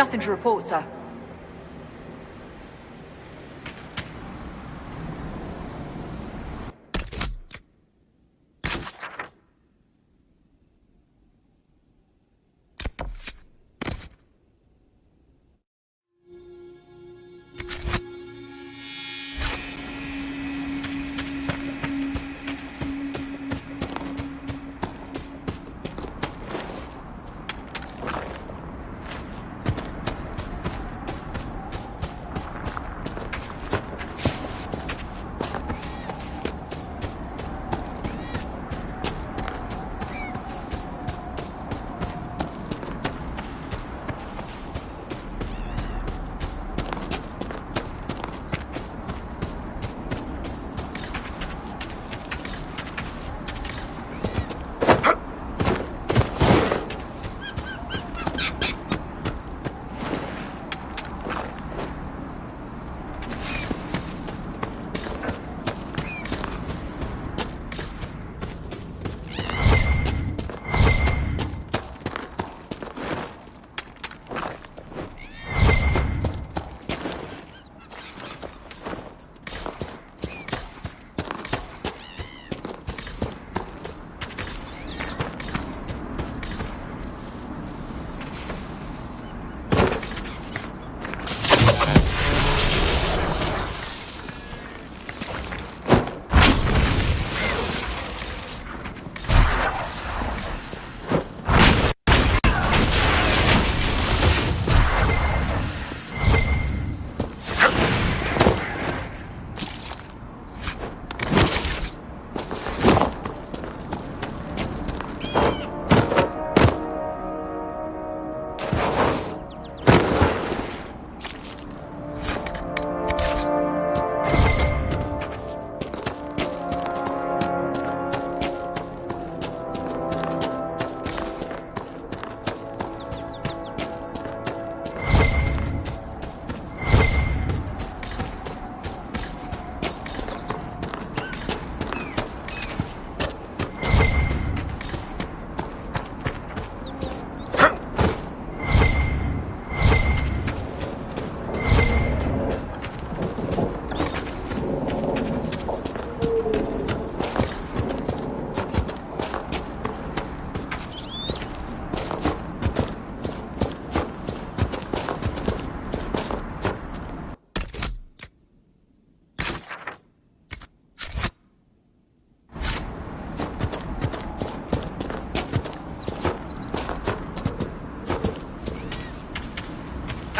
Nothing to report, sir.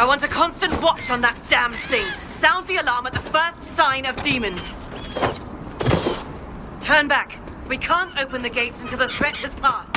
I want a constant watch on that damn thing. Sound the alarm at the first sign of demons. Turn back. We can't open the gates until the threat has passed.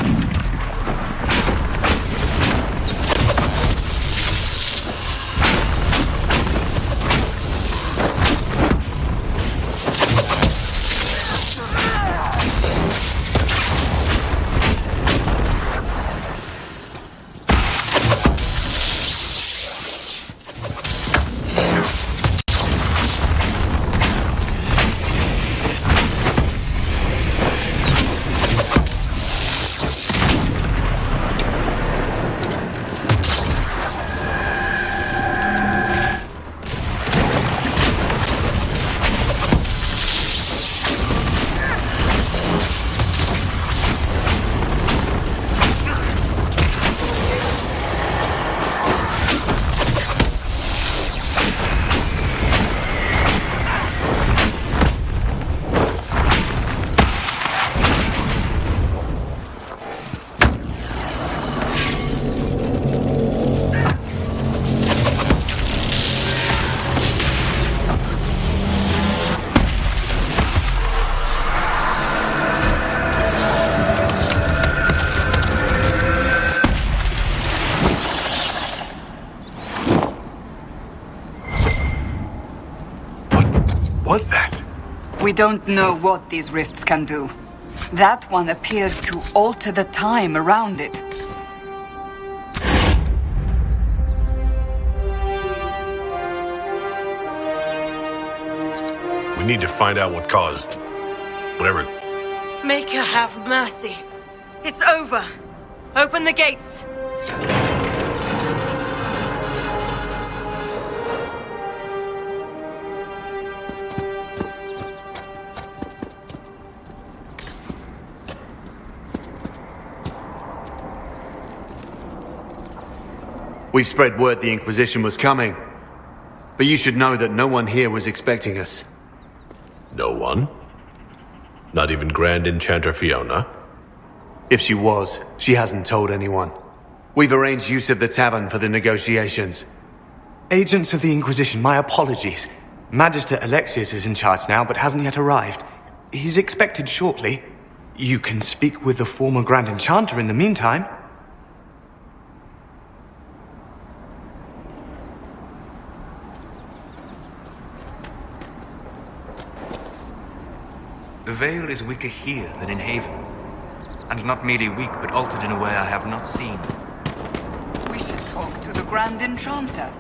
Was that? We don't know what these rifts can do. That one appeared to alter the time around it. We need to find out what caused... whatever... Make her have mercy. It's over. Open the gates. We've spread word the Inquisition was coming. But you should know that no one here was expecting us. No one? Not even Grand Enchanter Fiona? If she was, she hasn't told anyone. We've arranged use of the tavern for the negotiations. Agents of the Inquisition, my apologies. Magister Alexius is in charge now, but hasn't yet arrived. He's expected shortly. You can speak with the former Grand Enchanter in the meantime. The Veil is weaker here than in Haven. And not merely weak, but altered in a way I have not seen. We should talk to the Grand Enchanter.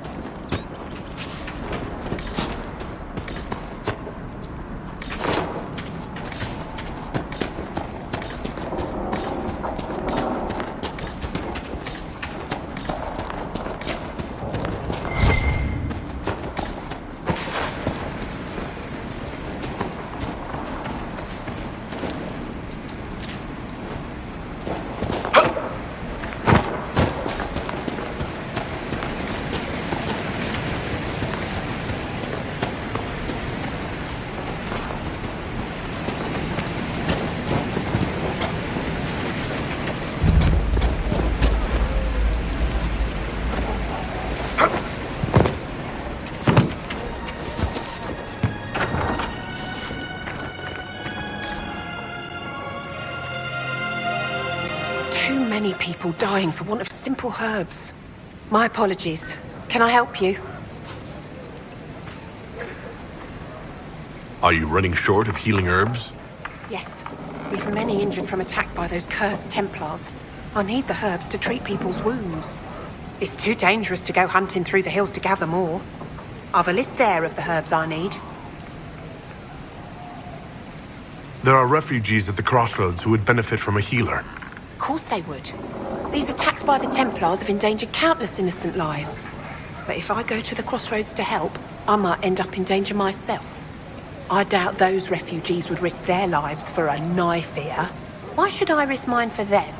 Too many people dying for want of simple herbs. My apologies. Can I help you? Are you running short of healing herbs? Yes. We've many injured from attacks by those cursed Templars. I need the herbs to treat people's wounds. It's too dangerous to go hunting through the hills to gather more. I've a list there of the herbs I need. There are refugees at the crossroads who would benefit from a healer. Of course they would. These attacks by the Templars have endangered countless innocent lives. But if I go to the crossroads to help, I might end up in danger myself. I doubt those refugees would risk their lives for a knife here. Why should I risk mine for them?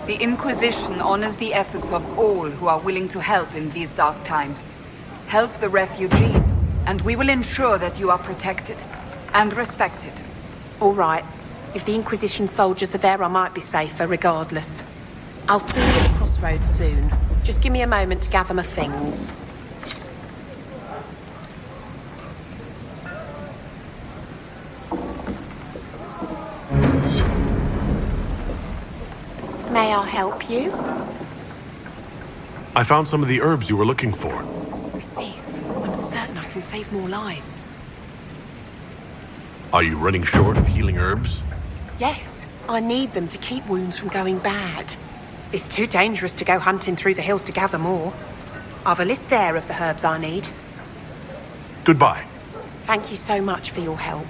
The Inquisition honors the efforts of all who are willing to help in these dark times. Help the refugees, and we will ensure that you are protected and respected. All right. If the Inquisition soldiers are there, I might be safer regardless. I'll see you at the crossroads soon. Just give me a moment to gather my things. May I help you? I found some of the herbs you were looking for. With this, I'm certain I can save more lives. Are you running short of healing herbs? Yes, I need them to keep wounds from going bad. It's too dangerous to go hunting through the hills to gather more. I've a list there of the herbs I need. Goodbye. Thank you so much for your help.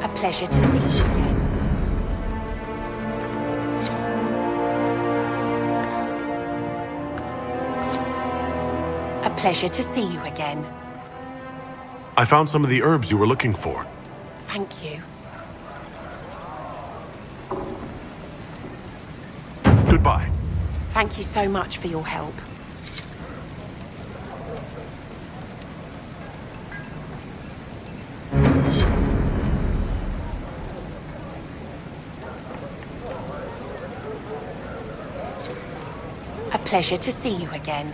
A pleasure to see you again. A pleasure to see you again. I found some of the herbs you were looking for. Thank you. Goodbye. Thank you so much for your help. A pleasure to see you again.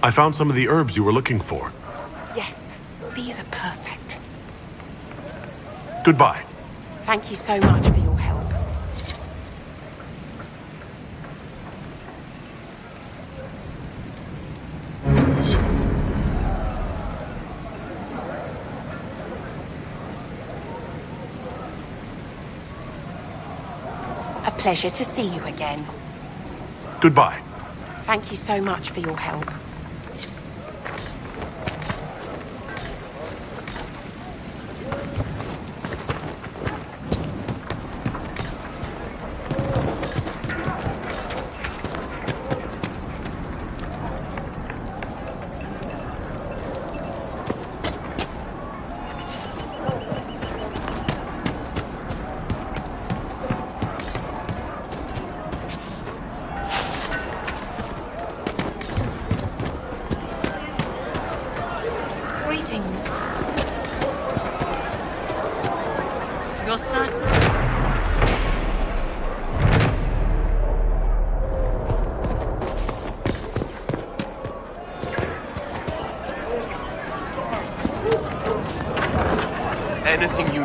I found some of the herbs you were looking for. Yes, these are perfect. Goodbye. Thank you so much for your help. A pleasure to see you again. Goodbye. Thank you so much for your help.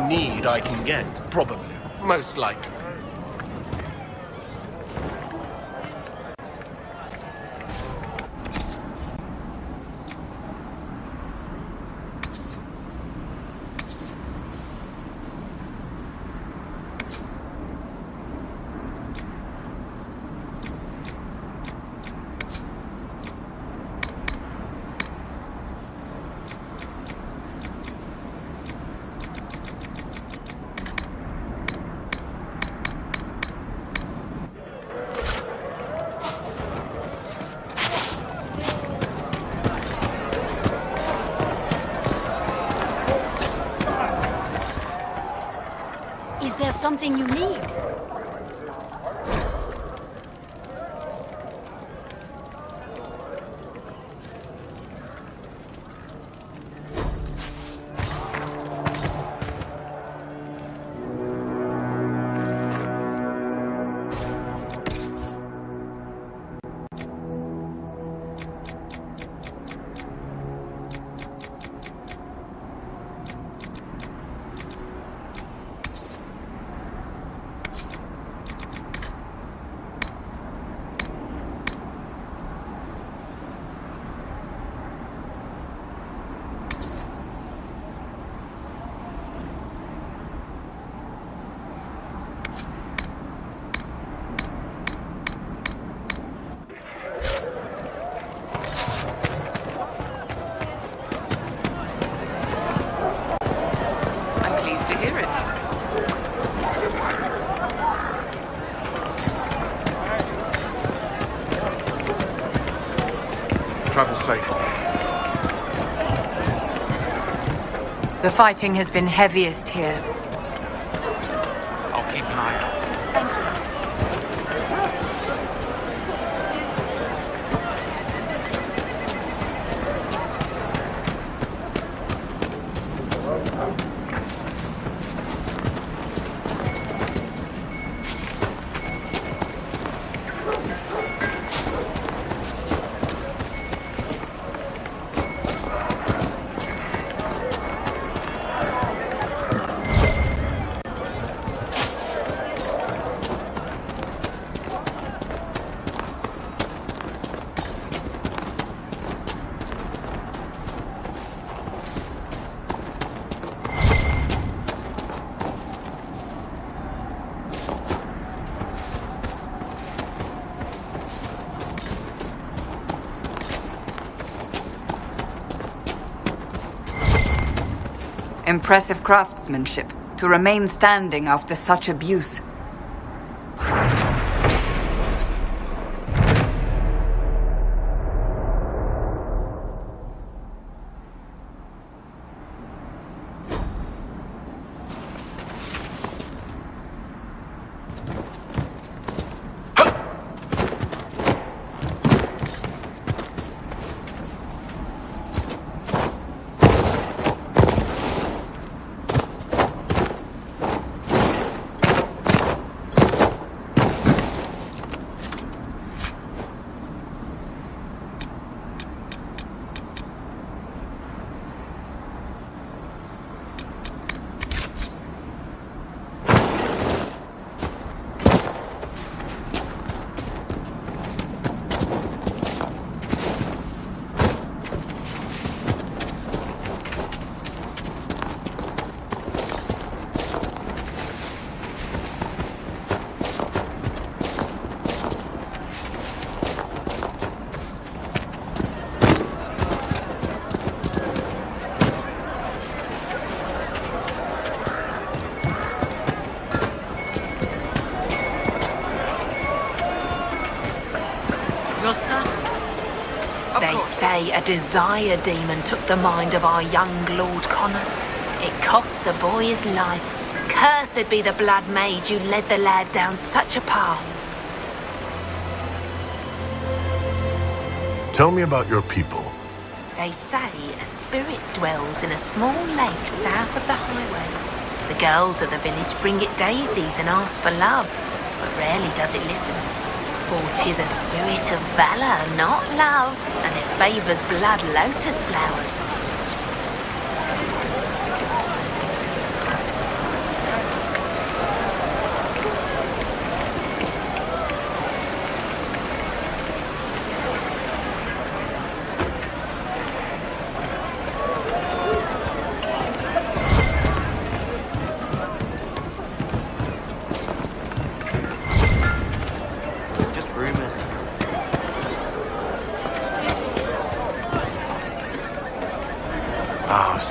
need, I can get. Probably. Most likely. Is there something you need? Travel safe. The fighting has been heaviest here. I'll keep an eye out. Impressive craftsmanship to remain standing after such abuse. They say a desire demon took the mind of our young Lord Connor. It cost the boy his life. Cursed be the blood maid you led the lad down such a path. Tell me about your people. They say a spirit dwells in a small lake south of the highway. The girls of the village bring it daisies and ask for love, but rarely does it listen. For 'tis a spirit of valor, not love, and it favors blood lotus flowers.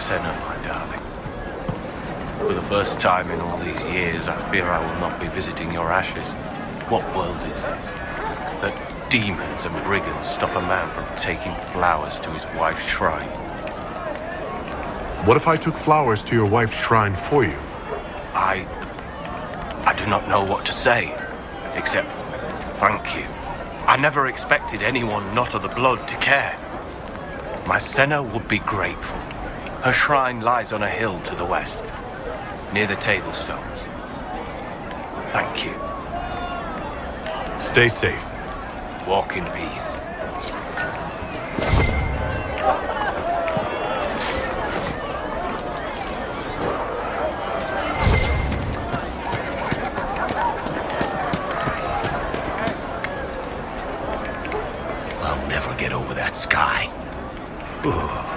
Senna, my darling. For the first time in all these years, I fear I will not be visiting your ashes. What world is this? That demons and brigands stop a man from taking flowers to his wife's shrine. What if I took flowers to your wife's shrine for you? I do not know what to say, except thank you. I never expected anyone not of the blood to care. My Senna would be grateful. Her shrine lies on a hill to the west, near the tablstones. Thank you. Stay safe. Walk in peace. I'll never get over that sky. Ugh.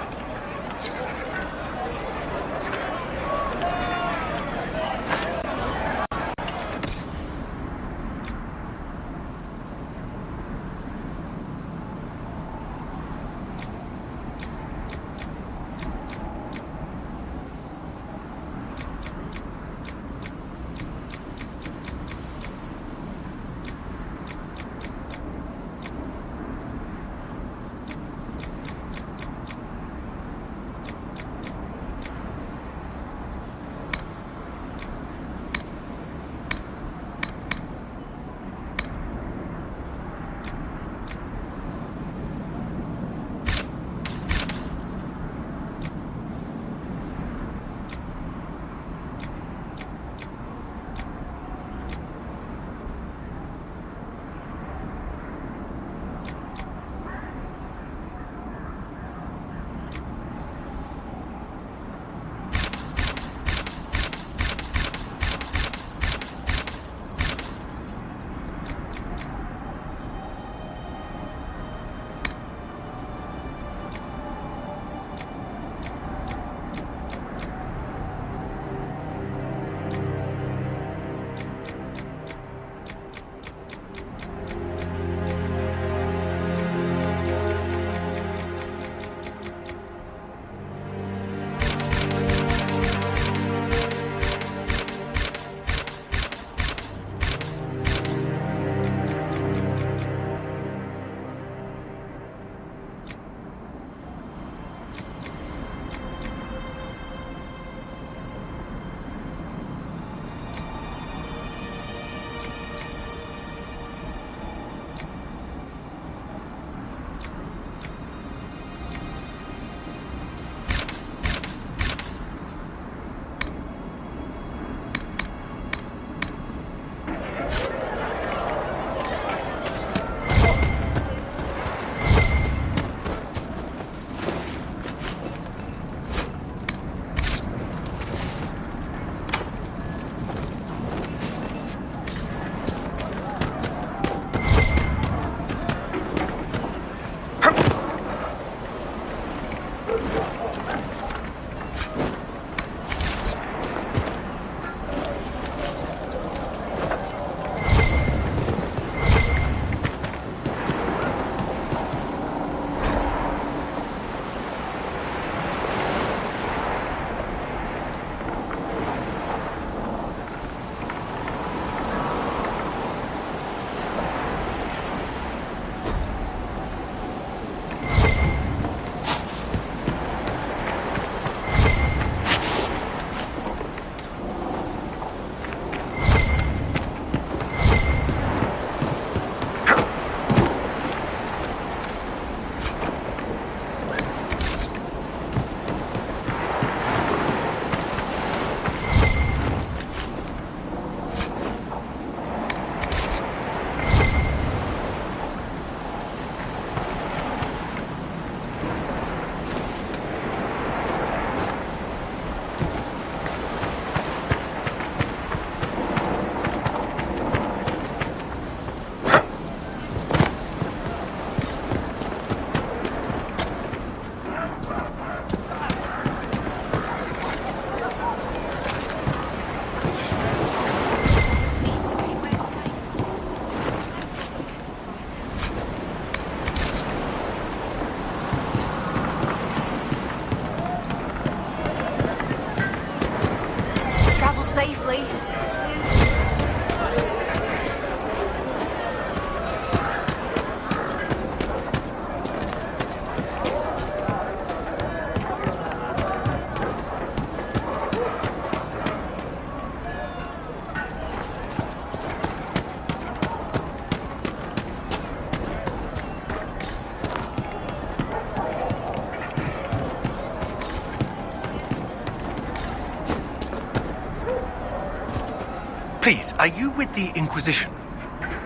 Are you with the Inquisition?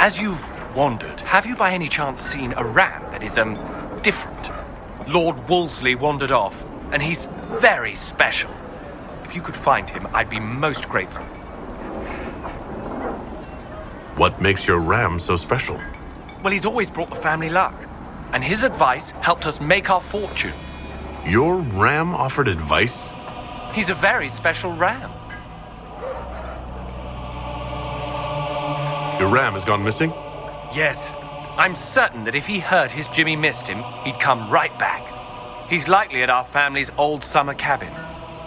As you've wandered, have you by any chance seen a ram that is, different? Lord Wolseley wandered off, and he's very special. If you could find him, I'd be most grateful. What makes your ram so special? Well, he's always brought the family luck, and his advice helped us make our fortune. Your ram offered advice? He's a very special ram. Your ram has gone missing? Yes. I'm certain that if he heard his Jimmy missed him, he'd come right back. He's likely at our family's old summer cabin.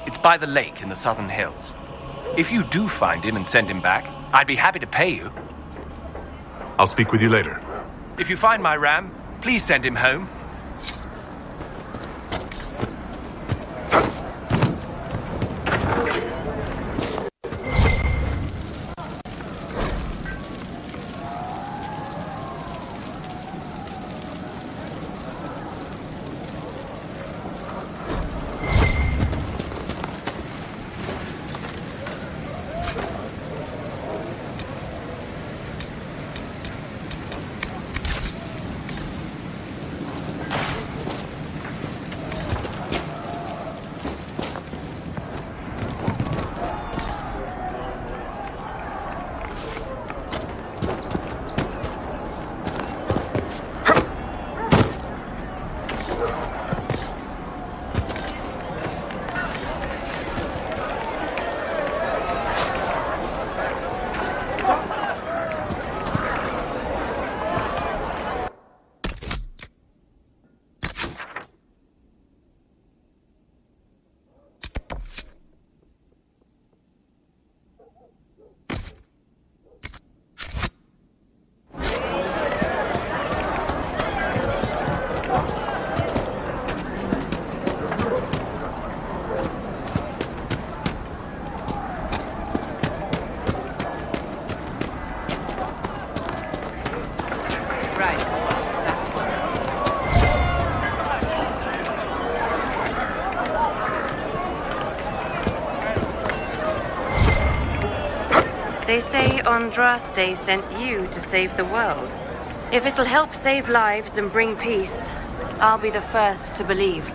It's by the lake in the southern hills. If you do find him and send him back, I'd be happy to pay you. I'll speak with you later. If you find my ram, please send him home. They say Andraste sent you to save the world. If it'll help save lives and bring peace, I'll be the first to believe.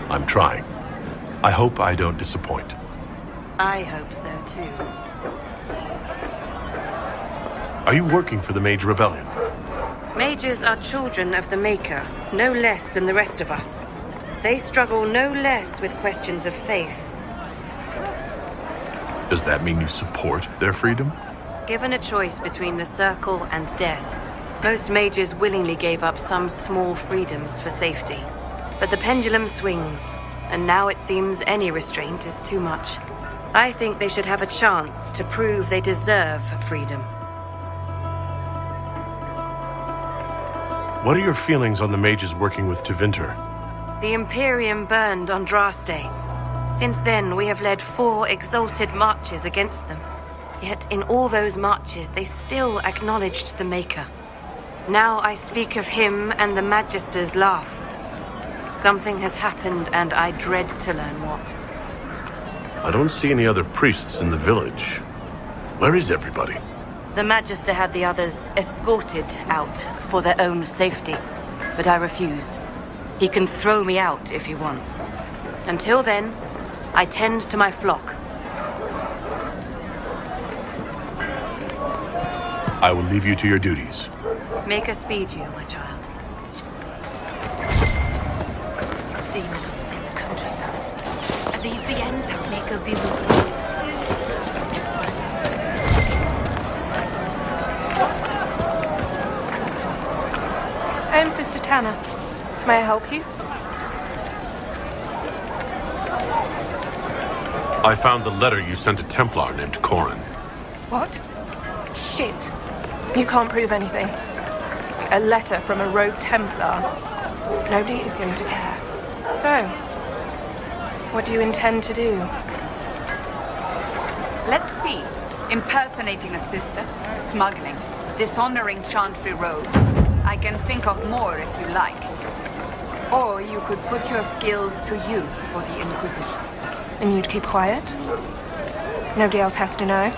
I'm trying. I hope I don't disappoint. I hope so, too. Are you working for the Mage Rebellion? Mages are children of the Maker, no less than the rest of us. They struggle no less with questions of faith. Does that mean you support their freedom? Given a choice between the Circle and death, most mages willingly gave up some small freedoms for safety. But the pendulum swings, and now it seems any restraint is too much. I think they should have a chance to prove they deserve freedom. What are your feelings on the mages working with Tevinter? The Imperium burned Andraste. Since then, we have led 4 exalted marches against them. Yet in all those marches, they still acknowledged the Maker. Now I speak of him and the Magisters laugh. Something has happened, and I dread to learn what. I don't see any other priests in the village. Where is everybody? The Magister had the others escorted out for their own safety, but I refused. He can throw me out if he wants. Until then, I tend to my flock. I will leave you to your duties. Make us speed you, my child. Demons in the countryside. Are these the end times? Make a beautiful. I'm Sister Tanner. May I help you? I found the letter you sent a Templar named Corin. What? Shit. You can't prove anything. A letter from a rogue Templar. Nobody is going to care. So, what do you intend to do? Let's see. Impersonating a sister, smuggling, dishonoring Chantry robes. I can think of more if you like. Or you could put your skills to use for the Inquisition. And you'd keep quiet? Nobody else has to know?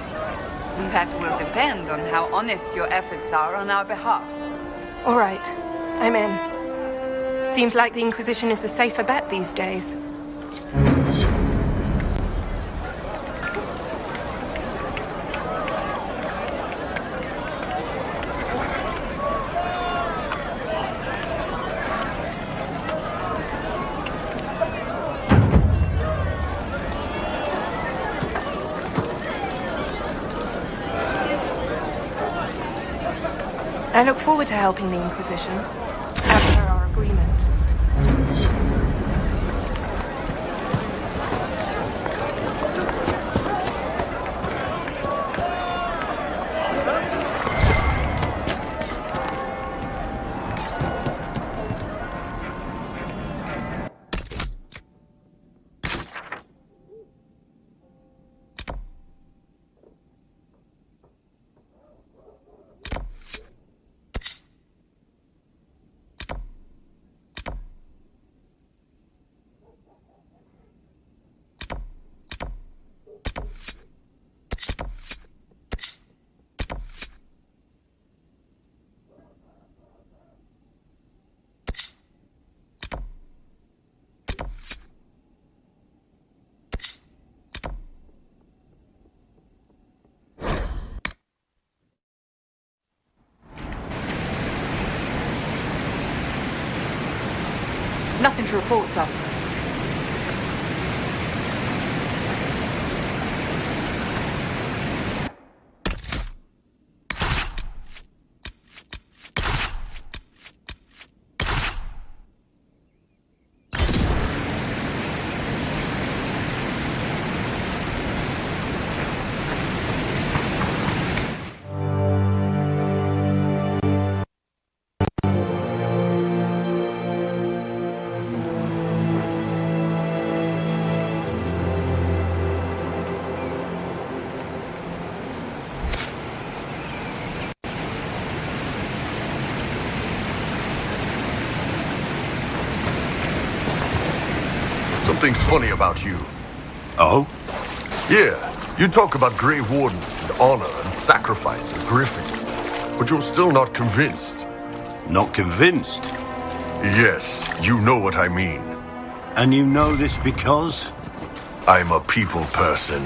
That will depend on how honest your efforts are on our behalf. All right, I'm in. Seems like the Inquisition is the safer bet these days. I look forward to helping the Inquisition, as per our agreement. Nothing to report, sir. Something's funny about you. Oh? Yeah, you talk about Grey Wardens and honor and sacrifice and griffins, but you're still not convinced. Not convinced? Yes, you know what I mean. And you know this because? I'm a people person.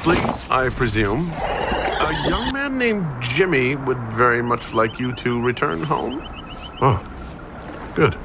Mostly, I presume. A young man named Jimmy would very much like you to return home. Oh, good.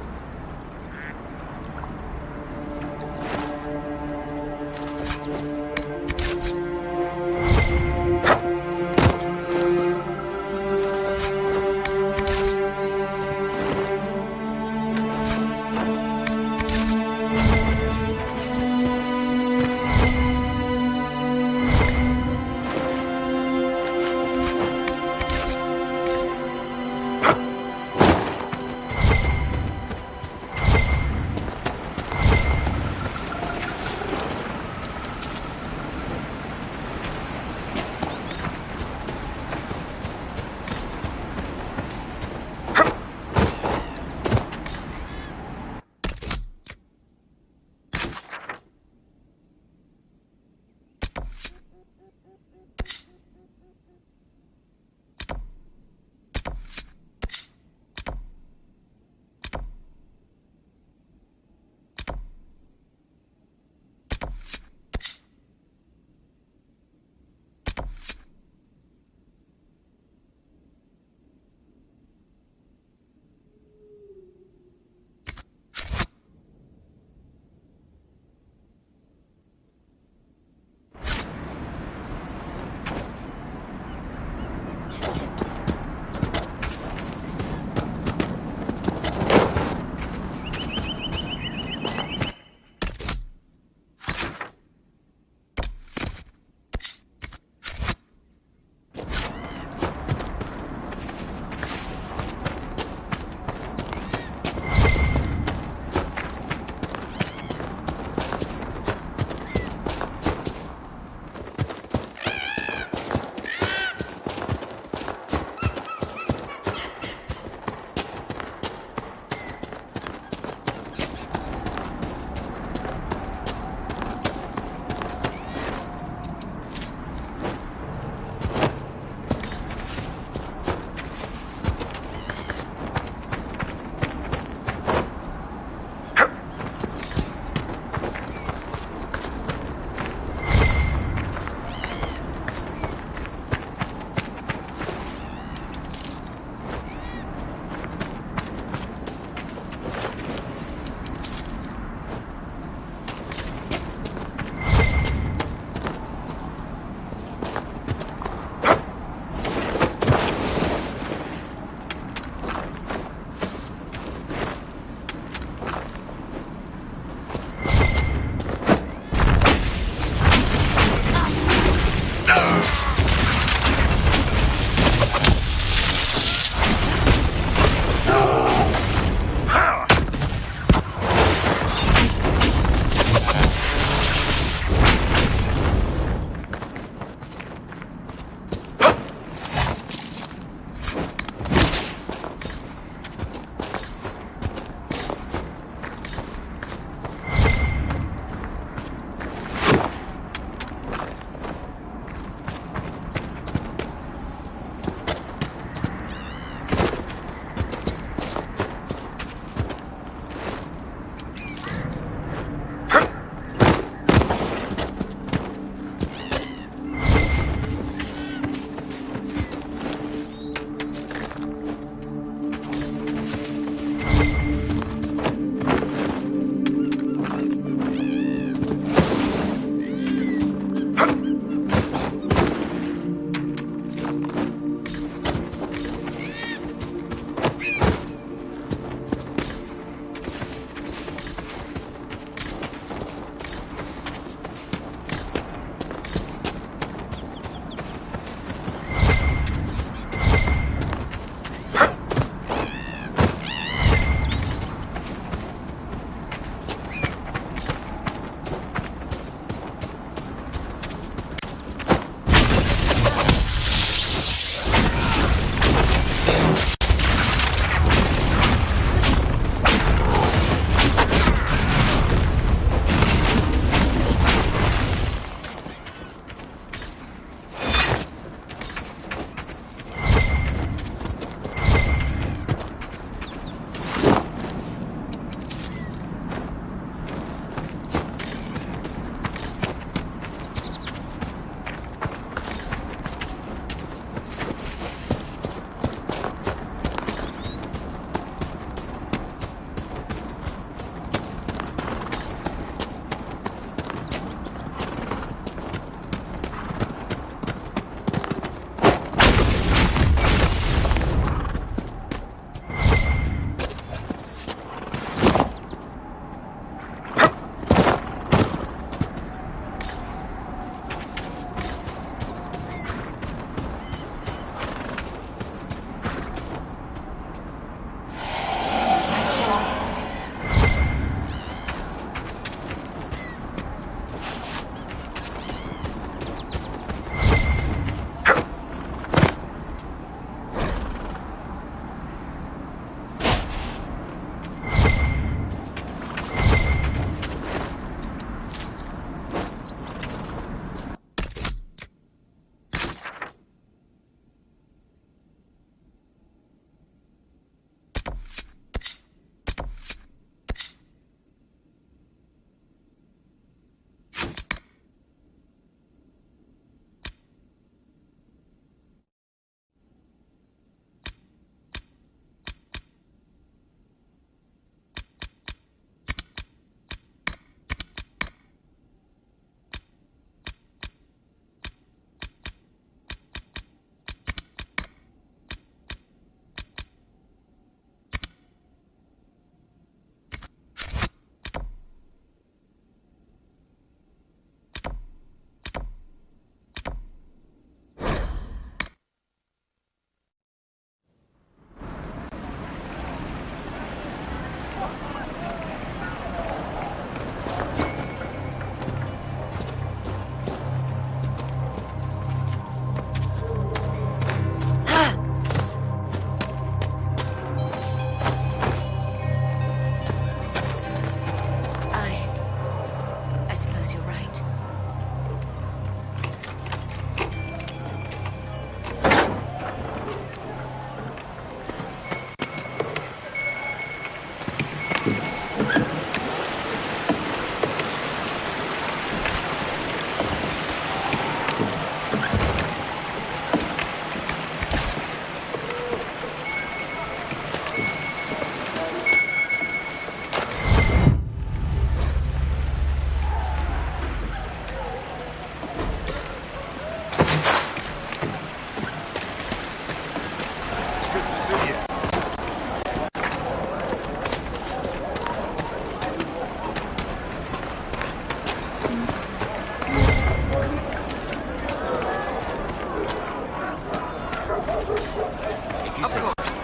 she Of says. course.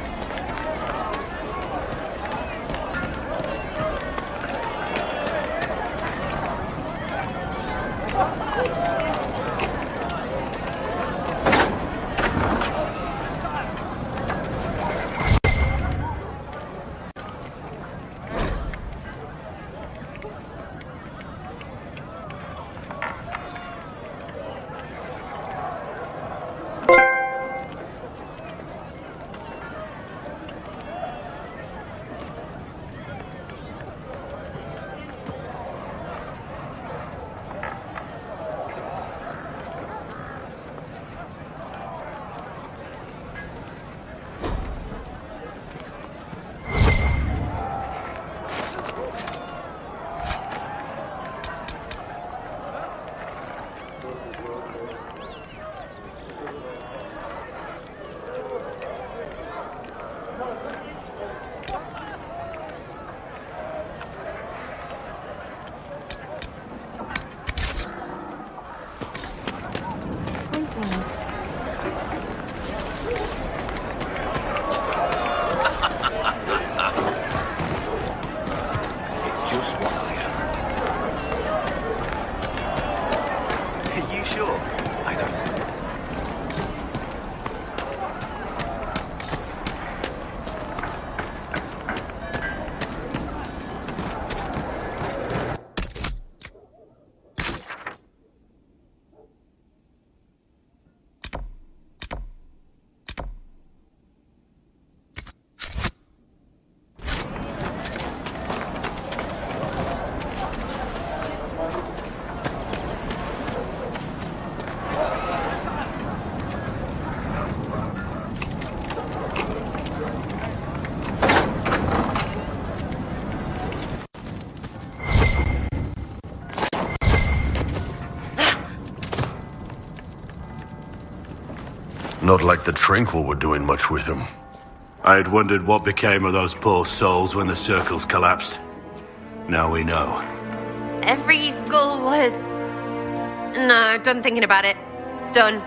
It's just what I heard. Are you sure? I don't know. Not like the Tranquil were doing much with him. I'd wondered what became of those poor souls when the circles collapsed. Now we know. Every skull was... No, done thinking about it. Done.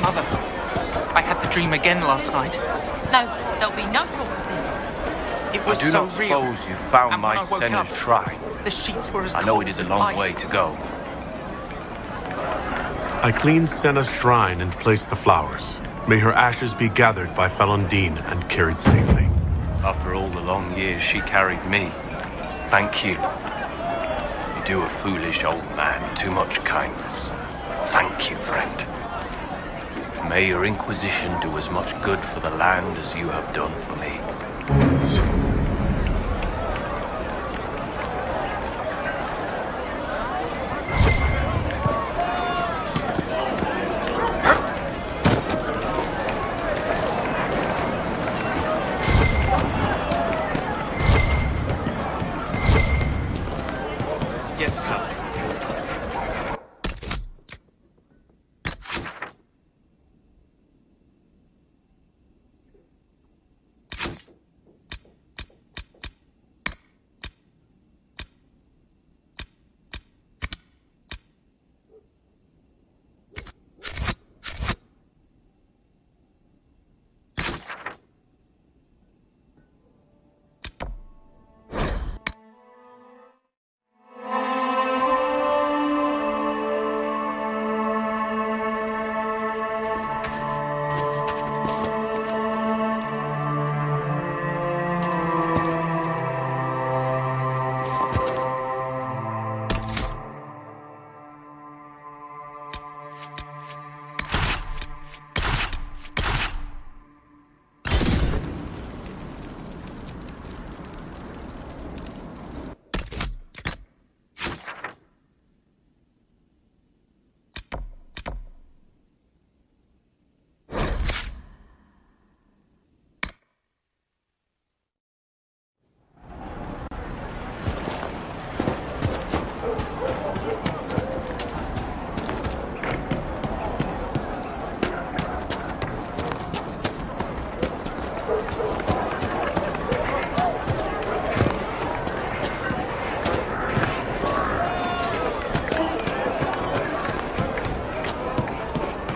Mother, I had the dream again last night. No, there'll be no talk of this. It was I do so not real. suppose you found And when my I woke Senna's up, shrine. The sheets were as I know cold it is as a long ice. way to go. I cleaned Senna's shrine and placed the flowers. May her ashes be gathered by Falondine and carried safely. After all the long years she carried me, thank you. You do a foolish old man too much kindness. Thank you, friend. May your Inquisition do as much good for the land as you have done for me. Yes, sir.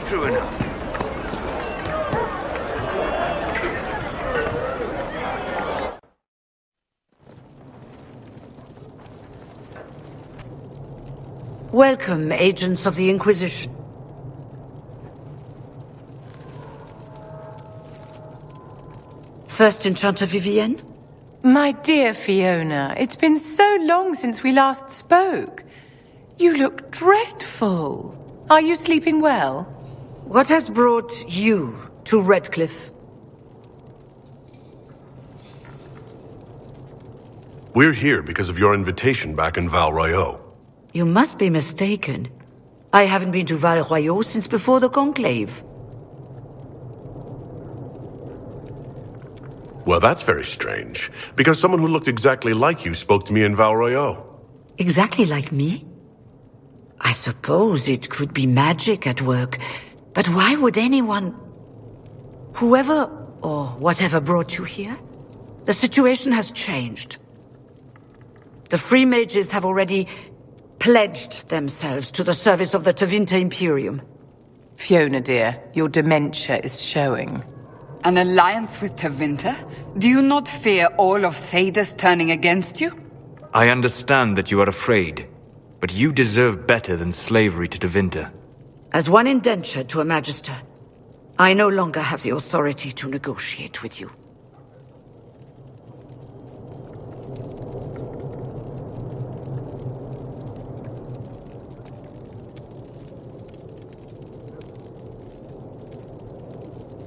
True enough. Welcome, agents of the Inquisition. First Enchanter Vivienne? My dear Fiona, it's been so long since we last spoke. You look dreadful. Are you sleeping well? What has brought you to Redcliffe? We're here because of your invitation back in Val Royeaux. You must be mistaken. I haven't been to Val Royeaux since before the Conclave. Well, that's very strange, because someone who looked exactly like you spoke to me in Val Royeaux. Exactly like me? I suppose it could be magic at work, but why would anyone... Whoever or whatever brought you here? The situation has changed. The Free Mages have already pledged themselves to the service of the Tevinter Imperium. Fiona, dear, your dementia is showing. An alliance with Tevinter? Do you not fear all of Thedas turning against you? I understand that you are afraid, but you deserve better than slavery to Tevinter. As one indentured to a Magister, I no longer have the authority to negotiate with you.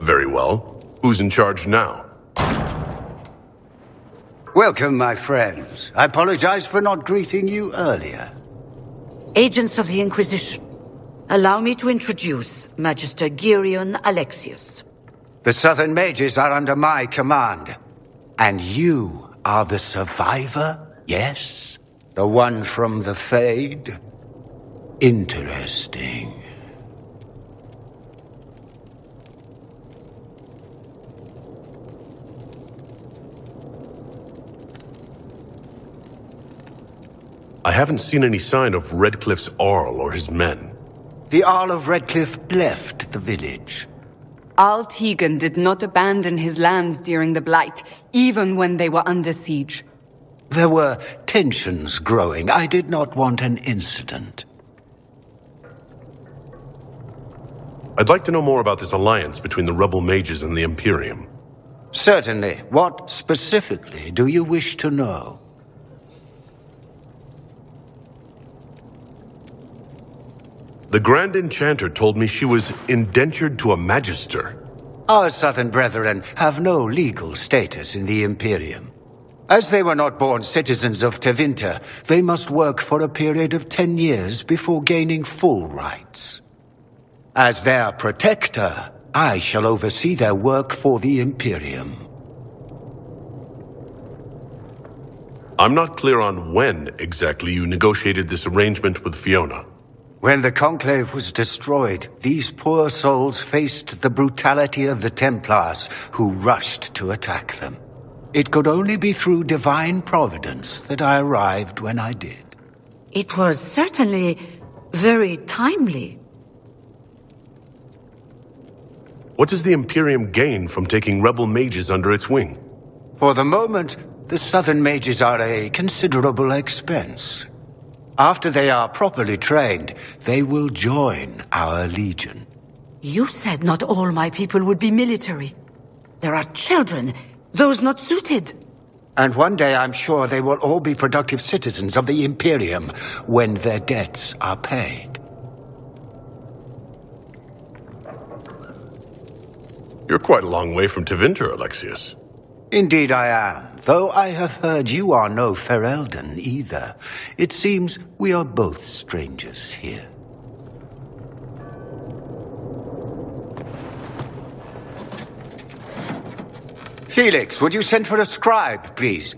Very well. Who's in charge now? Welcome, my friends. I apologize for not greeting you earlier. Agents of the Inquisition, allow me to introduce Magister Girion Alexius. The Southern Mages are under my command. And you are the survivor, yes? The one from the Fade? Interesting. I haven't seen any sign of Redcliffe's Arl or his men. The Arl of Redcliffe left the village. Arl Tegan did not abandon his lands during the Blight, even when they were under siege. There were tensions growing. I did not want an incident. I'd like to know more about this alliance between the rebel mages and the Imperium. Certainly. What specifically do you wish to know? The Grand Enchanter told me she was indentured to a Magister. Our Southern brethren have no legal status in the Imperium. As they were not born citizens of Tevinter, they must work for a period of 10 years before gaining full rights. As their protector, I shall oversee their work for the Imperium. I'm not clear on when exactly you negotiated this arrangement with Fiona. When the Conclave was destroyed, these poor souls faced the brutality of the Templars, who rushed to attack them. It could only be through divine providence that I arrived when I did. It was certainly very timely. What does the Imperium gain from taking rebel mages under its wing? For the moment, the Southern Mages are a considerable expense. After they are properly trained, they will join our legion. You said not all my people would be military. There are children, those not suited. And one day I'm sure they will all be productive citizens of the Imperium when their debts are paid. You're quite a long way from Tevinter, Alexius. Indeed I am, though I have heard you are no Ferelden either. It seems we are both strangers here. Felix, would you send for a scribe, please?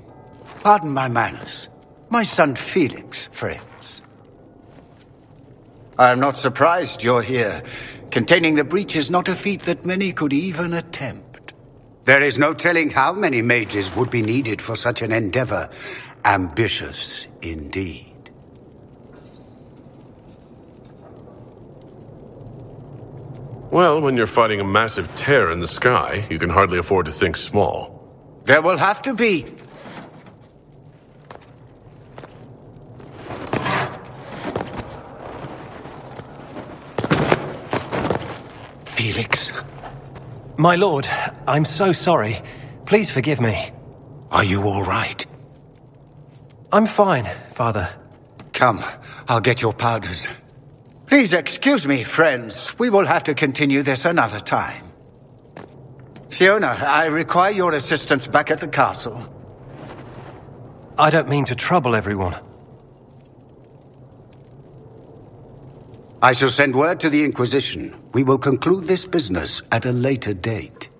Pardon my manners. My son Felix, friends. I am not surprised you're here. Containing the breach is not a feat that many could even attempt. There is no telling how many mages would be needed for such an endeavor. Ambitious, indeed. Well, when you're fighting a massive tear in the sky, you can hardly afford to think small. There will have to be. Felix. My lord, I'm so sorry. Please forgive me. Are you all right? I'm fine, Father. Come, I'll get your powders. Please excuse me, friends. We will have to continue this another time. Fiona, I require your assistance back at the castle. I don't mean to trouble everyone. I shall send word to the Inquisition. We will conclude this business at a later date.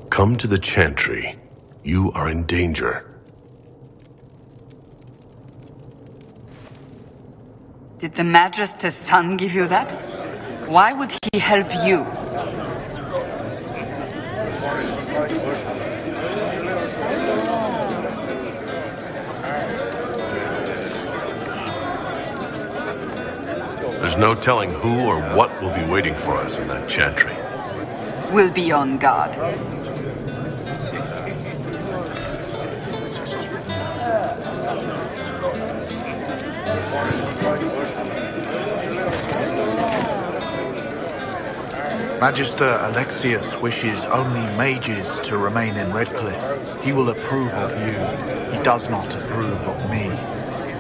Come to the Chantry. You are in danger. Did the Magister's son give you that? Why would he help you? There's no telling who or what will be waiting for us in that Chantry. We'll be on guard. Magister Alexius wishes only mages to remain in Redcliffe. He will approve of you. He does not approve of me.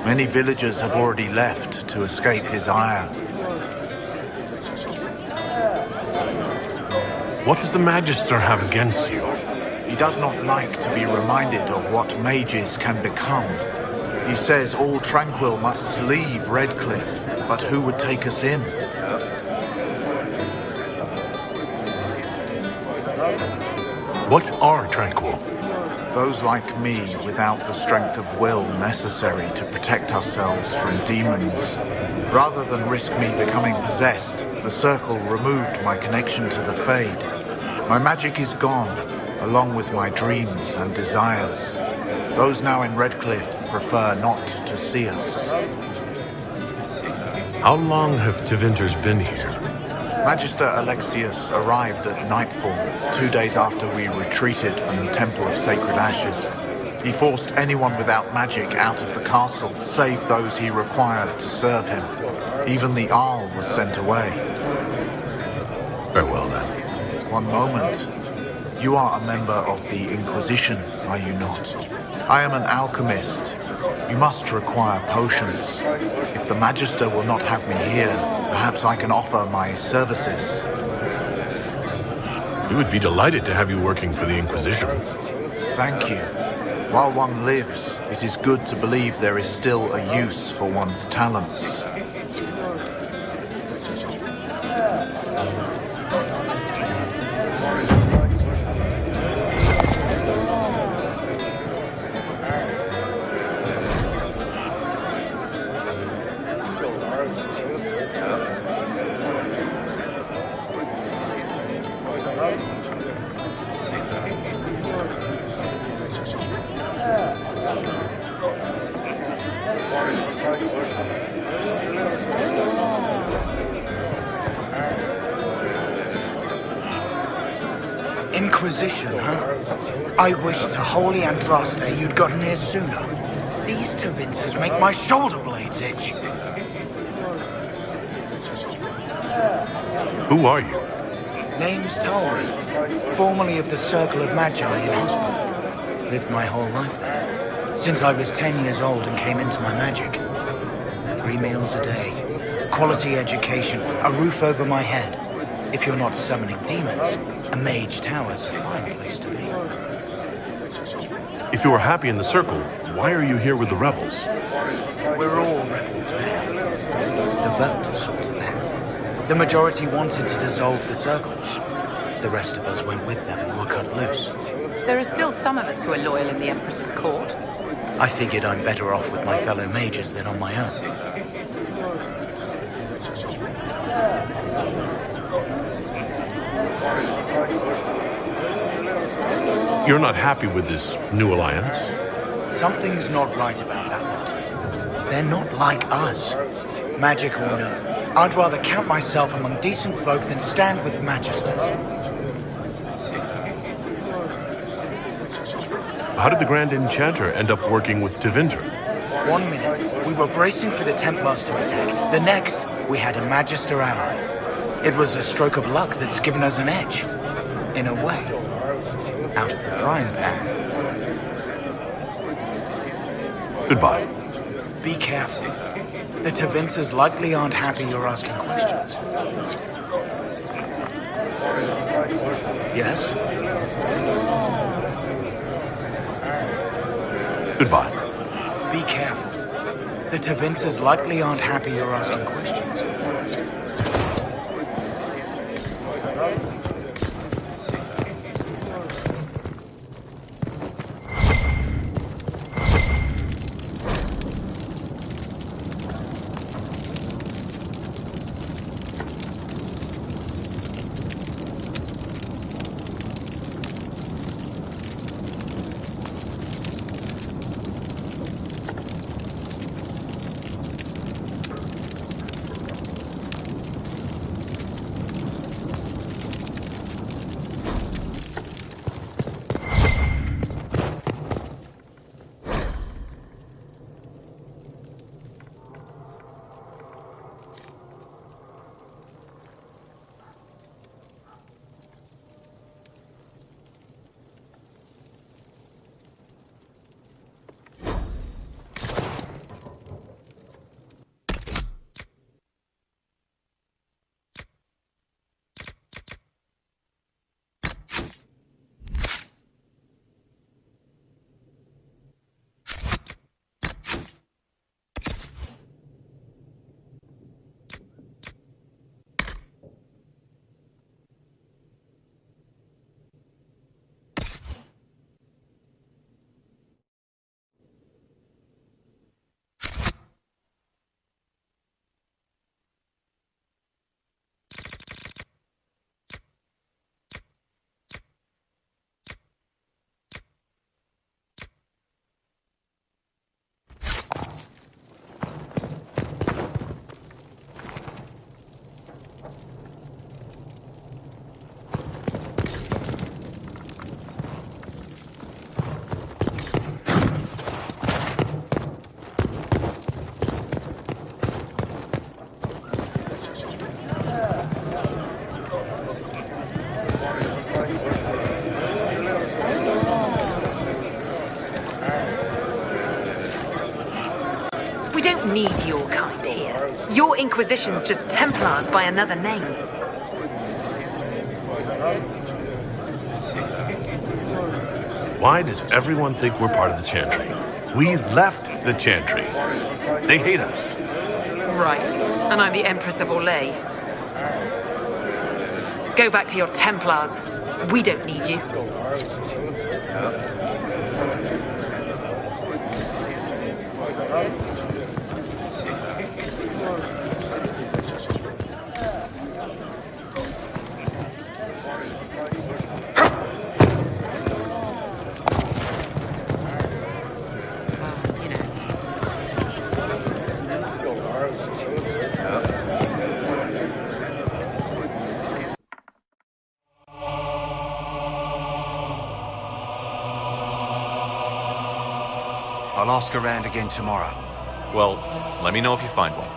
Many villagers have already left to escape his ire. What does the Magister have against you? He does not like to be reminded of what mages can become. He says all Tranquil must leave Redcliffe, but who would take us in? What are Tranquil? Those like me without the strength of will necessary to protect ourselves from demons. Rather than risk me becoming possessed, the Circle removed my connection to the Fade. My magic is gone, along with my dreams and desires. Those now in Redcliffe prefer not to see us. How long have Tevinters been here? Magister Alexius arrived at nightfall, 2 days after we retreated from the Temple of Sacred Ashes. He forced anyone without magic out of the castle, save those he required to serve him. Even the Arl was sent away. Very well, then. One moment. You are a member of the Inquisition, are you not? I am an alchemist. You must require potions. If the Magister will not have me here, perhaps I can offer my services. We would be delighted to have you working for the Inquisition. Thank you. While one lives, it is good to believe there is still a use for one's talents. Inquisition, huh? I wish to holy Andraste you'd gotten here sooner. These Tevinters make my shoulder blades itch. Who are you? Name's Talry, formerly of the Circle of Magi in Hospital. Lived my whole life there, since I was 10 years old and came into my magic. 3 meals a day, quality education, a roof over my head. If you're not summoning demons, a mage tower's a fine place to be. If you are happy in the Circle, why are you here with the rebels? We're all rebels, man. The vote sorted that. The majority wanted to dissolve the Circles. The rest of us went with them and were cut loose. There are still some of us who are loyal in the Empress's court. I figured I'm better off with my fellow mages than on my own. You're not happy with this new alliance? Something's not right about that lot. They're not like us. Magic or no, I'd rather count myself among decent folk than stand with magisters. How did the Grand Enchanter end up working with Tevinter? 1 minute, we were bracing for the Templars to attack. The next, we had a Magister ally. It was a stroke of luck that's given us an edge. In a way. Out of the frying pan. Goodbye. Be careful. The Tevinters likely aren't happy you're asking questions. Yes? Goodbye. Be careful. The Tevinters likely aren't happy you're asking questions. We don't need your kind here. Your Inquisition's just Templars by another name. Why does everyone think we're part of the Chantry? We left the Chantry. They hate us. Right. And I'm the Empress of Orlais. Go back to your Templars. We don't need you. I'll ask around again tomorrow. Well, let me know if you find one.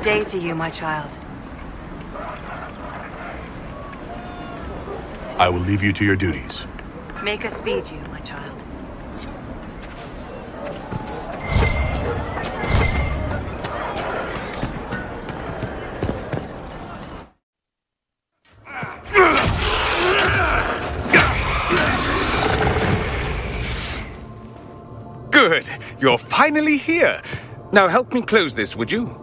day to you, my child. I will leave you to your duties. Maker speed you, my child. Good. You're finally here. Now help me close this, would you?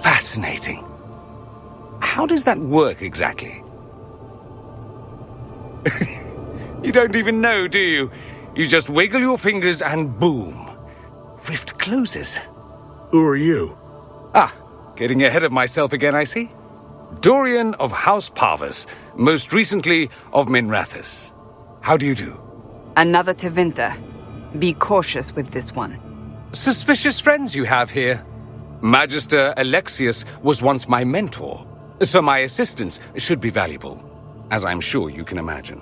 Fascinating. How does that work exactly? You don't even know, do you? You just wiggle your fingers and boom. Rift closes. Who are you? Ah, getting ahead of myself again, I see. Dorian of House Parvus, most recently of Minrathous. How do you do? Another Tevinter. Be cautious with this one. Suspicious friends you have here. Magister Alexius was once my mentor, so my assistance should be valuable, as I'm sure you can imagine.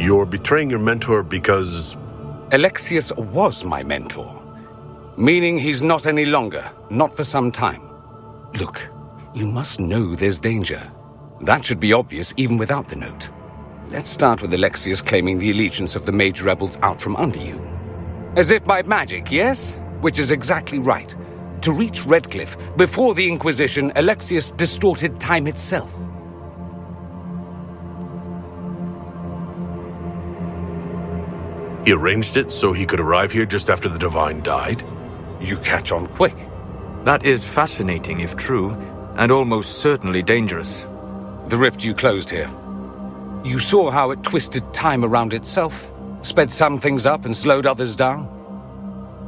You're betraying your mentor because... Alexius was my mentor, meaning he's not any longer, not for some time. Look, you must know there's danger. That should be obvious even without the note. Let's start with Alexius claiming the allegiance of the mage rebels out from under you. As if by magic, yes? Which is exactly right. To reach Redcliffe, before the Inquisition, Alexius distorted time itself. He arranged it so he could arrive here just after the Divine died? You catch on quick. That is fascinating if true, and almost certainly dangerous. The rift you closed here. You saw how it twisted time around itself, sped some things up and slowed others down.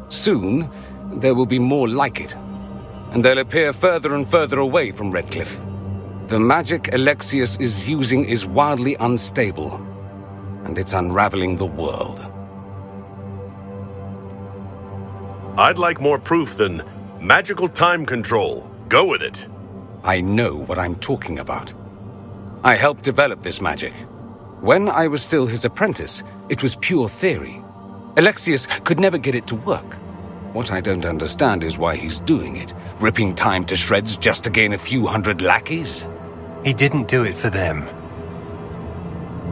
Soon, there will be more like it, and they'll appear further and further away from Redcliffe. The magic Alexius is using is wildly unstable, and it's unraveling the world. I'd like more proof than magical time control. Go with it. I know what I'm talking about. I helped develop this magic. When I was still his apprentice, it was pure theory. Alexius could never get it to work. What I don't understand is why he's doing it, ripping time to shreds just to gain a few hundred lackeys. He didn't do it for them.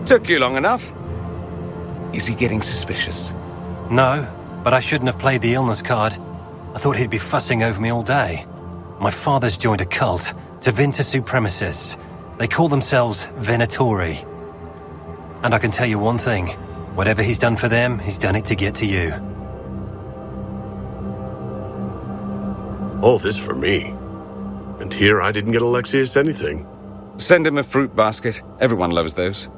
Took you long enough. Is he getting suspicious? No, but I shouldn't have played the illness card. I thought he'd be fussing over me all day. My father's joined a cult, Tevinter Supremacists. They call themselves Venatori. And I can tell you one thing. Whatever he's done for them, he's done it to get to you. All this for me. And here I didn't get Alexius anything. Send him a fruit basket. Everyone loves those.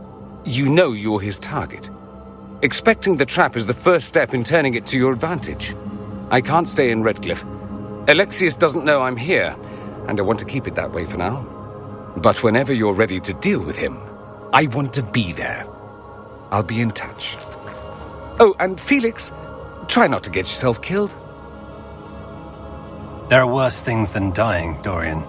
You know you're his target. Expecting the trap is the first step in turning it to your advantage. I can't stay in Redcliffe. Alexius doesn't know I'm here, and I want to keep it that way for now. But whenever you're ready to deal with him, I want to be there. I'll be in touch. Oh, and Felix, try not to get yourself killed. There are worse things than dying, Dorian.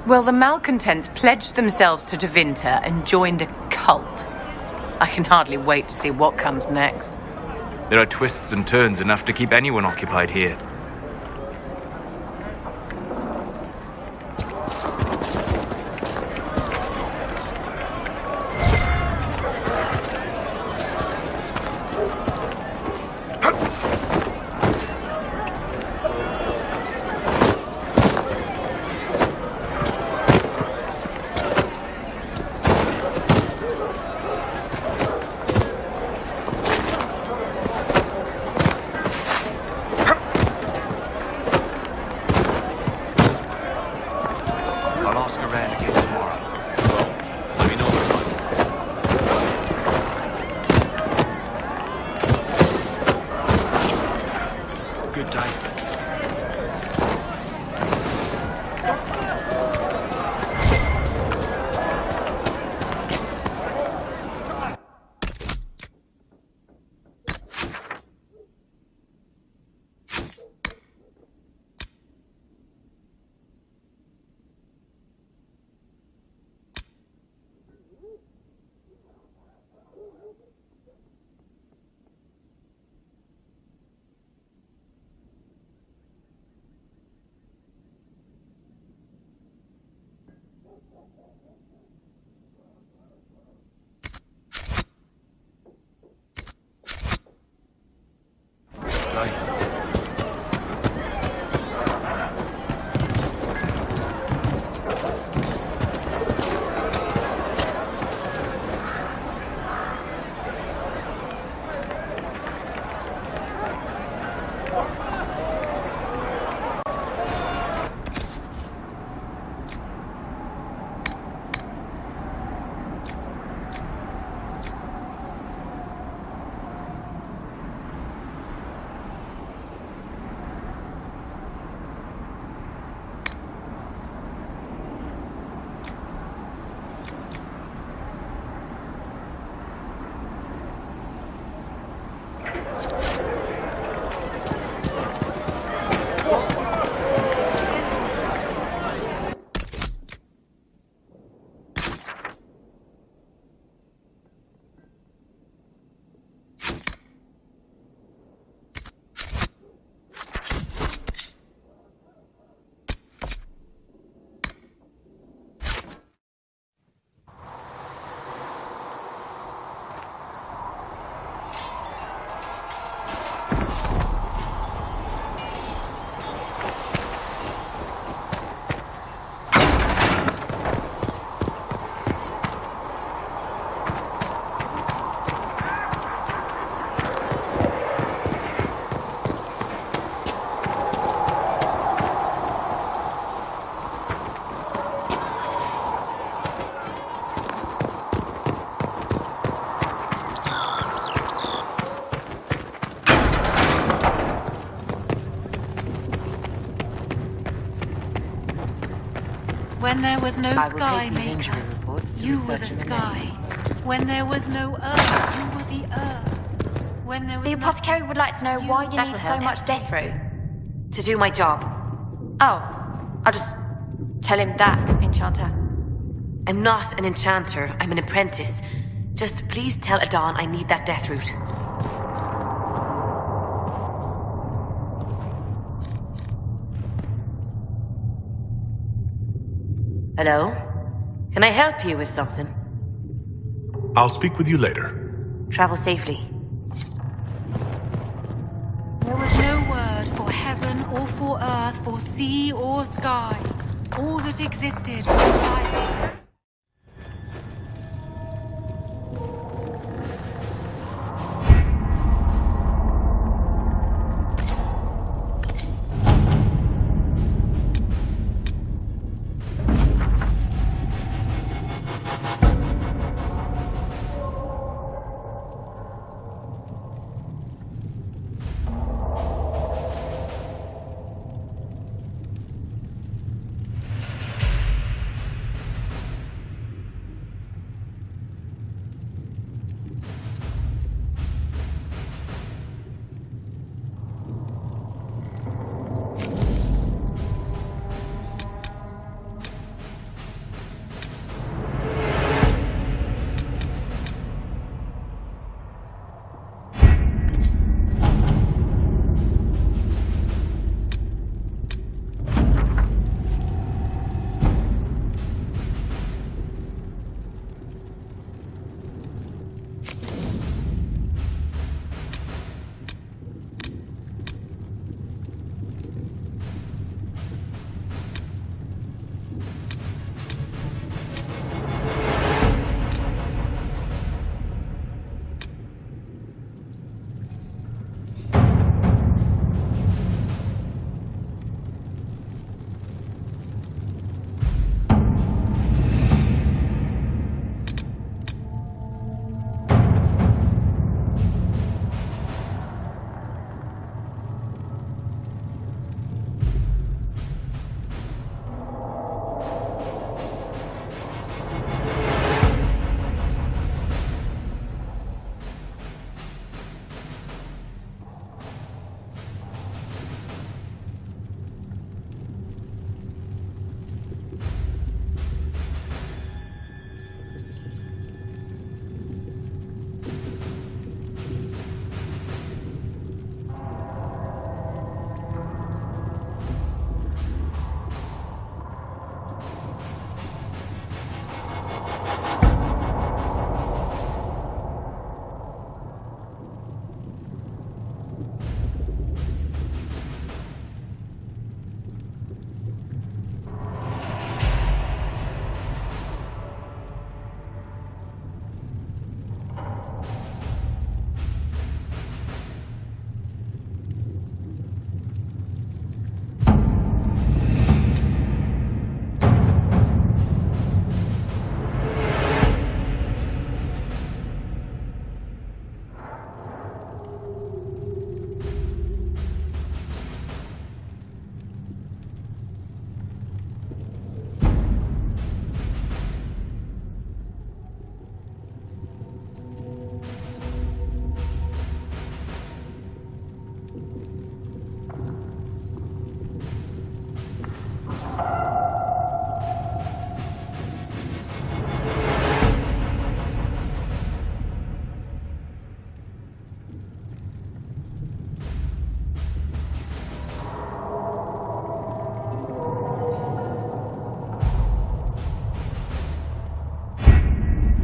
Well, the malcontents pledged themselves to Tevinter and joined a cult. I can hardly wait to see what comes next. There are twists and turns enough to keep anyone occupied here. When there was no sky, Maker, you were the sky. When there was no earth, you were the earth. When there was the apothecary would like to know why you need so much death root. To do my job. Oh, I'll just tell him that, Enchanter. I'm not an enchanter, I'm an apprentice. Just please tell Adon I need that death root. Hello? Can I help you with something? I'll speak with you later. Travel safely. There was no word for heaven or for earth, for sea or sky. All that existed was silence.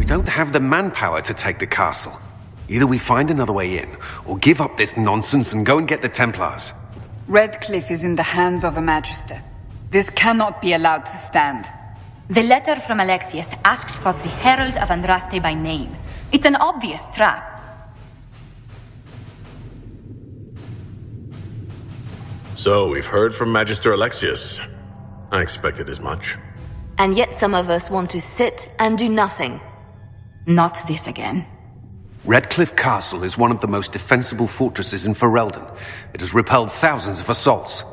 don't have the manpower to take the castle. Either we find another way in, or give up this nonsense and go and get the Templars. Redcliffe is in the hands of the Magister. This cannot be allowed to stand. The letter from Alexius asked for the Herald of Andraste by name. It's an obvious trap. So, we've heard from Magister Alexius. I expected as much. And yet some of us want to sit and do nothing. Not this again. Redcliffe Castle is one of the most defensible fortresses in Ferelden. It has repelled thousands of assaults.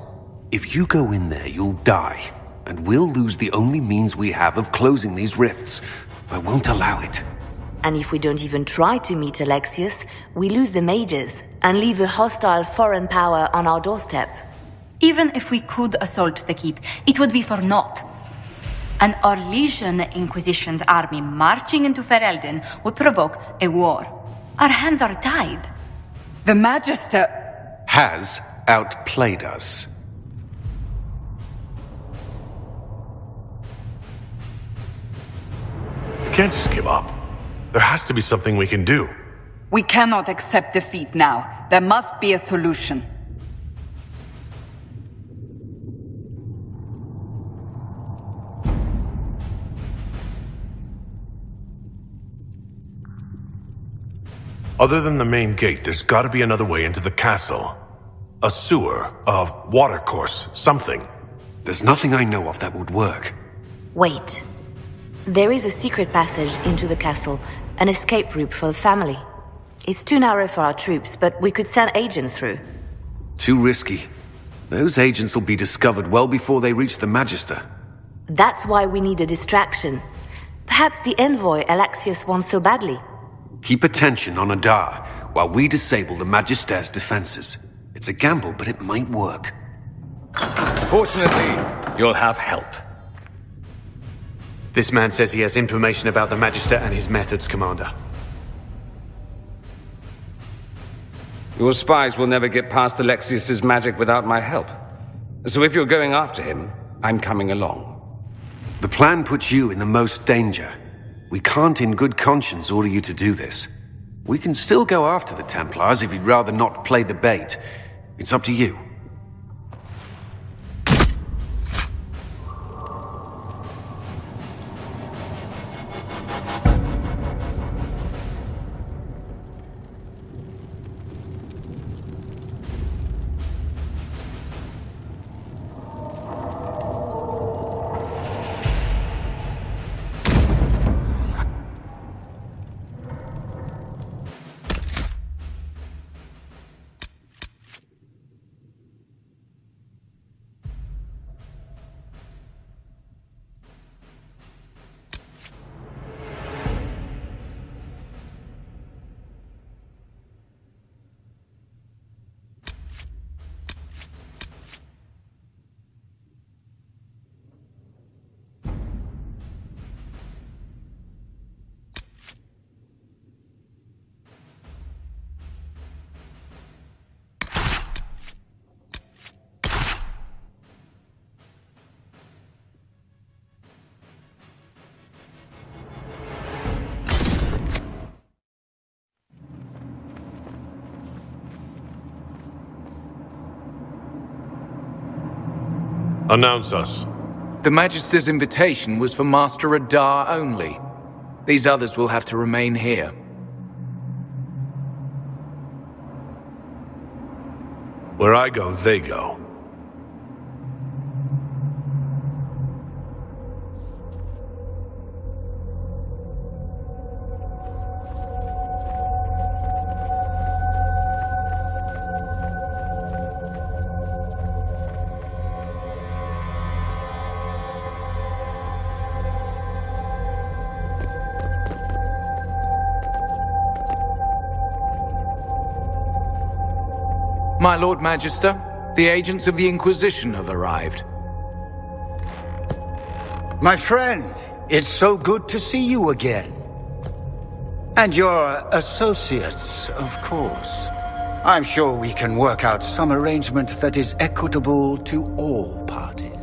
If you go in there, you'll die. And we'll lose the only means we have of closing these rifts. I won't allow it. And if we don't even try to meet Alexius, we lose the mages and leave a hostile foreign power on our doorstep. Even if we could assault the keep, it would be for naught. An Orlesian Inquisition's army marching into Ferelden would provoke a war. Our hands are tied. The Magister has outplayed us. We can't just give up. There has to be something we can do. We cannot accept defeat now. There must be a solution. Other than the main gate, there's gotta be another way into the castle. A sewer, a watercourse, something. There's nothing I know of that would work. Wait. There is a secret passage into the castle, an escape route for the family. It's too narrow for our troops, but we could send agents through. Too risky. Those agents will be discovered well before they reach the Magister. That's why we need a distraction. Perhaps the envoy Alexius wants so badly. Keep attention on Adar, while we disable the Magister's defenses. It's a gamble, but it might work. Fortunately, you'll have help. This man says he has information about the Magister and his methods, Commander. Your spies will never get past Alexius's magic without my help. So if you're going after him, I'm coming along. The plan puts you in the most danger. We can't in good conscience order you to do this. We can still go after the Templars if you'd rather not play the bait. It's up to you. Announce us. The Magister's invitation was for Master Adar only. These others will have to remain here. Where I go, they go. My Lord Magister, the agents of the Inquisition have arrived. My friend, it's so good to see you again. And your associates, of course. I'm sure we can work out some arrangement that is equitable to all parties.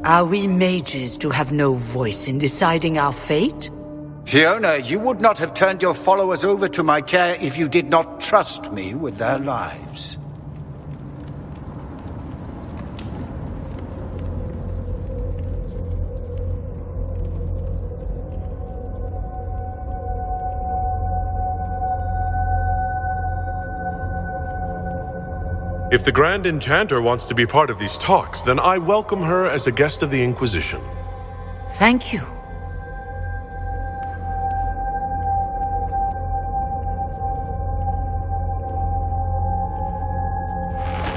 Are we mages to have no voice in deciding our fate? Fiona, you would not have turned your followers over to my care if you did not trust me with their lives. If the Grand Enchanter wants to be part of these talks, then I welcome her as a guest of the Inquisition. Thank you.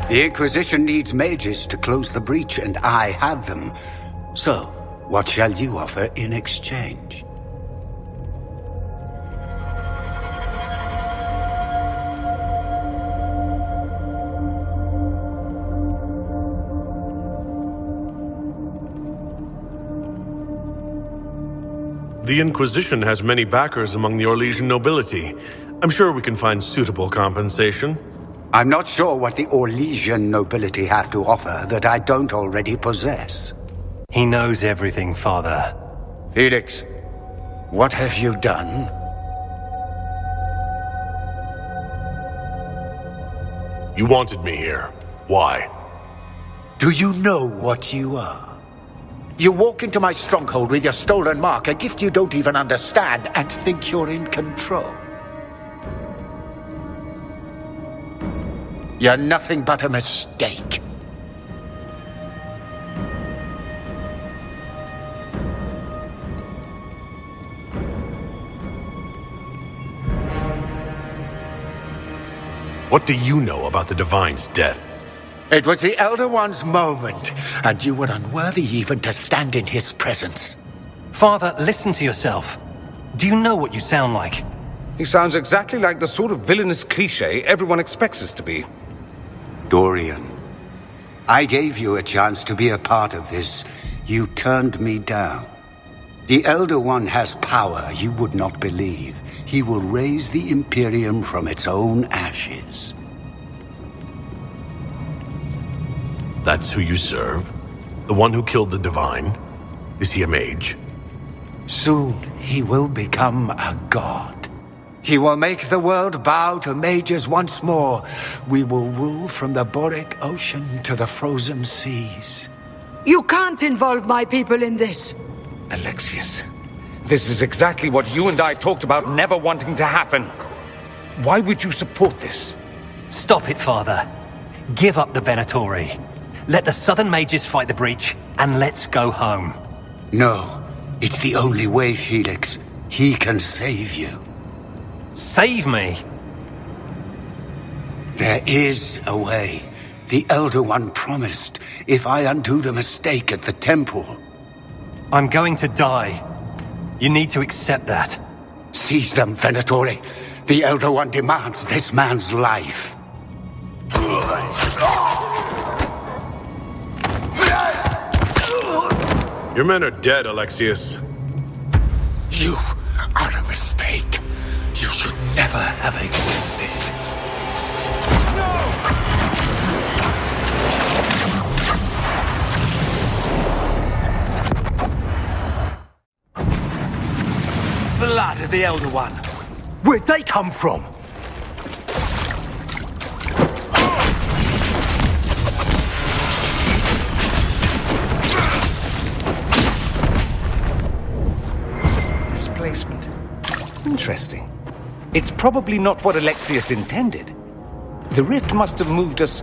The Inquisition needs mages to close the breach, and I have them. So, what shall you offer in exchange? The Inquisition has many backers among the Orlesian nobility. I'm sure we can find suitable compensation. I'm not sure what the Orlesian nobility have to offer that I don't already possess. He knows everything, Father. Felix, what have you done? You wanted me here. Why? Do you know what you are? You walk into my stronghold with your stolen mark, a gift you don't even understand, and think you're in control. You're nothing but a mistake. What do you know about the Divine's death? It was the Elder One's moment, and you were unworthy even to stand in his presence. Father, listen to yourself. Do you know what you sound like? He sounds exactly like the sort of villainous cliché everyone expects us to be. Dorian, I gave you a chance to be a part of this. You turned me down. The Elder One has power you would not believe. He will raise the Imperium from its own ashes. That's who you serve? The one who killed the Divine? Is he a mage? Soon he will become a god. He will make the world bow to mages once more. We will rule from the Boric Ocean to the frozen seas. You can't involve my people in this. Alexius, this is exactly what you and I talked about never wanting to happen. Why would you support this? Stop it, Father. Give up the Venatori. Let the Southern Mages fight the breach, and let's go home. No, it's the only way, Felix. He can save you. Save me? There is a way. The Elder One promised, if I undo the mistake at the temple. I'm going to die. You need to accept that. Seize them, Venatori. The Elder One demands this man's life. Your men are dead, Alexius. You are a mistake. You should never have existed. Blood of the Elder One. Where'd they come from? Displacement. Interesting. It's probably not what Alexius intended. The rift must have moved us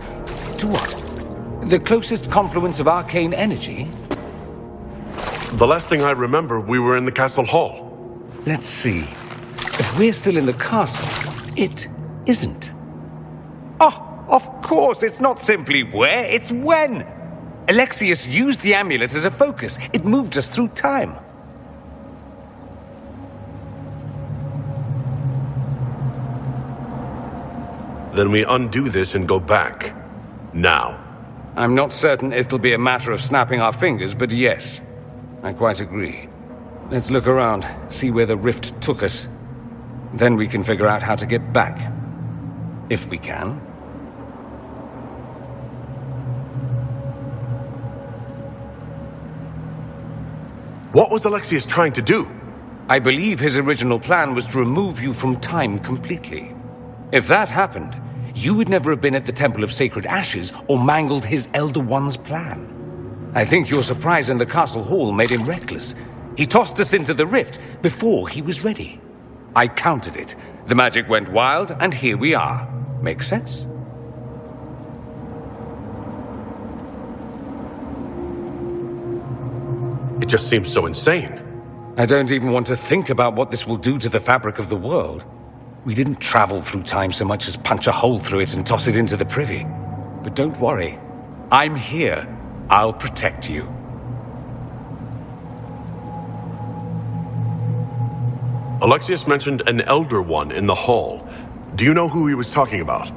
to what? The closest confluence of arcane energy? The last thing I remember, we were in the castle hall. Let's see. If we're still in the castle, it isn't. Oh, of course, it's not simply where, it's when. Alexius used the amulet as a focus. It moved us through time. Then we undo this and go back. Now. I'm not certain it'll be a matter of snapping our fingers, but yes, I quite agree. Let's look around, see where the rift took us. Then we can figure out how to get back. If we can. What was Alexius trying to do? I believe his original plan was to remove you from time completely. If that happened, you would never have been at the Temple of Sacred Ashes or mangled his Elder One's plan. I think your surprise in the castle hall made him reckless. He tossed us into the rift before he was ready. I countered it. The magic went wild, and here we are. Make sense? It just seems so insane. I don't even want to think about what this will do to the fabric of the world. We didn't travel through time so much as punch a hole through it and toss it into the privy. But don't worry. I'm here. I'll protect you. Alexius mentioned an Elder One in the hall. Do you know who he was talking about?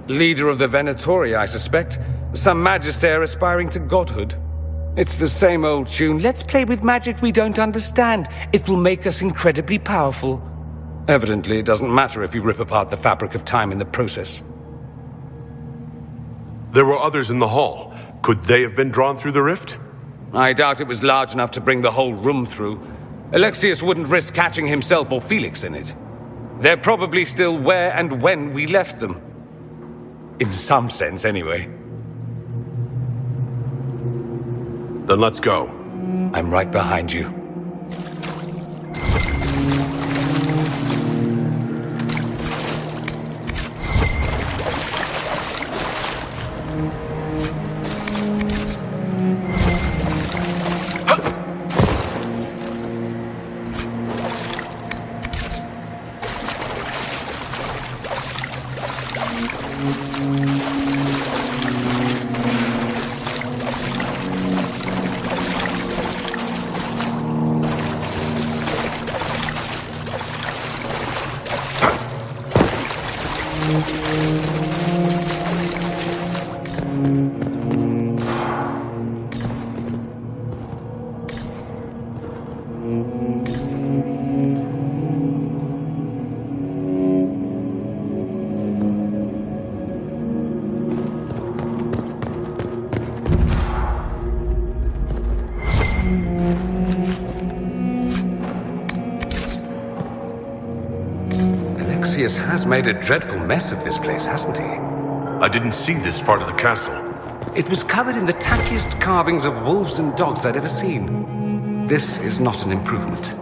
Leader of the Venatori, I suspect. Some magister aspiring to godhood. It's the same old tune. Let's play with magic we don't understand. It will make us incredibly powerful. Evidently, it doesn't matter if you rip apart the fabric of time in the process. There were others in the hall. Could they have been drawn through the rift? I doubt it was large enough to bring the whole room through. Alexius wouldn't risk catching himself or Felix in it. They're probably still where and when we left them. In some sense, anyway. Then let's go. I'm right behind you. Alexius has made a dreadful mess of this place, hasn't he? I didn't see this part of the castle. It was covered in the tackiest carvings of wolves and dogs I'd ever seen. This is not an improvement.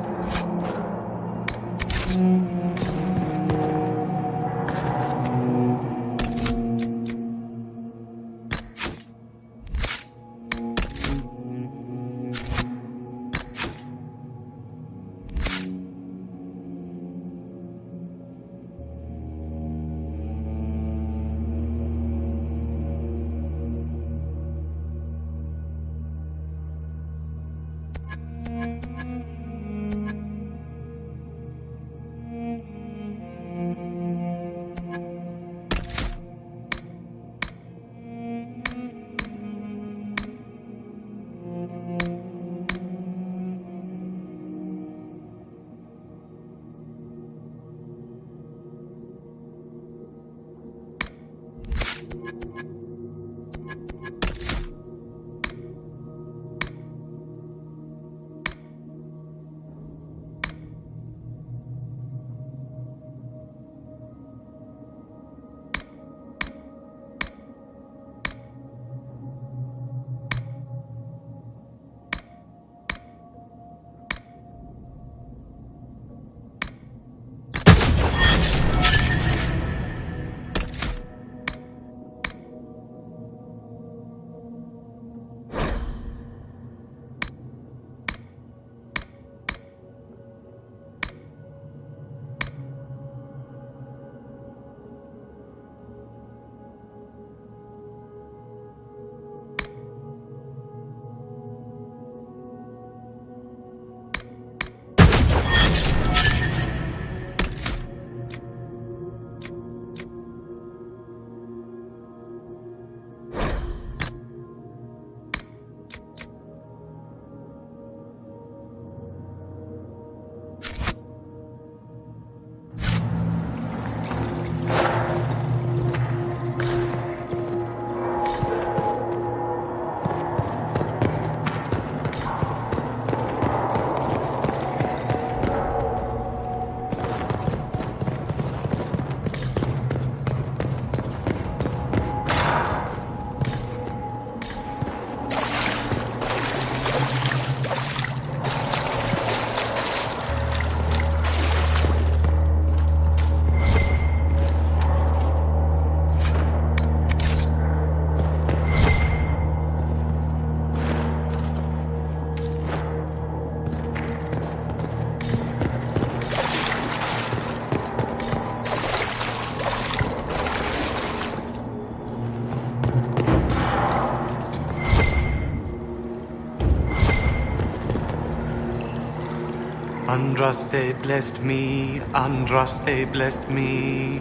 Andraste blessed me, Andraste blessed me.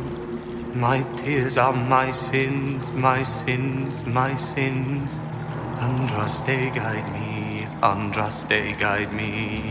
My tears are my sins, my sins, my sins. Andraste guide me, Andraste guide me.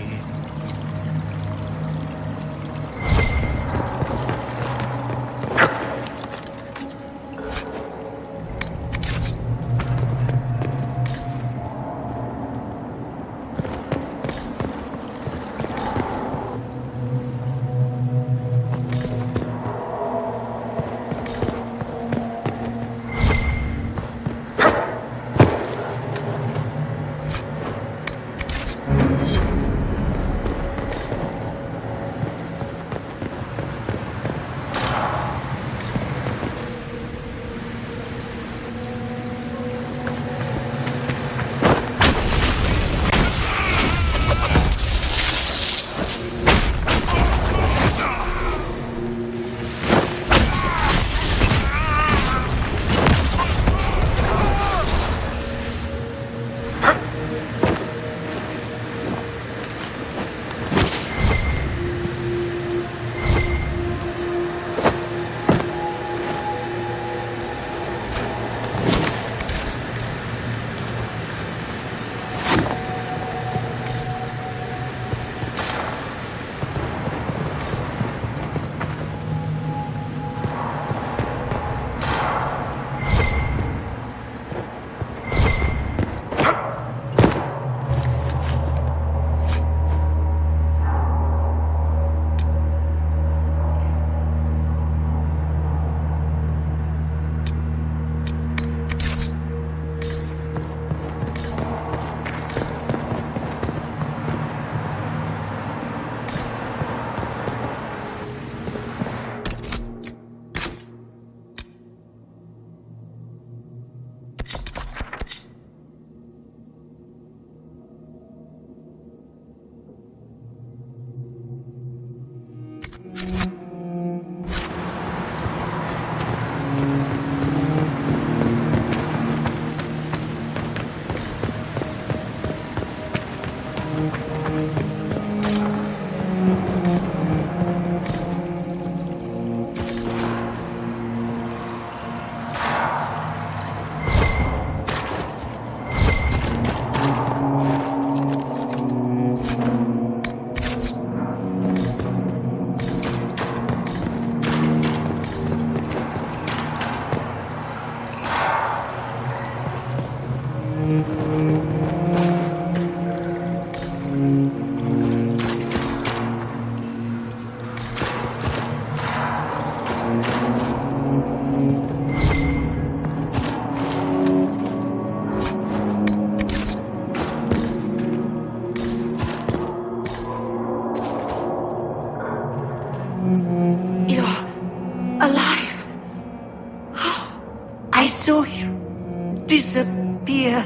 Disappear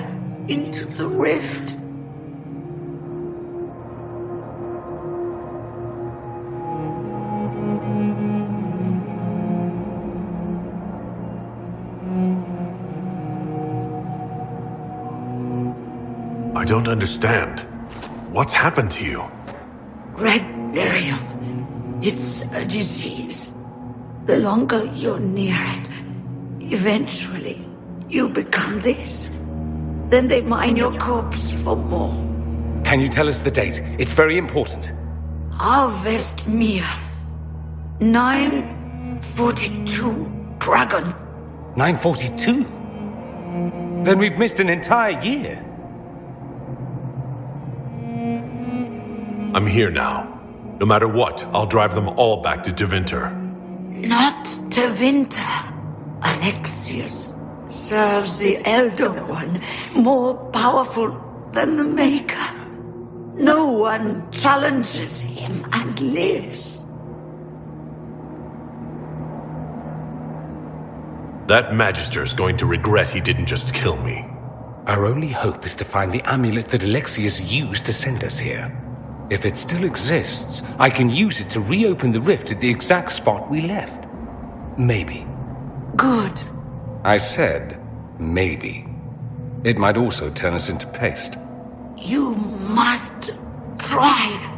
into the rift. I don't understand. What's happened to you? Red Lyrium. It's a disease. The longer you're near it, eventually you become this. Then they mine your corpse for more. Can you tell us the date? It's very important. Harvest Mir. 942 Dragon. 942? Then we've missed an entire year. I'm here now. No matter what, I'll drive them all back to Tevinter. Not Tevinter. Alexius serves the Elder One, more powerful than the Maker. No one challenges him and lives. That Magister's going to regret he didn't just kill me. Our only hope is to find the amulet that Alexius used to send us here. If it still exists, I can use it to reopen the rift at the exact spot we left. Maybe. Good. I said, maybe. It might also turn us into paste. You must try.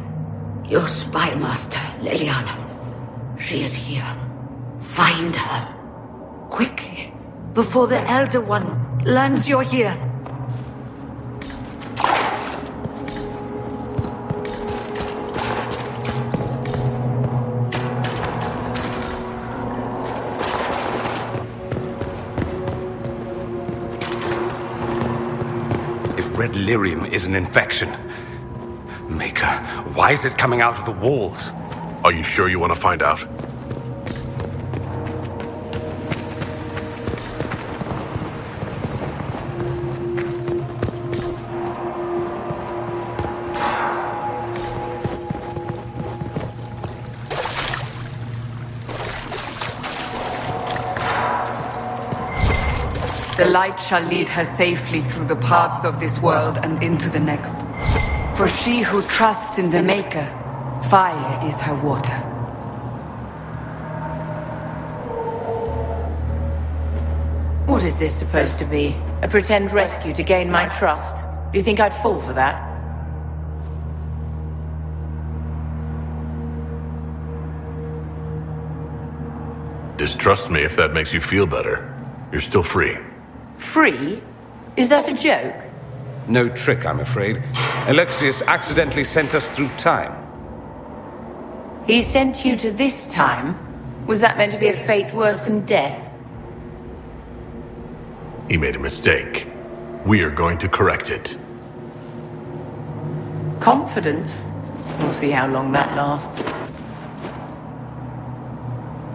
Your spy master, Leliana. She is here. Find her. Quickly, before the Elder One learns you're here. If red lyrium is an infection, Maker, why is it coming out of the walls? Are you sure you want to find out? The light shall lead her safely through the paths of this world and into the next. For she who trusts in the Maker, fire is her water. What is this supposed to be? A pretend rescue to gain my trust? Do you think I'd fall for that? Distrust me if that makes you feel better. You're still free. Free? Is that a joke? No trick, I'm afraid. Alexius accidentally sent us through time. He sent you to this time? Was that meant to be a fate worse than death? He made a mistake. We are going to correct it. Confidence? We'll see how long that lasts.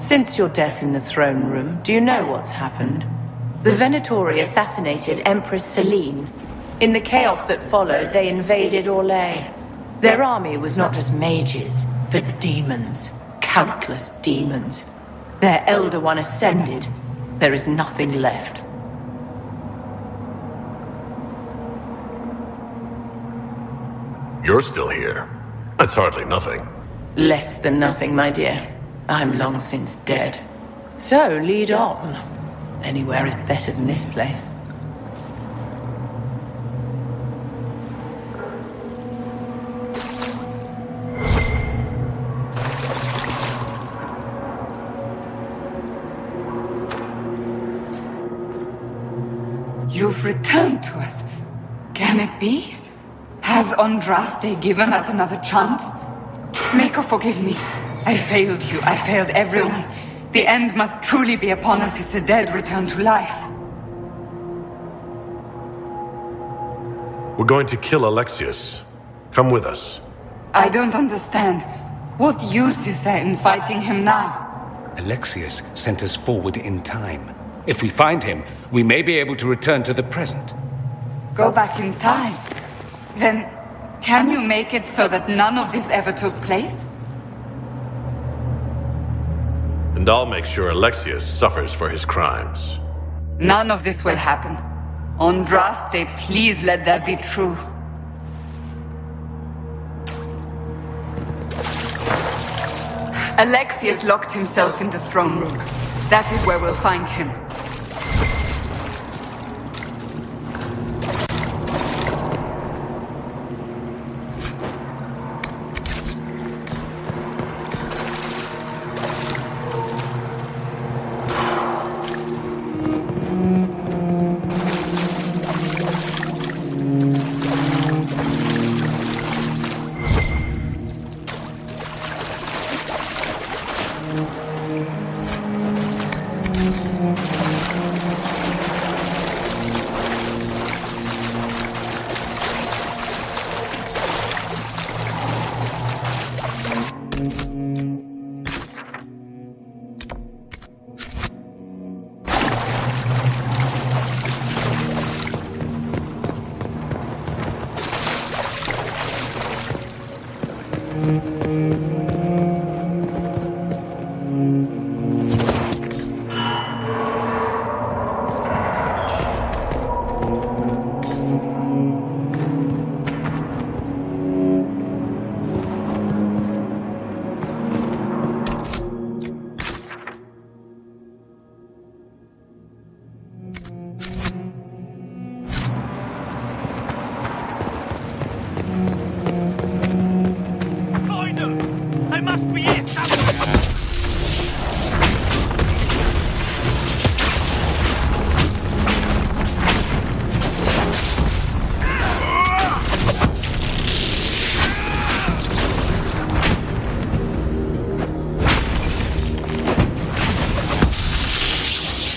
Since your death in the throne room, do you know what's happened? The Venatori assassinated Empress Selene. In the chaos that followed, they invaded Orlais. Their army was not just mages, but demons. Countless demons. Their Elder One ascended. There is nothing left. You're still here. That's hardly nothing. Less than nothing, my dear. I'm long since dead. So, lead on. Anywhere is better than this place. You've returned to us. Can it be? Has Andraste given us another chance? Maker, forgive me. I failed you. I failed everyone. The end must truly be upon us if the dead return to life. We're going to kill Alexius. Come with us. I don't understand. What use is there in fighting him now? Alexius sent us forward in time. If we find him, we may be able to return to the present. Go back in time? Then, can you make it so that none of this ever took place? And I'll make sure Alexius suffers for his crimes. None of this will happen. Andraste, please let that be true. Alexius locked himself in the throne room. That is where we'll find him. Find him! must be here somewhere!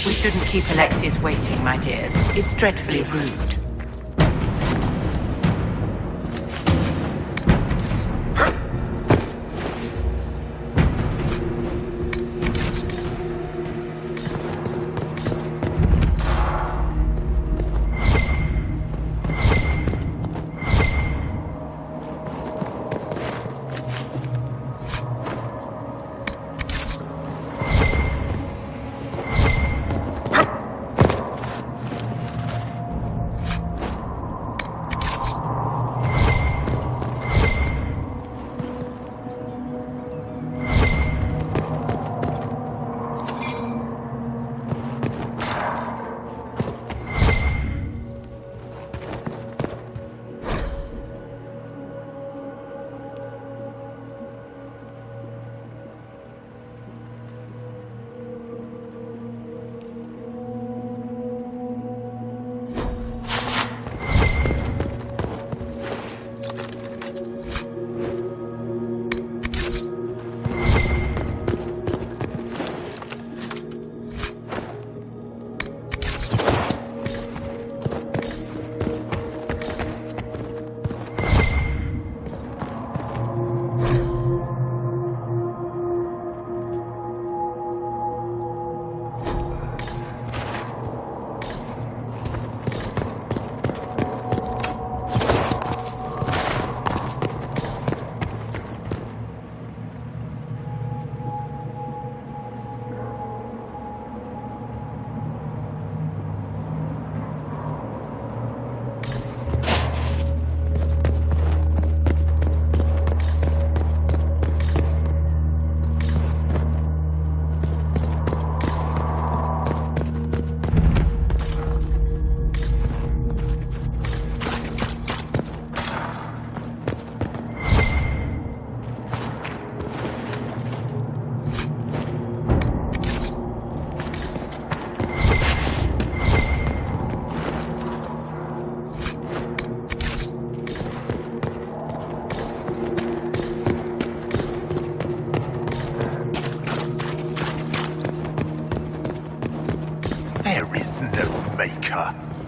We shouldn't keep Alexius waiting, my dears. It's dreadfully rude.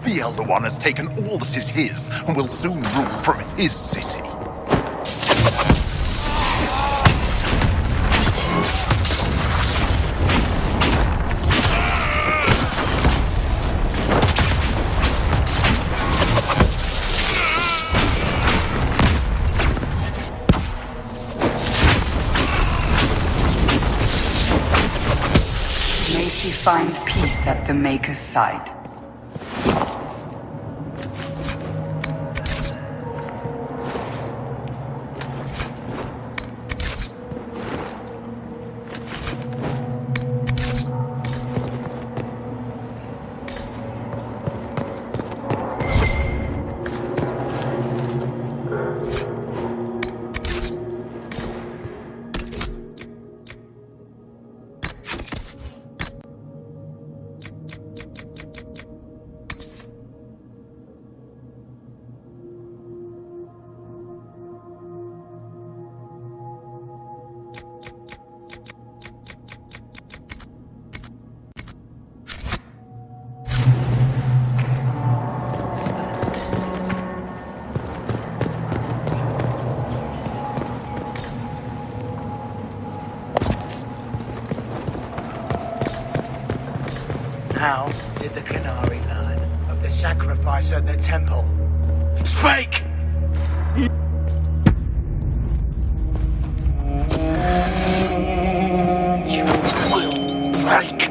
The Elder One has taken all that is his, and will soon rule from his city. May she find peace at the Maker's side. How did the Canary learn of the sacrifice at the temple? Speak! You will break.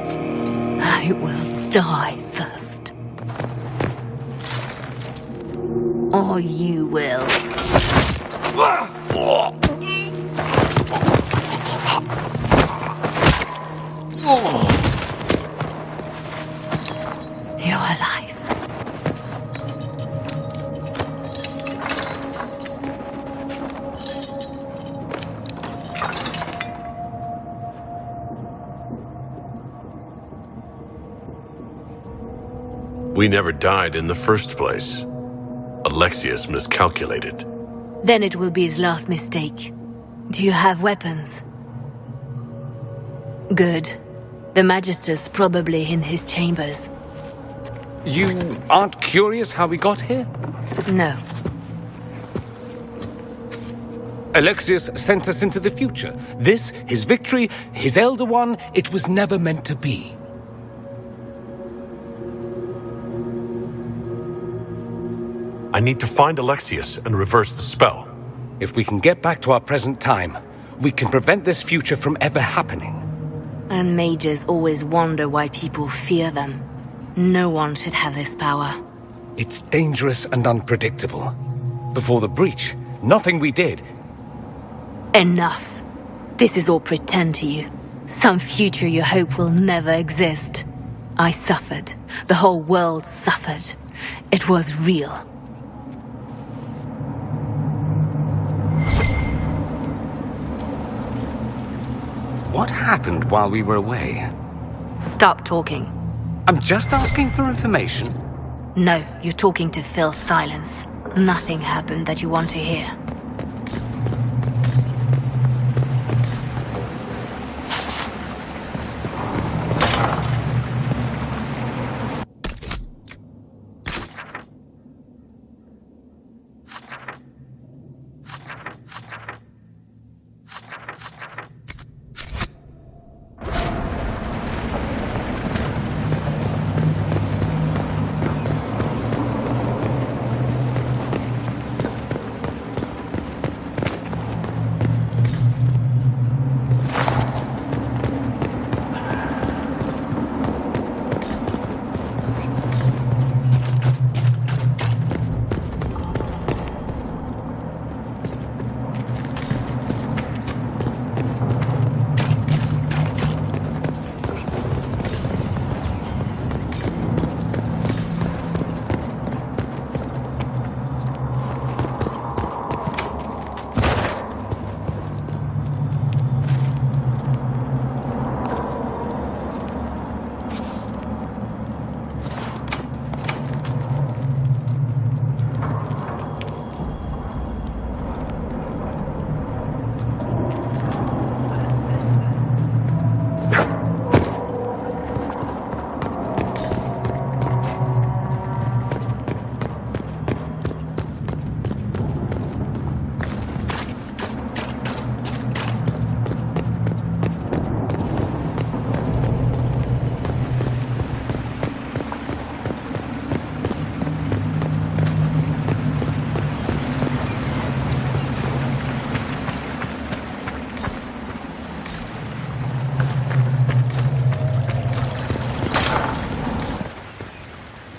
I will die first. Or you will. You're alive. We never died in the first place. Alexius miscalculated. Then it will be his last mistake. Do you have weapons? Good. The Magister's probably in his chambers. You aren't curious how we got here? No. Alexius sent us into the future. This, his victory, his Elder One, it was never meant to be. I need to find Alexius and reverse the spell. If we can get back to our present time, we can prevent this future from ever happening. And mages always wonder why people fear them. No one should have this power. It's dangerous and unpredictable. Before the breach, nothing we did. Enough. This is all pretend to you. Some future you hope will never exist. I suffered. The whole world suffered. It was real. What happened while we were away? Stop talking. I'm just asking for information. No, you're talking to fill silence. Nothing happened that you want to hear.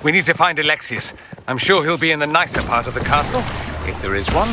We need to find Alexius. I'm sure he'll be in the nicer part of the castle, if there is one.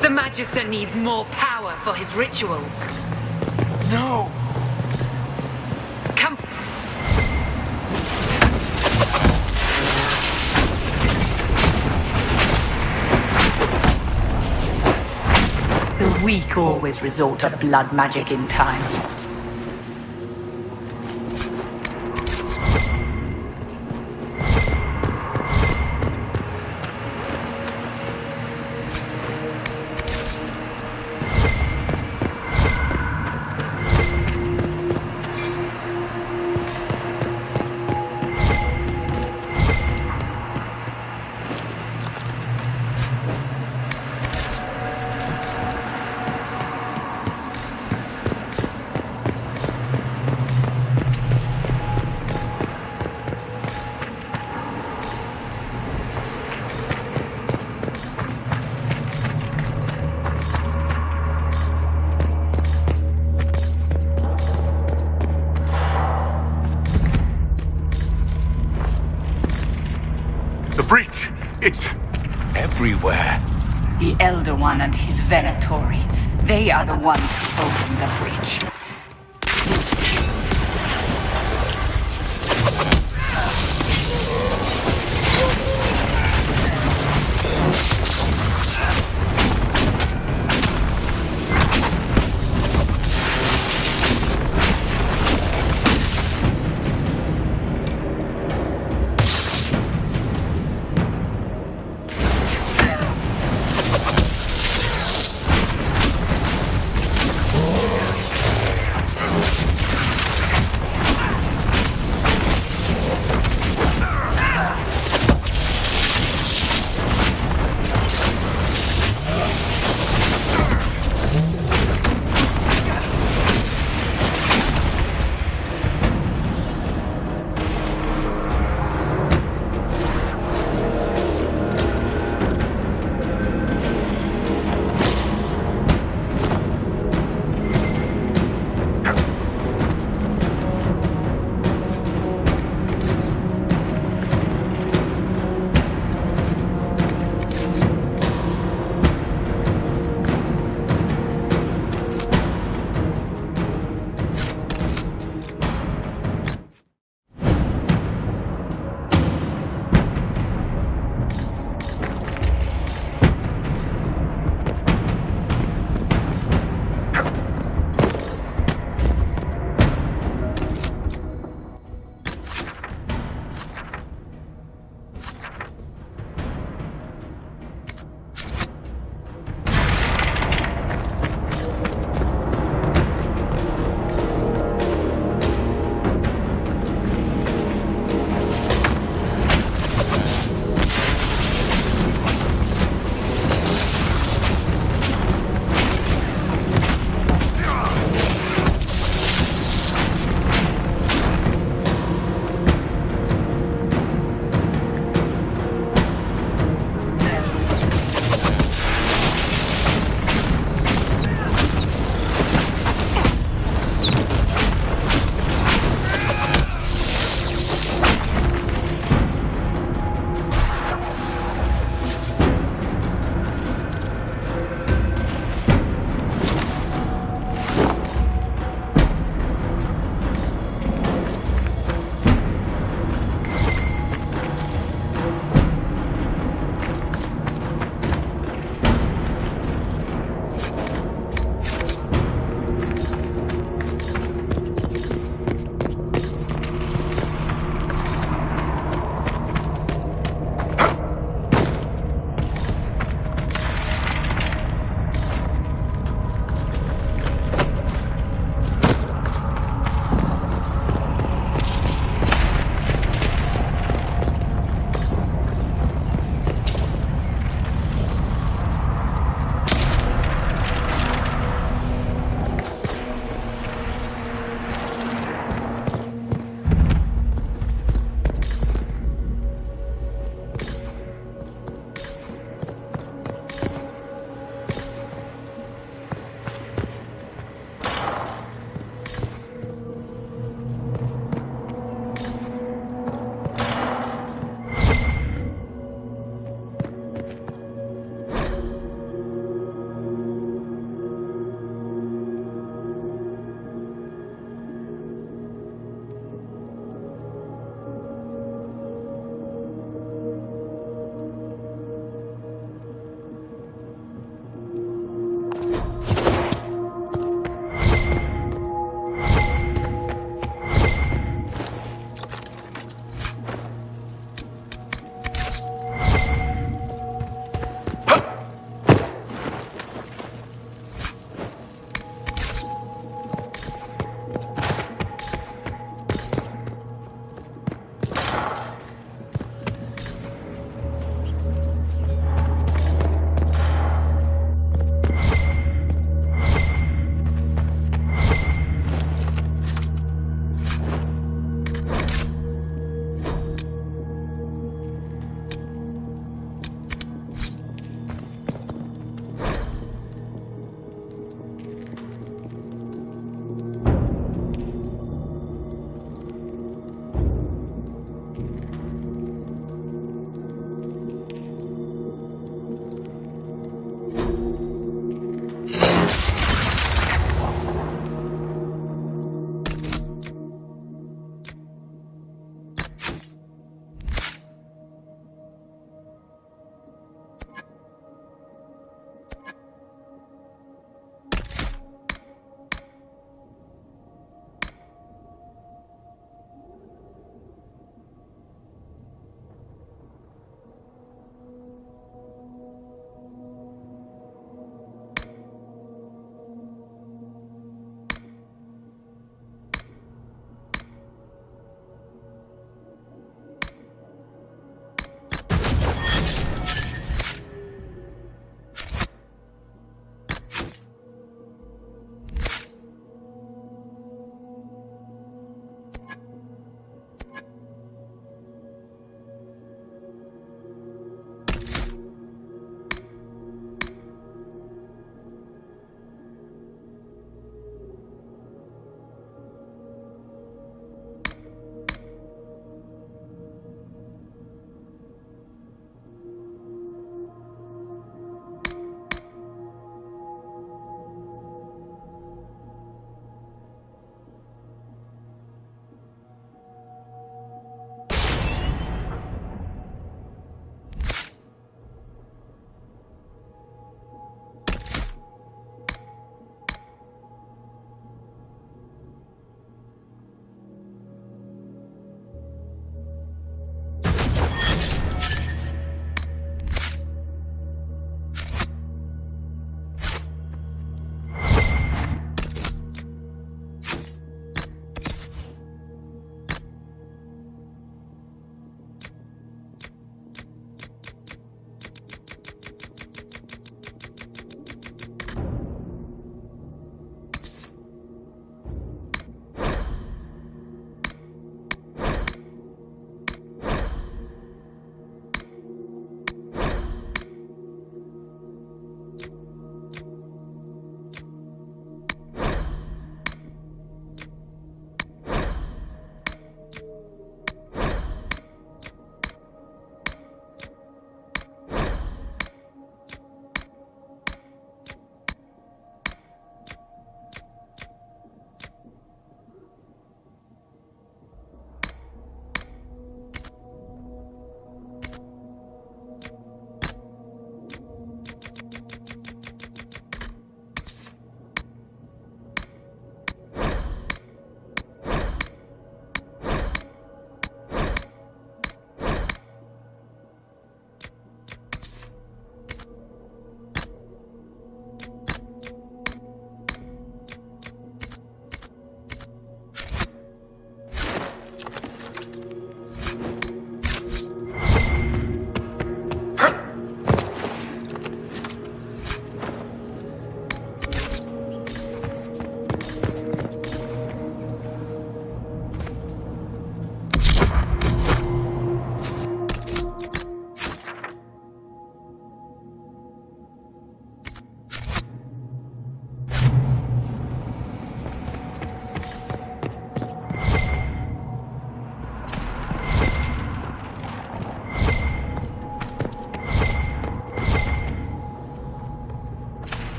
The Magister needs more power for his rituals. No! Come. weak always resort to blood magic in time. It's everywhere. The Elder One and his Venatori. They are the ones who opened the breach.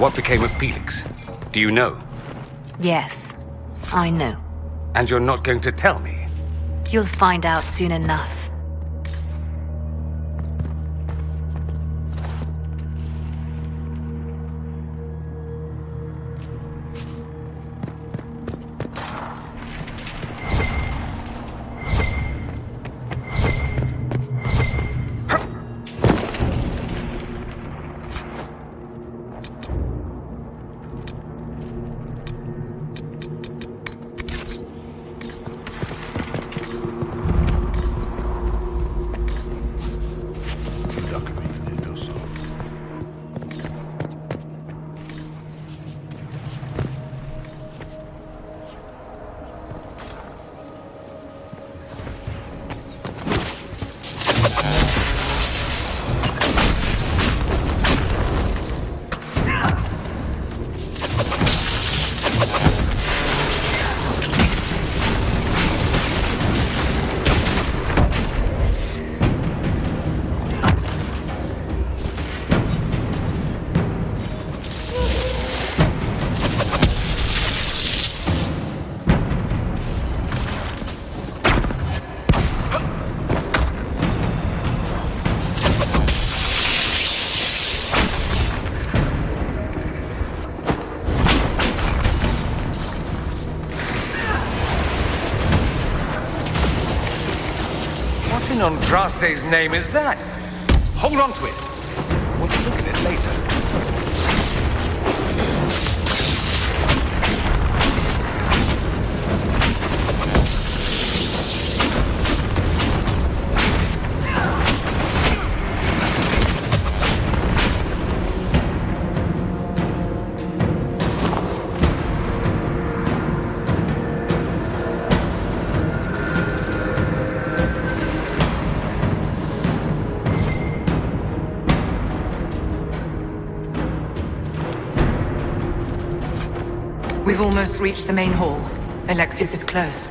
What became of Felix? Do you know? Yes, I know. And you're not going to tell me? You'll find out soon enough. Andraste's name is that? Hold on to it. I want to look at it later. We've almost reached the main hall. Alexius is close.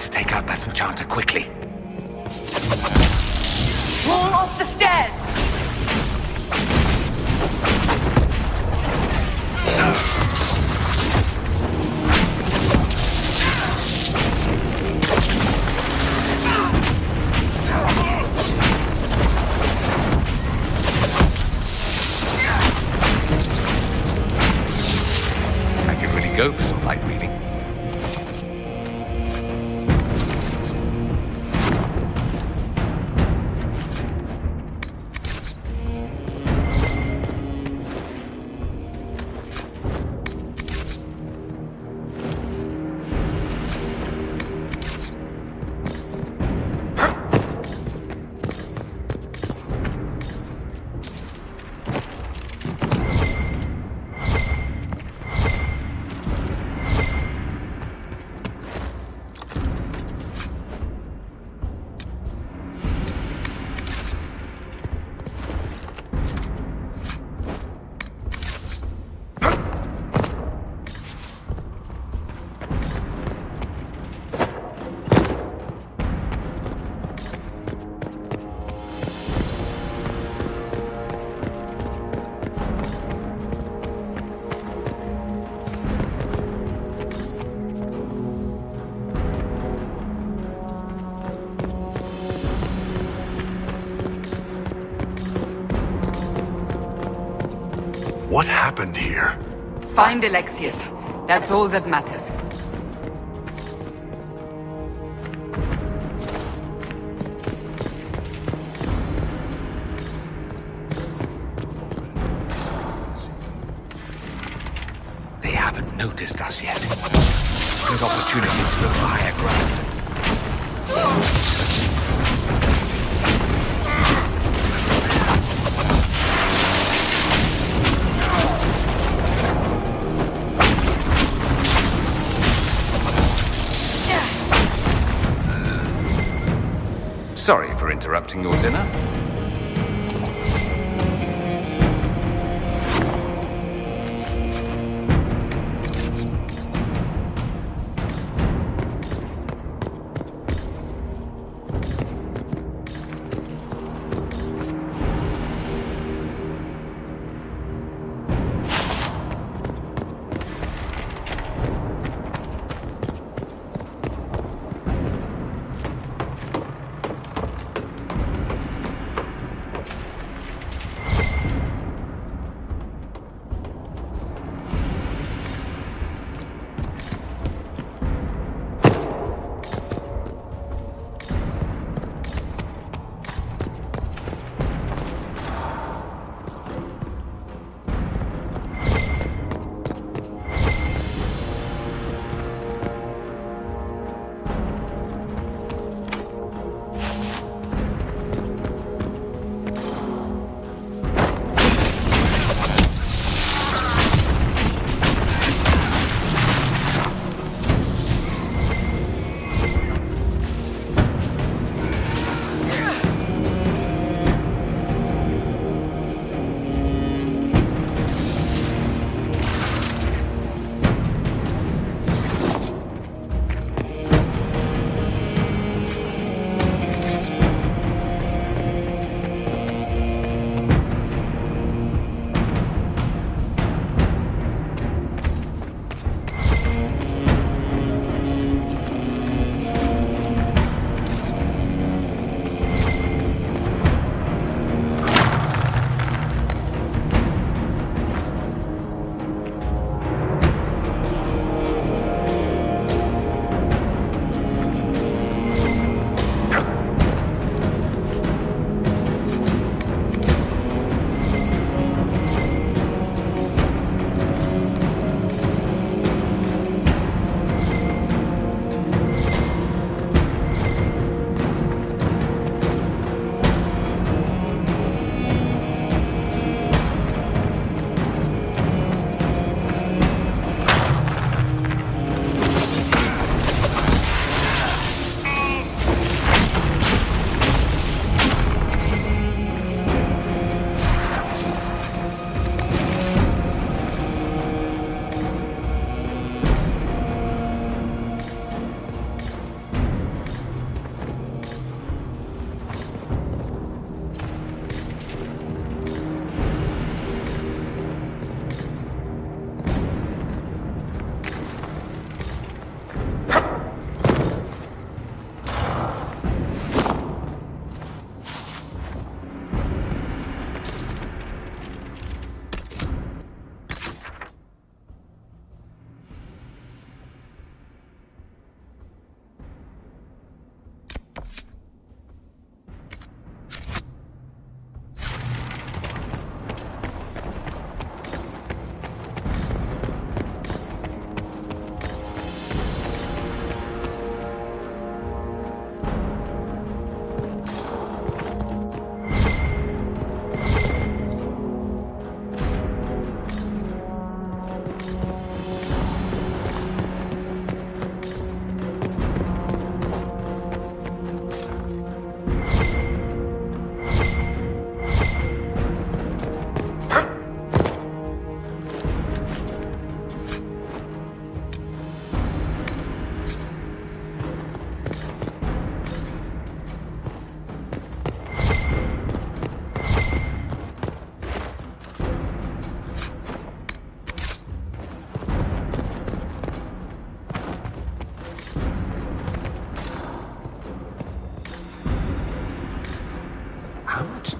Take out that enchanter quickly. Fall off the stairs! I could really go for some light reading. What happened here? Find Alexius. That's all that matters. noticed us yet. Good opportunity to look for higher ground. Sorry for interrupting your dinner.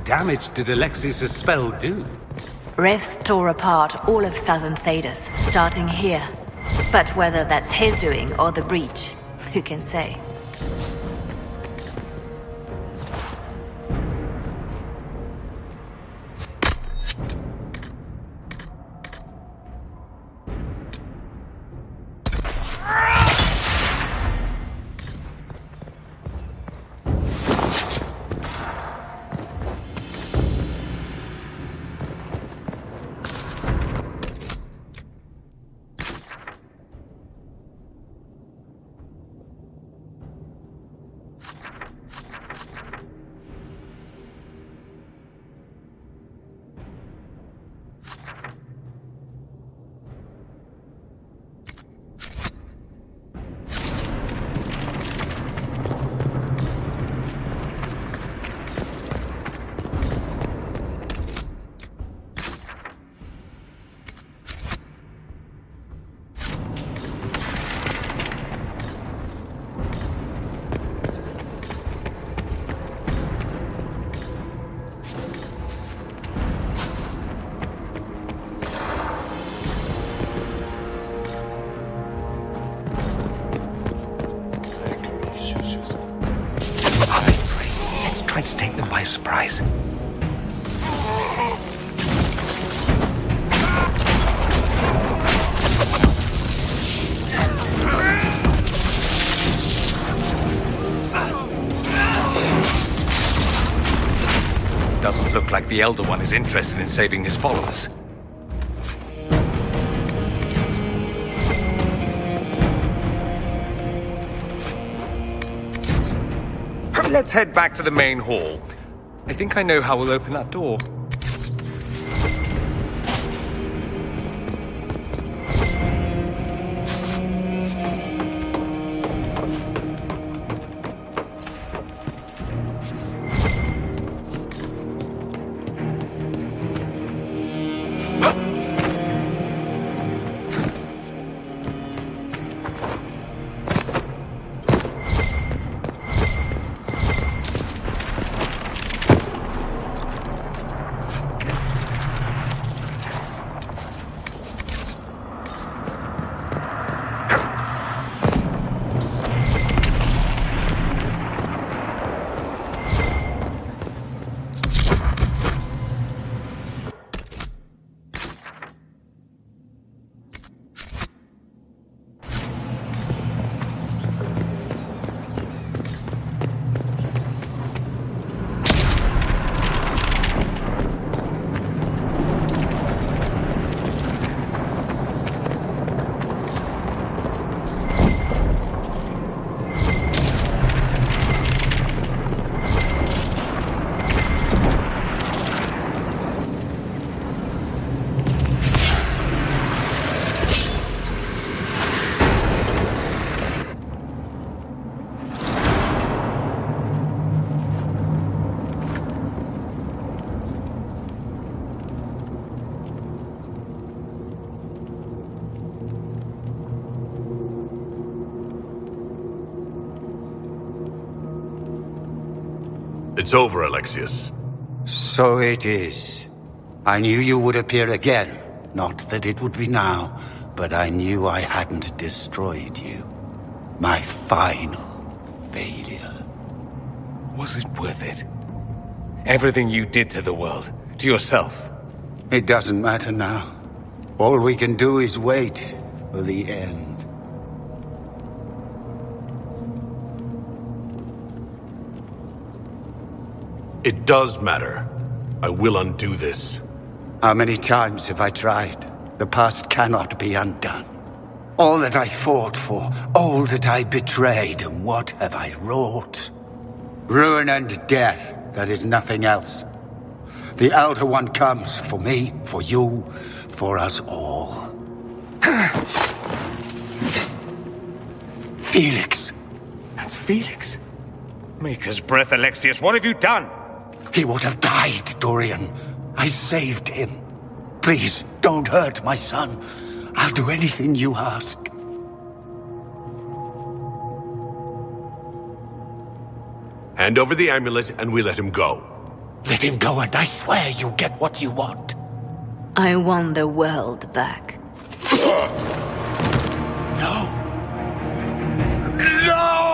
damage did Alexis' spell do? Revs tore apart all of southern Thedas, starting here. But whether that's his doing or the breach, who can say? the Elder One is interested in saving his followers. Let's head back to the main hall. I think I know how we'll open that door. It's over, Alexius. So it is. I knew you would appear again. Not that it would be now, but I knew I hadn't destroyed you. My final failure. Was it worth it? Everything you did to the world, to yourself. It doesn't matter now. All we can do is wait for the end. It does matter. I will undo this. How many times have I tried? The past cannot be undone. All that I fought for, all that I betrayed, and what have I wrought? Ruin and death, that is nothing else. The Elder One comes for me, for you, for us all. Felix. That's Felix. Maker's breath, Alexius, what have you done? He would have died, Dorian. I saved him. Please, don't hurt my son. I'll do anything you ask. Hand over the amulet and we let him go. Let him go and I swear you'll get what you want. I want the world back. No. No!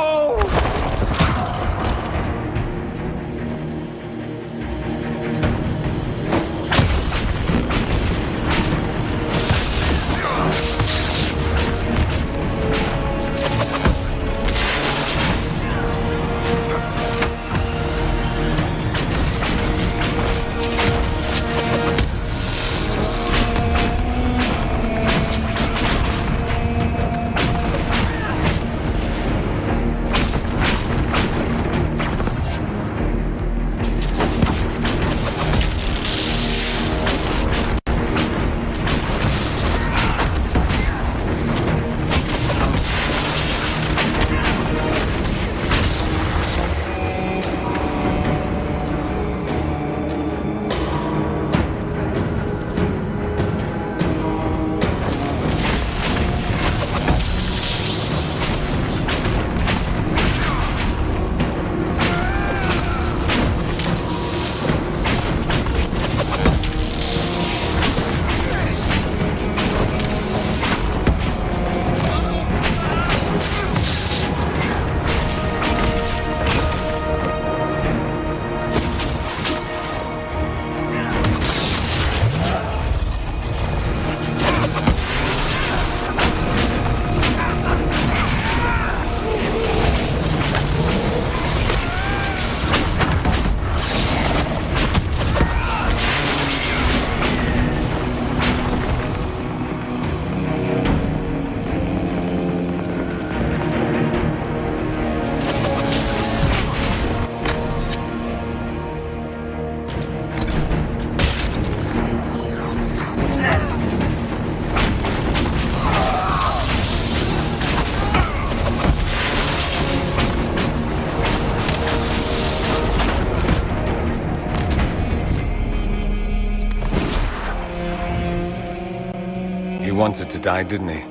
He wanted to die, didn't he?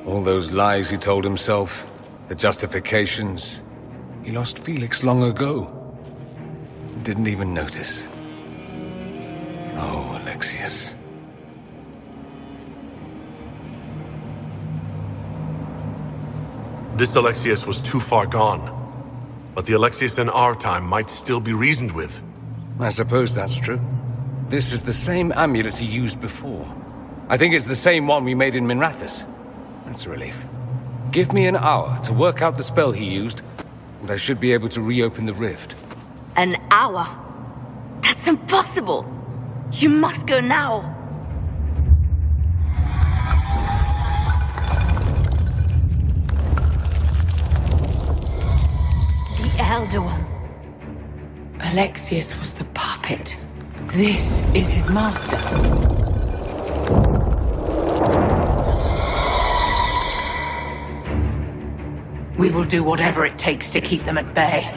All those lies he told himself, the justifications. He lost Felix long ago. Didn't even notice. Oh, Alexius. This Alexius was too far gone. But the Alexius in our time might still be reasoned with. I suppose that's true. This is the same amulet he used before. I think it's the same one we made in Minrathous. That's a relief. Give me an hour to work out the spell he used, and I should be able to reopen the rift. An hour? That's impossible! You must go now! The Elder One. Alexius was the puppet. This is his master. We will do whatever it takes to keep them at bay.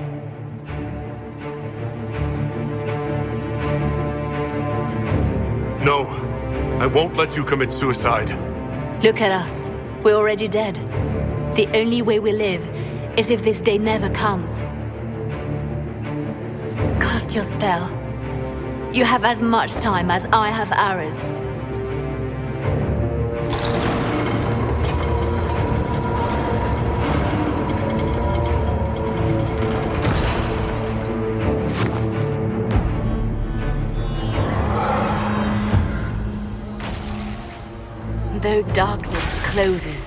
No, I won't let you commit suicide. Look at us. We're already dead. The only way we live is if this day never comes. Cast your spell. You have as much time as I have hours. Though darkness closes,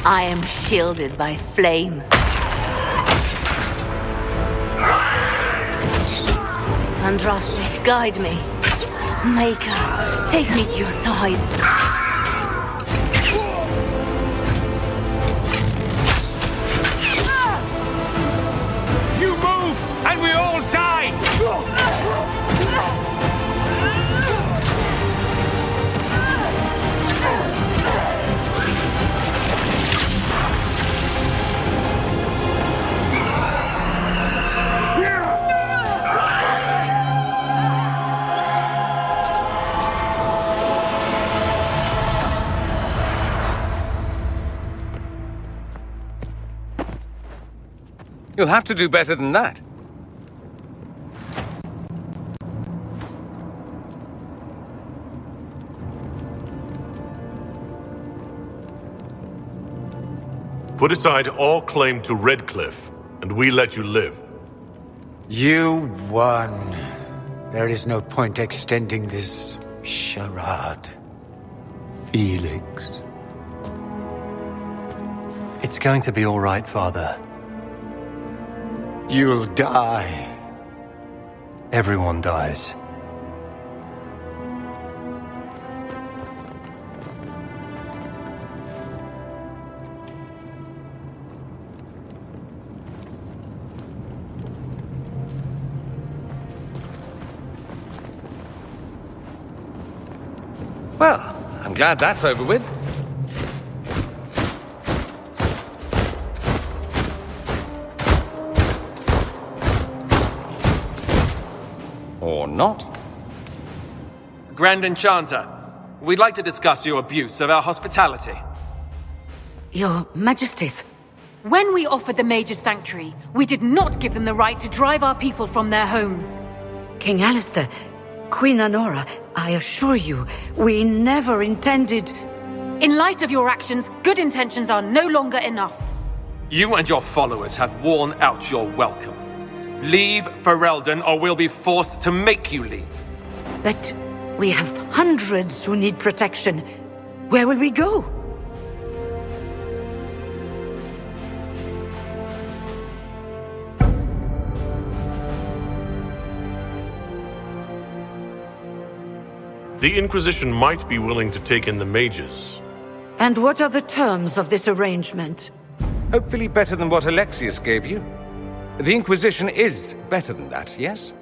I am shielded by flame. Andraste, guide me. Maker, take me to your side. You move, and we all die! You'll have to do better than that. Put aside all claim to Redcliffe, and we let you live. You won. There is no point extending this charade. Felix. It's going to be all right, Father. You'll die. Everyone dies. Well, I'm glad that's over with. Or not. Grand Enchanter, we'd like to discuss your abuse of our hospitality. Your Majesties. When we offered the Mage's Sanctuary, we did not give them the right to drive our people from their homes. King Alistair, Queen Honora, I assure you, we never intended... In light of your actions, good intentions are no longer enough. You and your followers have worn out your welcome. Leave Ferelden, or we'll be forced to make you leave. But we have hundreds who need protection. Where will we go? The Inquisition might be willing to take in the mages. And what are the terms of this arrangement? Hopefully better than what Alexius gave you. The Inquisition is better than that, yes?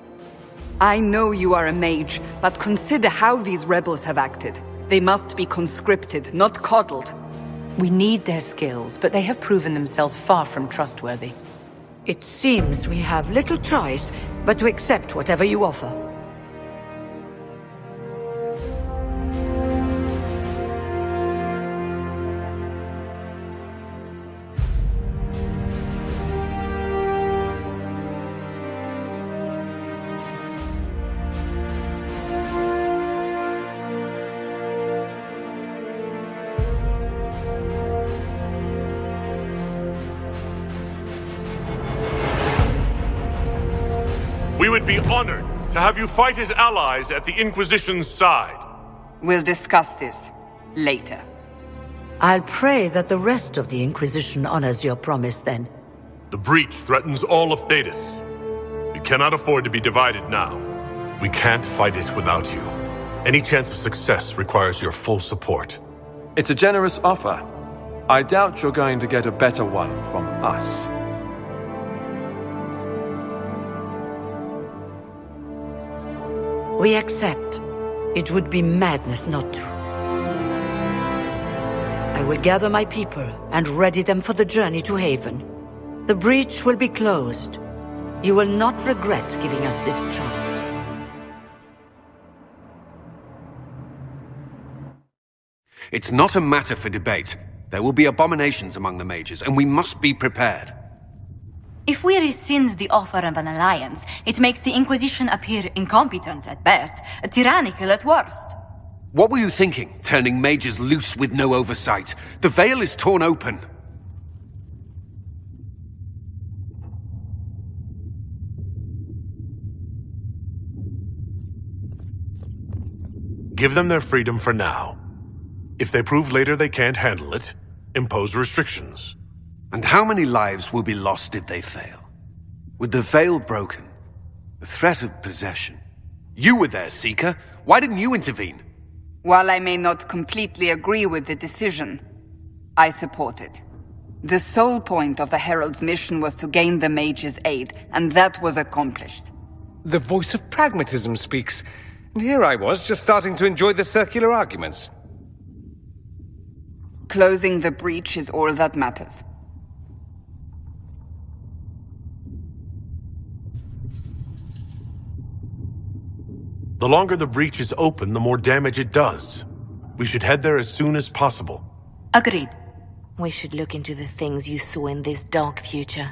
I know you are a mage, but consider how these rebels have acted. They must be conscripted, not coddled. We need their skills, but they have proven themselves far from trustworthy. It seems we have little choice but to accept whatever you offer. We would be honored to have you fight as allies at the Inquisition's side. We'll discuss this later. I'll pray that the rest of the Inquisition honors your promise then. The breach threatens all of Thetis. We cannot afford to be divided now. We can't fight it without you. Any chance of success requires your full support. It's a generous offer. I doubt you're going to get a better one from us. We accept. It would be madness not to. I will gather my people and ready them for the journey to Haven. The breach will be closed. You will not regret giving us this chance. It's not a matter for debate. There will be abominations among the mages, and we must be prepared. If we rescind the offer of an alliance, it makes the Inquisition appear incompetent at best, tyrannical at worst. What were you thinking, turning mages loose with no oversight? The veil is torn open. Give them their freedom for now. If they prove later they can't handle it, impose restrictions. And how many lives will be lost if they fail? With the veil broken, the threat of possession. You were there, Seeker. Why didn't you intervene? While I may not completely agree with the decision, I support it. The sole point of the Herald's mission was to gain the mage's aid, and that was accomplished. The voice of pragmatism speaks. And here I was, just starting to enjoy the circular arguments. Closing the breach is all that matters. The longer the breach is open, the more damage it does. We should head there as soon as possible. Agreed. We should look into the things you saw in this dark future.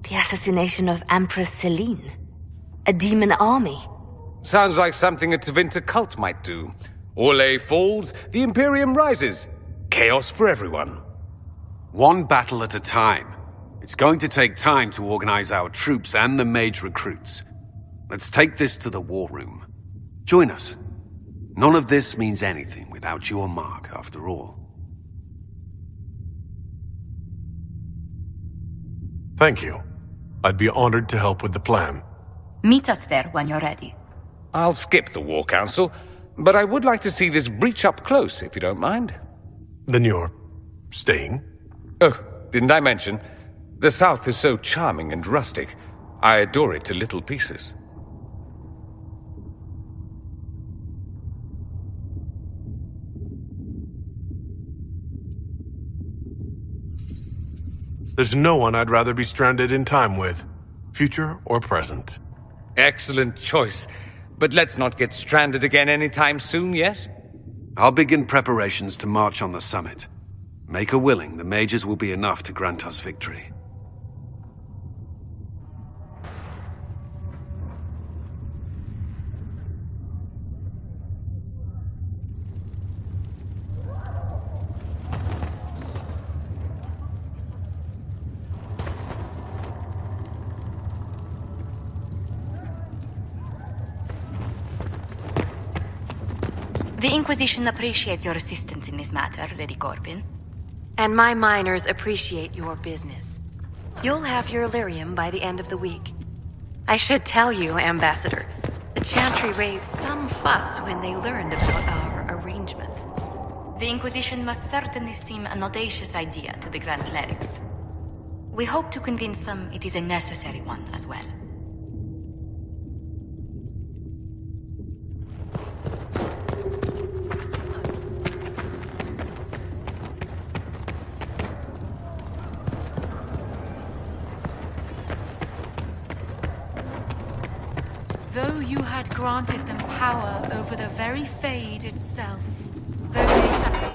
The assassination of Empress Selene. A demon army. Sounds like something a Tevinter cult might do. Orlais falls, the Imperium rises. Chaos for everyone. One battle at a time. It's going to take time to organize our troops and the mage recruits. Let's take this to the war room. Join us. None of this means anything without your mark, after all. Thank you. I'd be honored to help with the plan. Meet us there when you're ready. I'll skip the War Council, but I would like to see this breach up close, if you don't mind. Then you're staying? Oh, didn't I mention? The South is so charming and rustic. I adore it to little pieces. There's no one I'd rather be stranded in time with, future or present. Excellent choice. But let's not get stranded again anytime soon, yes? I'll begin preparations to march on the summit. Maker willing, the mages will be enough to grant us victory. The Inquisition appreciates your assistance in this matter, Lady Corbin. And my miners appreciate your business. You'll have your lyrium by the end of the week. I should tell you, Ambassador, the Chantry raised some fuss when they learned about our arrangement. The Inquisition must certainly seem an audacious idea to the Grand Clerics. We hope to convince them it is a necessary one as well. Though you had granted them power over the very Fade itself, though they...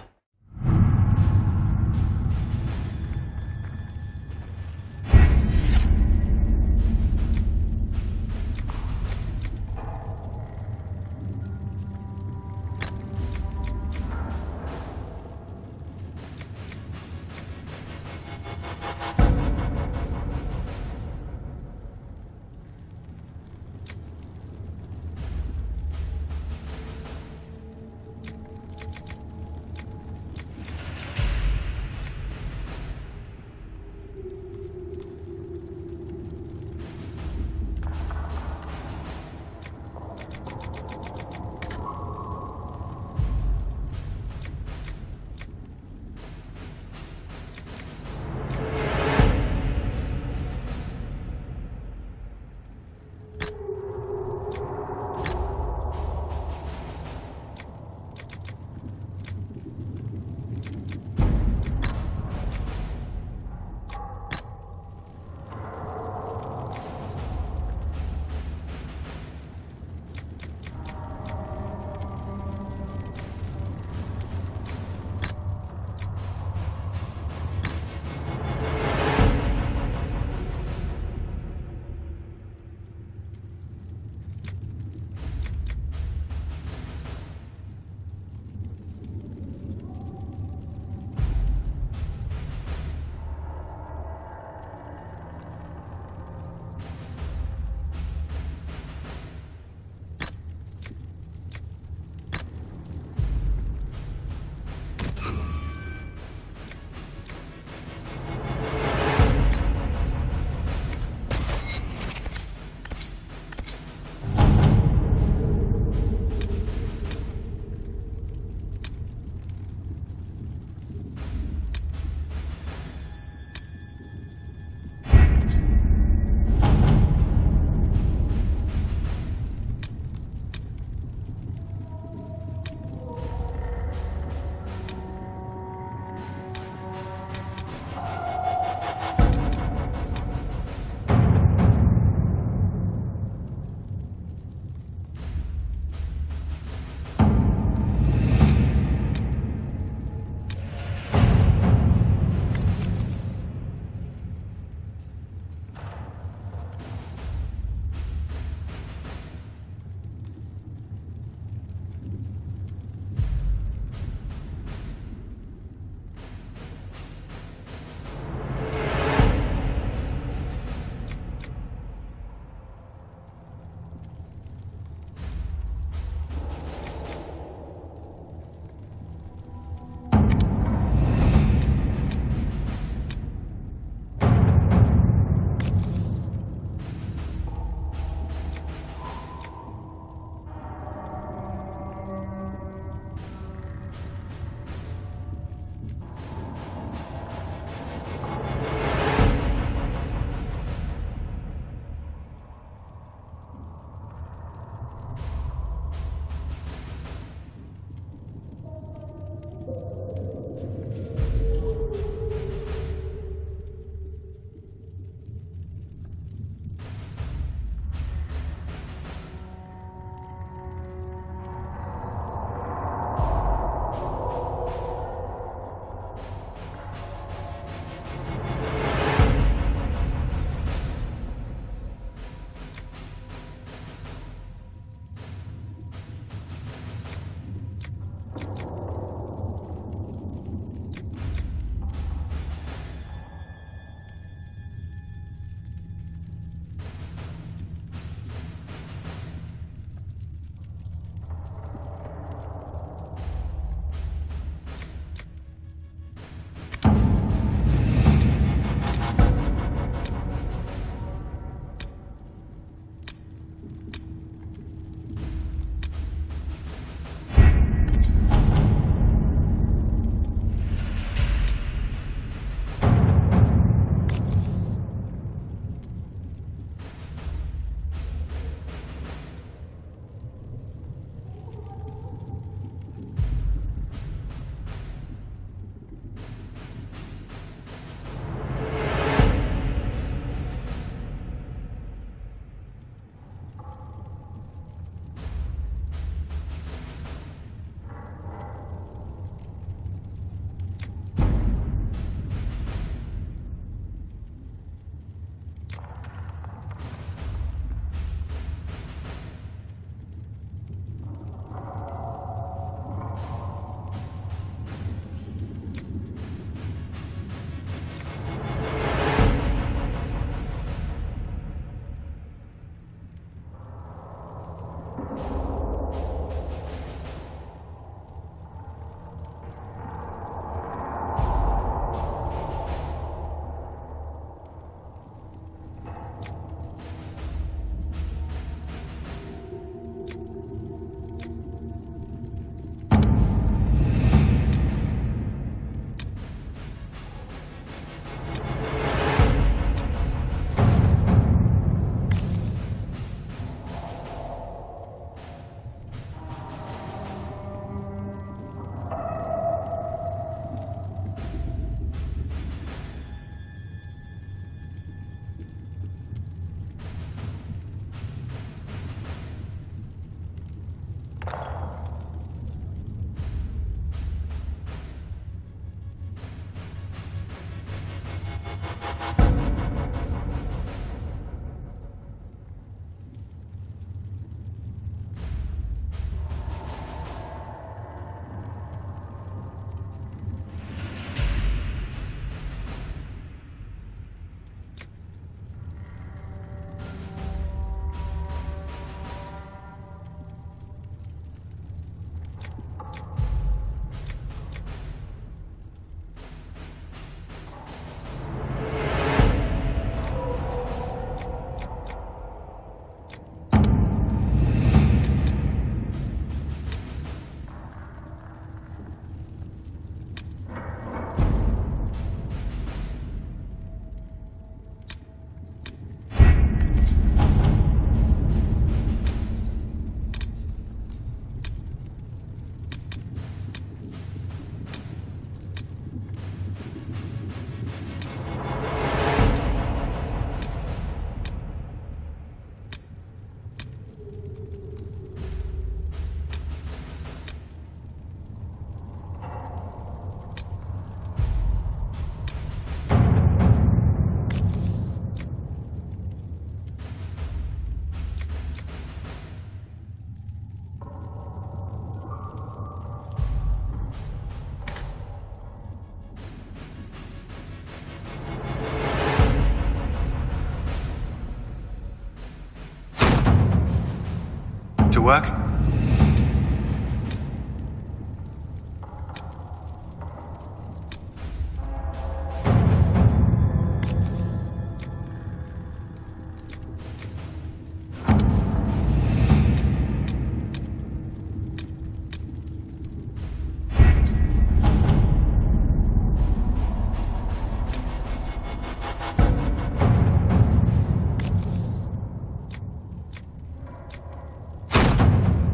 work?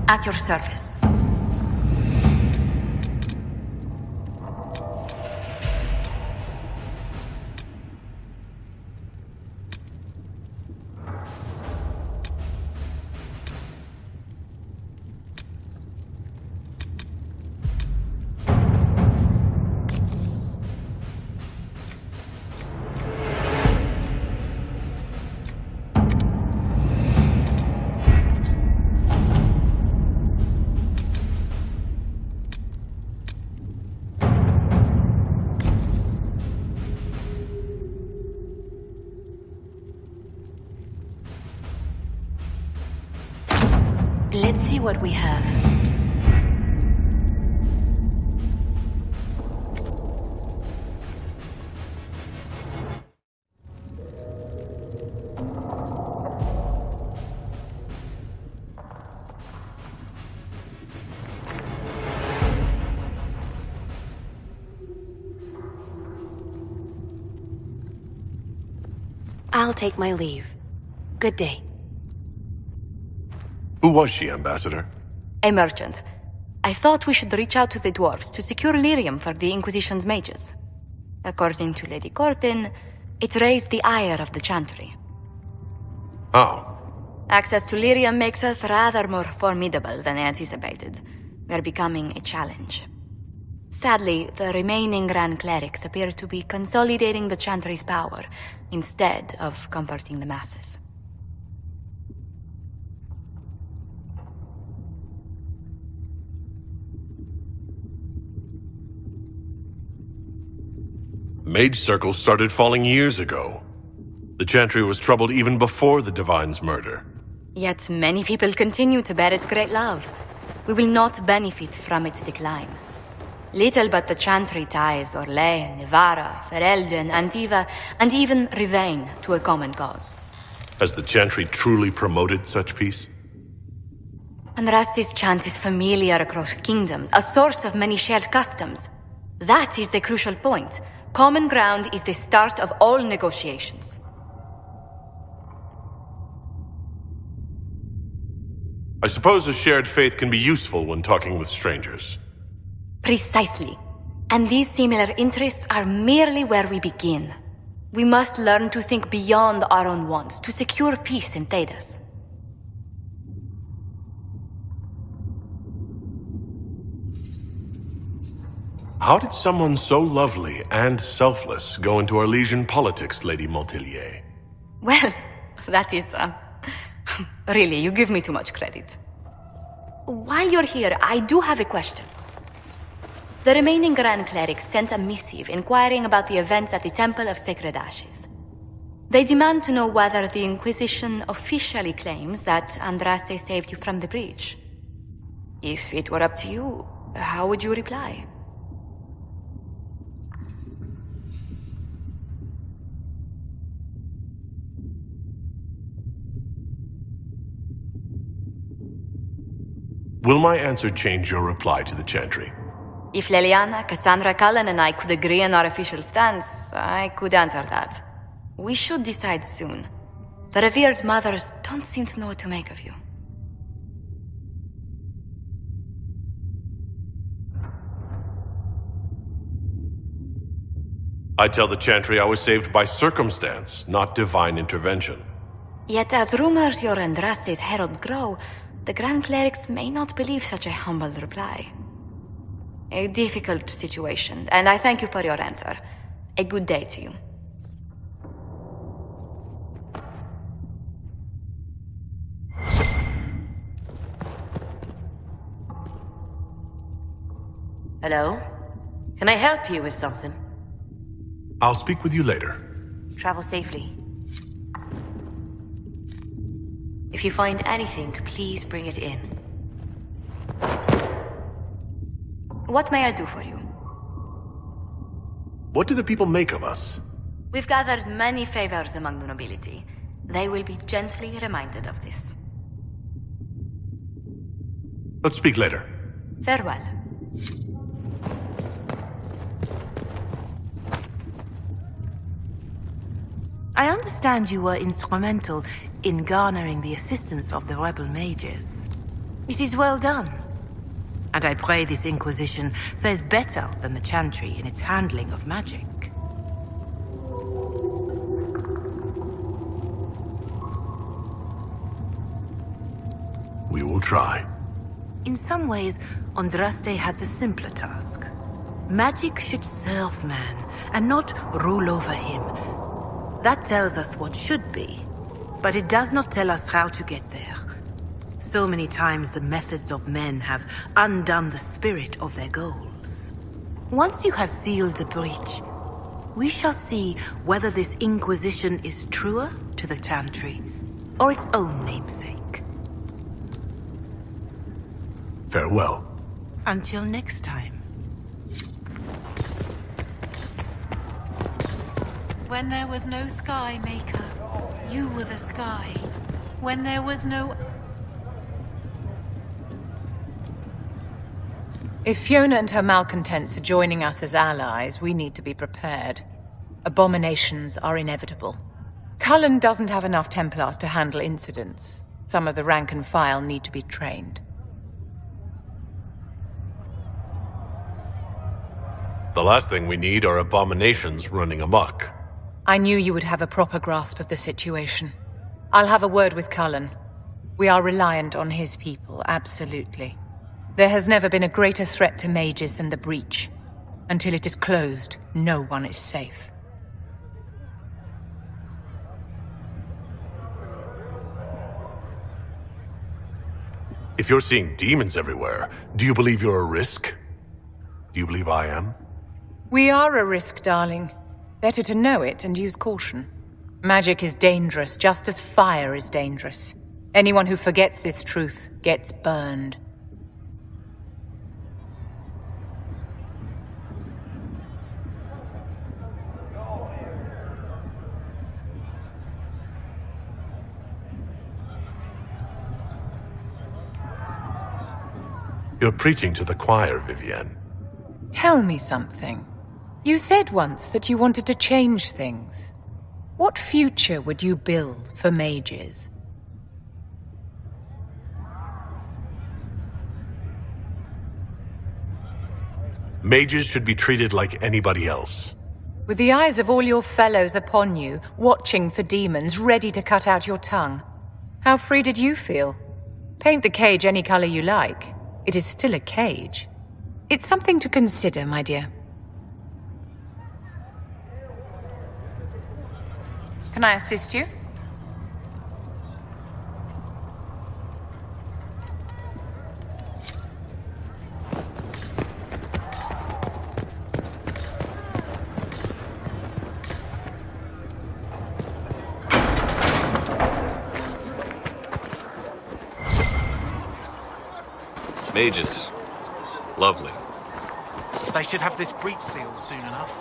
At your service. Let's see what we have. I'll take my leave. Good day. Who was she, Ambassador? A merchant. I thought we should reach out to the dwarves to secure lyrium for the Inquisition's mages. According to Lady Corpin, it raised the ire of the Chantry. How? Access to lyrium makes us rather more formidable than I anticipated. We are becoming a challenge. Sadly, the remaining Grand Clerics appear to be consolidating the Chantry's power, instead of comforting the masses. Mage circles started falling years ago. The Chantry was troubled even before the Divine's murder. Yet many people continue to bear it great love. We will not benefit from its decline. Little but the Chantry ties Orlais, Nevarra, Ferelden, Antiva, and even Rivain to a common cause. Has the Chantry truly promoted such peace? Andraste's chant is familiar across kingdoms, a source of many shared customs. That is the crucial point. Common ground is the start of all negotiations. I suppose a shared faith can be useful when talking with strangers. Precisely. And these similar interests are merely where we begin. We must learn to think beyond our own wants to secure peace in Thedas. How did someone so lovely and selfless go into Arlesian politics, Lady Montelier? Well, that is, really, you give me too much credit. While you're here, I do have a question. The remaining Grand Clerics sent a missive inquiring about the events at the Temple of Sacred Ashes. They demand to know whether the Inquisition officially claims that Andraste saved you from the breach. If it were up to you, how would you reply? Will my answer change your reply to the Chantry? If Leliana, Cassandra Cullen, and I could agree on our official stance, I could answer that. We should decide soon. The revered mothers don't seem to know what to make of you. I tell the Chantry I was saved by circumstance, not divine intervention. Yet as rumors your Andraste's herald grow, the Grand Clerics may not believe such a humble reply. A difficult situation, and I thank you for your answer. A good day to you. Hello? Can I help you with something? I'll speak with you later. Travel safely. If you find anything, please bring it in. What may I do for you? What do the people make of us? We've gathered many favors among the nobility. They will be gently reminded of this. Let's speak later. Farewell. I understand you were instrumental in garnering the assistance of the rebel mages. It is well done. And I pray this Inquisition fares better than the Chantry in its handling of magic. We will try. In some ways, Andraste had the simpler task. Magic should serve man, and not rule over him. That tells us what should be, but it does not tell us how to get there. So many times the methods of men have undone the spirit of their goals. Once you have sealed the breach, we shall see whether this Inquisition is truer to the Chantry, or its own namesake. Farewell. Until next time. When there was no sky, Maker, you were the sky. When there was no... If Fiona and her malcontents are joining us as allies, we need to be prepared. Abominations are inevitable. Cullen doesn't have enough Templars to handle incidents. Some of the rank and file need to be trained. The last thing we need are abominations running amok. I knew you would have a proper grasp of the situation. I'll have a word with Cullen. We are reliant on his people, absolutely. There has never been a greater threat to mages than the breach. Until it is closed, no one is safe. If you're seeing demons everywhere, do you believe you're a risk? Do you believe I am? We are a risk, darling. Better to know it and use caution. Magic is dangerous, just as fire is dangerous. Anyone who forgets this truth gets burned. You're preaching to the choir, Vivienne. Tell me something. You said once that you wanted to change things. What future would you build for mages? Mages should be treated like anybody else. With the eyes of all your fellows upon you, watching for demons, ready to cut out your tongue. How free did you feel? Paint the cage any color you like. It is still a cage. It's something to consider, my dear. Can I assist you? Mages. Lovely. They should have this breach sealed soon enough.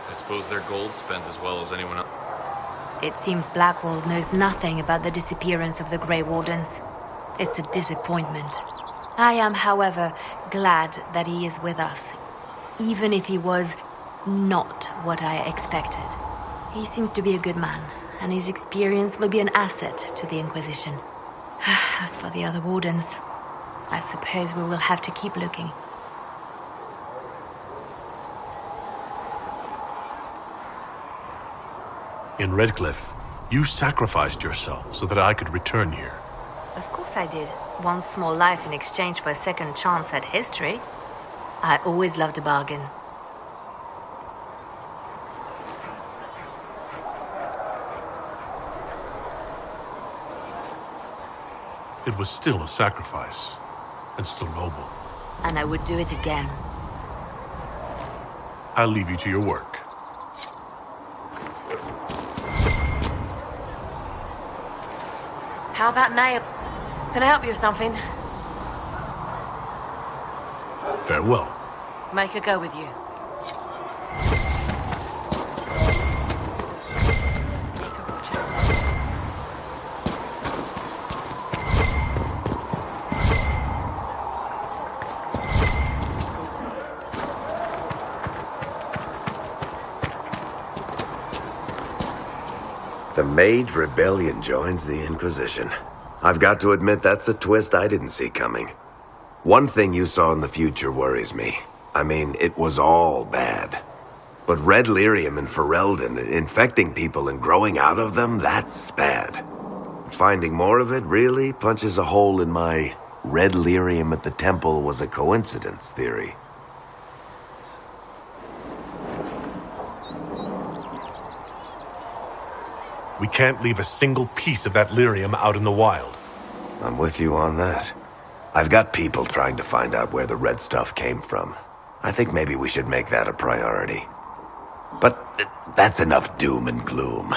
I suppose their gold spends as well as anyone else. It seems Blackwall knows nothing about the disappearance of the Grey Wardens. It's a disappointment. I am, however, glad that he is with us, even if he was not what I expected. He seems to be a good man, and his experience will be an asset to the Inquisition. As for the other Wardens, I suppose we will have to keep looking. In Redcliffe, you sacrificed yourself so that I could return here. Of course I did. One small life in exchange for a second chance at history. I always loved a bargain. It was still a sacrifice, and still noble. And I would do it again. I'll leave you to your work. How about now? Can I help you with something? Farewell. Make her go with you. The Mage Rebellion joins the Inquisition. I've got to admit that's a twist I didn't see coming. One thing you saw in the future worries me. I mean, it was all bad. But red lyrium in Ferelden, infecting people and growing out of them, that's bad. Finding more of it really punches a hole in my red lyrium at the temple was a coincidence theory. We can't leave a single piece of that lyrium out in the wild. I'm with you on that. I've got people trying to find out where the red stuff came from. I think maybe we should make that a priority. But that's enough doom and gloom.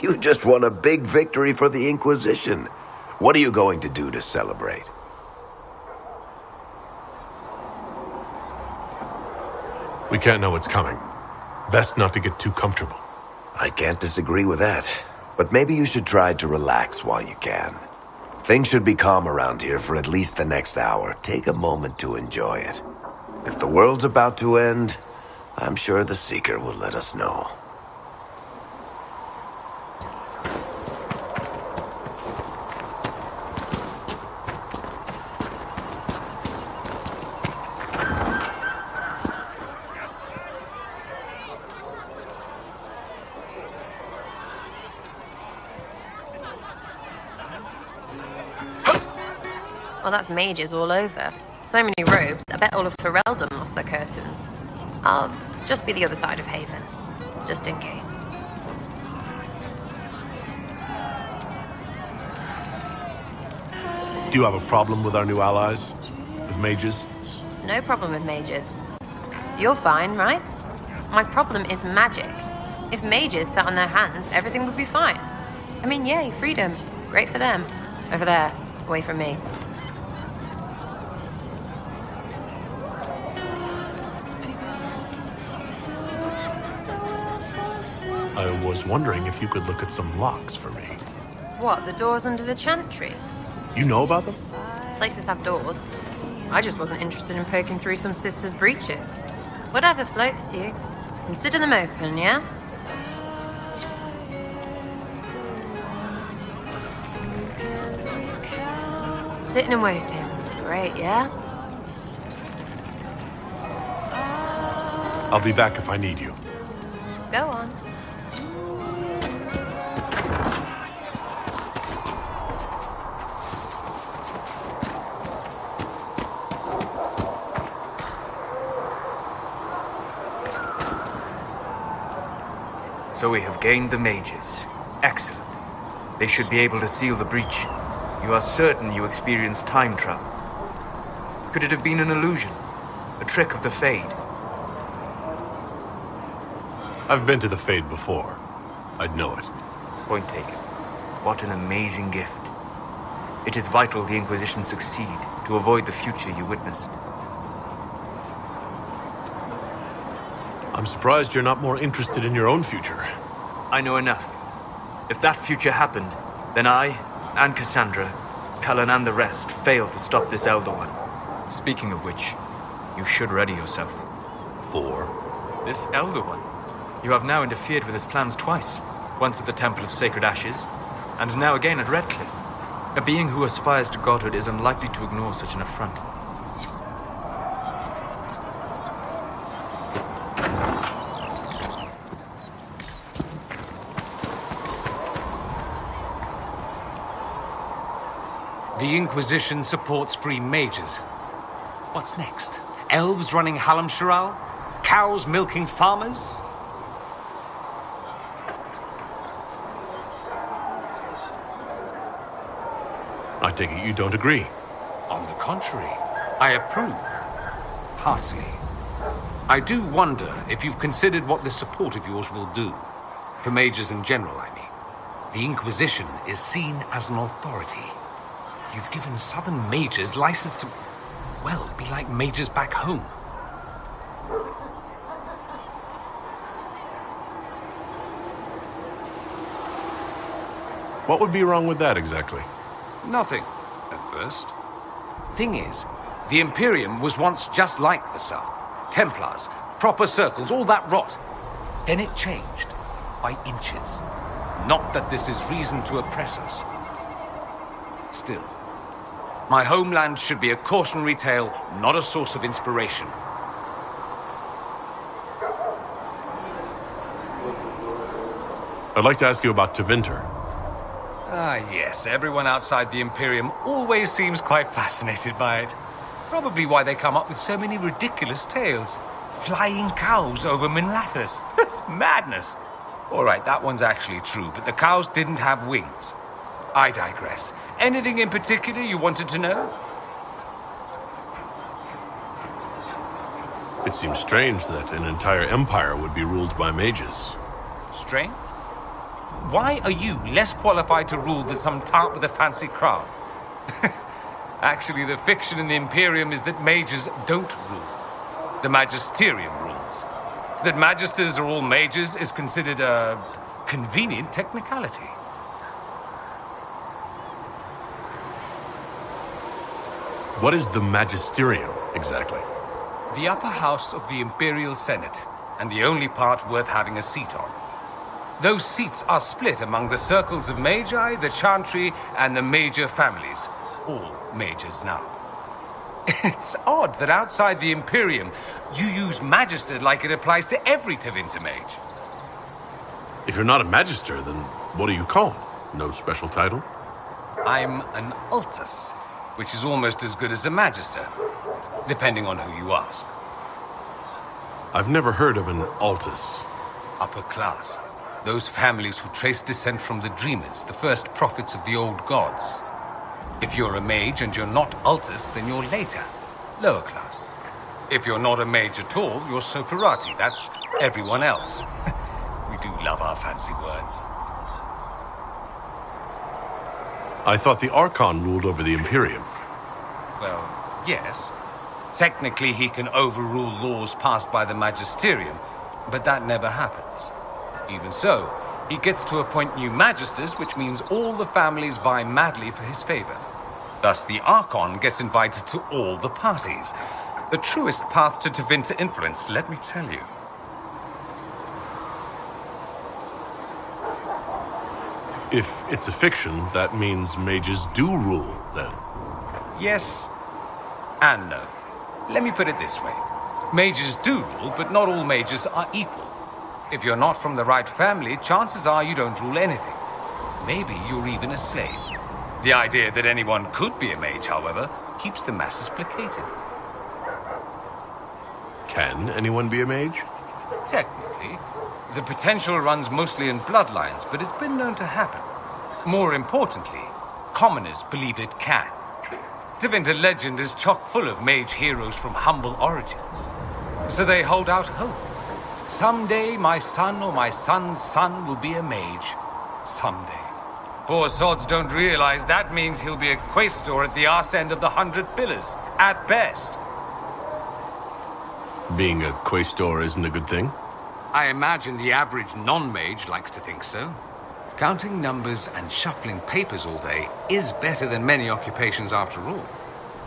You just won a big victory for the Inquisition. What are you going to do to celebrate? We can't know what's coming. Best not to get too comfortable. I can't disagree with that. But maybe you should try to relax while you can. Things should be calm around here for at least the next hour. Take a moment to enjoy it. If the world's about to end, I'm sure the Seeker will let us know. Well, that's mages all over. So many robes, I bet all of Ferelden lost their curtains. I'll just be the other side of Haven, just in case. Do you have a problem with our new allies? With mages? No problem with mages. You're fine, right? My problem is magic. If mages sat on their hands, everything would be fine. I mean, yay, freedom. Great for them. Over there, away from me. I was wondering if you could look at some locks for me. What, the doors under the chantry? You know about them? Places have doors. I just wasn't interested in poking through some sister's breeches. Whatever floats you. Consider them open, yeah? Sitting and waiting. Great, yeah? I'll be back if I need you. Go on. So we have gained the mages. Excellent. They should be able to seal the breach. You are certain you experienced time travel? Could it have been an illusion? A trick of the Fade? I've been to the Fade before. I'd know it. Point taken. What an amazing gift. It is vital the Inquisition succeed to avoid the future you witnessed. I'm surprised you're not more interested in your own future. I know enough. If that future happened, then I, and Cassandra, Cullen and the rest, failed to stop this Elder One. Speaking of which, you should ready yourself. For? This Elder One. You have now interfered with his plans twice. Once at the Temple of Sacred Ashes, and now again at Redcliffe. A being who aspires to godhood is unlikely to ignore such an affront. The Inquisition supports free mages. What's next? Elves running Halamsharal? Cows milking farmers? I take it you don't agree. On the contrary, I approve. Heartily. I do wonder if you've considered what this support of yours will do. For mages in general, I mean. The Inquisition is seen as an authority. You've given southern mages license to... well be like mages back home. What would be wrong with that exactly? Nothing, at first. Thing is, the Imperium was once just like the South. Templars, proper circles, all that rot. Then it changed, by inches. Not that this is reason to oppress us. Still, my homeland should be a cautionary tale, not a source of inspiration. I'd like to ask you about Tevinter. Ah, yes. Everyone outside the Imperium always seems quite fascinated by it. Probably why they come up with so many ridiculous tales. Flying cows over Minrathous. That's madness. All right, that one's actually true, but the cows didn't have wings. I digress. Anything in particular you wanted to know? It seems strange that an entire empire would be ruled by mages. Strange? Why are you less qualified to rule than some tart with a fancy crown? Actually, the fiction in the Imperium is that mages don't rule. The Magisterium rules. That magisters are all mages is considered a convenient technicality. What is the Magisterium, exactly? The upper house of the Imperial Senate, and the only part worth having a seat on. Those seats are split among the circles of Magi, the Chantry, and the major families. All mages now. It's odd that outside the Imperium, you use Magister like it applies to every Tevinter mage. If you're not a Magister, then what are you called? No special title? I'm an Altus, which is almost as good as a Magister, depending on who you ask. I've never heard of an Altus. Upper class. Those families who trace descent from the Dreamers, the first prophets of the old gods. If you're a mage and you're not Altus, then you're later, lower class. If you're not a mage at all, you're Soparati. That's everyone else. We do love our fancy words. I thought the Archon ruled over the Imperium. Well, yes. Technically, he can overrule laws passed by the Magisterium, but that never happens. Even so, he gets to appoint new magisters, which means all the families vie madly for his favor. Thus, the Archon gets invited to all the parties. The truest path to Tevinter influence, let me tell you. If it's a fiction, that means mages do rule, then. Yes and no. Let me put it this way. Mages do rule, but not all mages are equal. If you're not from the right family, chances are you don't rule anything. Maybe you're even a slave. The idea that anyone could be a mage, however, keeps the masses placated. Can anyone be a mage? Technically. The potential runs mostly in bloodlines, but it's been known to happen. More importantly, commoners believe it can. Tevinter legend is chock full of mage heroes from humble origins. So they hold out hope. Someday my son or my son's son will be a mage. Someday. Poor sods don't realize that means he'll be a quaestor at the arse end of the 100 Pillars, at best. Being a quaestor isn't a good thing? I imagine the average non-mage likes to think so. Counting numbers and shuffling papers all day is better than many occupations after all.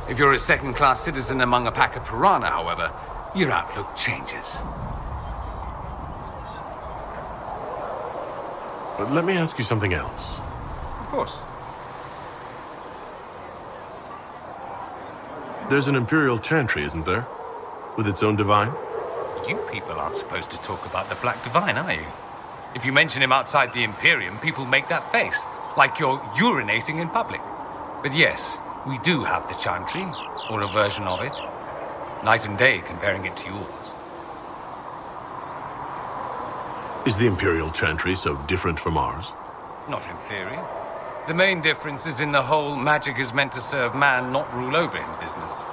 If you're a second-class citizen among a pack of piranha, however, your outlook changes. But let me ask you something else. Of course. There's an Imperial Chantry, isn't there? With its own divine? You people aren't supposed to talk about the Black Divine, are you? If you mention him outside the Imperium, people make that face, like you're urinating in public. But yes, we do have the Chantry, or a version of it. Night and day comparing it to yours. Is the Imperial Chantry so different from ours? Not in theory. The main difference is in the whole magic is meant to serve man, not rule over him business.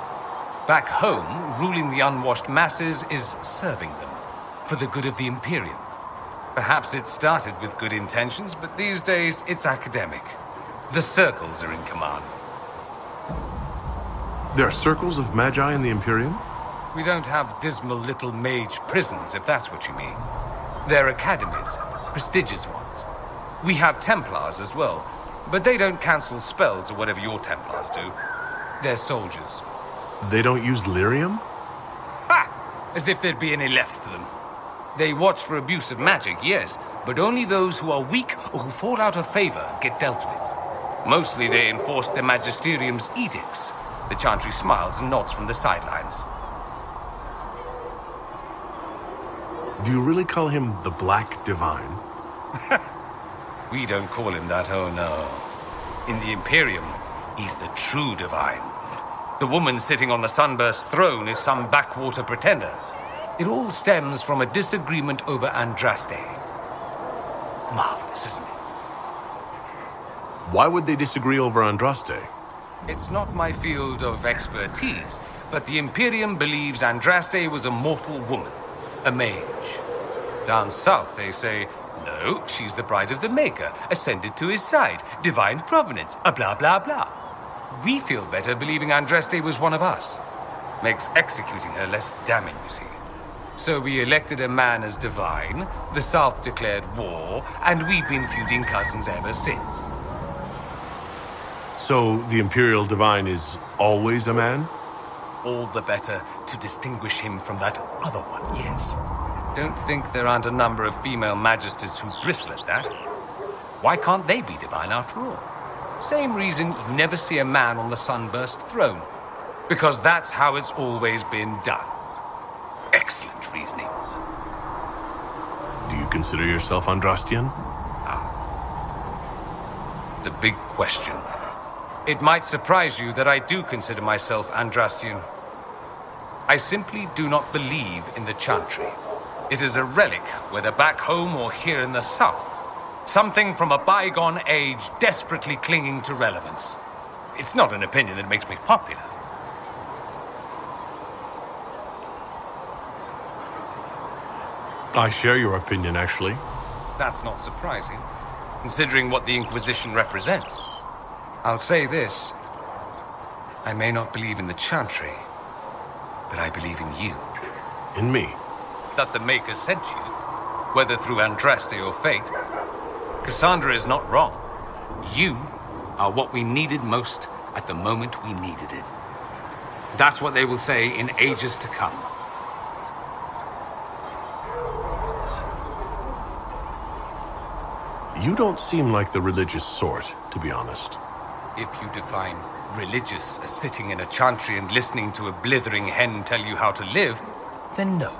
Back home, ruling the unwashed masses is serving them, for the good of the Imperium. Perhaps it started with good intentions, but these days it's academic. The circles are in command. There are circles of magi in the Imperium? We don't have dismal little mage prisons, if that's what you mean. They're academies, prestigious ones. We have Templars as well, but they don't cancel spells or whatever your Templars do. They're soldiers. They don't use lyrium? Ha! As if there'd be any left for them. They watch for abuse of magic, yes, but only those who are weak or who fall out of favor get dealt with. Mostly they enforce the Magisterium's edicts. The Chantry smiles and nods from the sidelines. Do you really call him the Black Divine? We don't call him that, oh no. In the Imperium, he's the true Divine. The woman sitting on the Sunburst throne is some backwater pretender. It all stems from a disagreement over Andraste. Marvelous, isn't it? Why would they disagree over Andraste? It's not my field of expertise, but the Imperium believes Andraste was a mortal woman, a mage. Down south, they say, no, she's the bride of the Maker, ascended to his side, divine provenance, a blah blah blah. We feel better believing Andraste was one of us. Makes executing her less damning, you see. So we elected a man as divine, the South declared war, and we've been feuding cousins ever since. So the Imperial Divine is always a man? All the better to distinguish him from that other one, yes. Don't think there aren't a number of female magisters who bristle at that. Why can't they be divine after all? Same reason you never see a man on the Sunburst throne. Because that's how it's always been done. Excellent reasoning. Do you consider yourself Andrastian? The big question. It might surprise you that I do consider myself Andrastian. I simply do not believe in the Chantry. It is a relic, whether back home or here in the south. Something from a bygone age desperately clinging to relevance. It's not an opinion that makes me popular. I share your opinion, actually. That's not surprising, considering what the Inquisition represents. I'll say this. I may not believe in the Chantry, but I believe in you. In me? That the Maker sent you, whether through Andraste or fate. Cassandra is not wrong. You are what we needed most at the moment we needed it. That's what they will say in ages to come. You don't seem like the religious sort, to be honest. If you define religious as sitting in a chantry and listening to a blithering hen tell you how to live, then no.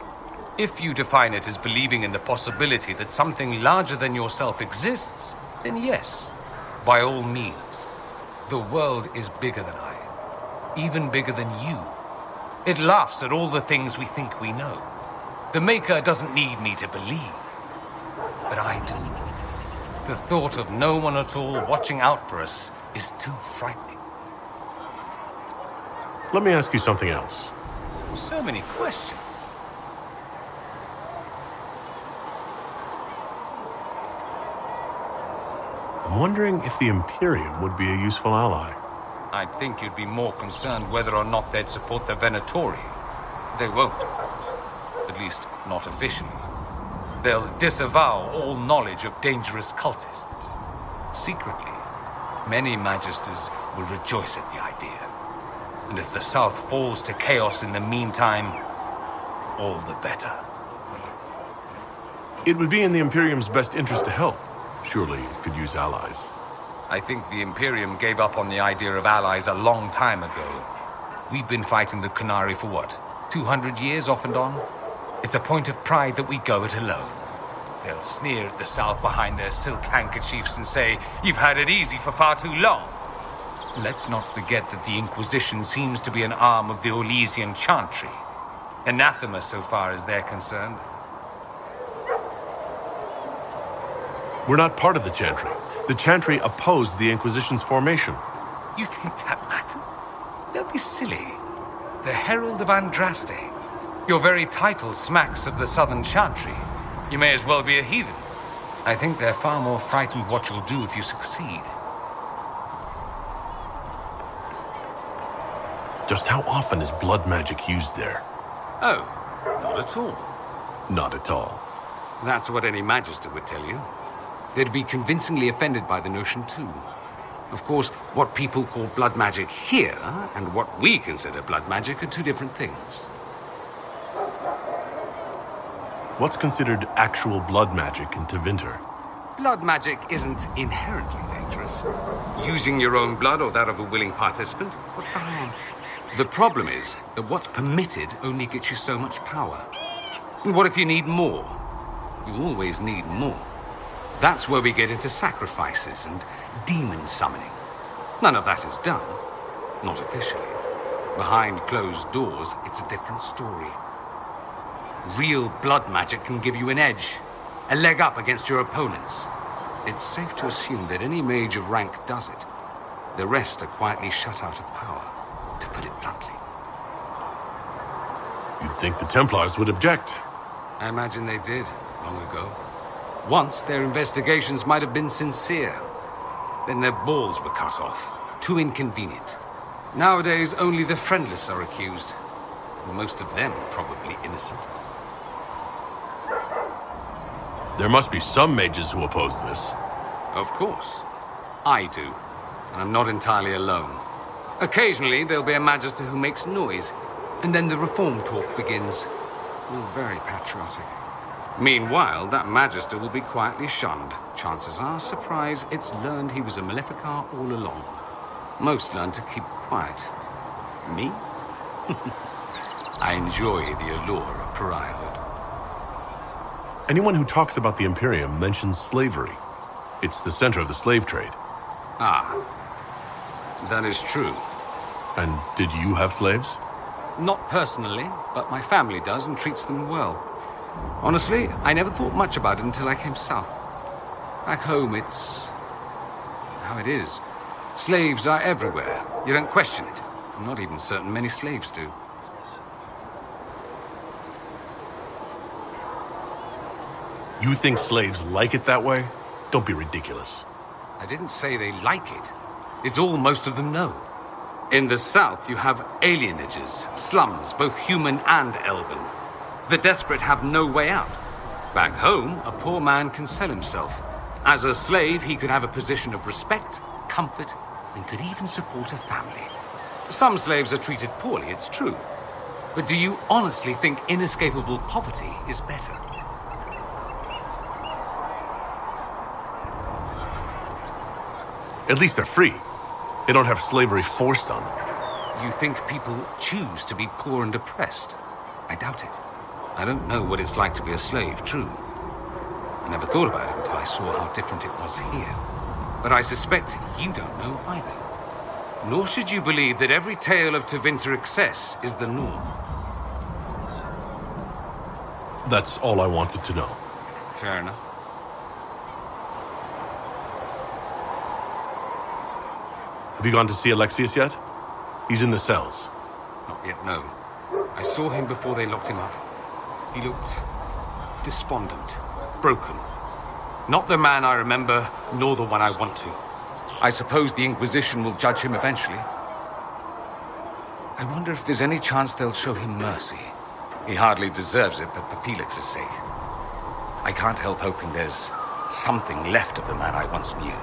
If you define it as believing in the possibility that something larger than yourself exists, then yes, by all means. The world is bigger than I am, even bigger than you. It laughs at all the things we think we know. The Maker doesn't need me to believe, but I do. The thought of no one at all watching out for us is too frightening. Let me ask you something else. So many questions. I'm wondering if the Imperium would be a useful ally. I'd think you'd be more concerned whether or not they'd support the Venatori. They won't. At least, not officially. They'll disavow all knowledge of dangerous cultists. Secretly, many Magisters will rejoice at the idea. And if the South falls to chaos in the meantime, all the better. It would be in the Imperium's best interest to help. Surely it could use allies. I think the Imperium gave up on the idea of allies a long time ago. We've been fighting the Qunari for what, 200 years off and on? It's a point of pride that we go it alone. They'll sneer at the South behind their silk handkerchiefs and say, "You've had it easy for far too long." Let's not forget that the Inquisition seems to be an arm of the Orlesian Chantry. Anathema so far as they're concerned. We're not part of the Chantry. The Chantry opposed the Inquisition's formation. You think that matters? Don't be silly. The Herald of Andraste. Your very title smacks of the Southern Chantry. You may as well be a heathen. I think they're far more frightened what you'll do if you succeed. Just how often is blood magic used there? Oh, not at all. Not at all. That's what any Magister would tell you. They'd be convincingly offended by the notion, too. Of course, what people call blood magic here, and what we consider blood magic, are two different things. What's considered actual blood magic in Tevinter? Blood magic isn't inherently dangerous. Using your own blood or that of a willing participant, what's the harm? The problem is that what's permitted only gets you so much power. And what if you need more? You always need more. That's where we get into sacrifices and demon summoning. None of that is done. Not officially. Behind closed doors, it's a different story. Real blood magic can give you an edge, a leg up against your opponents. It's safe to assume that any mage of rank does it. The rest are quietly shut out of power, to put it bluntly. You'd think the Templars would object. I imagine they did, long ago. Once, their investigations might have been sincere. Then their balls were cut off. Too inconvenient. Nowadays, only the friendless are accused. Most of them probably innocent. There must be some mages who oppose this. Of course. I do. And I'm not entirely alone. Occasionally, there'll be a Magister who makes noise, and then the reform talk begins. All very patriotic. Meanwhile, that Magister will be quietly shunned. Chances are, surprise, it's learned he was a Maleficar all along. Most learn to keep quiet. Me? I enjoy the allure of pariahhood. Anyone who talks about the Imperium mentions slavery. It's the center of the slave trade. Ah, that is true. And did you have slaves? Not personally, but my family does and treats them well. Honestly, I never thought much about it until I came south. Back home, it's how it is. Slaves are everywhere. You don't question it. I'm not even certain many slaves do. You think slaves like it that way? Don't be ridiculous. I didn't say they like it. It's all most of them know. In the south, you have alienages, slums, both human and elven. The desperate have no way out. Back home, a poor man can sell himself. As a slave, he could have a position of respect, comfort, and could even support a family. Some slaves are treated poorly, it's true. But do you honestly think inescapable poverty is better? At least they're free. They don't have slavery forced on them. You think people choose to be poor and oppressed? I doubt it. I don't know what it's like to be a slave, true. I never thought about it until I saw how different it was here. But I suspect you don't know either. Nor should you believe that every tale of Tevinter excess is the norm. That's all I wanted to know. Fair enough. Have you gone to see Alexius yet? He's in the cells. Not yet, no. I saw him before they locked him up. He looked despondent, broken. Not the man I remember, nor the one I want to. I suppose the Inquisition will judge him eventually. I wonder if there's any chance they'll show him mercy. He hardly deserves it, but for Felix's sake. I can't help hoping there's something left of the man I once knew.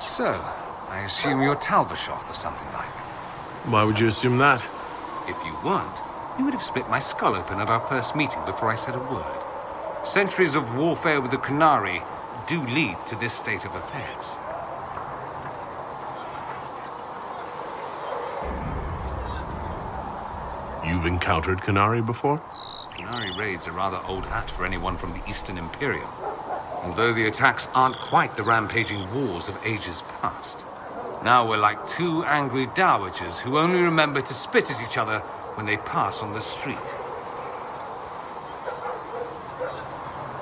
So, I assume you're Talvashoth or something like. Why would you assume that? If you weren't, you would have split my skull open at our first meeting before I said a word. Centuries of warfare with the Kanarii do lead to this state of affairs. You've encountered Kanarii before? Kanarii raids are rather old hat for anyone from the Eastern Imperium. Although the attacks aren't quite the rampaging wars of ages past. Now we're like two angry dowagers who only remember to spit at each other when they pass on the street.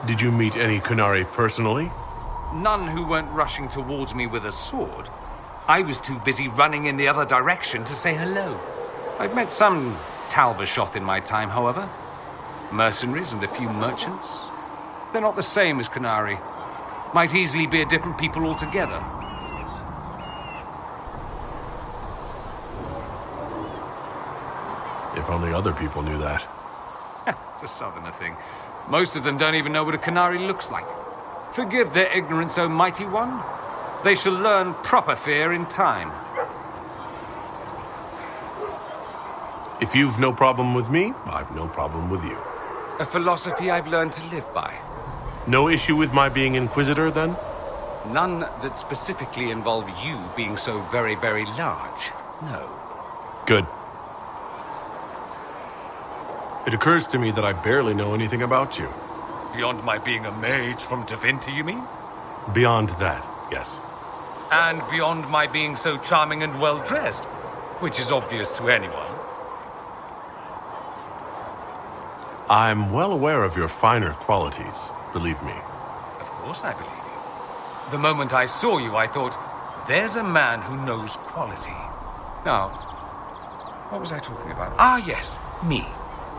Did you meet any Kanarii personally? None who weren't rushing towards me with a sword. I was too busy running in the other direction to say hello. I've met some Talvashoth in my time, however. Mercenaries and a few merchants. They're not the same as Kanarii. Might easily be a different people altogether. If only other people knew that. It's a southerner thing. Most of them don't even know what a canary looks like. Forgive their ignorance, O mighty one. They shall learn proper fear in time. If you've no problem with me, I've no problem with you. A philosophy I've learned to live by. No issue with my being Inquisitor, then? None that specifically involve you being so very, very large. No. Good. It occurs to me that I barely know anything about you. Beyond my being a mage from Tevinter, you mean? Beyond that, yes. And beyond my being so charming and well-dressed, which is obvious to anyone. I'm well aware of your finer qualities, believe me. Of course I believe you. The moment I saw you, I thought, there's a man who knows quality. Now, what was I talking about? Ah, yes, me.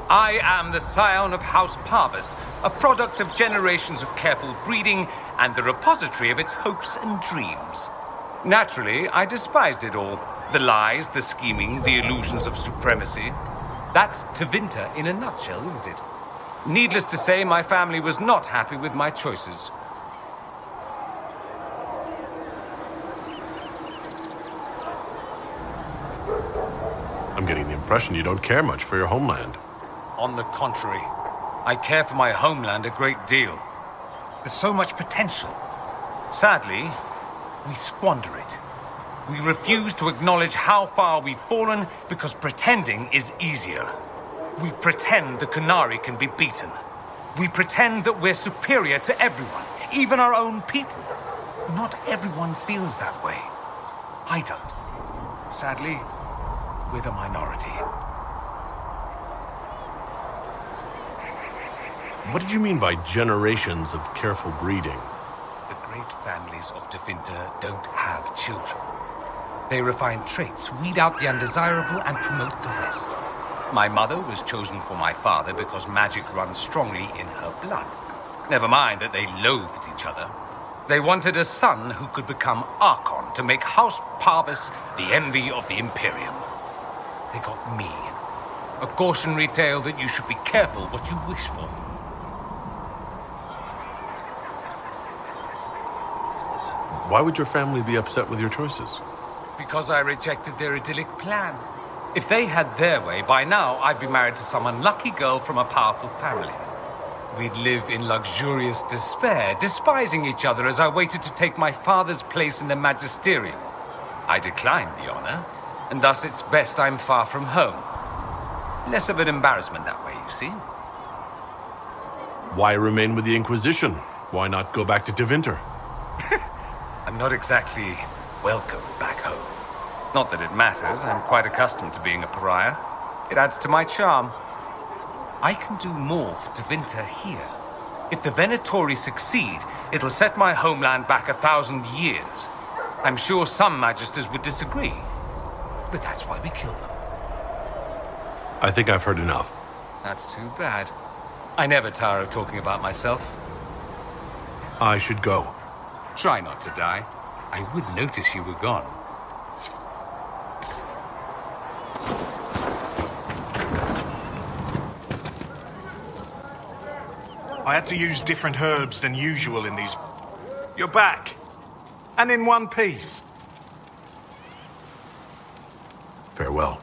I am the scion of House Parvis, a product of generations of careful breeding and the repository of its hopes and dreams. Naturally, I despised it all. The lies, the scheming, the illusions of supremacy. That's Tevinter in a nutshell, isn't it? Needless to say, my family was not happy with my choices. I'm getting the impression you don't care much for your homeland. On the contrary, I care for my homeland a great deal. There's so much potential. Sadly, we squander it. We refuse to acknowledge how far we've fallen because pretending is easier. We pretend the Kanaari can be beaten. We pretend that we're superior to everyone, even our own people. Not everyone feels that way. I don't. Sadly, we're the minority. What did you mean by generations of careful breeding? The great families of Tevinter don't have children. They refine traits, weed out the undesirable, and promote the rest. My mother was chosen for my father because magic runs strongly in her blood. Never mind that they loathed each other. They wanted a son who could become Archon to make House Parvis the envy of the Imperium. They got me. A cautionary tale that you should be careful what you wish for. Why would your family be upset with your choices? Because I rejected their idyllic plan. If they had their way, by now I'd be married to some unlucky girl from a powerful family. We'd live in luxurious despair, despising each other as I waited to take my father's place in the magisterium. I declined the honor, and thus it's best I'm far from home. Less of an embarrassment that way, you see. Why remain with the Inquisition? Why not go back to Tevinter? I'm not exactly welcome back home. Not that it matters, I'm quite accustomed to being a pariah. It adds to my charm. I can do more for Tevinter here. If the Venatori succeed, it'll set my homeland back 1,000 years. I'm sure some magisters would disagree, but that's why we kill them. I think I've heard enough. That's too bad. I never tire of talking about myself. I should go. Try not to die. I would notice you were gone. I had to use different herbs than usual in these. You're back. And in one piece. Farewell.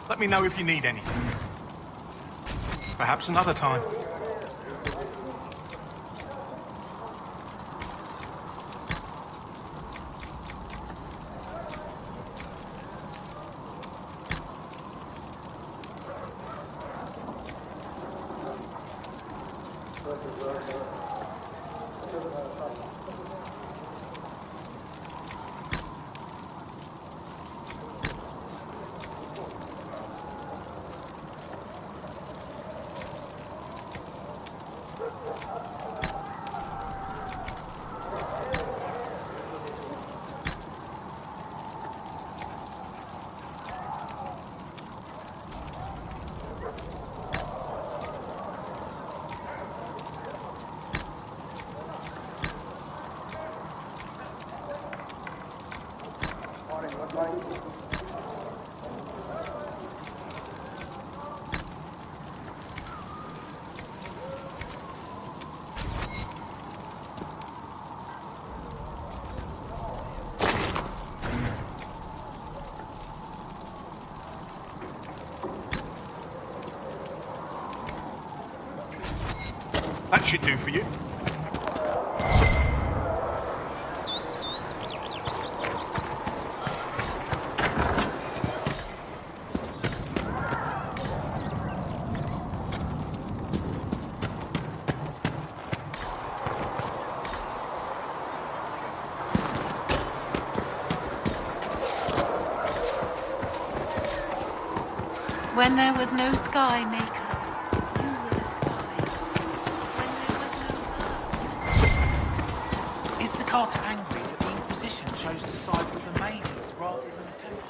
Let me know if you need anything. Perhaps another time. That should do for you. When there was no sky maker, you were the sky. When there was no earth. Is the Carter angry that the Inquisition chose to side with the mages rather than the Templars?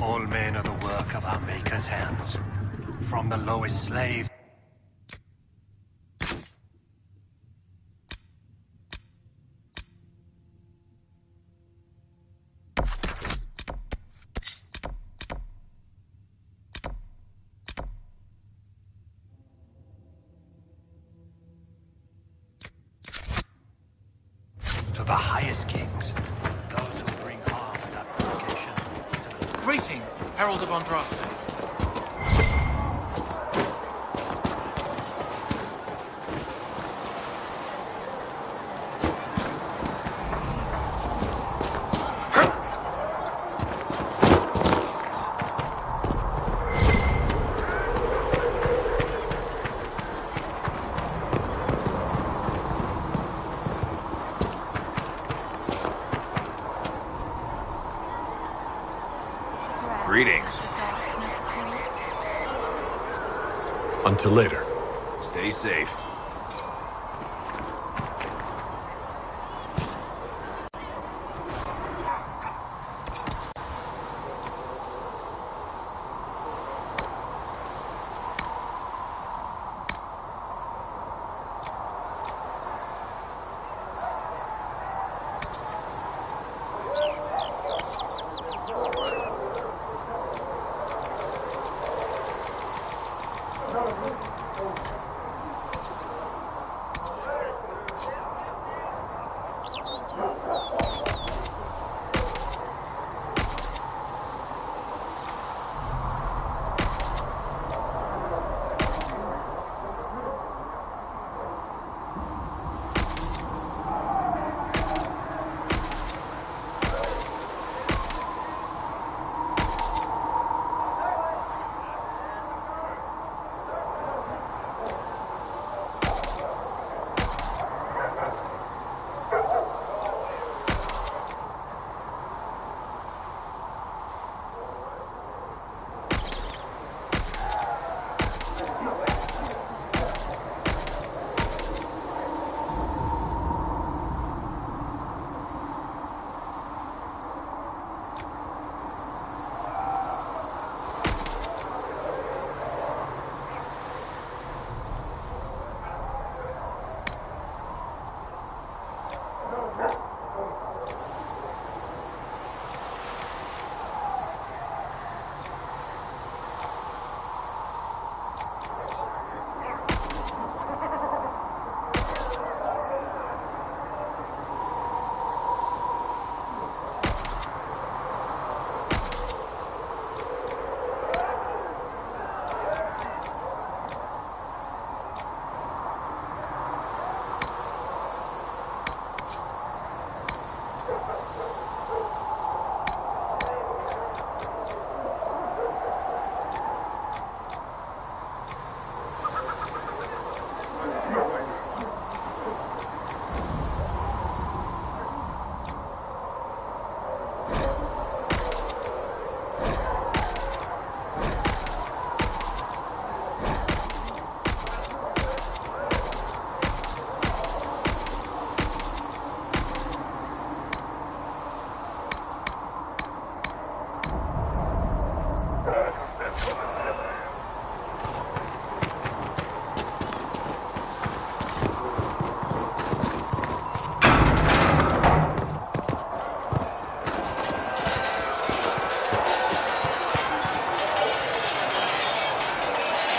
All men are the work of our Maker's hands. From the lowest slave to the highest kings, those who bring harm without provocation. Greetings, Herald of Andraste. Greetings. Until later. Stay safe.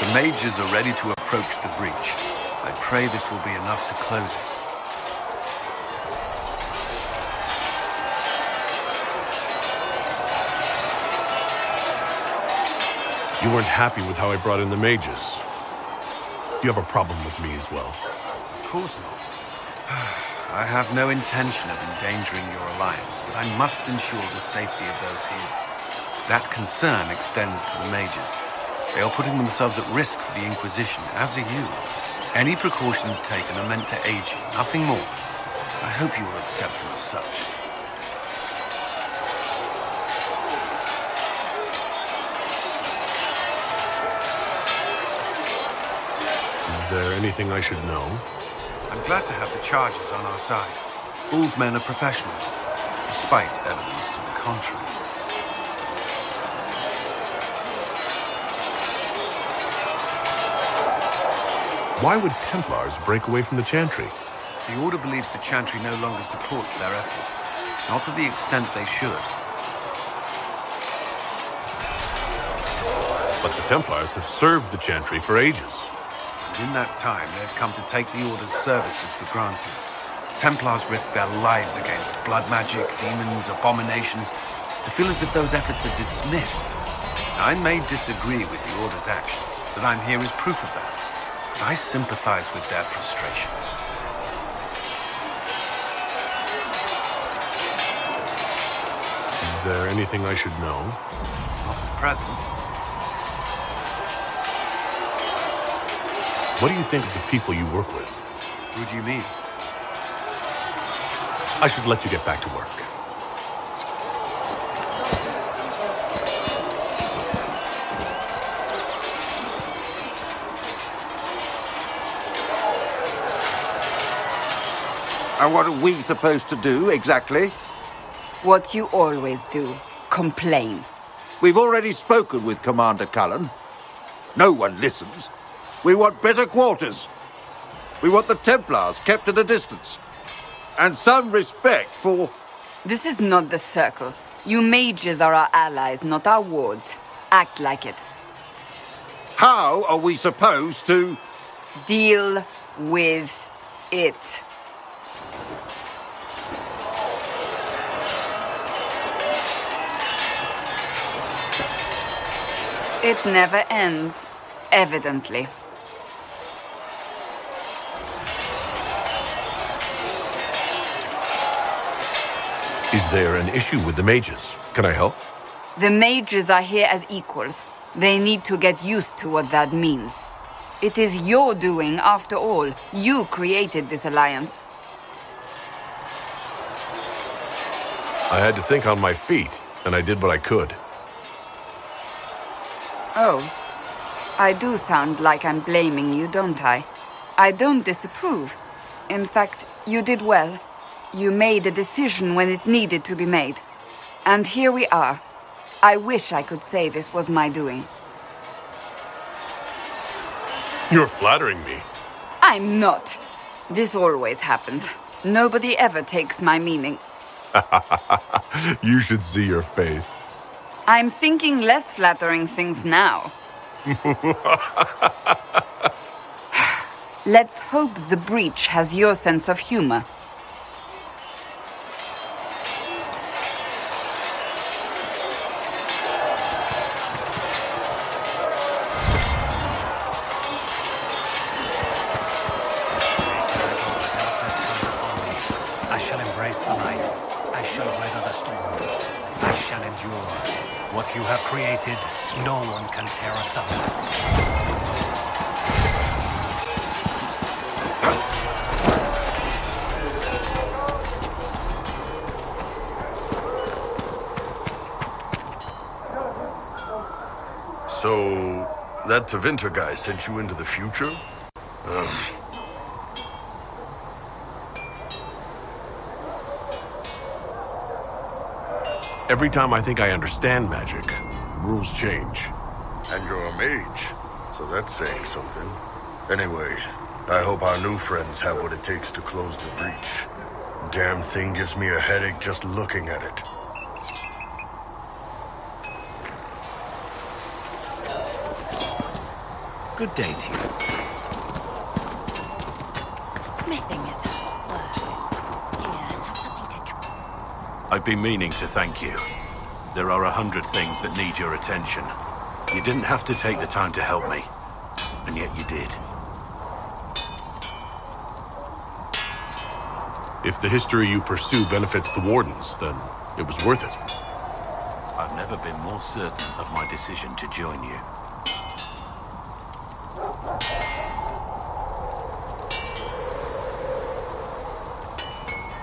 The mages are ready to approach the breach. I pray this will be enough to close it. You weren't happy with how I brought in the mages. You have a problem with me as well. Of course not. I have no intention of endangering your alliance, but I must ensure the safety of those here. That concern extends to the mages. They are putting themselves at risk for the Inquisition, as are you. Any precautions taken are meant to aid you, nothing more. I hope you will accept them as such. Is there anything I should know? I'm glad to have the charges on our side. Bull's men are professionals, despite evidence to the contrary. Why would Templars break away from the Chantry? The Order believes the Chantry no longer supports their efforts. Not to the extent they should. But the Templars have served the Chantry for ages. And in that time, they've come to take the Order's services for granted. Templars risk their lives against blood magic, demons, abominations, to feel as if those efforts are dismissed. Now, I may disagree with the Order's actions, but I'm here as proof of that. I sympathize with their frustrations. Is there anything I should know? Not at present. What do you think of the people you work with? Who do you mean? I should let you get back to work. And what are we supposed to do, exactly? What you always do. Complain. We've already spoken with Commander Cullen. No one listens. We want better quarters. We want the Templars kept at a distance. And some respect for... This is not the Circle. You mages are our allies, not our wards. Act like it. How are we supposed to... Deal with it. It never ends, evidently. Is there an issue with the mages? Can I help? The mages are here as equals. They need to get used to what that means. It is your doing, after all. You created this alliance. I had to think on my feet, and I did what I could. Oh. I do sound like I'm blaming you, don't I? I don't disapprove. In fact, you did well. You made a decision when it needed to be made. And here we are. I wish I could say this was my doing. You're flattering me. I'm not. This always happens. Nobody ever takes my meaning. You should see your face. I'm thinking less flattering things now. Let's hope the breach has your sense of humor. I shall embrace the light. I shall weather the storm. I shall endure. What you have created, no one can tear asunder. So, that Tevinter guy sent you into the future? Every time I think I understand magic, rules change. And you're a mage, so that's saying something. Anyway, I hope our new friends have what it takes to close the breach. Damn thing gives me a headache just looking at it. Good day to you. Smithing is hard work. Here, have something to drink. I've been meaning to thank you. There are 100 things that need your attention. You didn't have to take the time to help me, and yet you did. If the history you pursue benefits the Wardens, then it was worth it. I've never been more certain of my decision to join you.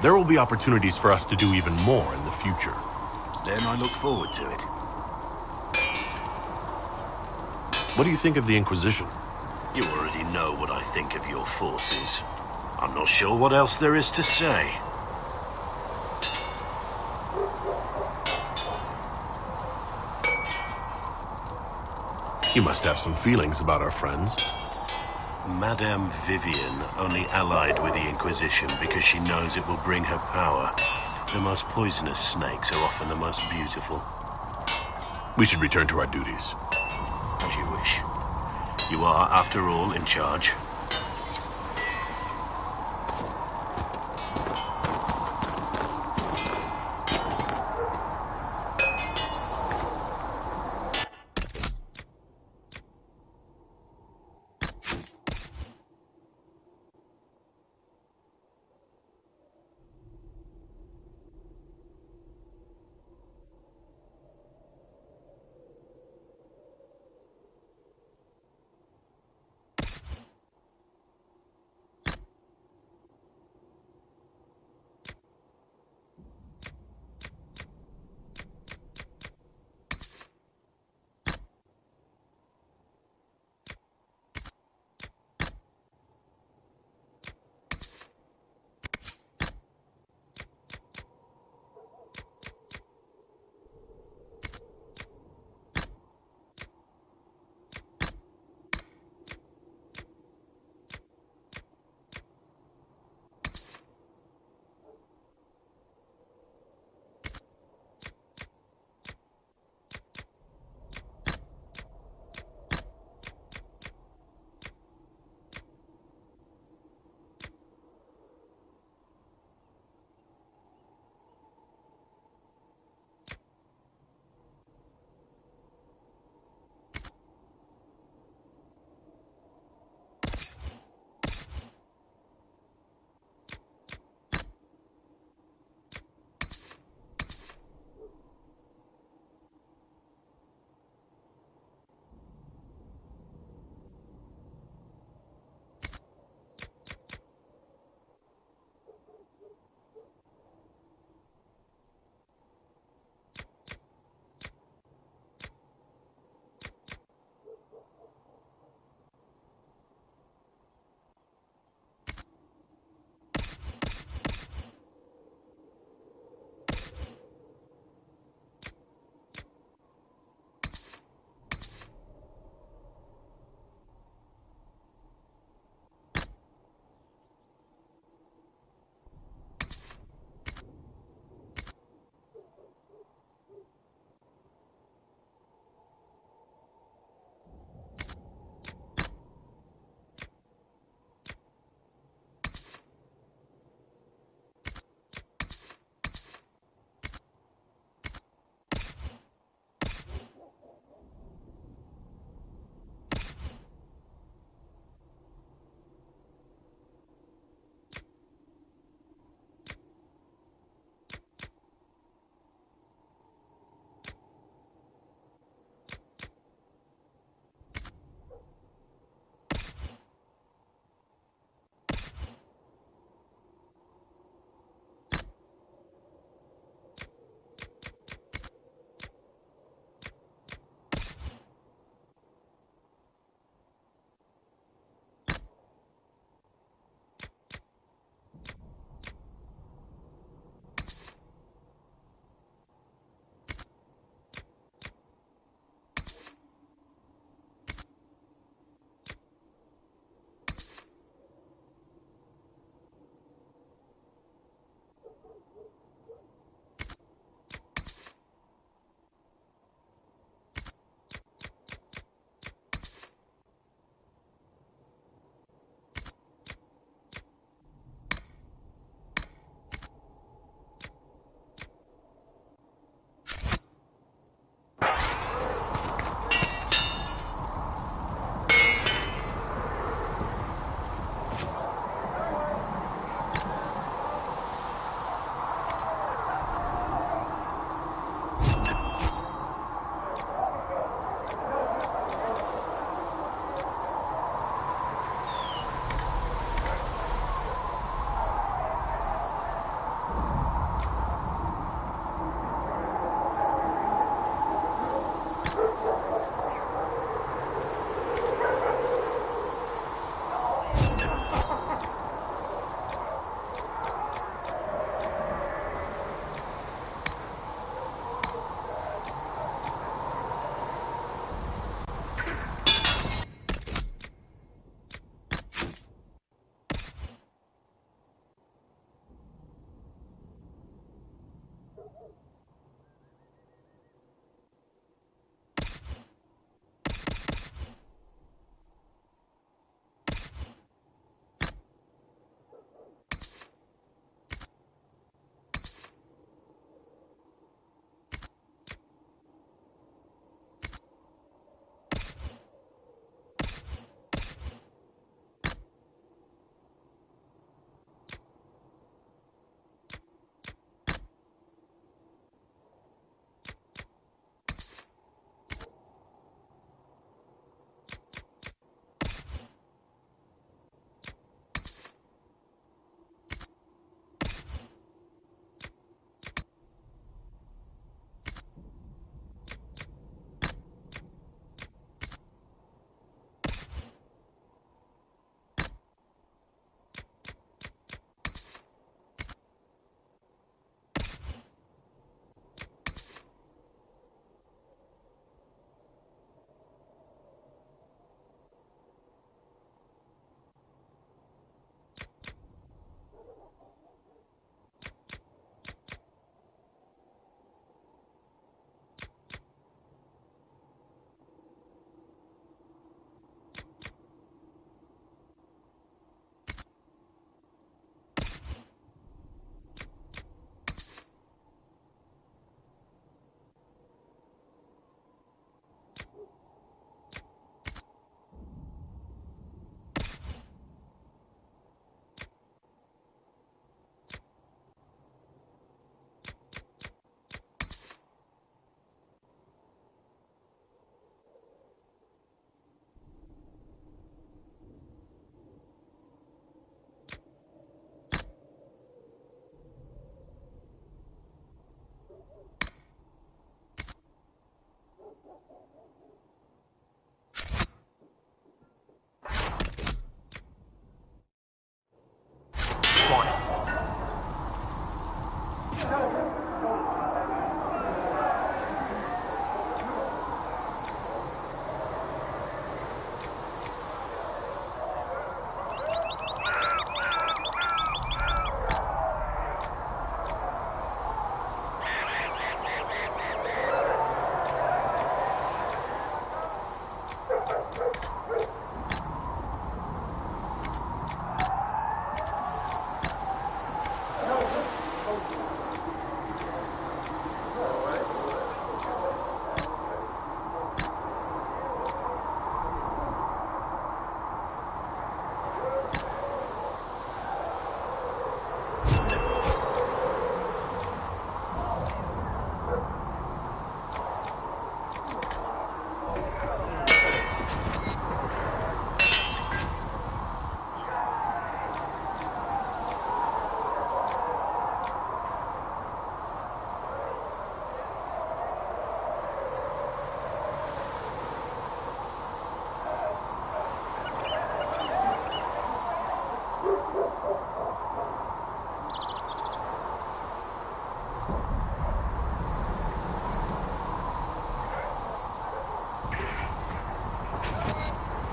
There will be opportunities for us to do even more in the future. Then I look forward to it. What do you think of the Inquisition? You already know what I think of your forces. I'm not sure what else there is to say. You must have some feelings about our friends. Madame Vivian only allied with the Inquisition because she knows it will bring her power. The most poisonous snakes are often the most beautiful. We should return to our duties. As you wish. You are, after all, in charge.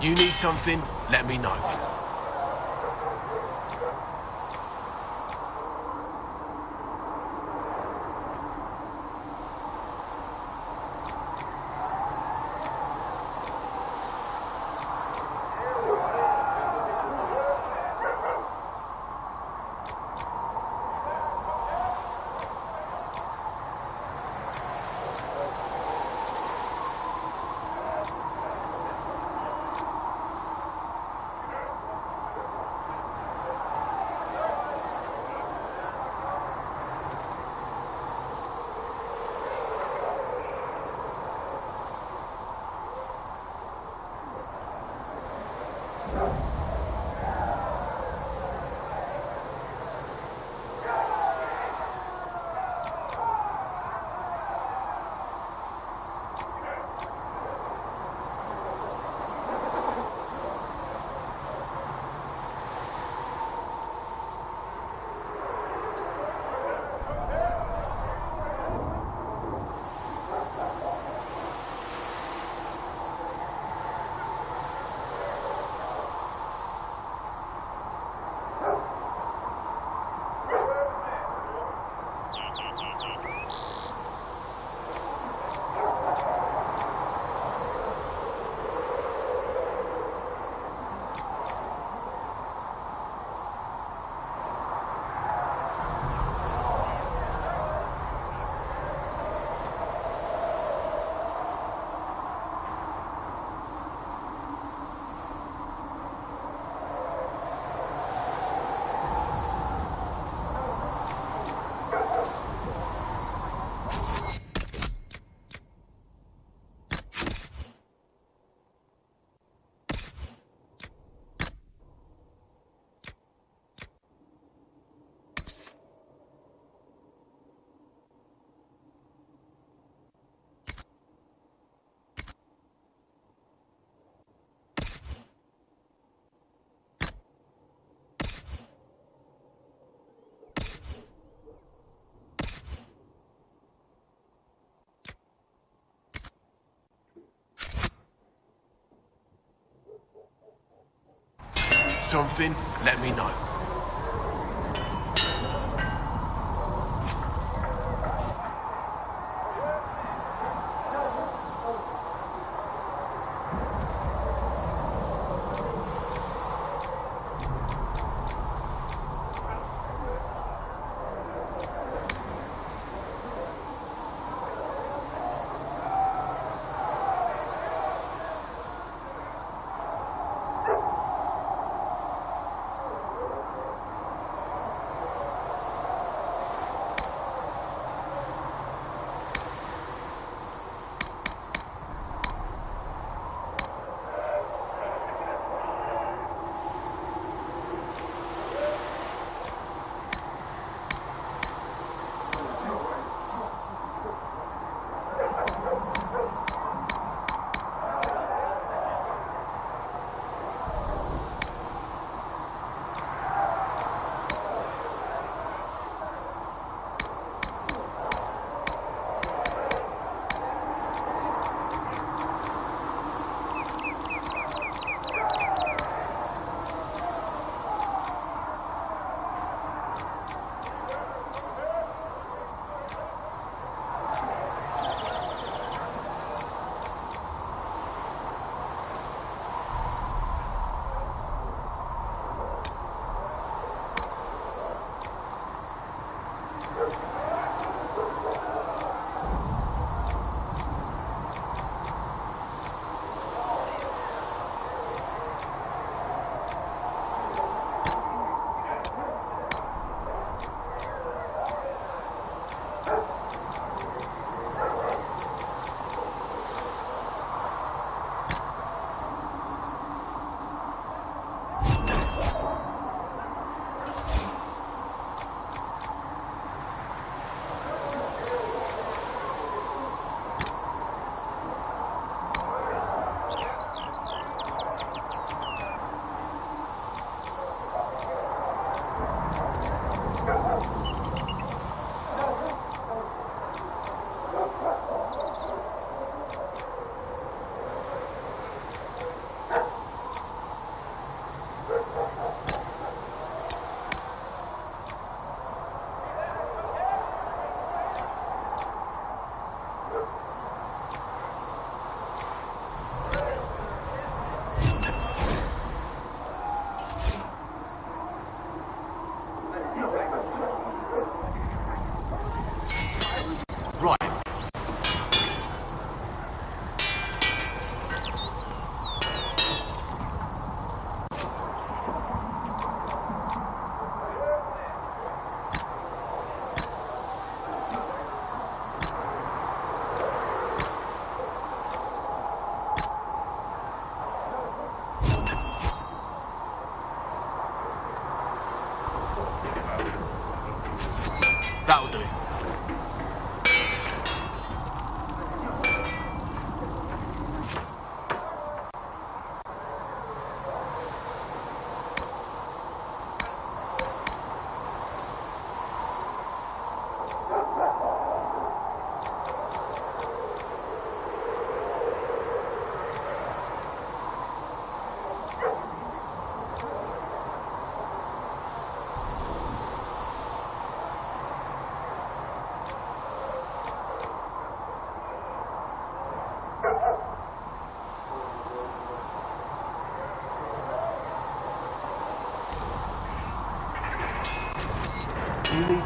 You need something? Let me know. Something? Let me know.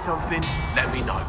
something, let me know.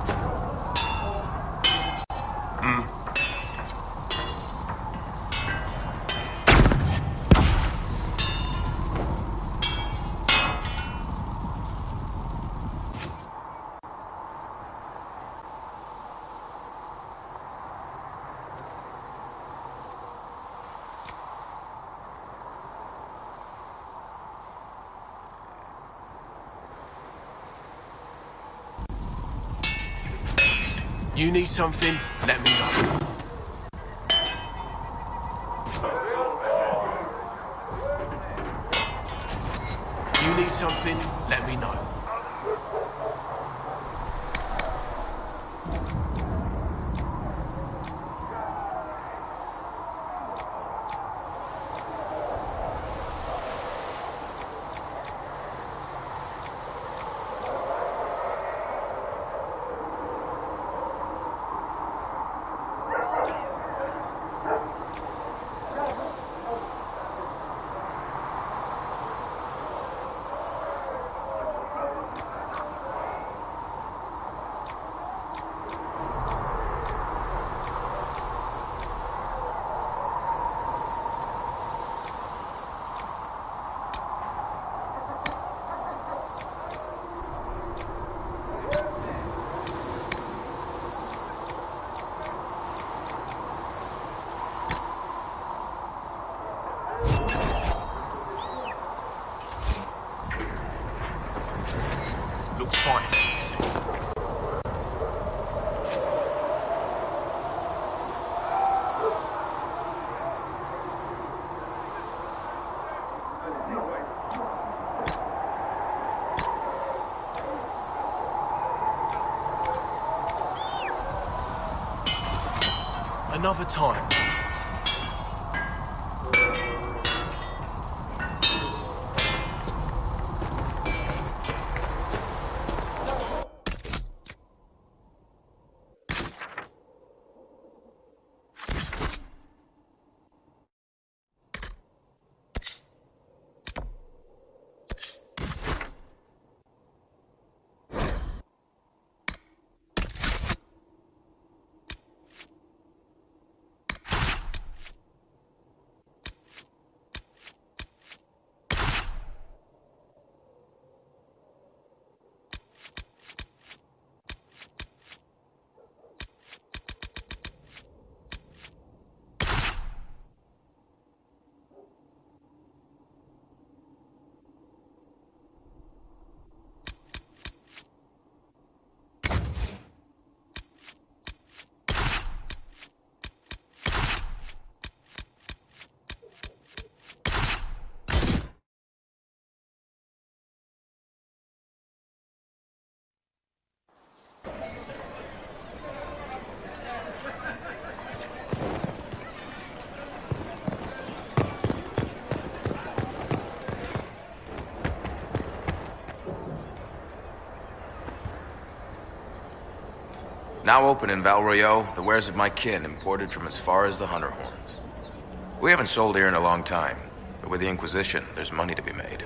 You need something, let me know. You need something, let me know. Looks fine. Another time. Now open in Valroyo, the wares of my kin imported from as far as the Hunter Horns. We haven't sold here in a long time, but with the Inquisition, there's money to be made.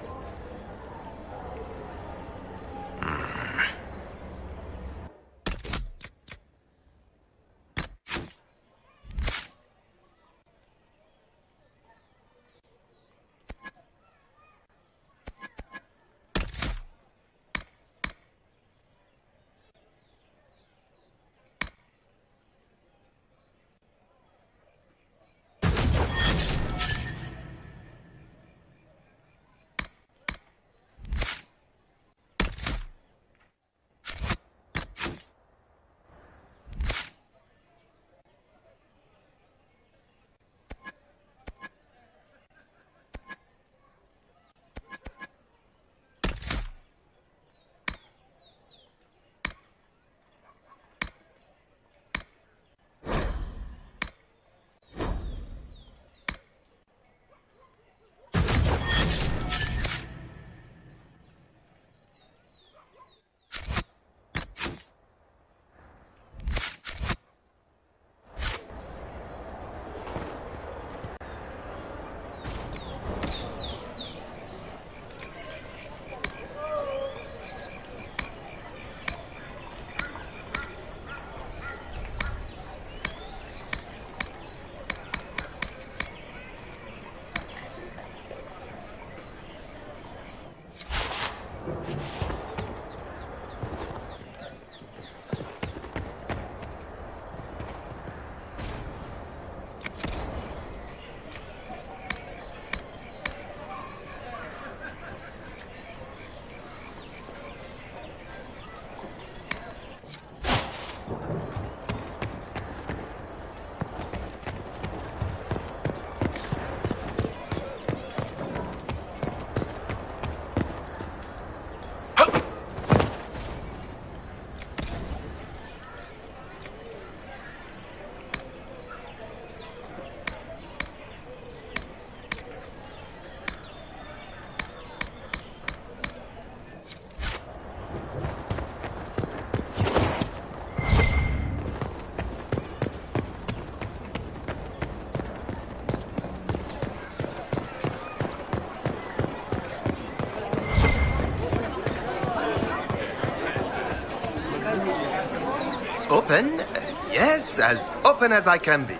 Yes, as open as I can be.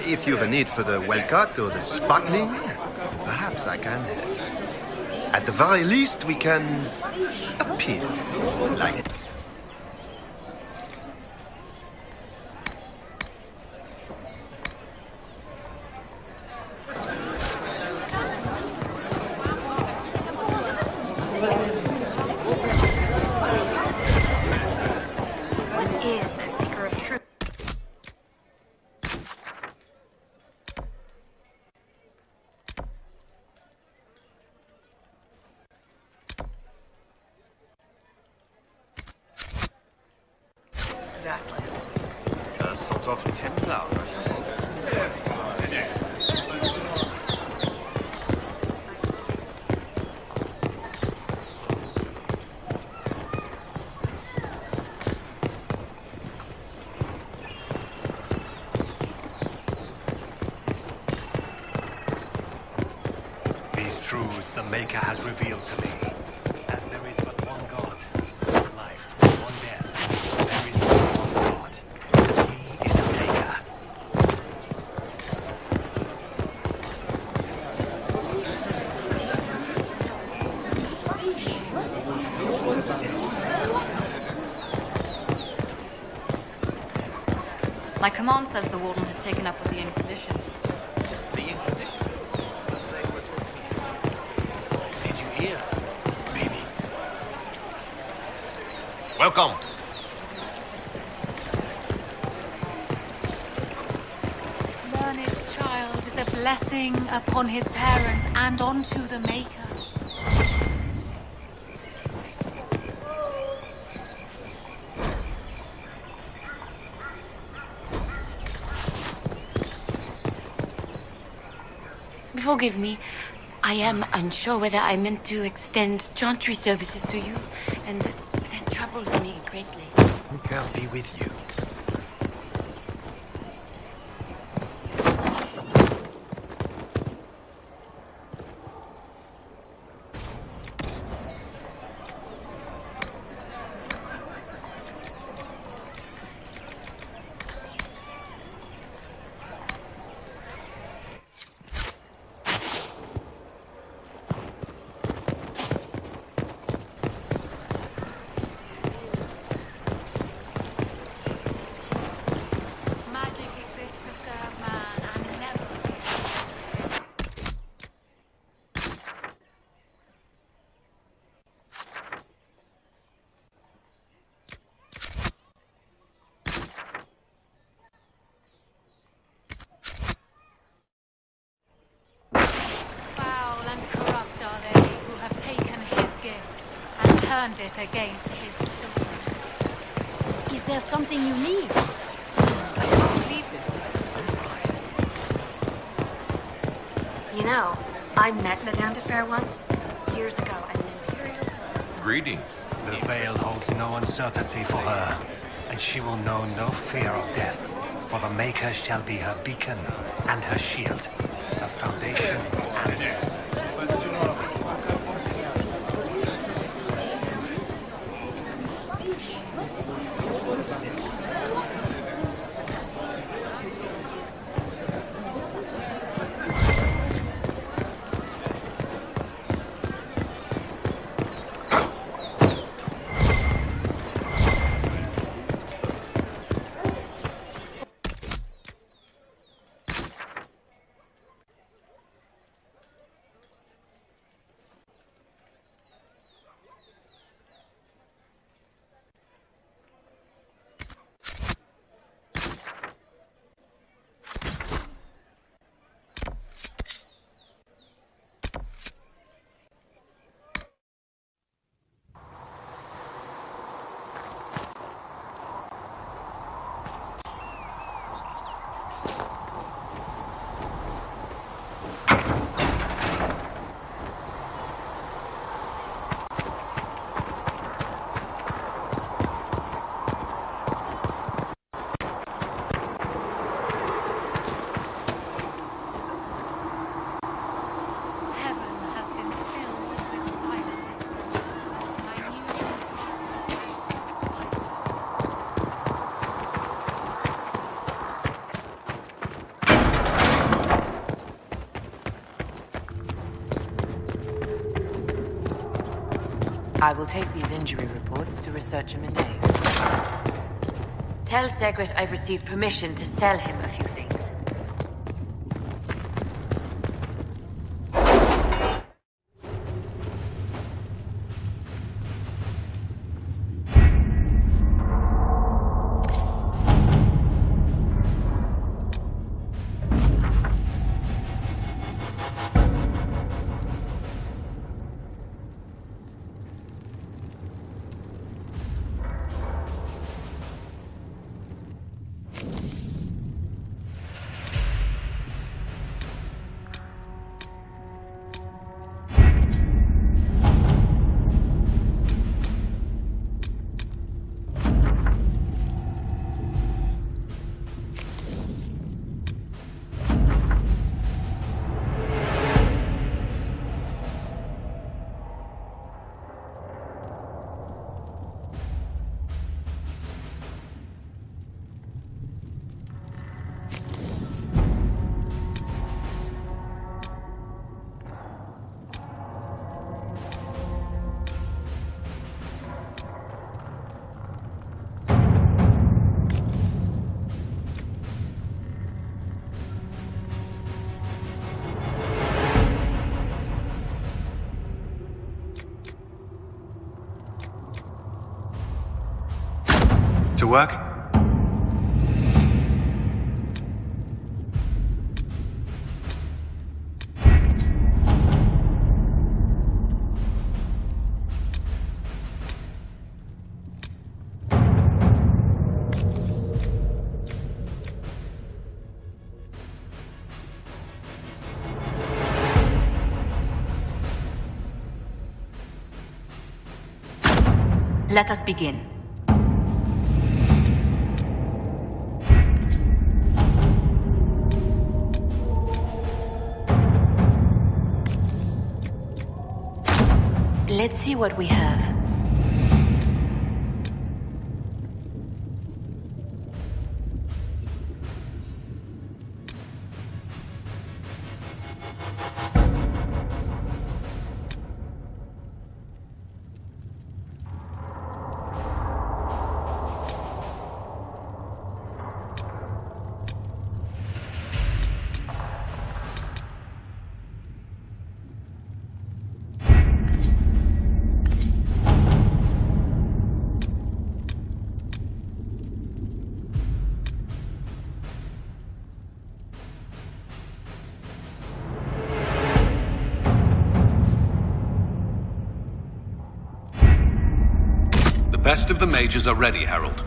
If you've a need for the well-cut or the sparkling, perhaps I can help. At the very least, we can appear like it. Exactly. A sort of Templar, I suppose. These truths the Maker has revealed to me. As there is but one God, one life, one death. There is but one God. He is a Maker. My command says the Warden has taken up with the Inquisition. The Inquisition? Did you hear? Maybe. Welcome. Learned child is a blessing upon his parents and onto the Maker. Forgive me. I am unsure whether I meant to extend chantry services to you, and that troubles me greatly. I'll be with you. Turned it against his children. Is there something you need? I can't believe this. You know, I met Madame de Fer once, years ago, at an Imperial... Greetings. The veil holds no uncertainty for her, and she will know no fear of death, for the Maker shall be her beacon and her shield, her foundation and... I will take these injury reports to researcher Mendez. Tell Segret I've received permission to sell him a few things. To work? Let us begin. Let's see what we have. The best of the mages are ready, Herald.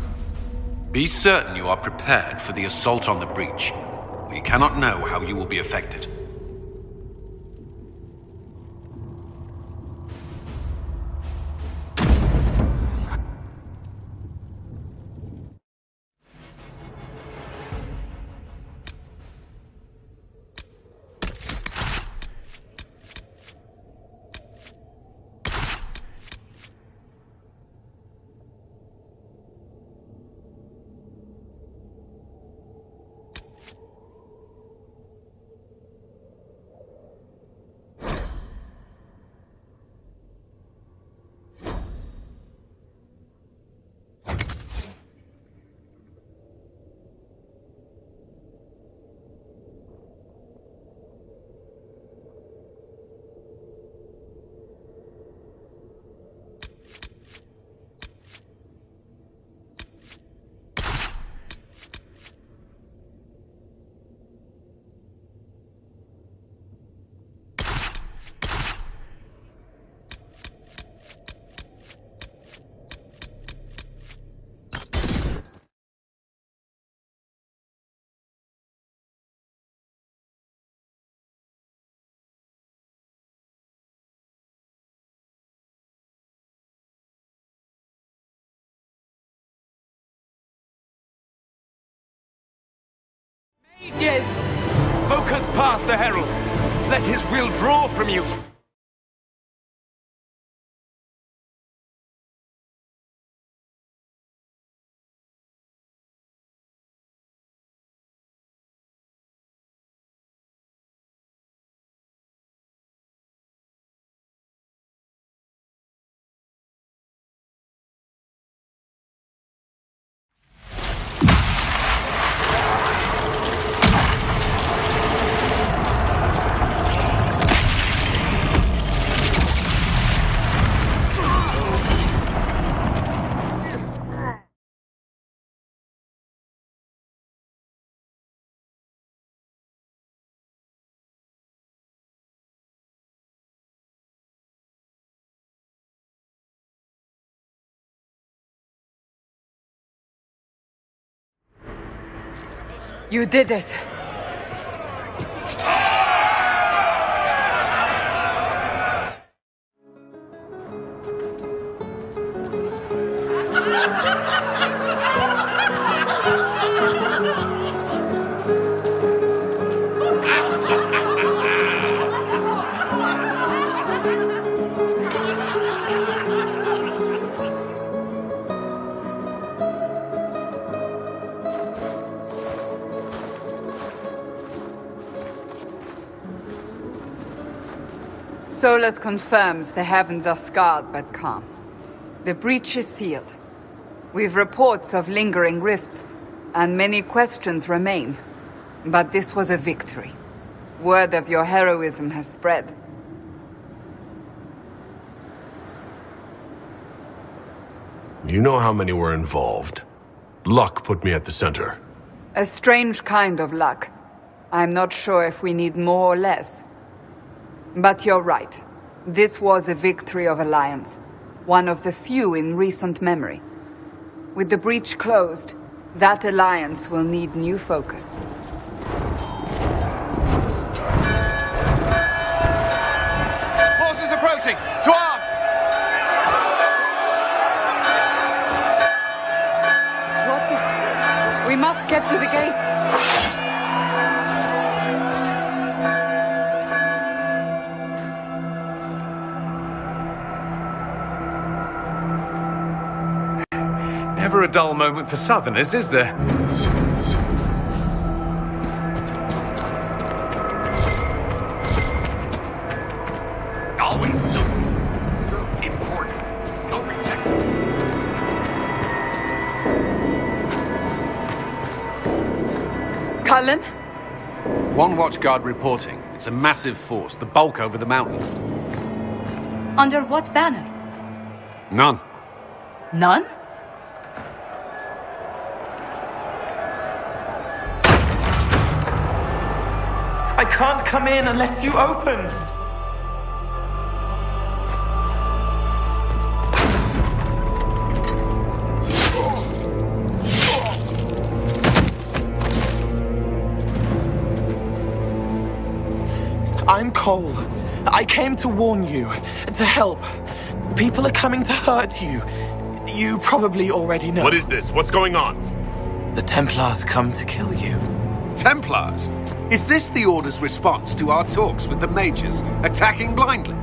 Be certain you are prepared for the assault on the breach. We cannot know how you will be affected. Mages! Focus past the Herald. Let his will draw from you. You did it. Solus confirms the heavens are scarred but calm. The breach is sealed. We've reports of lingering rifts, and many questions remain. But this was a victory. Word of your heroism has spread. You know how many were involved. Luck put me at the center. A strange kind of luck. I'm not sure if we need more or less. But you're right. This was a victory of Alliance. One of the few in recent memory. With the breach closed, that alliance will need new focus. Forces approaching! To arms! What the... We must get to the gates! Never a dull moment for Southerners, is there? Always so important. No protection. Cullen? One watchguard reporting. It's a massive force, the bulk over the mountain. Under what banner? None. None? I can't come in unless you open. I'm Cole. I came to warn you, to help. People are coming to hurt you. You probably already know. What is this? What's going on? The Templars come to kill you. Templars? Is this the Order's response to our talks with the mages, attacking blindly?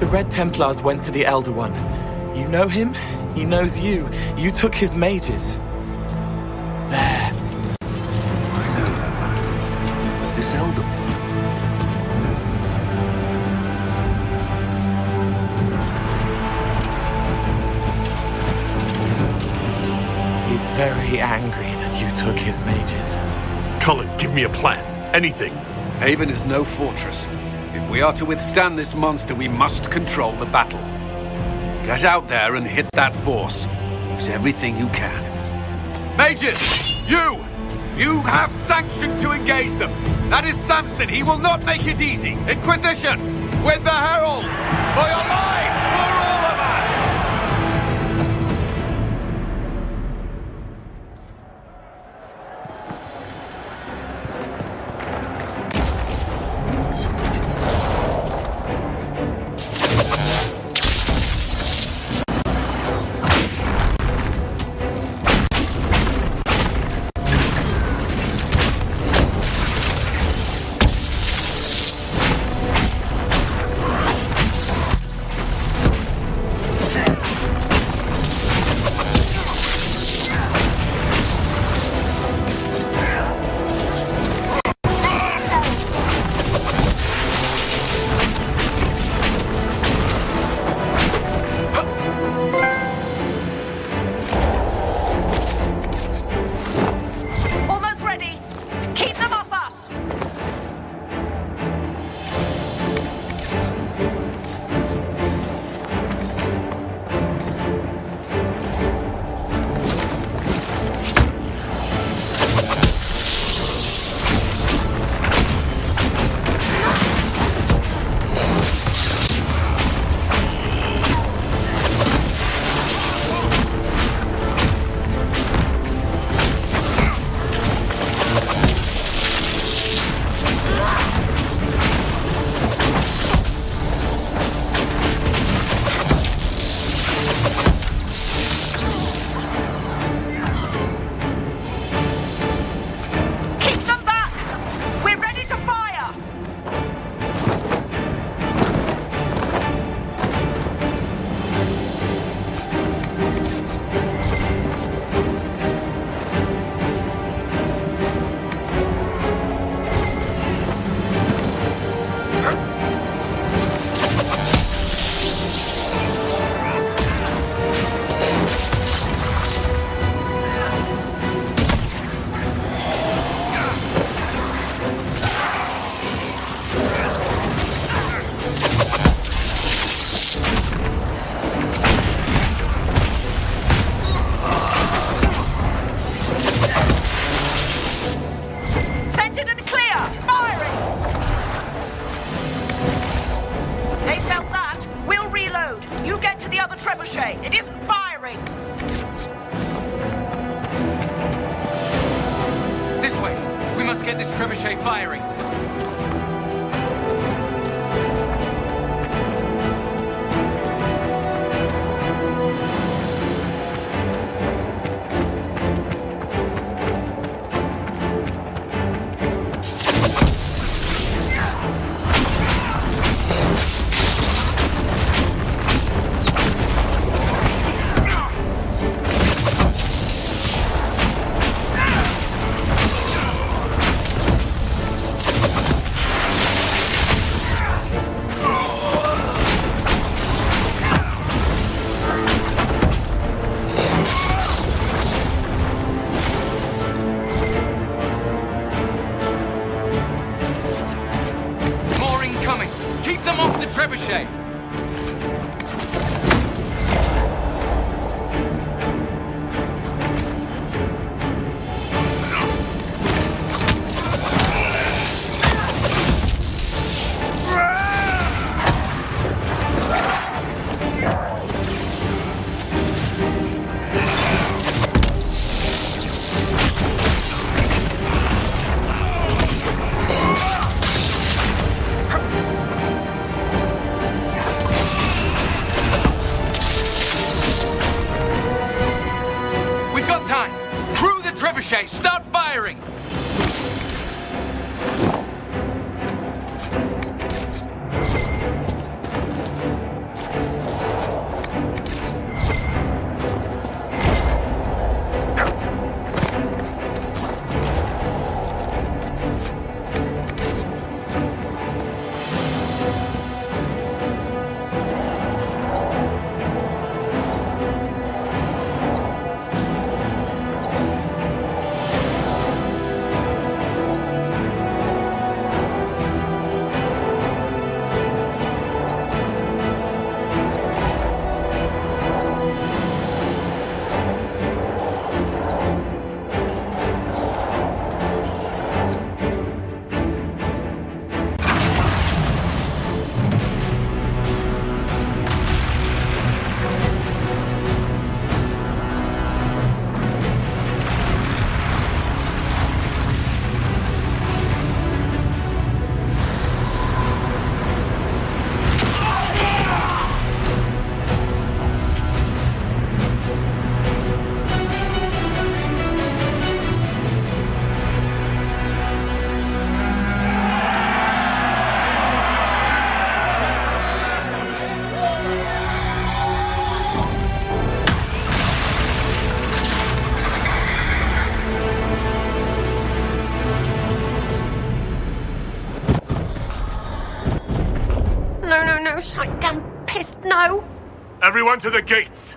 The Red Templars went to the Elder One. You know him, he knows you. You took his mages. There. I know that man. But this Elder One... He's very angry that you took his mages. Cullen, give me a plan. Anything. Haven is no fortress. If we are to withstand this monster, we must control the battle. Get out there and hit that force. Use everything you can. Mages! You have sanction to engage them. That is Samson. He will not make it easy. Inquisition! With the Herald! For your lives! For all of us! get this trebuchet firing. Trebuchet! Start firing! No, shite damn pissed, no! Everyone to the gates!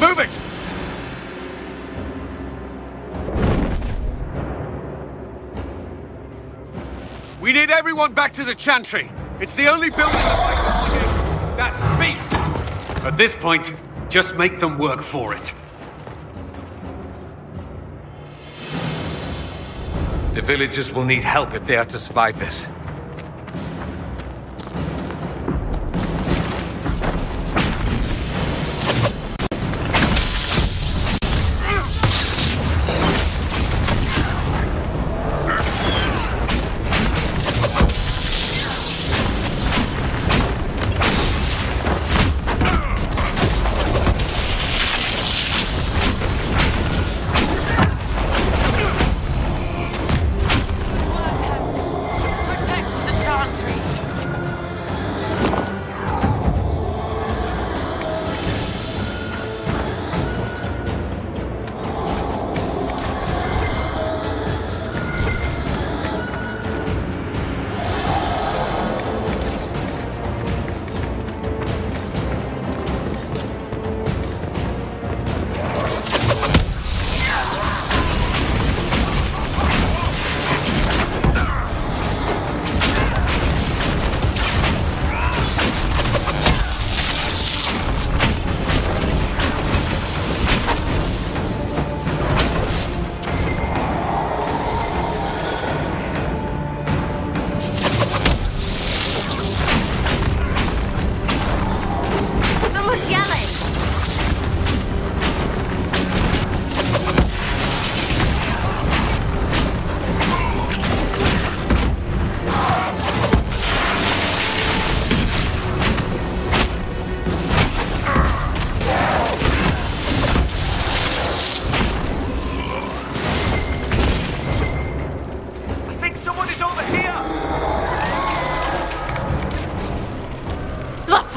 Move it! We need everyone back to the Chantry. It's the only building that beast! At this point, just make them work for it. The villagers will need help if they are to survive this.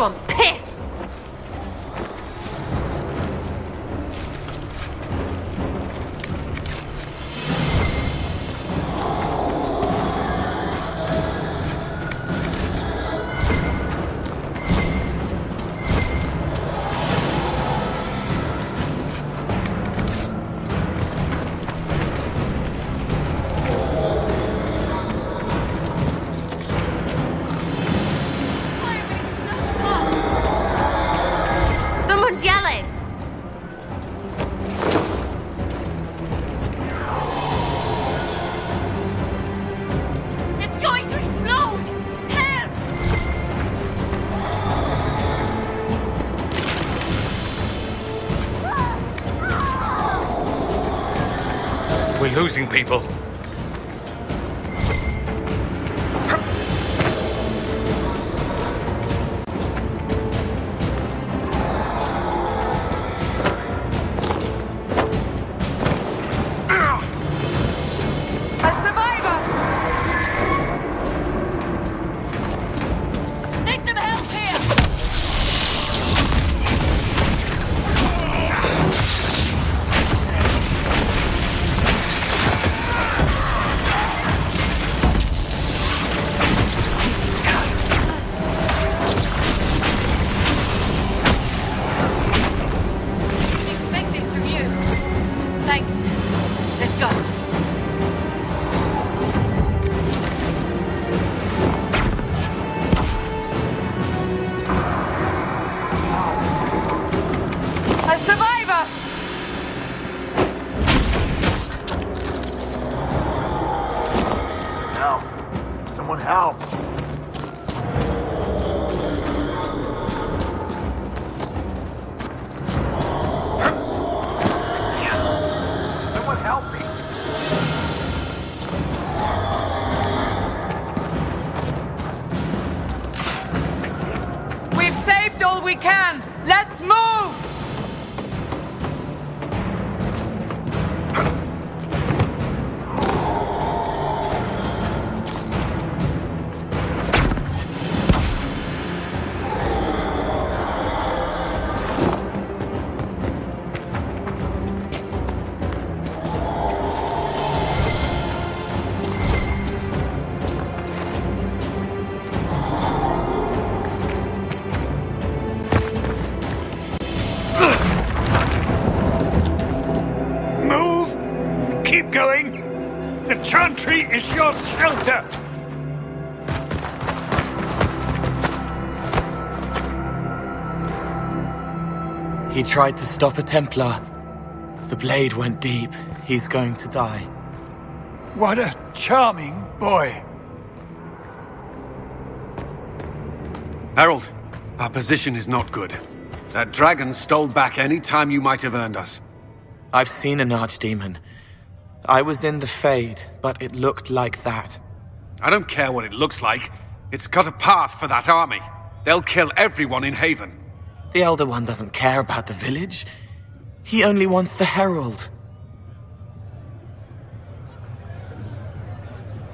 want piss! Someone's yelling. It's going to explode! Help! We're losing people. A survivor! Need some help here! Expect this from you. Thanks. Let's go. A survivor! Help! Someone help! Someone help me! We've saved all we can! Let's move! Move! Keep going! The chantry is your shelter! He tried to stop a Templar. The blade went deep. He's going to die. What a charming boy! Harold, our position is not good. That dragon stole back any time you might have earned us. I've seen an archdemon. I was in the Fade, but it looked like that. I don't care what it looks like. It's got a path for that army. They'll kill everyone in Haven. The Elder One doesn't care about the village. He only wants the Herald.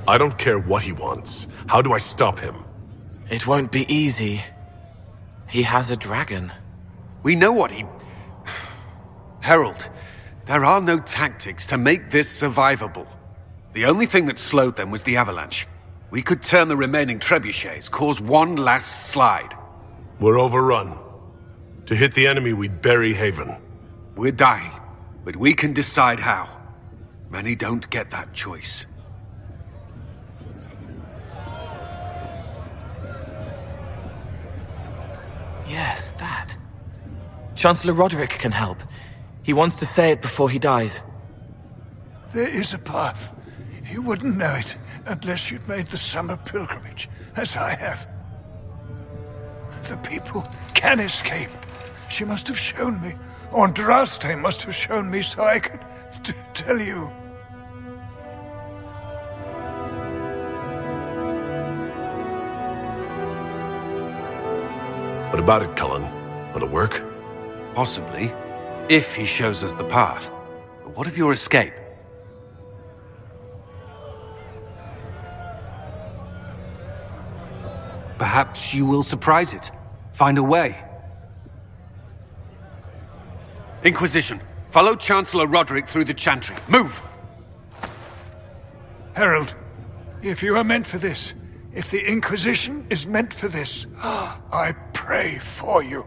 I don't care what he wants. How do I stop him? It won't be easy. He has a dragon. We know what he... Harold, there are no tactics to make this survivable. The only thing that slowed them was the avalanche. We could turn the remaining trebuchets, cause one last slide. We're overrun. To hit the enemy, we'd bury Haven. We're dying, but we can decide how. Many don't get that choice. Yes, that. Chancellor Roderick can help. He wants to say it before he dies. There is a path. You wouldn't know it unless you'd made the summer pilgrimage, as I have. The people can escape. She must have shown me. Or Andraste must have shown me so I could tell you. What about it, Cullen? Will it work? Possibly, if he shows us the path. But what of your escape? Perhaps you will surprise it. Find a way. Inquisition, follow Chancellor Roderick through the Chantry. Move! Herald, if you are meant for this, if the Inquisition is meant for this, I pray for you.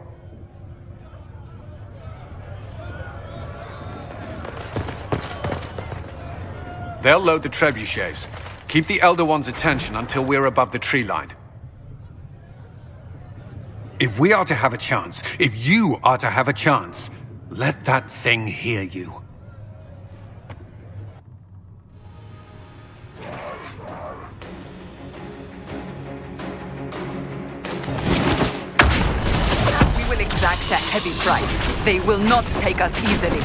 They'll load the trebuchets. Keep the Elder One's attention until we're above the tree line. If we are to have a chance, if you are to have a chance, let that thing hear you. We will exact a heavy price. They will not take us easily.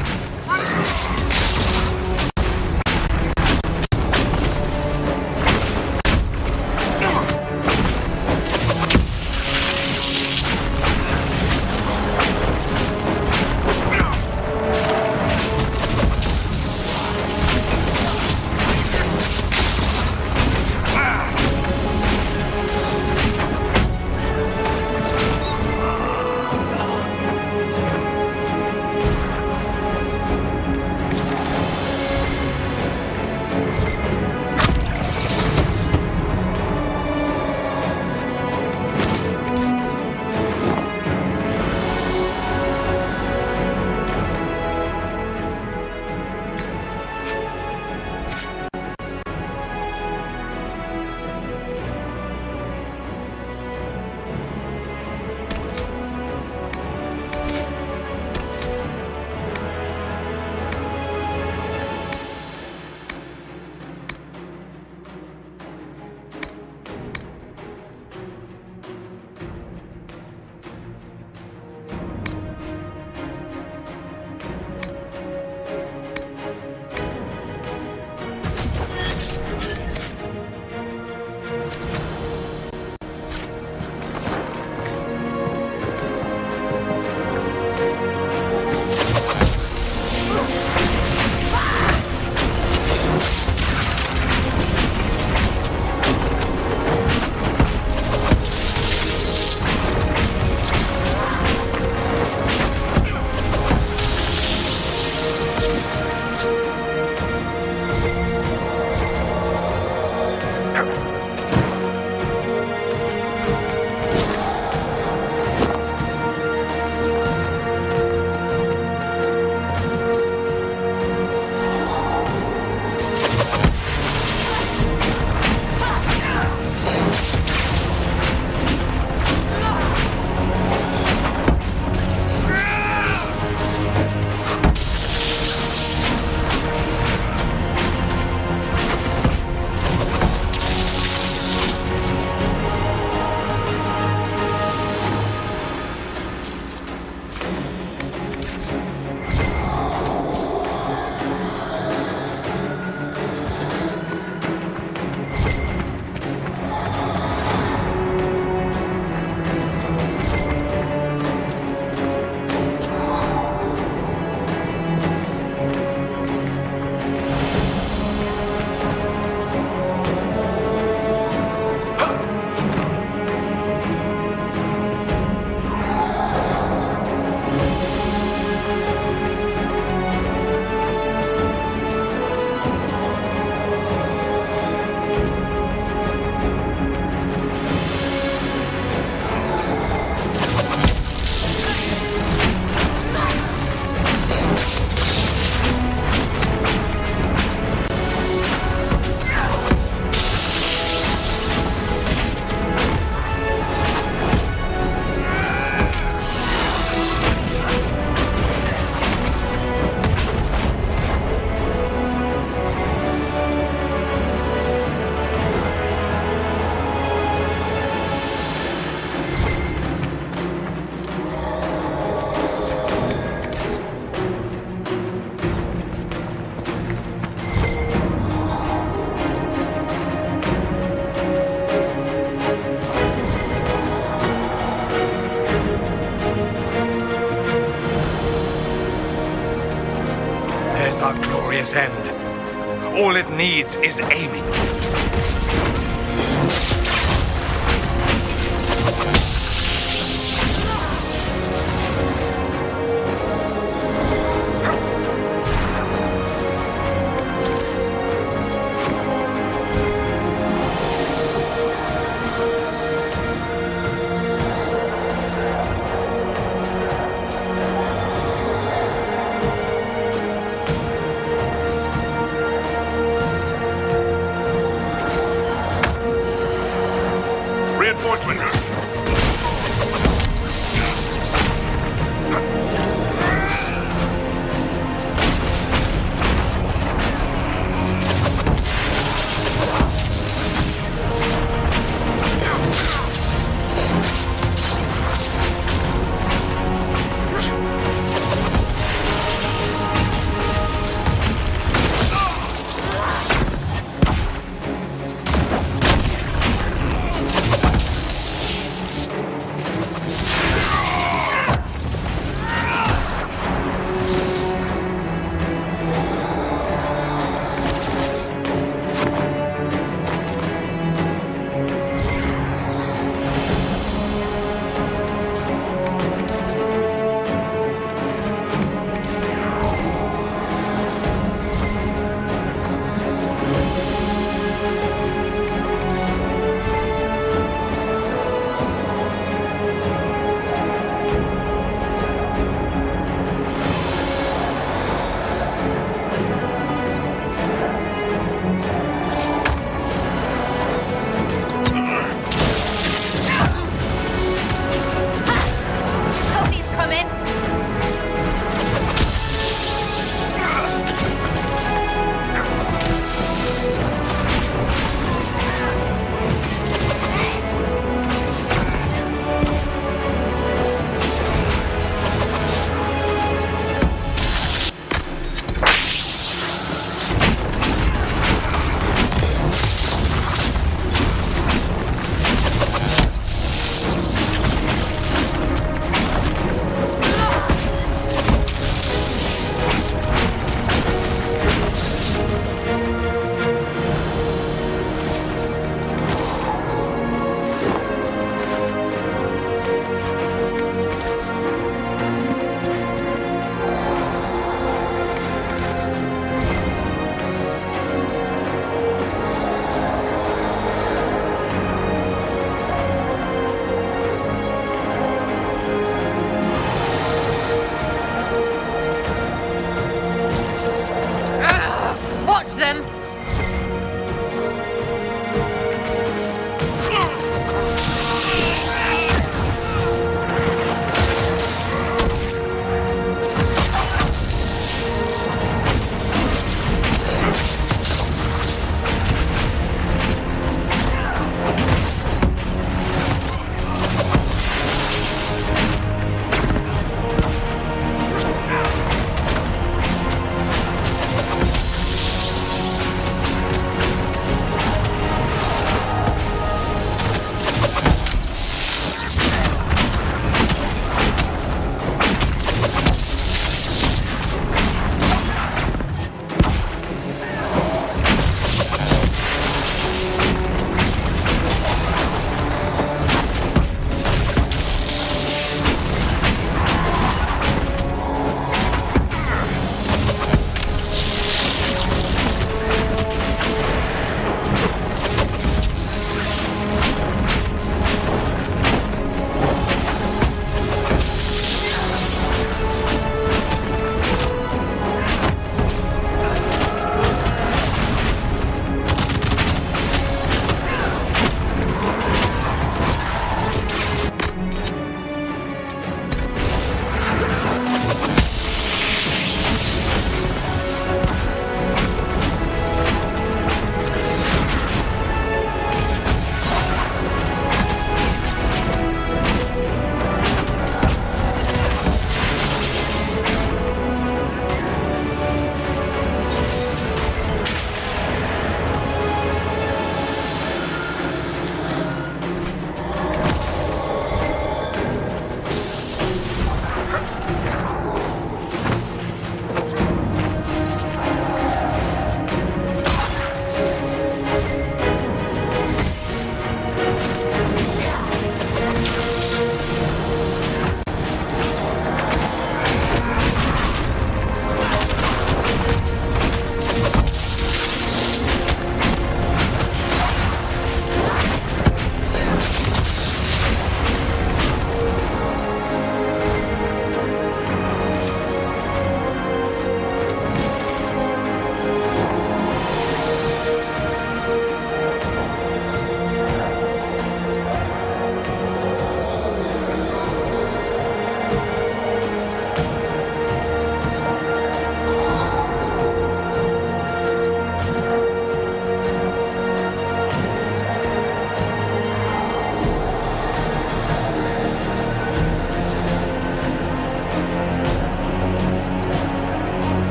End. All it needs is aiming. Reinforcement!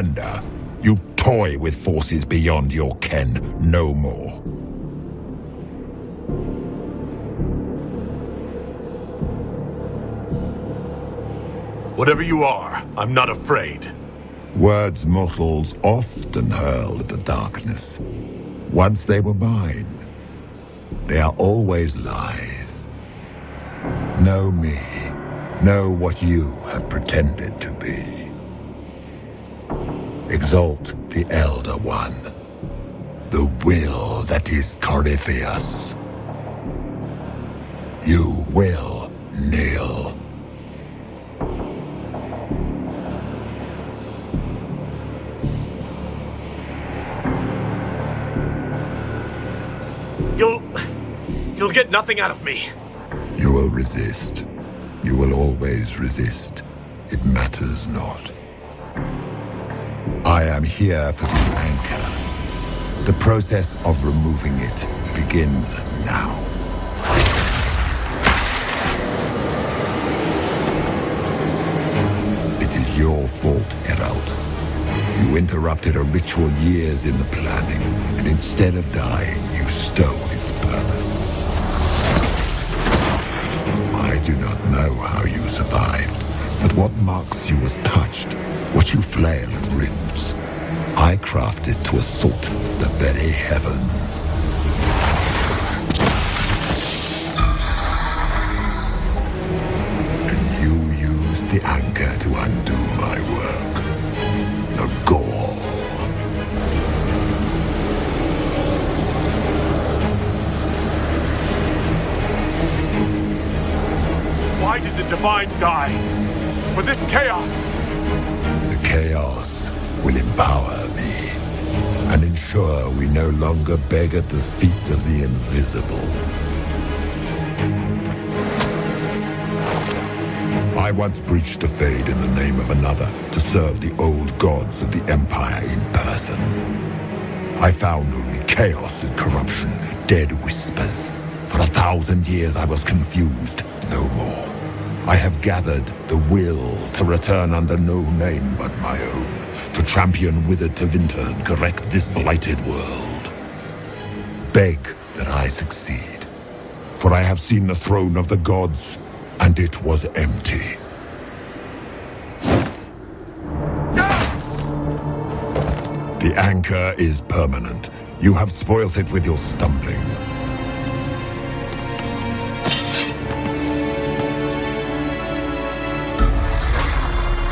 surrender, you toy with forces beyond your ken no more. Whatever you are, I'm not afraid. Words mortals often hurl at the darkness. Once they were mine, they are always lies. Know me. Know what you have pretended to be. Exalt the Elder One. The will that is Corypheus. You will kneel. You'll get nothing out of me. You will resist. You will always resist. It matters not. I am here for the anchor. The process of removing it begins now. It is your fault, Herald. You interrupted a ritual years in the planning, and instead of dying, you stole its purpose. I do not know how you survived, but what marks you as touched, what you flail at rifts, I crafted to assault the very heavens. And you used the anchor to undo my work. The gore. Why did the Divine die? For this chaos! The chaos will empower me and ensure we no longer beg at the feet of the invisible. I once breached the Fade in the name of another to serve the old gods of the Empire in person. I found only chaos and corruption, dead whispers. For 1,000 years I was confused, no more. I have gathered the will to return under no name but my own, to champion withered Tevinter and correct this blighted world. Beg that I succeed, for I have seen the throne of the gods, and it was empty. The anchor is permanent. You have spoilt it with your stumbling.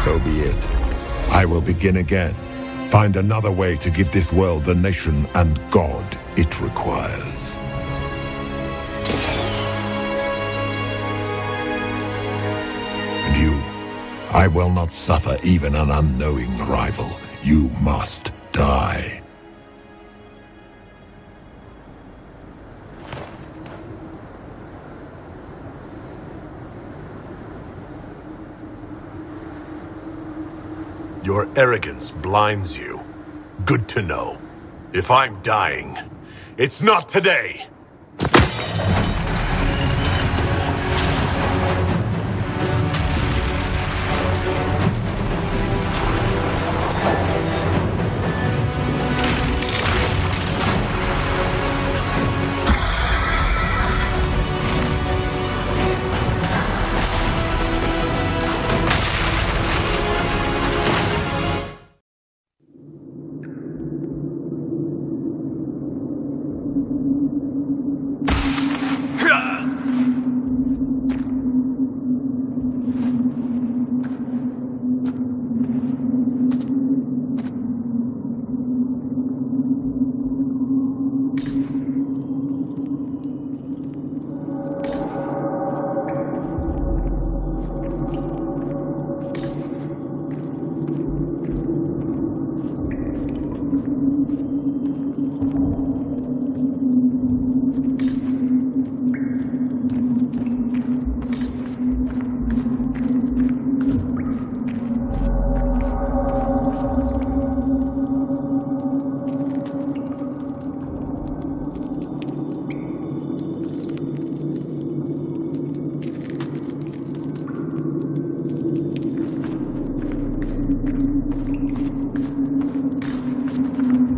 So be it. I will begin again. Find another way to give this world the nation and God it requires. And you, I will not suffer even an unknowing rival. You must die. Your arrogance blinds you. Good to know. If I'm dying, it's not today!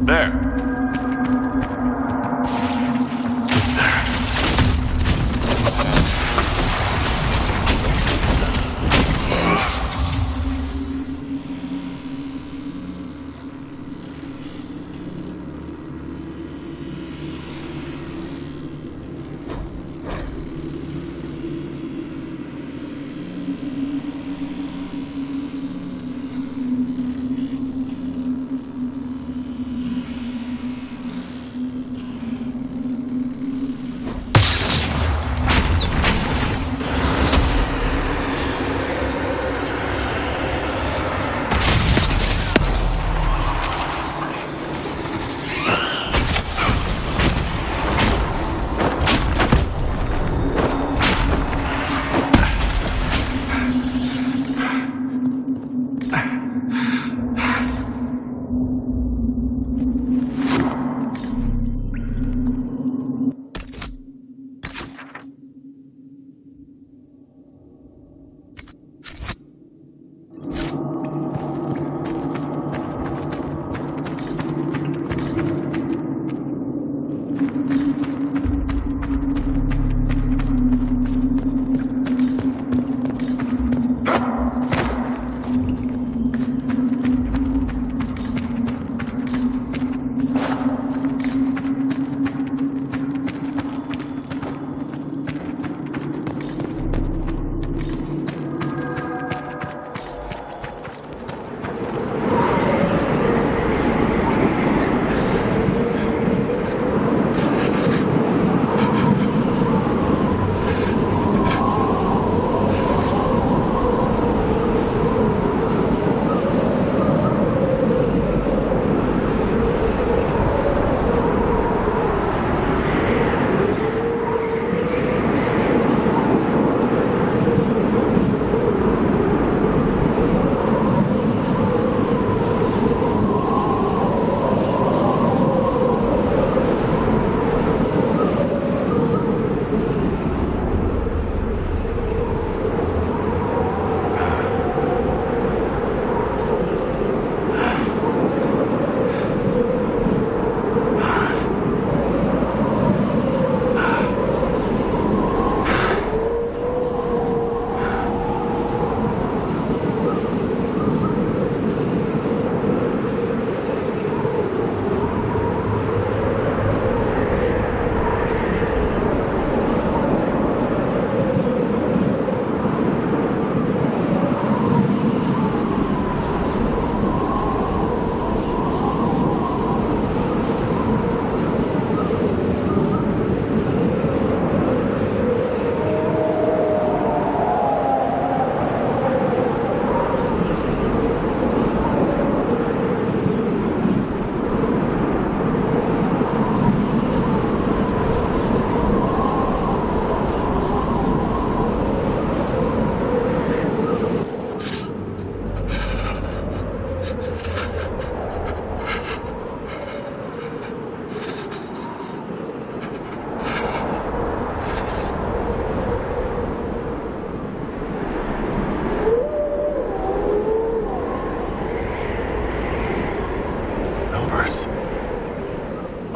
There.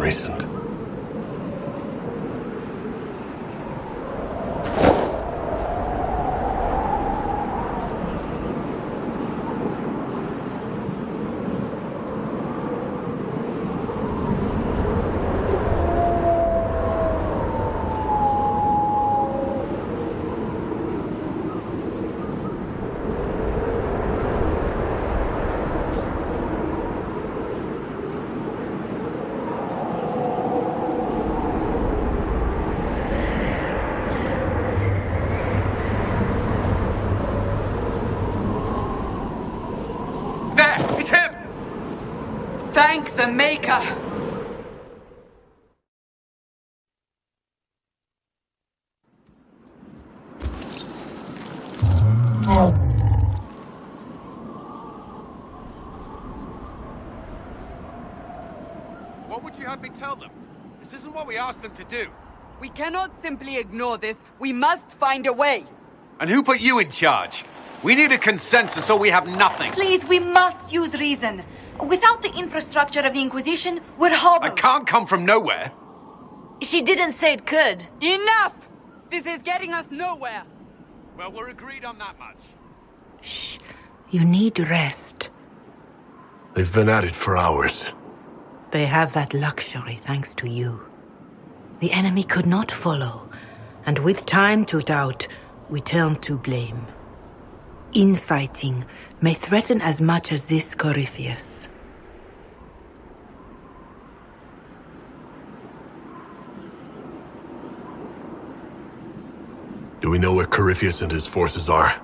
Recent. Thank the Maker! What would you have me tell them? This isn't what we asked them to do. We cannot simply ignore this. We must find a way. And who put you in charge? We need a consensus or we have nothing. Please, we must use reason. Without the infrastructure of the Inquisition, we're hobbled. I can't come from nowhere. She didn't say it could. Enough! This is getting us nowhere. Well, we're agreed on that much. Shh. You need rest. They've been at it for hours. They have that luxury thanks to you. The enemy could not follow, and with time to doubt, we turn to blame. Infighting may threaten as much as this Corypheus. Do we know where Corypheus and his forces are?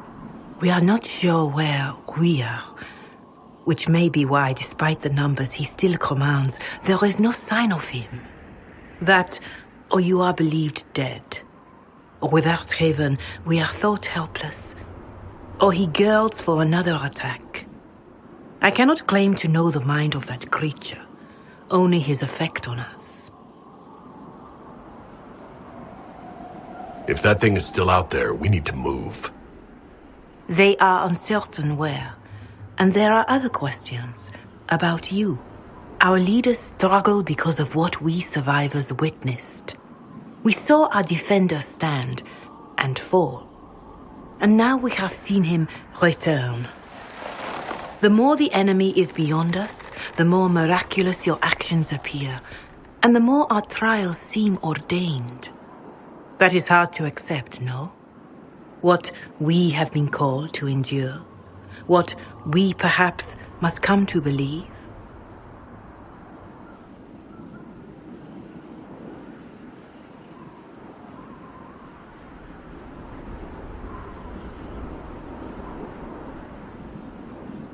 We are not sure where we are, which may be why, despite the numbers he still commands, there is no sign of him. That, or you are believed dead. Or without Haven, we are thought helpless. Or he girds for another attack. I cannot claim to know the mind of that creature, only his effect on us. If that thing is still out there, we need to move. They are uncertain where. And there are other questions about you. Our leaders struggle because of what we survivors witnessed. We saw our defender stand and fall. And now we have seen him return. The more the enemy is beyond us, the more miraculous your actions appear, and the more our trials seem ordained. That is hard to accept, no? What we have been called to endure, what we perhaps must come to believe.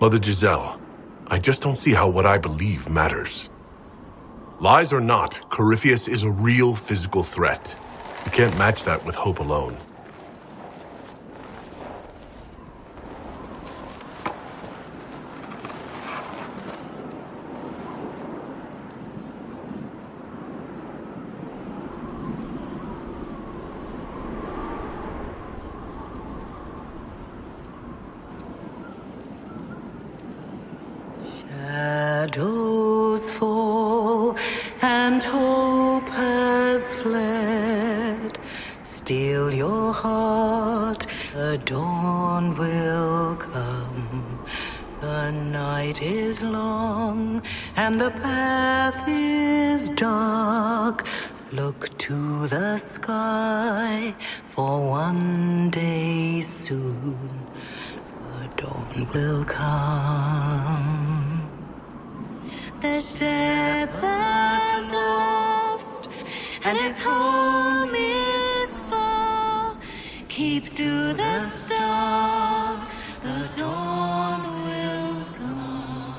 Mother Giselle, I just don't see how what I believe matters. Lies or not, Corypheus is a real physical threat. You can't match that with hope alone. Shadows fall and hope has fled. Still your heart, the dawn will come. The night is long and the path is dark. Look to the sky, for one day soon the dawn will come. The shepherd's lost, and his home is far. Keep to the stars, the dawn will come.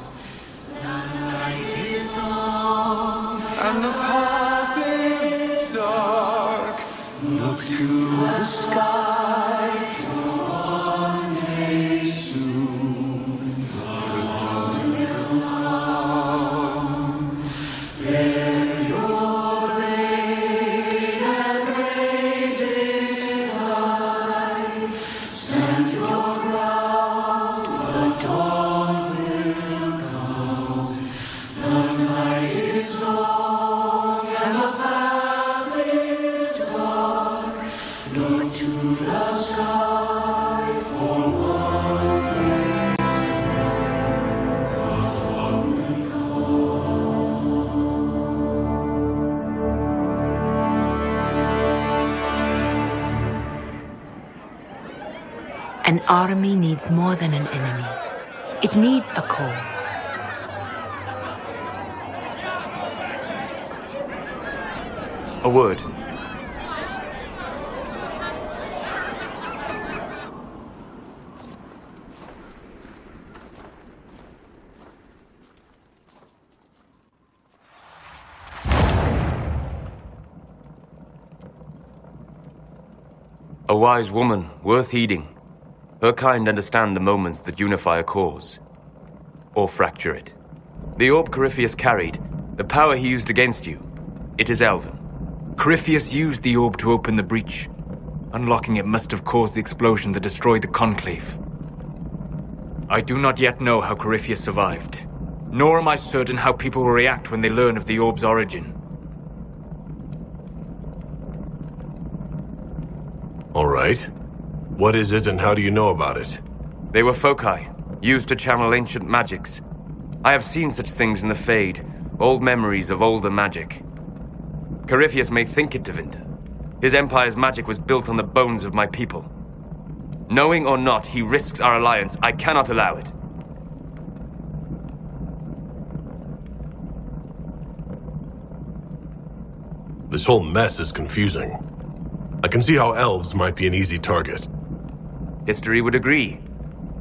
The night is long, and the path is dark. Look to the sky, for one day soon the dawn will come. Bear your blade and raise it high. Stand your ground, the dawn will come. The night is long and the path is dark. Look to the sky for one day. The dawn will come. An army needs more than an enemy. It needs a cause. A word. A wise woman, worth heeding. Her kind understand the moments that unify a cause. Or fracture it. The orb Corypheus carried, the power he used against you, it is elven. Corypheus used the orb to open the breach. Unlocking it must have caused the explosion that destroyed the Conclave. I do not yet know how Corypheus survived, Nor am I certain how people will react when they learn of the orb's origin. All right. What is it and how do you know about it? They were foci, used to channel ancient magics. I have seen such things in the Fade, old memories of older magic. Corypheus may think it Tevinter. His empire's magic was built on the bones of my people. Knowing or not, he risks our alliance. I cannot allow it. This whole mess is confusing. I can see how elves might be an easy target. History would agree.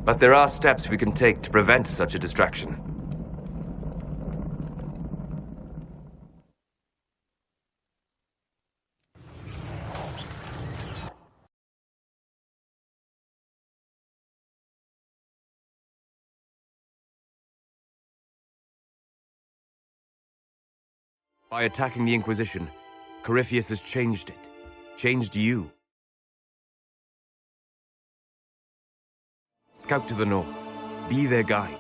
But there are steps we can take to prevent such a distraction. By attacking the Inquisition, Corypheus has changed it. Changed you. Scout to the north. Be their guide.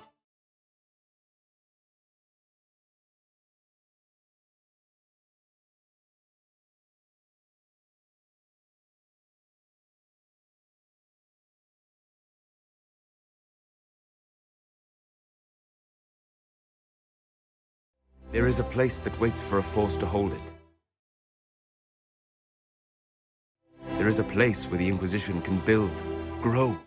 There is a place that waits for a force to hold it. There is a place where the Inquisition can build, grow.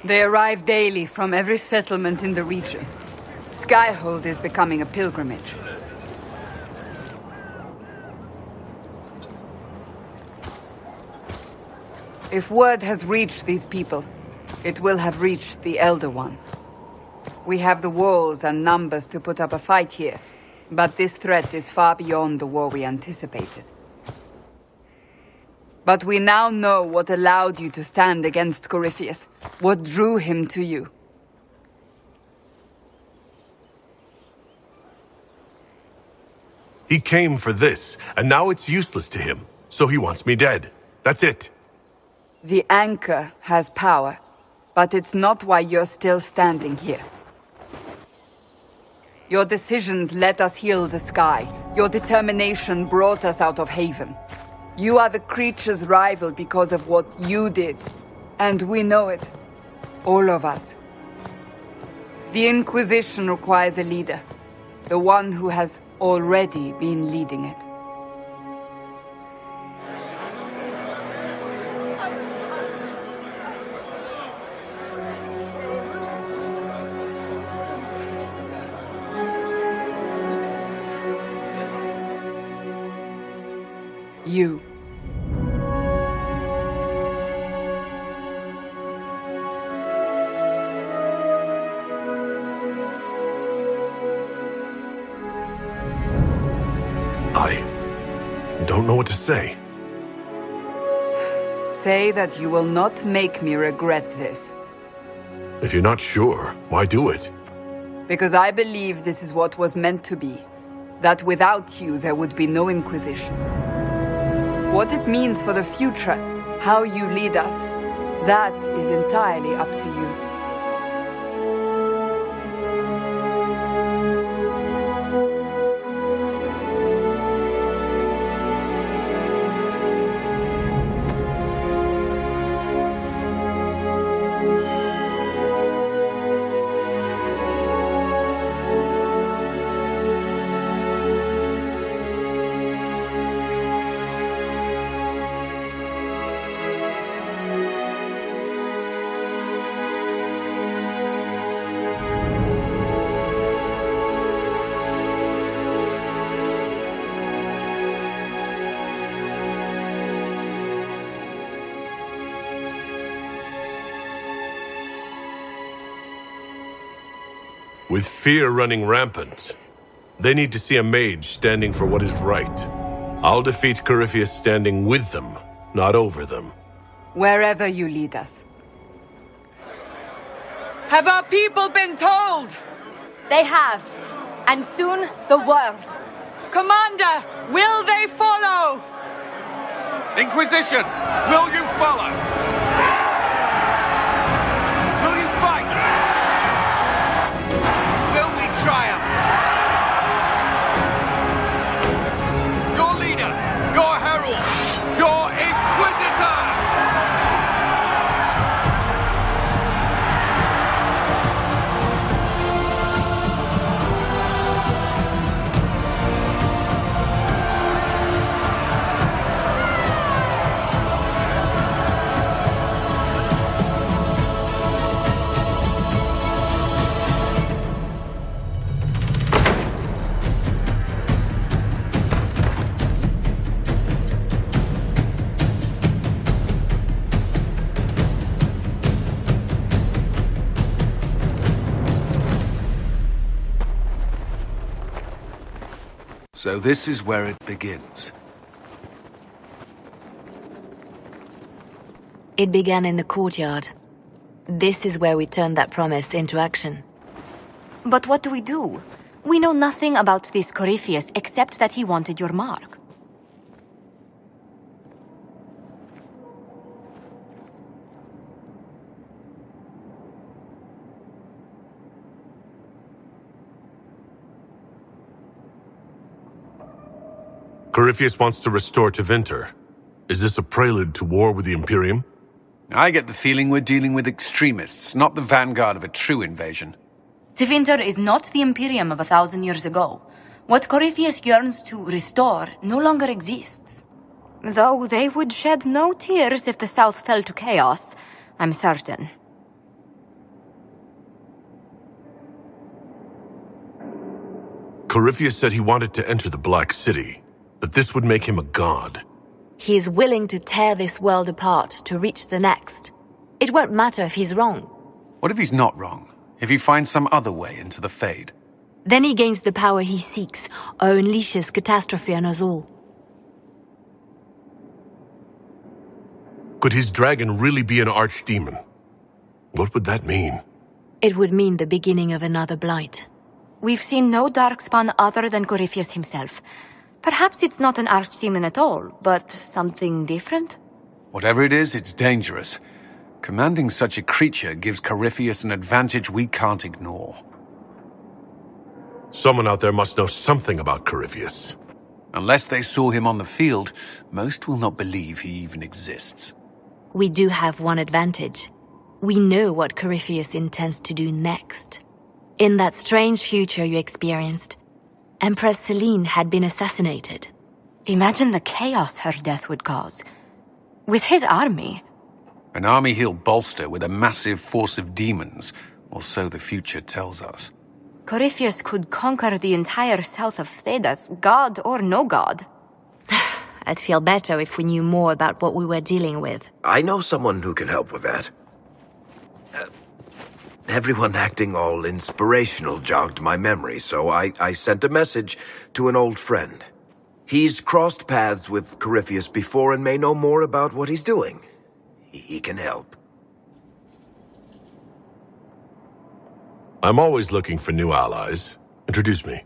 They arrive daily from every settlement in the region. Skyhold is becoming a pilgrimage. If word has reached these people, it will have reached the Elder One. We have the walls and numbers to put up a fight here, but this threat is far beyond the war we anticipated. But we now know what allowed you to stand against Corypheus, what drew him to you. He came for this, and now it's useless to him, so he wants me dead. That's it. The Anchor has power, but it's not why you're still standing here. Your decisions let us heal the sky. Your determination brought us out of Haven. You are the creature's rival because of what you did. And we know it. All of us. The Inquisition requires a leader. The one who has already been leading it. You. I don't know what to say. Say that you will not make me regret this. If you're not sure, why do it? Because I believe this is what was meant to be. That without you, there would be no Inquisition. What it means for the future, how you lead us, that is entirely up to you. With fear running rampant, they need to see a mage standing for what is right. I'll defeat Corypheus standing with them, not over them. Wherever you lead us. Have our people been told? They have. And soon, the world. Commander, will they follow? Inquisition, will you follow? Will you fight? Will we triumph? Your leader, your herald, your Inquisitor! So this is where it begins. It began in the courtyard. This is where we turned that promise into action. But what do we do? We know nothing about this Corypheus except that he wanted your mark. Corypheus wants to restore Tevinter. Is this a prelude to war with the Imperium? I get the feeling we're dealing with extremists, not the vanguard of a true invasion. Tevinter is not the Imperium of 1,000 years ago. What Corypheus yearns to restore no longer exists. Though they would shed no tears if the South fell to chaos, I'm certain. Corypheus said he wanted to enter the Black City, that this would make him a god. He is willing to tear this world apart to reach the next. It won't matter if he's wrong. What if he's not wrong? If he finds some other way into the Fade? Then he gains the power he seeks, or unleashes catastrophe on us all. Could his dragon really be an archdemon? What would that mean? It would mean the beginning of another blight. We've seen no darkspawn other than Corypheus himself. Perhaps it's not an archdemon at all, but something different? Whatever it is, it's dangerous. Commanding such a creature gives Corypheus an advantage we can't ignore. Someone out there must know something about Corypheus. Unless they saw him on the field, most will not believe he even exists. We do have one advantage. We know what Corypheus intends to do next. In that strange future you experienced, Empress Celine had been assassinated. Imagine the chaos her death would cause. With his army. An army he'll bolster with a massive force of demons, or so the future tells us. Corypheus could conquer the entire south of Thedas, god or no god. I'd feel better if we knew more about what we were dealing with. I know someone who can help with that. Everyone acting all inspirational jogged my memory, so I sent a message to an old friend. He's crossed paths with Corypheus before and may know more about what he's doing. He can help. I'm always looking for new allies. Introduce me.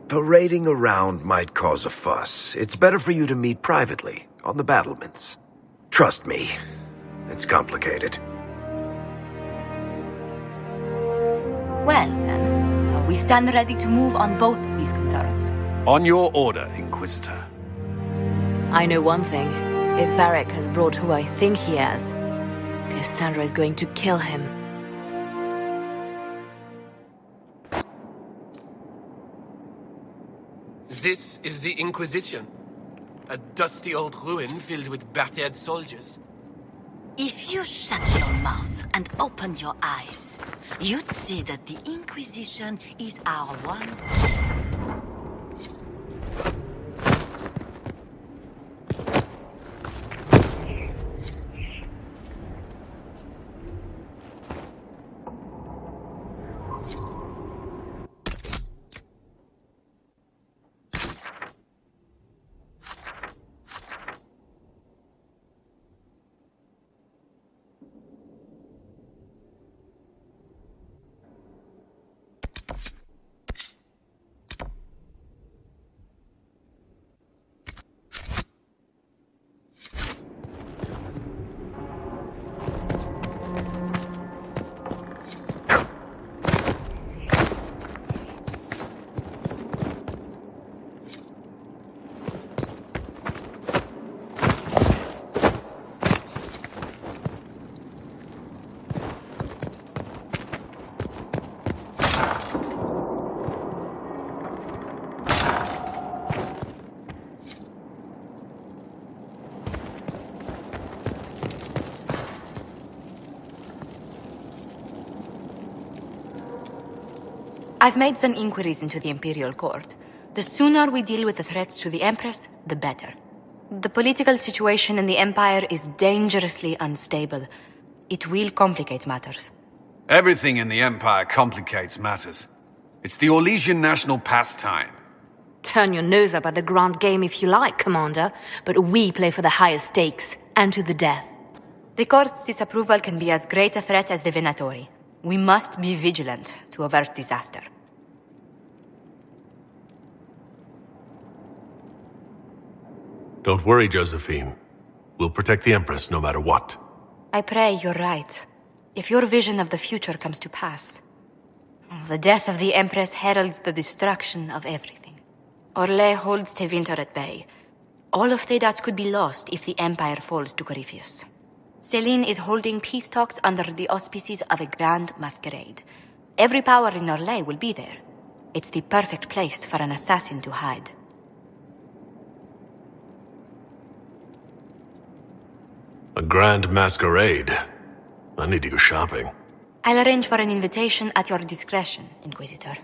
Parading around might cause a fuss. It's better for you to meet privately, on the battlements. Trust me, it's complicated. Well, then, we stand ready to move on both of these concerns. On your order, Inquisitor. I know one thing. If Varric has brought who I think he has, Cassandra is going to kill him. This is the Inquisition. A dusty old ruin filled with battered soldiers. If you shut your mouth and opened your eyes, you'd see that the Inquisition is our one. I've made some inquiries into the Imperial Court. The sooner we deal with the threats to the Empress, the better. The political situation in the Empire is dangerously unstable. It will complicate matters. Everything in the Empire complicates matters. It's the Orlesian national pastime. Turn your nose up at the grand game if you like, Commander, but we play for the highest stakes, and to the death. The Court's disapproval can be as great a threat as the Venatori. We must be vigilant to avert disaster. Don't worry, Josephine. We'll protect the Empress no matter what. I pray you're right. If your vision of the future comes to pass, the death of the Empress heralds the destruction of everything. Orlais holds Tevinter at bay. All of Thedas could be lost if the Empire falls to Corypheus. Celine is holding peace talks under the auspices of a grand masquerade. Every power in Orlais will be there. It's the perfect place for an assassin to hide. A grand masquerade. I need to go shopping. I'll arrange for an invitation at your discretion, Inquisitor.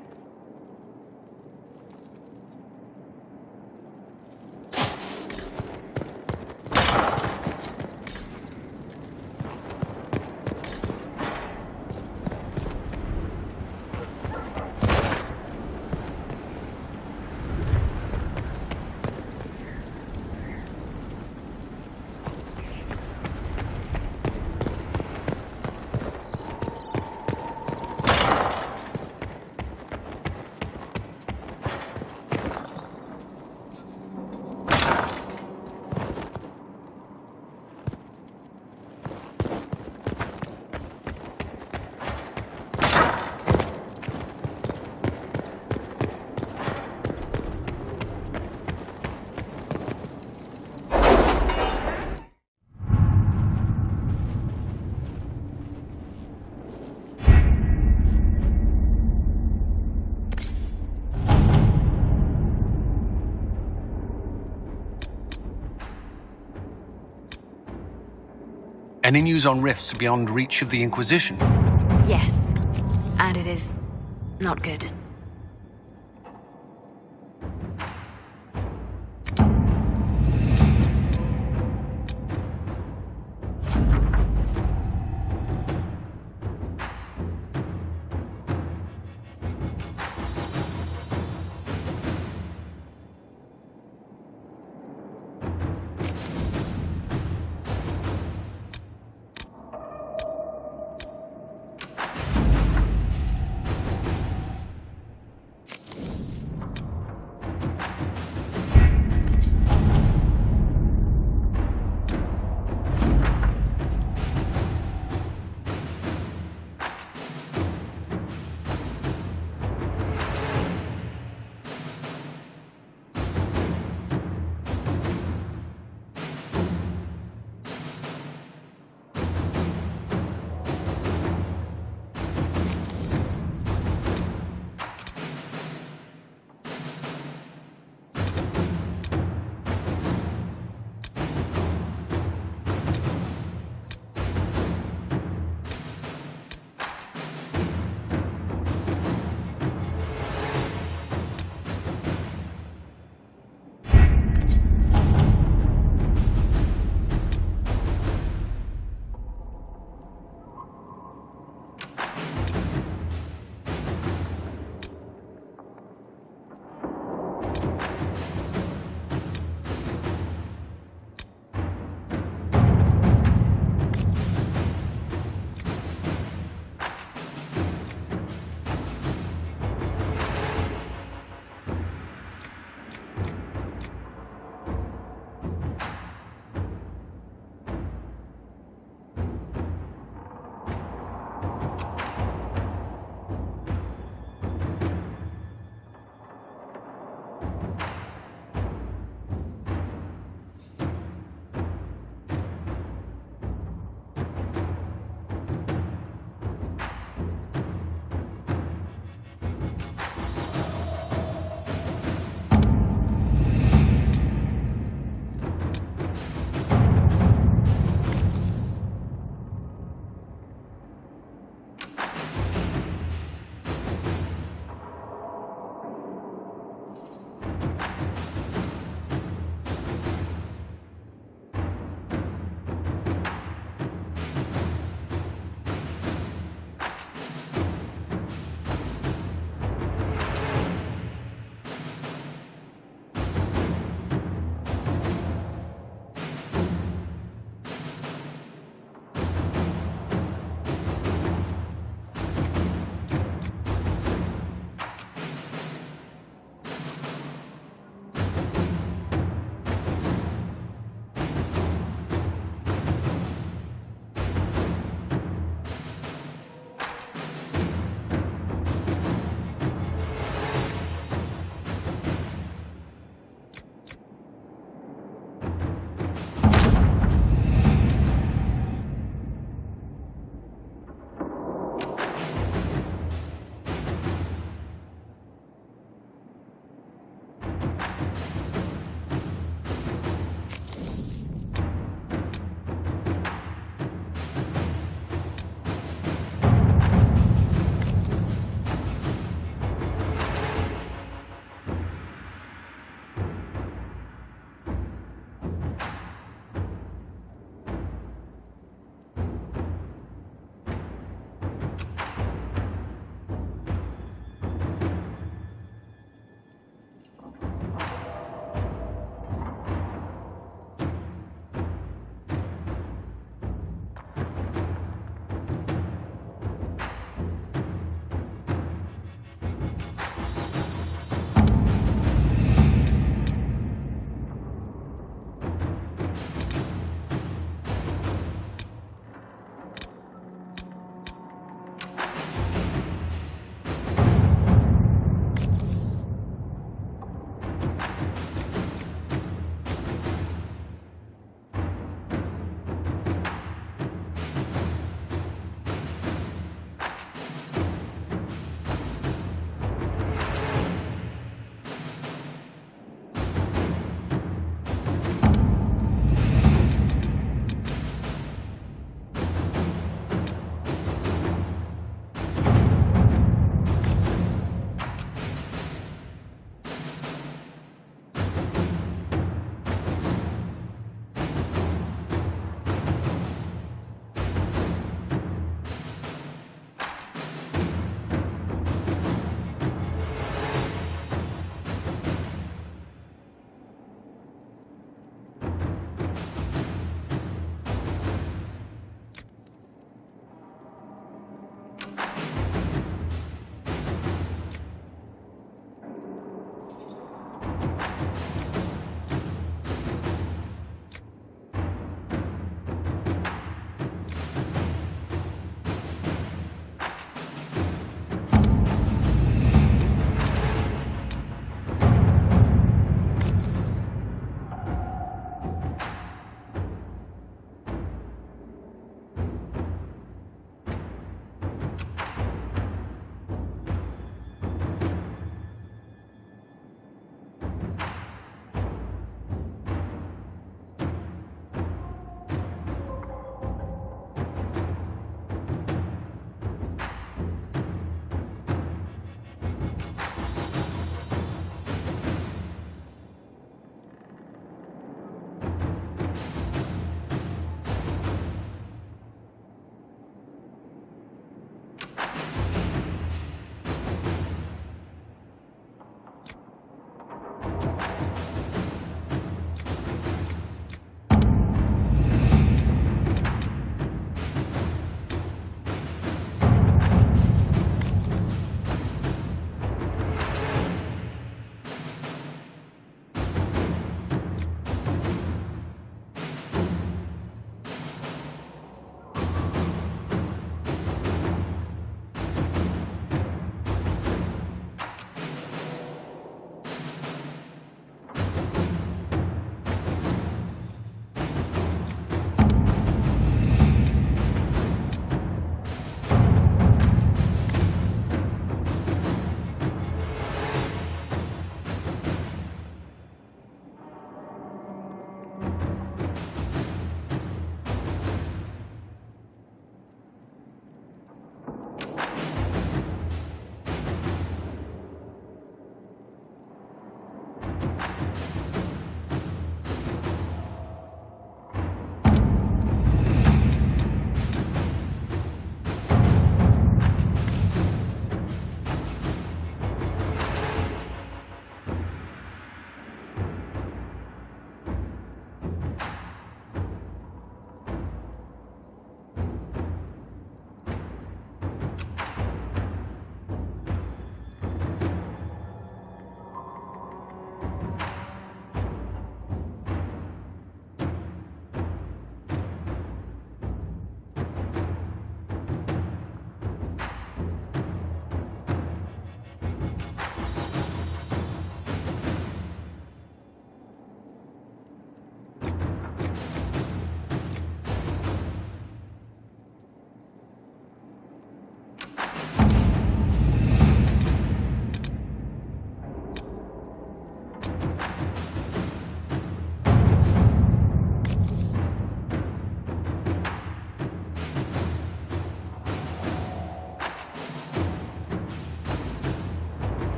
Any news on rifts beyond reach of the Inquisition? Yes, and it is not good.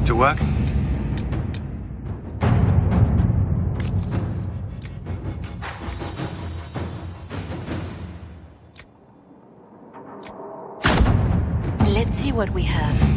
To work? Let's see what we have.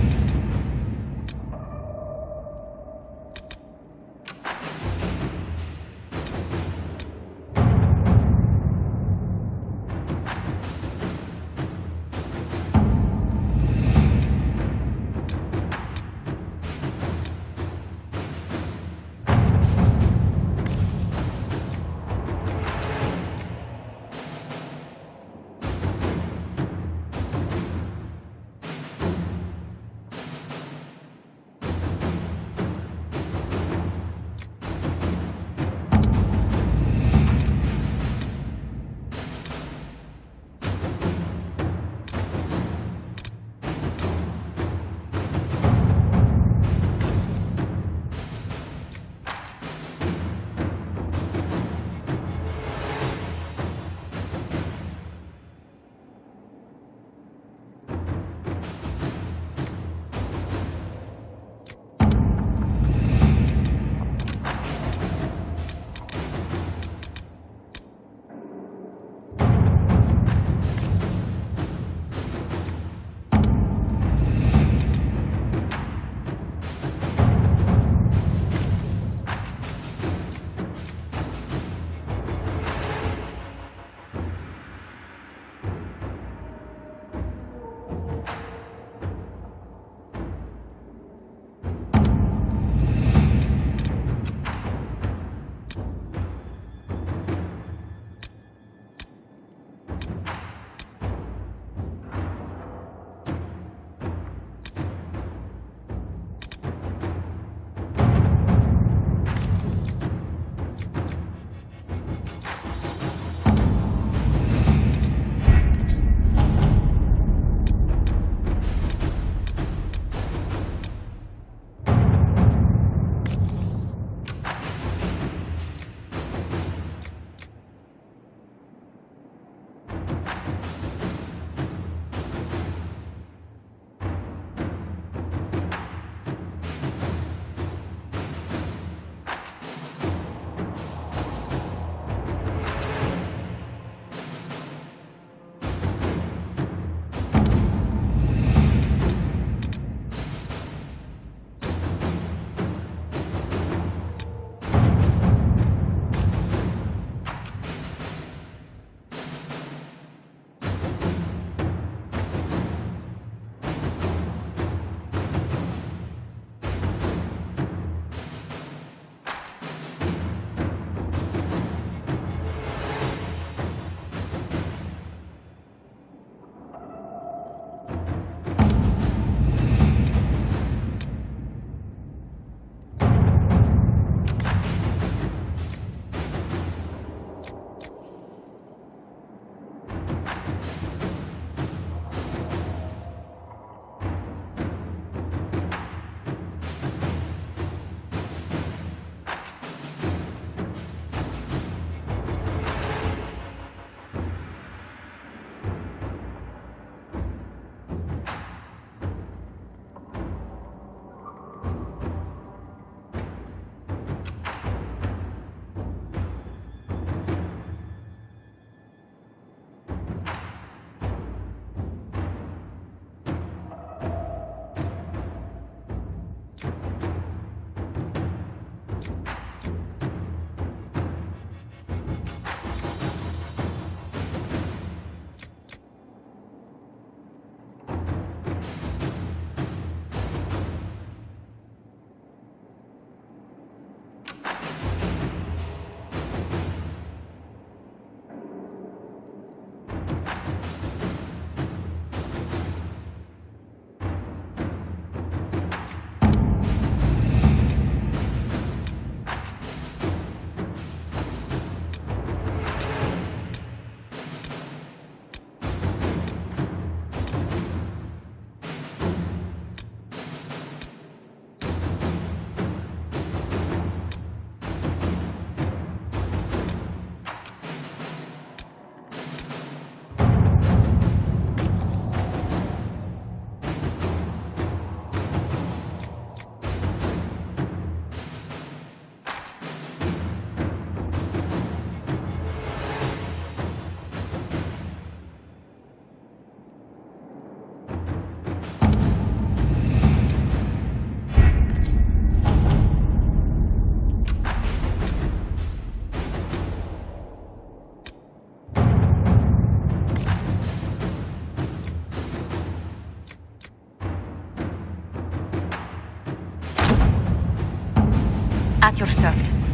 At your service.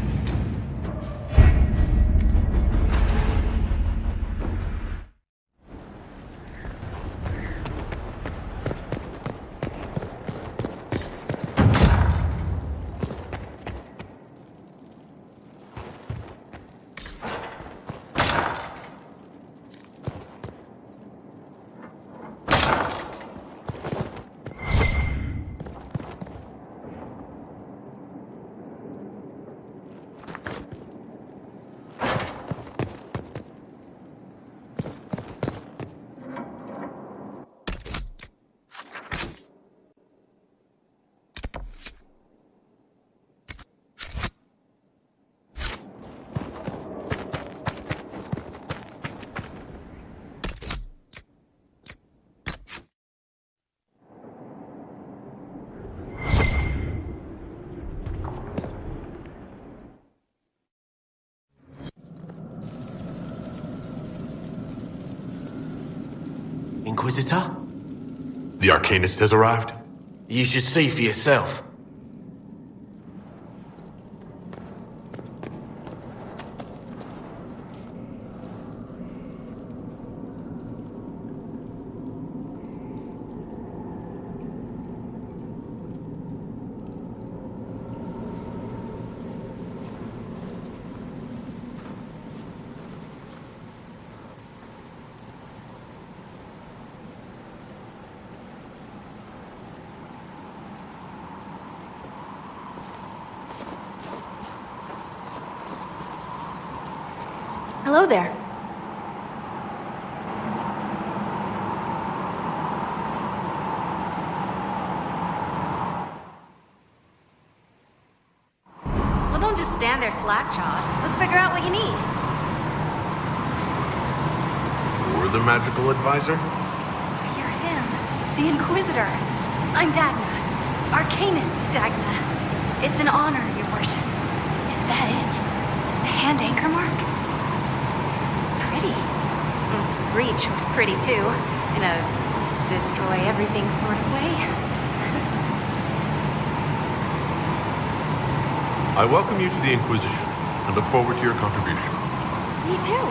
Inquisitor? The Arcanist has arrived? You should see for yourself. Hello there. Well, don't just stand there slack-jawed. Let's figure out what you need. You're the magical advisor? You're him. The Inquisitor. I'm Dagna. Arcanist Dagna. It's an honor, your worship. Is that it? The hand anchor mark? It's pretty. Breach was pretty too, in a destroy-everything sort of way. I welcome you to the Inquisition, and look forward to your contribution. Me too.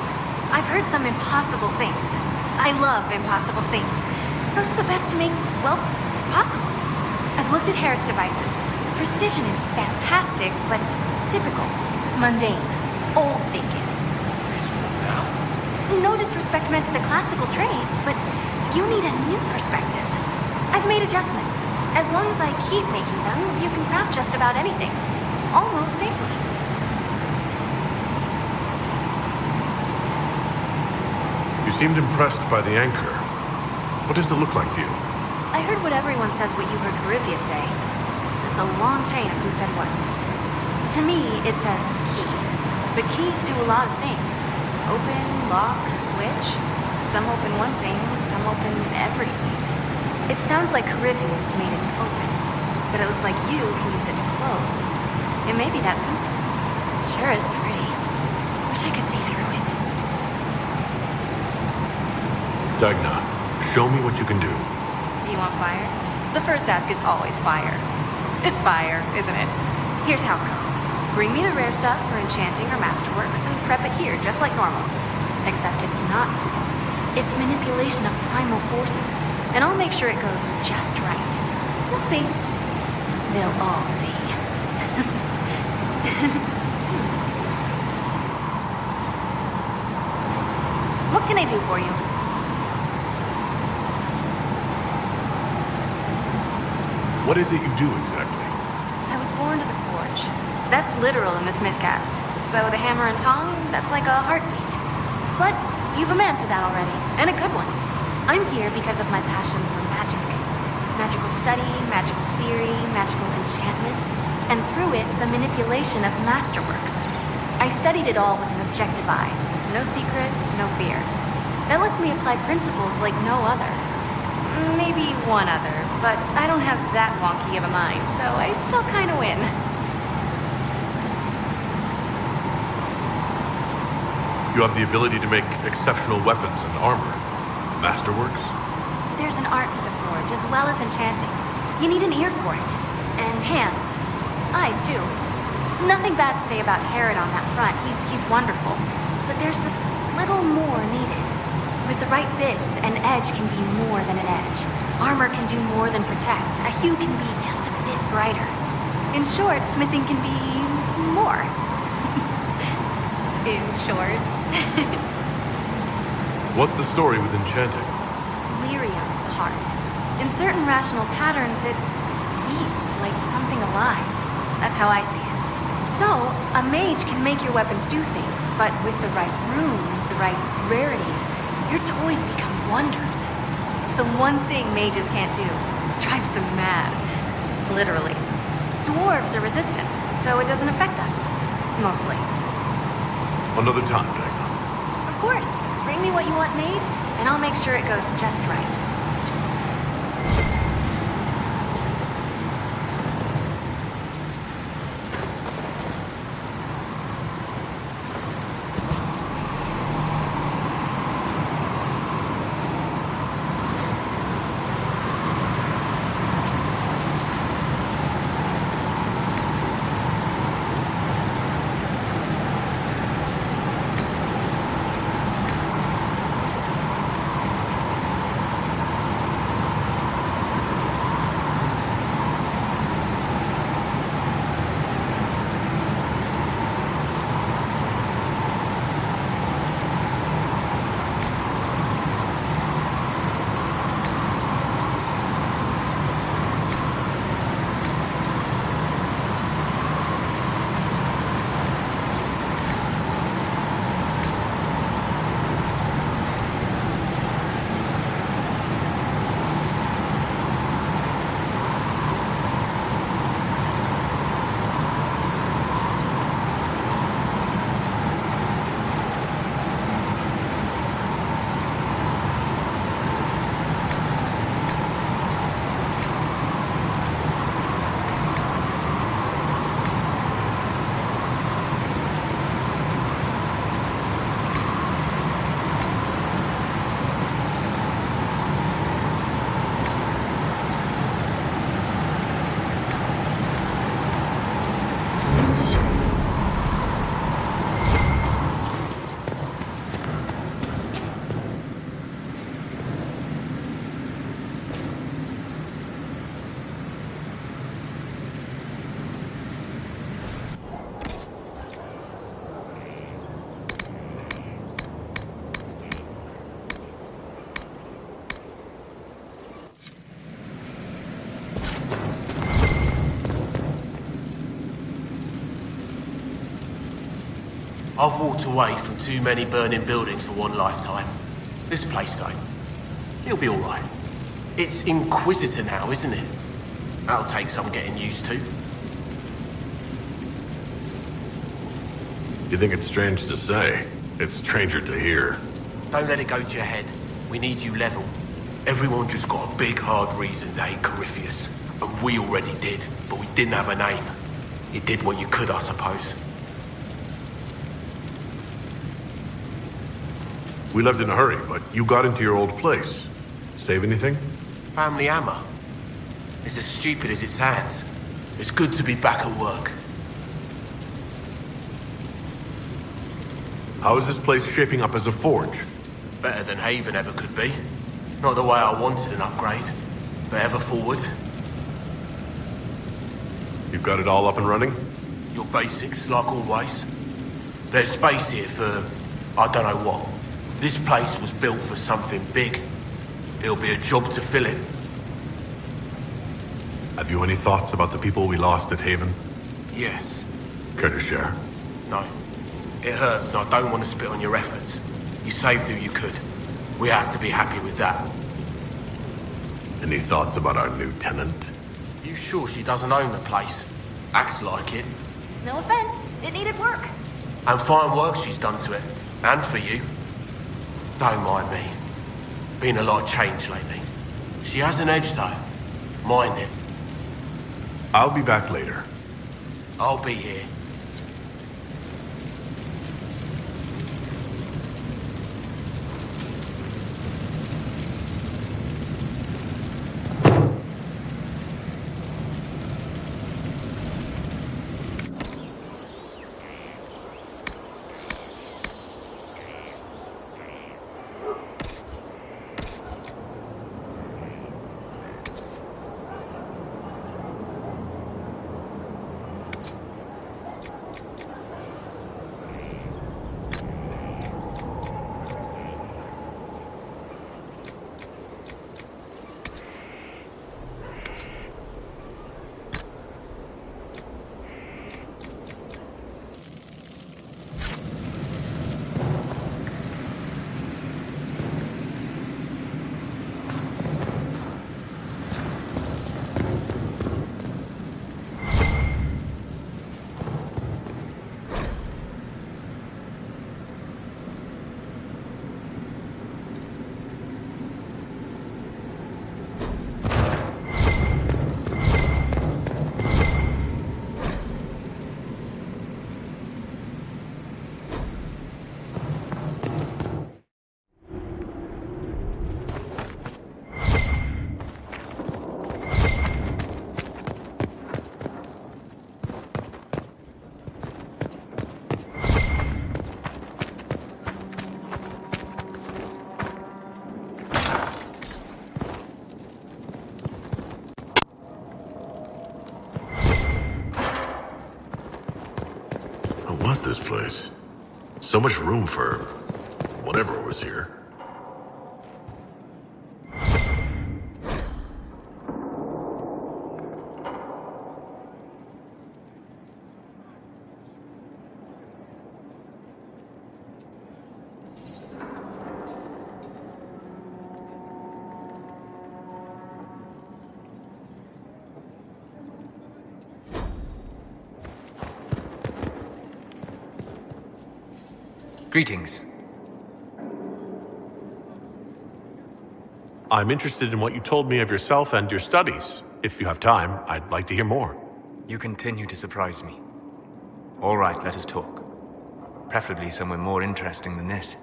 I've heard some impossible things. I love impossible things. Those are the best to make, well, possible. I've looked at Herod's devices. Precision is fantastic, but typical. Mundane. Old thinking. No disrespect meant to the classical trades, but you need a new perspective. I've made adjustments. As long as I keep making them, you can craft just about anything. Almost safely. You seemed impressed by the anchor. What does it look like to you? I heard what everyone says what you heard Carifia say. It's a long chain of who said what's. To me, it says key. But keys do a lot of things. Open, lock, switch. Some open one thing, some open everything. It sounds like Carifia's made it to open. But it looks like you can use it to close. It may be that simple. It sure is pretty. Wish I could see through it. Dagna, show me what you can do. Do you want fire? The first ask is always fire. It's fire, isn't it? Here's how it goes. Bring me the rare stuff for enchanting or masterworks and prep it here, just like normal. Except it's not. It's manipulation of primal forces. And I'll make sure it goes just right. You'll see. They'll all see. What can I do for you? What is it you do exactly? I was born to the forge. That's literal in the Smithcast. So the hammer and tong, that's like a heartbeat. But you've a man for that already, and a good one. I'm here because of my passion for magic. Magical study, magical theory, magical enchantment, and through it, the manipulation of masterworks. I studied it all with an objective eye. No secrets, no fears. That lets me apply principles like no other. Maybe one other, but I don't have that wonky of a mind, so I still kind of win. You have the ability to make exceptional weapons and armor. Masterworks? There's an art to the forge, as well as enchanting. You need an ear for it. And hands. Eyes, too. Nothing bad to say about Herod on that front. He's wonderful. But there's this little more needed. With the right bits, an edge can be more than an edge. Armor can do more than protect. A hue can be just a bit brighter. In short, smithing can be more. In short. What's the story with enchanting? Lyrium is the heart. In certain rational patterns, it beats like something alive. That's how I see it. So, a mage can make your weapons do things, but with the right runes, the right rarities, your toys become wonders. It's the one thing mages can't do. Drives them mad. Literally. Dwarves are resistant, so it doesn't affect us. Mostly. Another time, Dagna. Of course. Bring me what you want made, and I'll make sure it goes just right. I've walked away from too many burning buildings for one lifetime. This place, though, it'll be alright. It's Inquisitor now, isn't it? That'll take some getting used to. You think it's strange to say? It's stranger to hear. Don't let it go to your head. We need you level. Everyone just got a big, hard reason to hate Corypheus. And we already did, but we didn't have a name. You did what you could, I suppose. We left in a hurry, but you got into your old place. Save anything? Family hammer. It's as stupid as it sounds. It's good to be back at work. How is this place shaping up as a forge? Better than Haven ever could be. Not the way I wanted an upgrade, but ever forward. You've got it all up and running? Your basics, like always. There's space here for I don't know what. This place was built for something big. It'll be a job to fill it. Have you any thoughts about the people we lost at Haven? Yes. Care to share? No. It hurts and I don't want to spit on your efforts. You saved who you could. We have to be happy with that. Any thoughts about our new tenant? You sure she doesn't own the place? Acts like it. No offense, it needed work. And fine work she's done to it. And for you. Don't mind me. Been a lot of change lately. She has an edge though. Mind it. I'll be back later. I'll be here. was this place? So much room for whatever was here. Greetings. I'm interested in what you told me of yourself and your studies. If you have time, I'd like to hear more. You continue to surprise me. All right, let us talk. Preferably somewhere more interesting than this.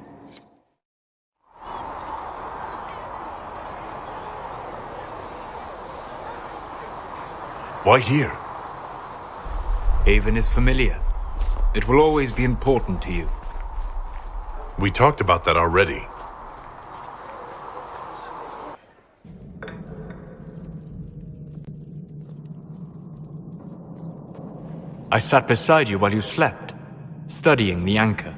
Why here? Haven is familiar. It will always be important to you. We talked about that already. I sat beside you while you slept, studying the anchor.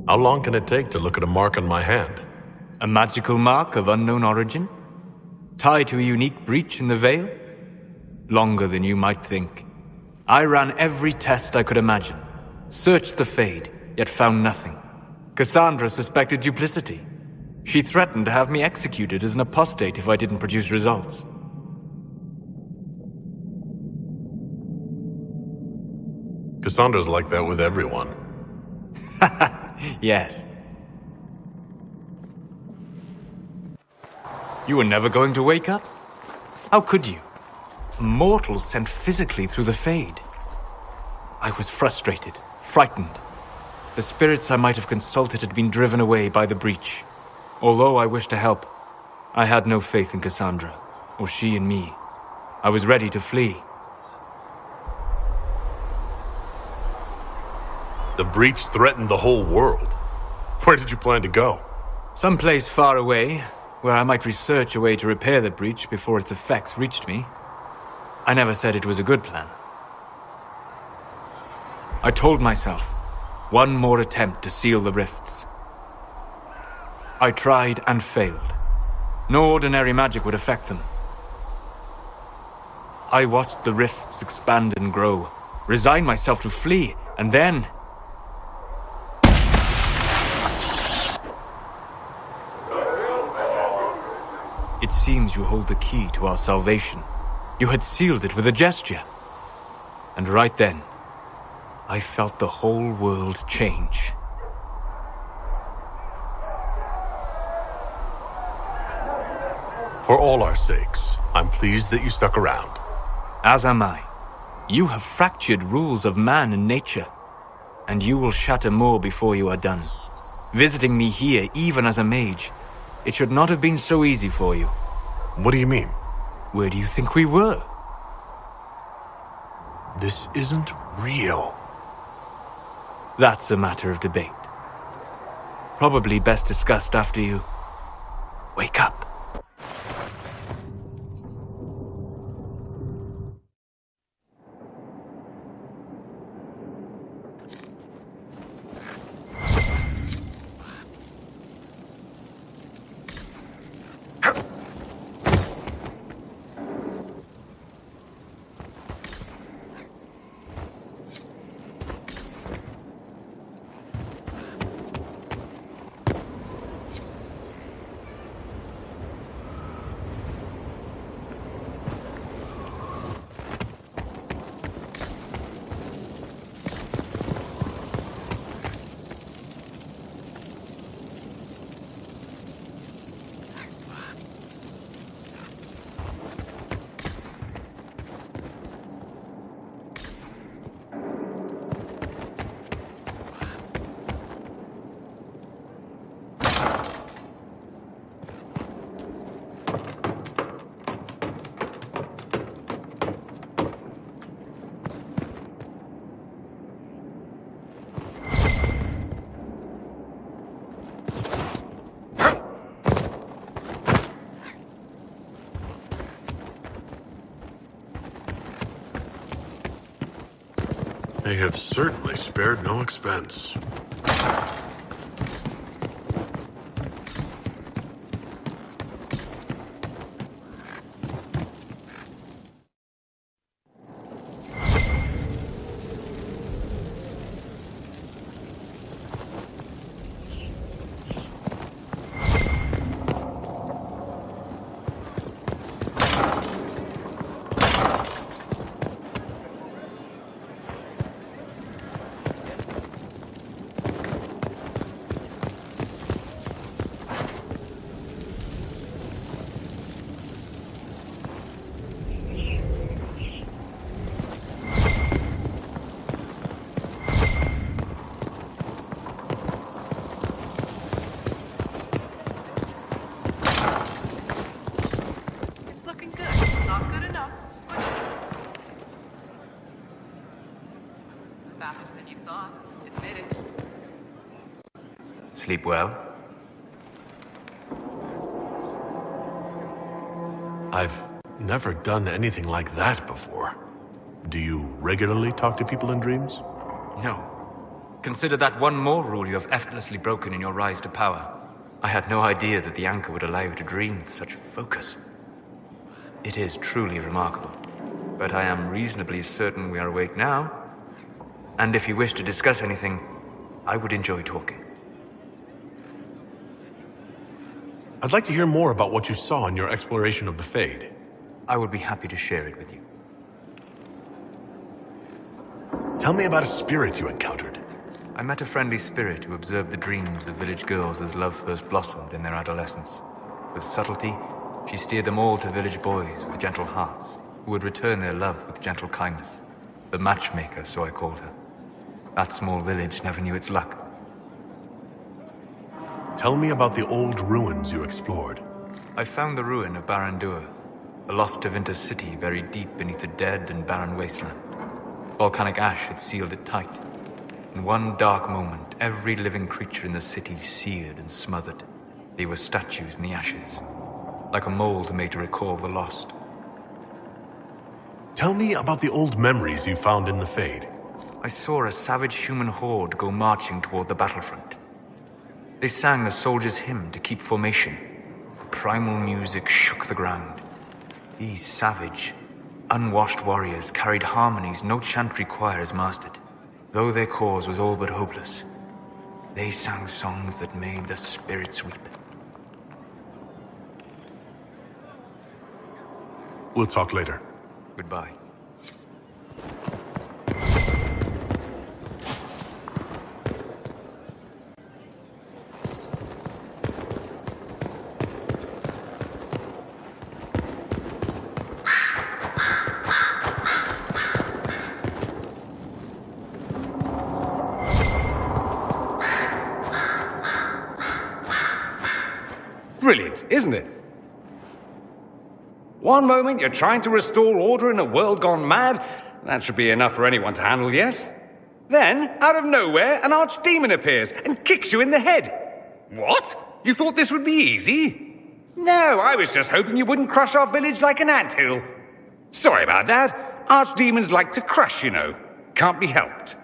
How long can it take to look at a mark on my hand? A magical mark of unknown origin? Tied to a unique breach in the veil? Longer than you might think. I ran every test I could imagine. Searched the Fade, yet found nothing. Cassandra suspected duplicity. She threatened to have me executed as an apostate if I didn't produce results. Cassandra's like that with everyone. Yes. You were never going to wake up? How could you? A mortal sent physically through the Fade. I was frustrated, frightened. The spirits I might have consulted had been driven away by the breach. Although I wished to help, I had no faith in Cassandra, or she in me. I was ready to flee. The breach threatened the whole world. Where did you plan to go? Someplace far away, where I might research a way to repair the breach before its effects reached me. I never said it was a good plan. I told myself, one more attempt to seal the rifts. I tried and failed. No ordinary magic would affect them. I watched the rifts expand and grow, resigned myself to flee, and then... It seems you hold the key to our salvation. You had sealed it with a gesture. And right then, I felt the whole world change. For all our sakes, I'm pleased that you stuck around. As am I. You have fractured rules of man and nature, and you will shatter more before you are done. Visiting me here, even as a mage, it should not have been so easy for you. What do you mean? Where do you think we were? This isn't real. That's a matter of debate. Probably best discussed after you wake up. They have certainly spared no expense. Sleep well? I've never done anything like that before. Do you regularly talk to people in dreams? No. Consider that one more rule you have effortlessly broken in your rise to power. I had no idea that the anchor would allow you to dream with such focus. It is truly remarkable. But I am reasonably certain we are awake now. And if you wish to discuss anything, I would enjoy talking. I'd like to hear more about what you saw in your exploration of the Fade. I would be happy to share it with you. Tell me about a spirit you encountered. I met a friendly spirit who observed the dreams of village girls as love first blossomed in their adolescence. With subtlety, she steered them all to village boys with gentle hearts, who would return their love with gentle kindness. The matchmaker, so I called her. That small village never knew its luck. Tell me about the old ruins you explored. I found the ruin of Barandur, a lost Tevinter city buried deep beneath a dead and barren wasteland. Volcanic ash had sealed it tight. In one dark moment, every living creature in the city seared and smothered. They were statues in the ashes, like a mold made to recall the lost. Tell me about the old memories you found in the Fade. I saw a savage human horde go marching toward the battlefront. They sang a soldier's hymn to keep formation. The primal music shook the ground. These savage, unwashed warriors carried harmonies no chantry choirs mastered. Though their cause was all but hopeless, they sang songs that made the spirits weep. We'll talk later. Goodbye. Brilliant, isn't it? One moment you're trying to restore order in a world gone mad. That should be enough for anyone to handle, yes? Then, out of nowhere, an archdemon appears and kicks you in the head. What? You thought this would be easy? No, I was just hoping you wouldn't crush our village like an anthill. Sorry about that. Archdemons like to crush, you know. Can't be helped.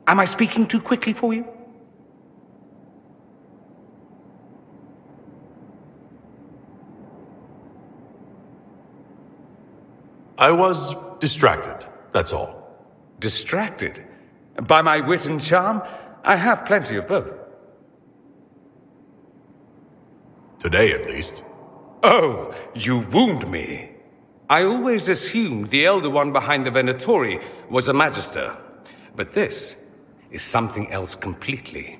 Am I speaking too quickly for you? I was distracted, that's all. Distracted? By my wit and charm? I have plenty of both. Today, at least. Oh, you wound me. I always assumed the Elder One behind the Venatori was a Magister. But this is something else completely.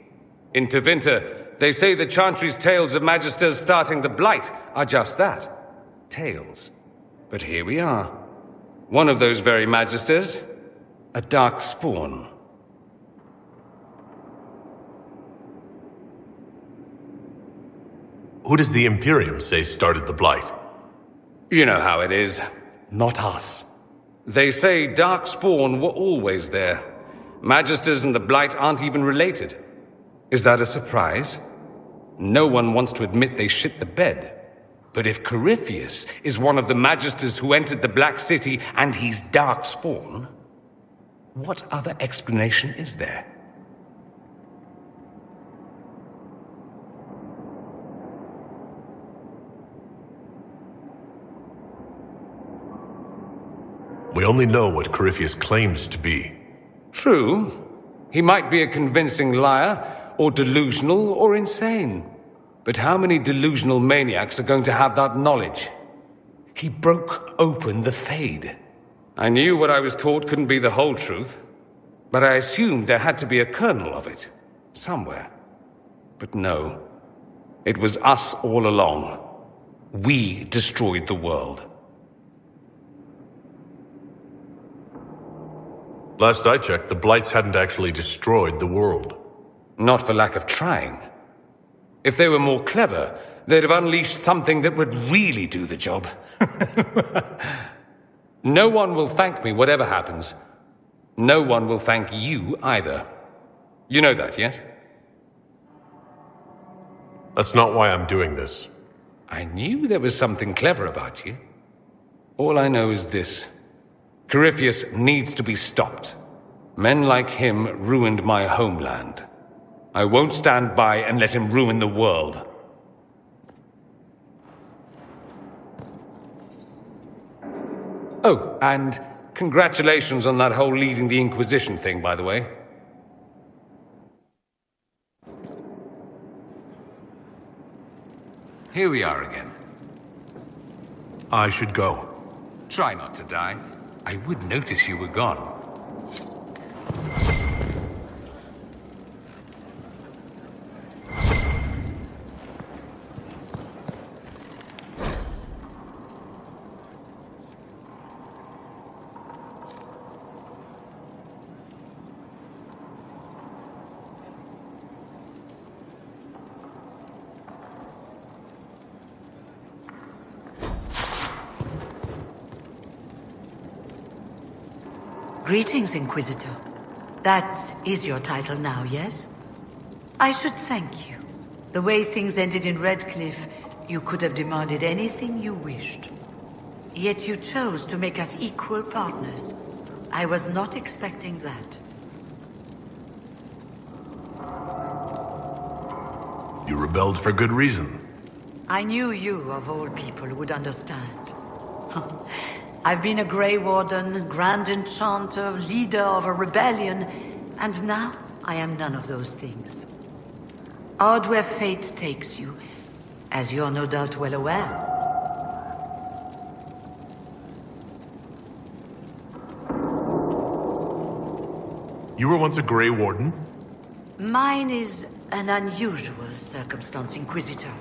In Tevinter, they say the Chantry's tales of Magisters starting the Blight are just that. Tales. But here we are. One of those very Magisters, a dark spawn. Who does the Imperium say started the Blight? You know how it is. Not us. They say dark spawn were always there. Magisters and the Blight aren't even related. Is that a surprise? No one wants to admit they shit the bed. But if Corypheus is one of the Magisters who entered the Black City and he's dark spawn, What other explanation is there? We only know what Corypheus claims to be. True. He might be a convincing liar, or delusional, or insane. But how many delusional maniacs are going to have that knowledge? He broke open the Fade. I knew what I was taught couldn't be the whole truth, but I assumed there had to be a kernel of it, somewhere. But no. It was us all along. We destroyed the world. Last I checked, the Blights hadn't actually destroyed the world. Not for lack of trying. If they were more clever, they'd have unleashed something that would really do the job. No one will thank me whatever happens. No one will thank you either. You know that, yes? That's not why I'm doing this. I knew there was something clever about you. All I know is this. Corypheus needs to be stopped. Men like him ruined my homeland. I won't stand by and let him ruin the world. Oh, and congratulations on that whole leading the Inquisition thing, by the way. Here we are again. I should go. Try not to die. I would notice you were gone. Greetings, Inquisitor. That is your title now, yes? I should thank you. The way things ended in Redcliffe, you could have demanded anything you wished. Yet you chose to make us equal partners. I was not expecting that. You rebelled for good reason. I knew you, of all people, would understand. I've been a Grey Warden, Grand Enchanter, leader of a rebellion, and now I am none of those things. Odd where fate takes you, as you're no doubt well aware. You were once a Grey Warden? Mine is an unusual circumstance, Inquisitor.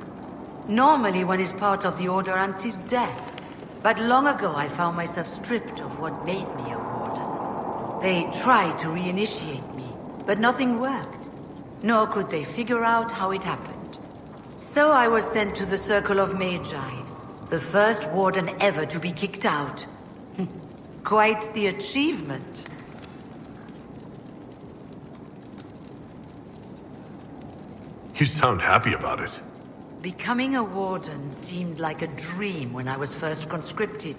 Normally one is part of the Order until death. But long ago I found myself stripped of what made me a warden. They tried to reinitiate me, but nothing worked. Nor could they figure out how it happened. So I was sent to the Circle of Magi, the first warden ever to be kicked out. Quite the achievement. You sound happy about it. Becoming a warden seemed like a dream when I was first conscripted.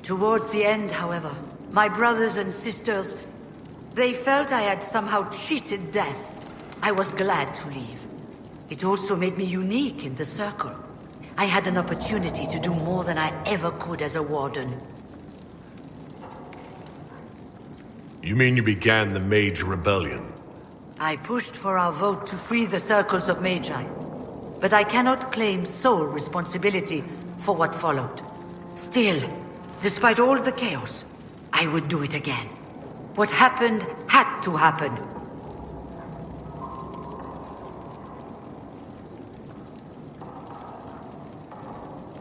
Towards the end, however, my brothers and sisters, they felt I had somehow cheated death. I was glad to leave. It also made me unique in the Circle. I had an opportunity to do more than I ever could as a warden. You mean you began the Mage Rebellion? I pushed for our vote to free the Circles of Magi. But I cannot claim sole responsibility for what followed. Still, despite all the chaos, I would do it again. What happened had to happen.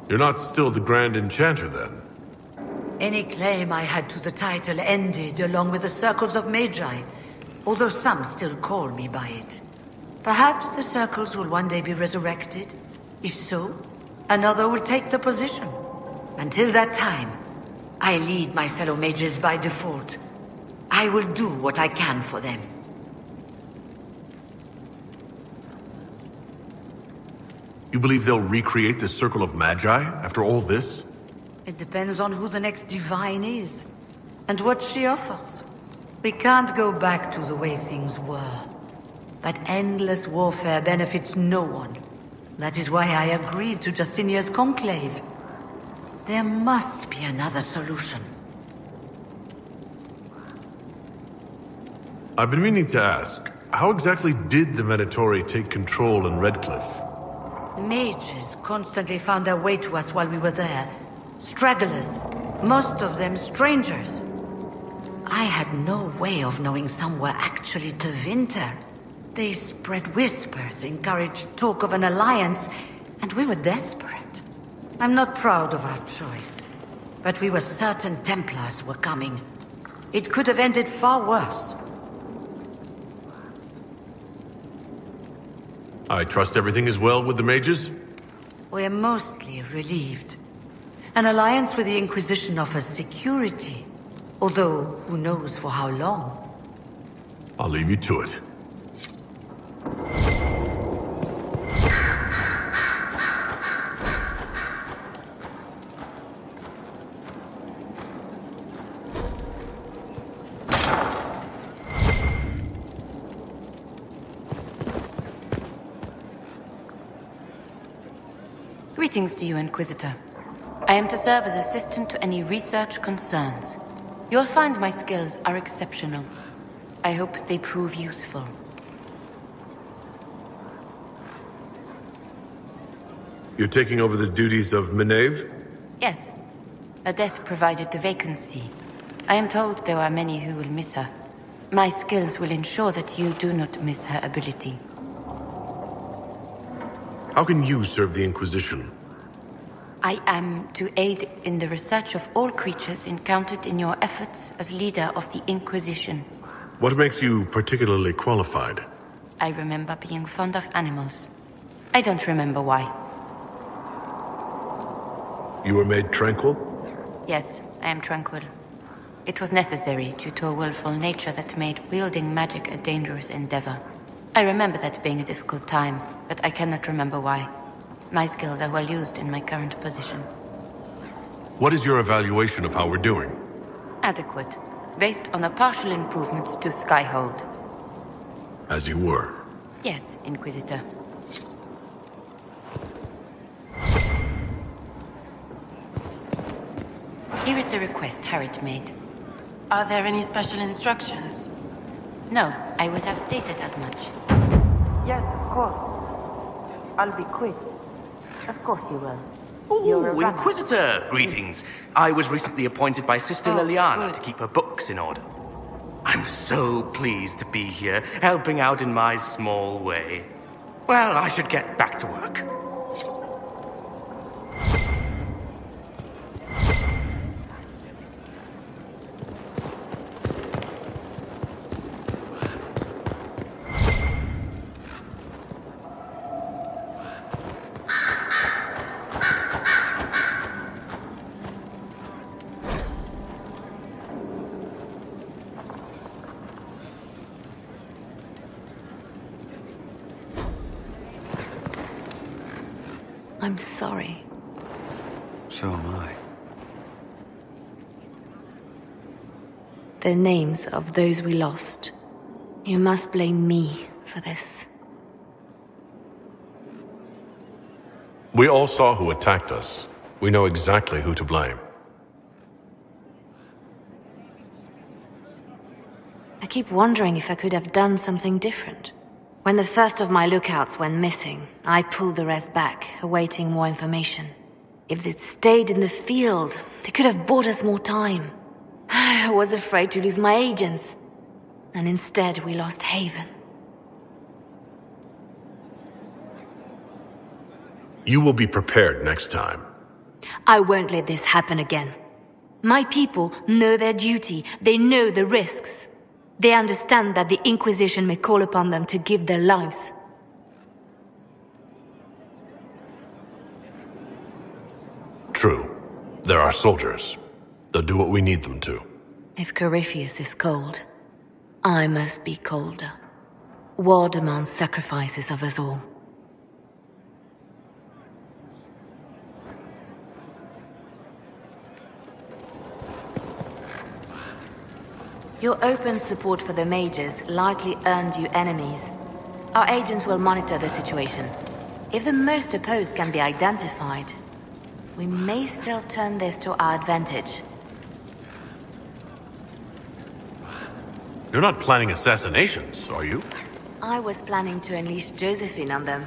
You're not still the Grand Enchanter, then? Any claim I had to the title ended along with the Circles of Magi, although some still call me by it. Perhaps the Circles will one day be resurrected. If so, another will take the position. Until that time, I lead my fellow mages by default. I will do what I can for them. You believe they'll recreate the Circle of Magi after all this? It depends on who the next divine is, and what she offers. We can't go back to the way things were. But endless warfare benefits no one. That is why I agreed to Justinia's conclave. There must be another solution. I've been meaning to ask, how exactly did the Venatori take control in Redcliffe? Mages constantly found their way to us while we were there. Stragglers, most of them strangers. I had no way of knowing some were actually Tevinter. They spread whispers, encouraged talk of an alliance, and we were desperate. I'm not proud of our choice, but we were certain Templars were coming. It could have ended far worse. I trust everything is well with the mages? We're mostly relieved. An alliance with the Inquisition offers security, although who knows for how long. I'll leave you to it. Greetings to you, Inquisitor. I am to serve as assistant to any research concerns. You'll find my skills are exceptional. I hope they prove useful. You're taking over the duties of Meneve? Yes. Her death provided the vacancy. I am told there are many who will miss her. My skills will ensure that you do not miss her ability. How can you serve the Inquisition? I am to aid in the research of all creatures encountered in your efforts as leader of the Inquisition. What makes you particularly qualified? I remember being fond of animals. I don't remember why. You were made tranquil? Yes, I am tranquil. It was necessary due to a willful nature that made wielding magic a dangerous endeavor. I remember that being a difficult time, but I cannot remember why. My skills are well used in my current position. What is your evaluation of how we're doing? Adequate, based on the partial improvements to Skyhold. As you were. Yes, Inquisitor. Here is the request Harriet made. Are there any special instructions? No, I would have stated as much. Yes, of course. I'll be quick. Of course you will. Ooh, Inquisitor! Greetings. I was recently appointed by Sister Liliana to keep her books in order. I'm so pleased to be here, helping out in my small way. Well, I should get back to work. I'm sorry. So am I. The names of those we lost. You must blame me for this. We all saw who attacked us. We know exactly who to blame. I keep wondering if I could have done something different. When the first of my lookouts went missing, I pulled the rest back, awaiting more information. If they'd stayed in the field, they could have bought us more time. I was afraid to lose my agents. And instead, we lost Haven. You will be prepared next time. I won't let this happen again. My people know their duty. They know the risks. They understand that the Inquisition may call upon them to give their lives. True. There are soldiers. They'll do what we need them to. If Corypheus is cold, I must be colder. War demands sacrifices of us all. Your open support for the mages likely earned you enemies. Our agents will monitor the situation. If the most opposed can be identified, we may still turn this to our advantage. You're not planning assassinations, are you? I was planning to unleash Josephine on them.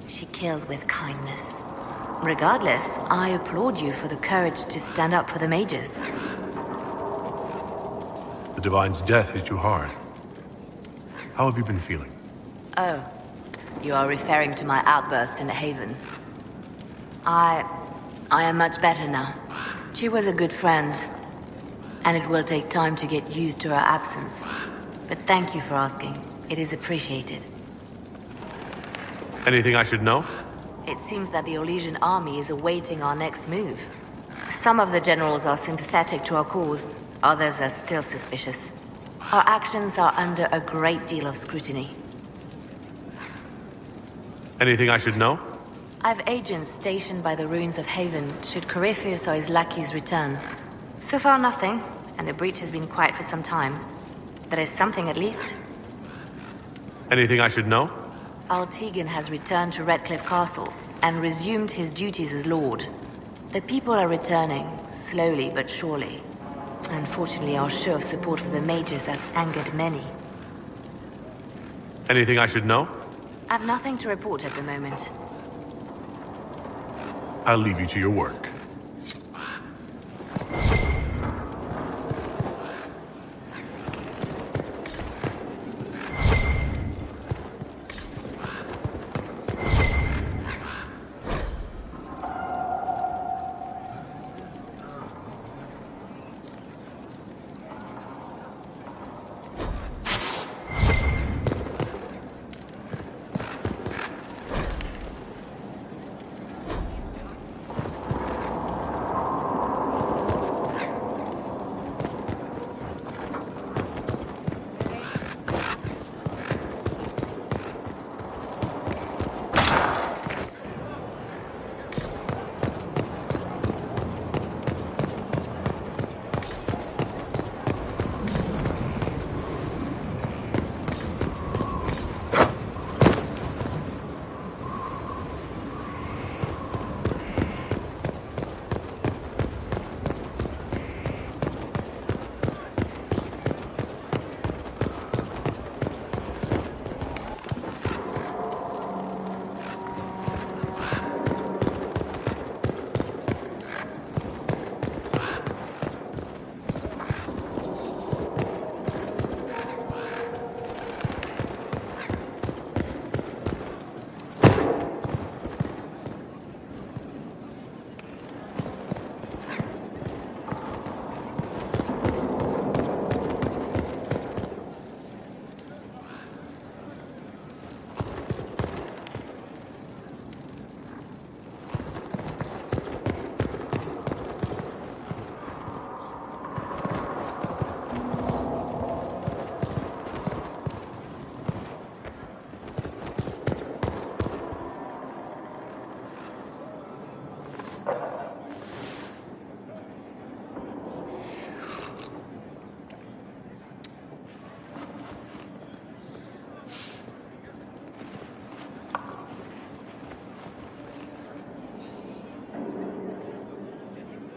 She kills with kindness. Regardless, I applaud you for the courage to stand up for the mages. The Divine's death hit you hard. How have you been feeling? Oh, you are referring to my outburst in the Haven. I am much better now. She was a good friend, and it will take time to get used to her absence. But thank you for asking. It is appreciated. Anything I should know? It seems that the Orlesian army is awaiting our next move. Some of the generals are sympathetic to our cause, others are still suspicious. Our actions are under a great deal of scrutiny. Anything I should know? I've agents stationed by the ruins of Haven should Corypheus or his lackeys return. So far nothing, and the breach has been quiet for some time. That is something at least. Anything I should know? Altegan has returned to Redcliffe Castle and resumed his duties as Lord. The people are returning, slowly but surely. Unfortunately, our show of support for the mages has angered many. Anything I should know? I've nothing to report at the moment. I'll leave you to your work.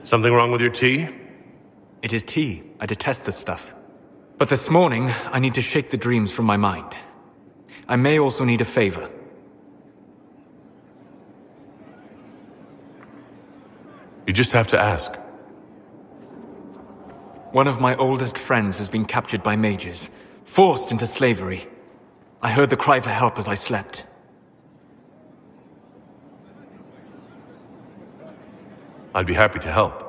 Something wrong with your tea? It is tea. I detest this stuff. But this morning, I need to shake the dreams from my mind. I may also need a favor. You just have to ask. One of my oldest friends has been captured by mages, forced into slavery. I heard the cry for help as I slept. I'd be happy to help.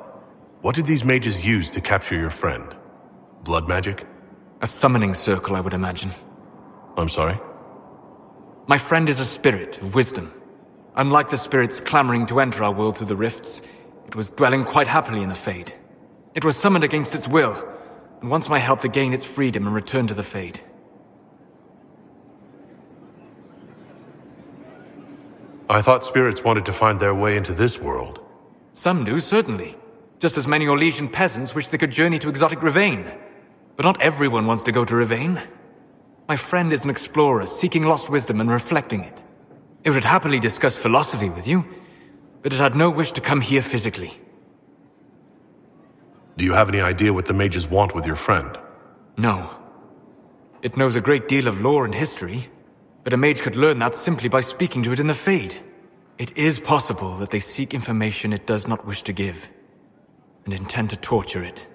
What did these mages use to capture your friend? Blood magic? A summoning circle, I would imagine. I'm sorry? My friend is a spirit of wisdom. Unlike the spirits clamoring to enter our world through the rifts, it was dwelling quite happily in the Fade. It was summoned against its will, and wants my help to gain its freedom and return to the Fade. I thought spirits wanted to find their way into this world. Some do, certainly. Just as many Orlesian peasants wish they could journey to exotic Ravine. But not everyone wants to go to Rivain. My friend is an explorer, seeking lost wisdom and reflecting it. It would happily discuss philosophy with you, but it had no wish to come here physically. Do you have any idea what the mages want with your friend? No. It knows a great deal of lore and history, but a mage could learn that simply by speaking to it in the Fade. It is possible that they seek information it does not wish to give, and intend to torture it.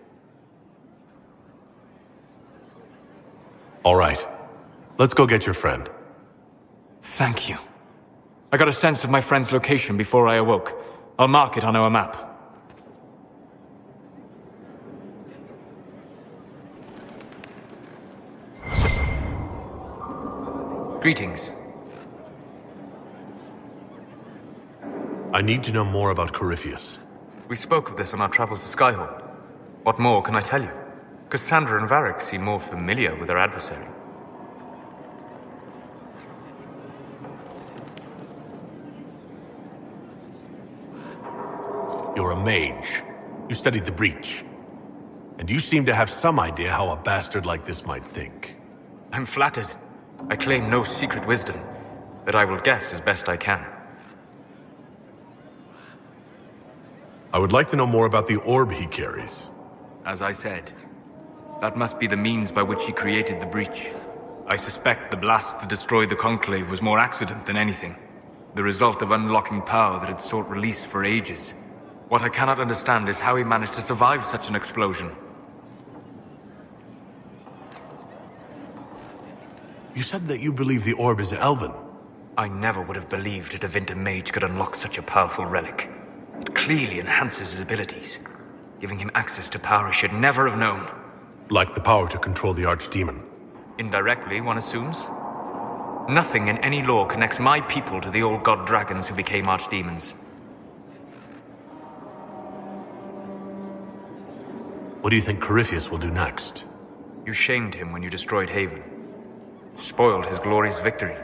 All right. Let's go get your friend. Thank you. I got a sense of my friend's location before I awoke. I'll mark it on our map. Greetings. I need to know more about Corypheus. We spoke of this on our travels to Skyhawk. What more can I tell you? Cassandra and Varric seem more familiar with their adversary. You're a mage. You studied the Breach. And you seem to have some idea how a bastard like this might think. I'm flattered. I claim no secret wisdom, but I will guess as best I can. I would like to know more about the orb he carries. As I said, that must be the means by which he created the Breach. I suspect the blast to destroy the Conclave was more accident than anything. The result of unlocking power that had sought release for ages. What I cannot understand is how he managed to survive such an explosion. You said that you believe the orb is elven. I never would have believed a Tevinter mage could unlock such a powerful relic. It clearly enhances his abilities, giving him access to power he should never have known. Like the power to control the Archdemon. Indirectly, one assumes. Nothing in any lore connects my people to the old god dragons who became archdemons. What do you think Corypheus will do next? You shamed him when you destroyed Haven. Spoiled his glorious victory.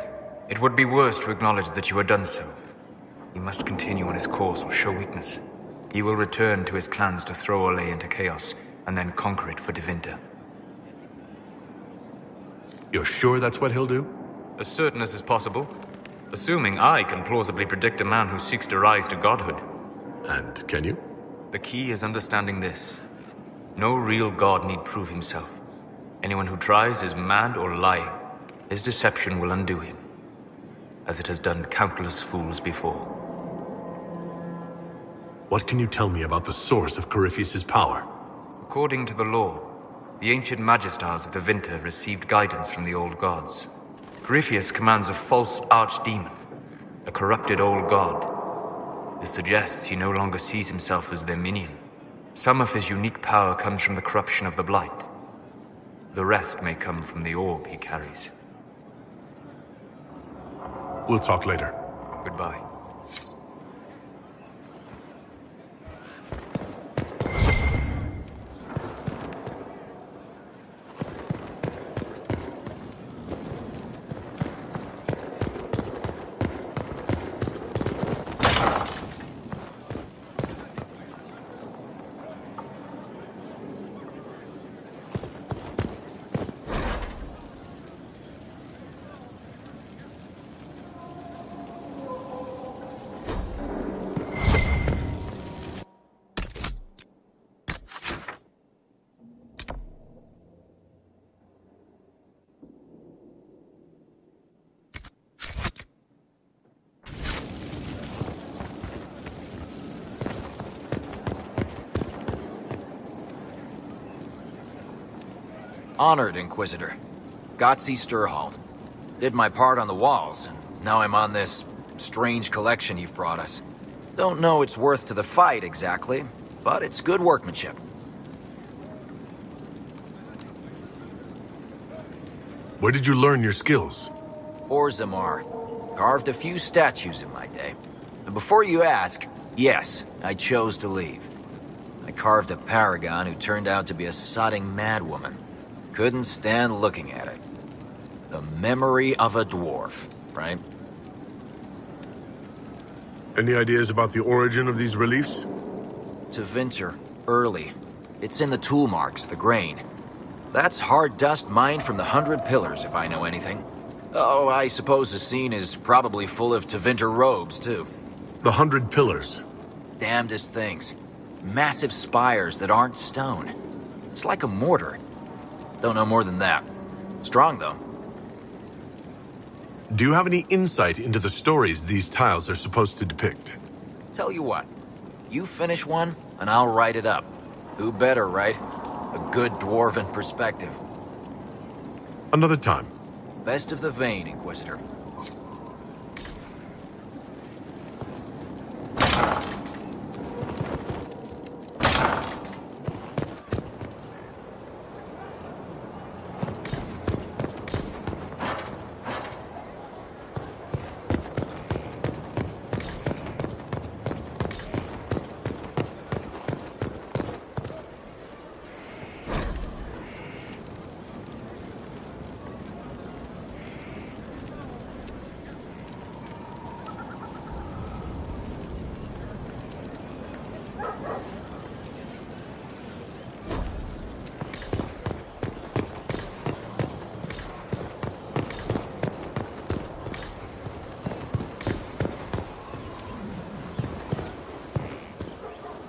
It would be worse to acknowledge that you had done so. He must continue on his course or show weakness. He will return to his plans to throw Olay into chaos, and then conquer it for Tevinter. You're sure that's what he'll do? As certain as is possible. Assuming I can plausibly predict a man who seeks to rise to godhood. And can you? The key is understanding this. No real god need prove himself. Anyone who tries is mad or lying. His deception will undo him, as it has done countless fools before. What can you tell me about the source of Corypheus' power? According to the law, the ancient Magistars of Tevinter received guidance from the old gods. Corypheus commands a false archdemon, a corrupted old god. This suggests he no longer sees himself as their minion. Some of his unique power comes from the corruption of the Blight. The rest may come from the orb he carries. We'll talk later. Goodbye. Honored, Inquisitor. Gotzi Sturhald. Did my part on the walls, and now I'm on this strange collection you've brought us. Don't know its worth to the fight, exactly, but it's good workmanship. Where did you learn your skills? Orzammar. Carved a few statues in my day. And before you ask, yes, I chose to leave. I carved a paragon who turned out to be a sodding madwoman. Couldn't stand looking at it. The memory of a dwarf, right? Any ideas about the origin of these reliefs? Tevinter, early. It's in the tool marks, the grain. That's hard dust mined from the 100 Pillars, if I know anything. Oh, I suppose the scene is probably full of Tevinter robes, too. The 100 Pillars? Damnedest things. Massive spires that aren't stone. It's like a mortar. Don't know more than that. Strong, though. Do you have any insight into the stories these tiles are supposed to depict? Tell you what. You finish one, and I'll write it up. Who better, right? A good dwarven perspective. Another time. Best of the vein, Inquisitor.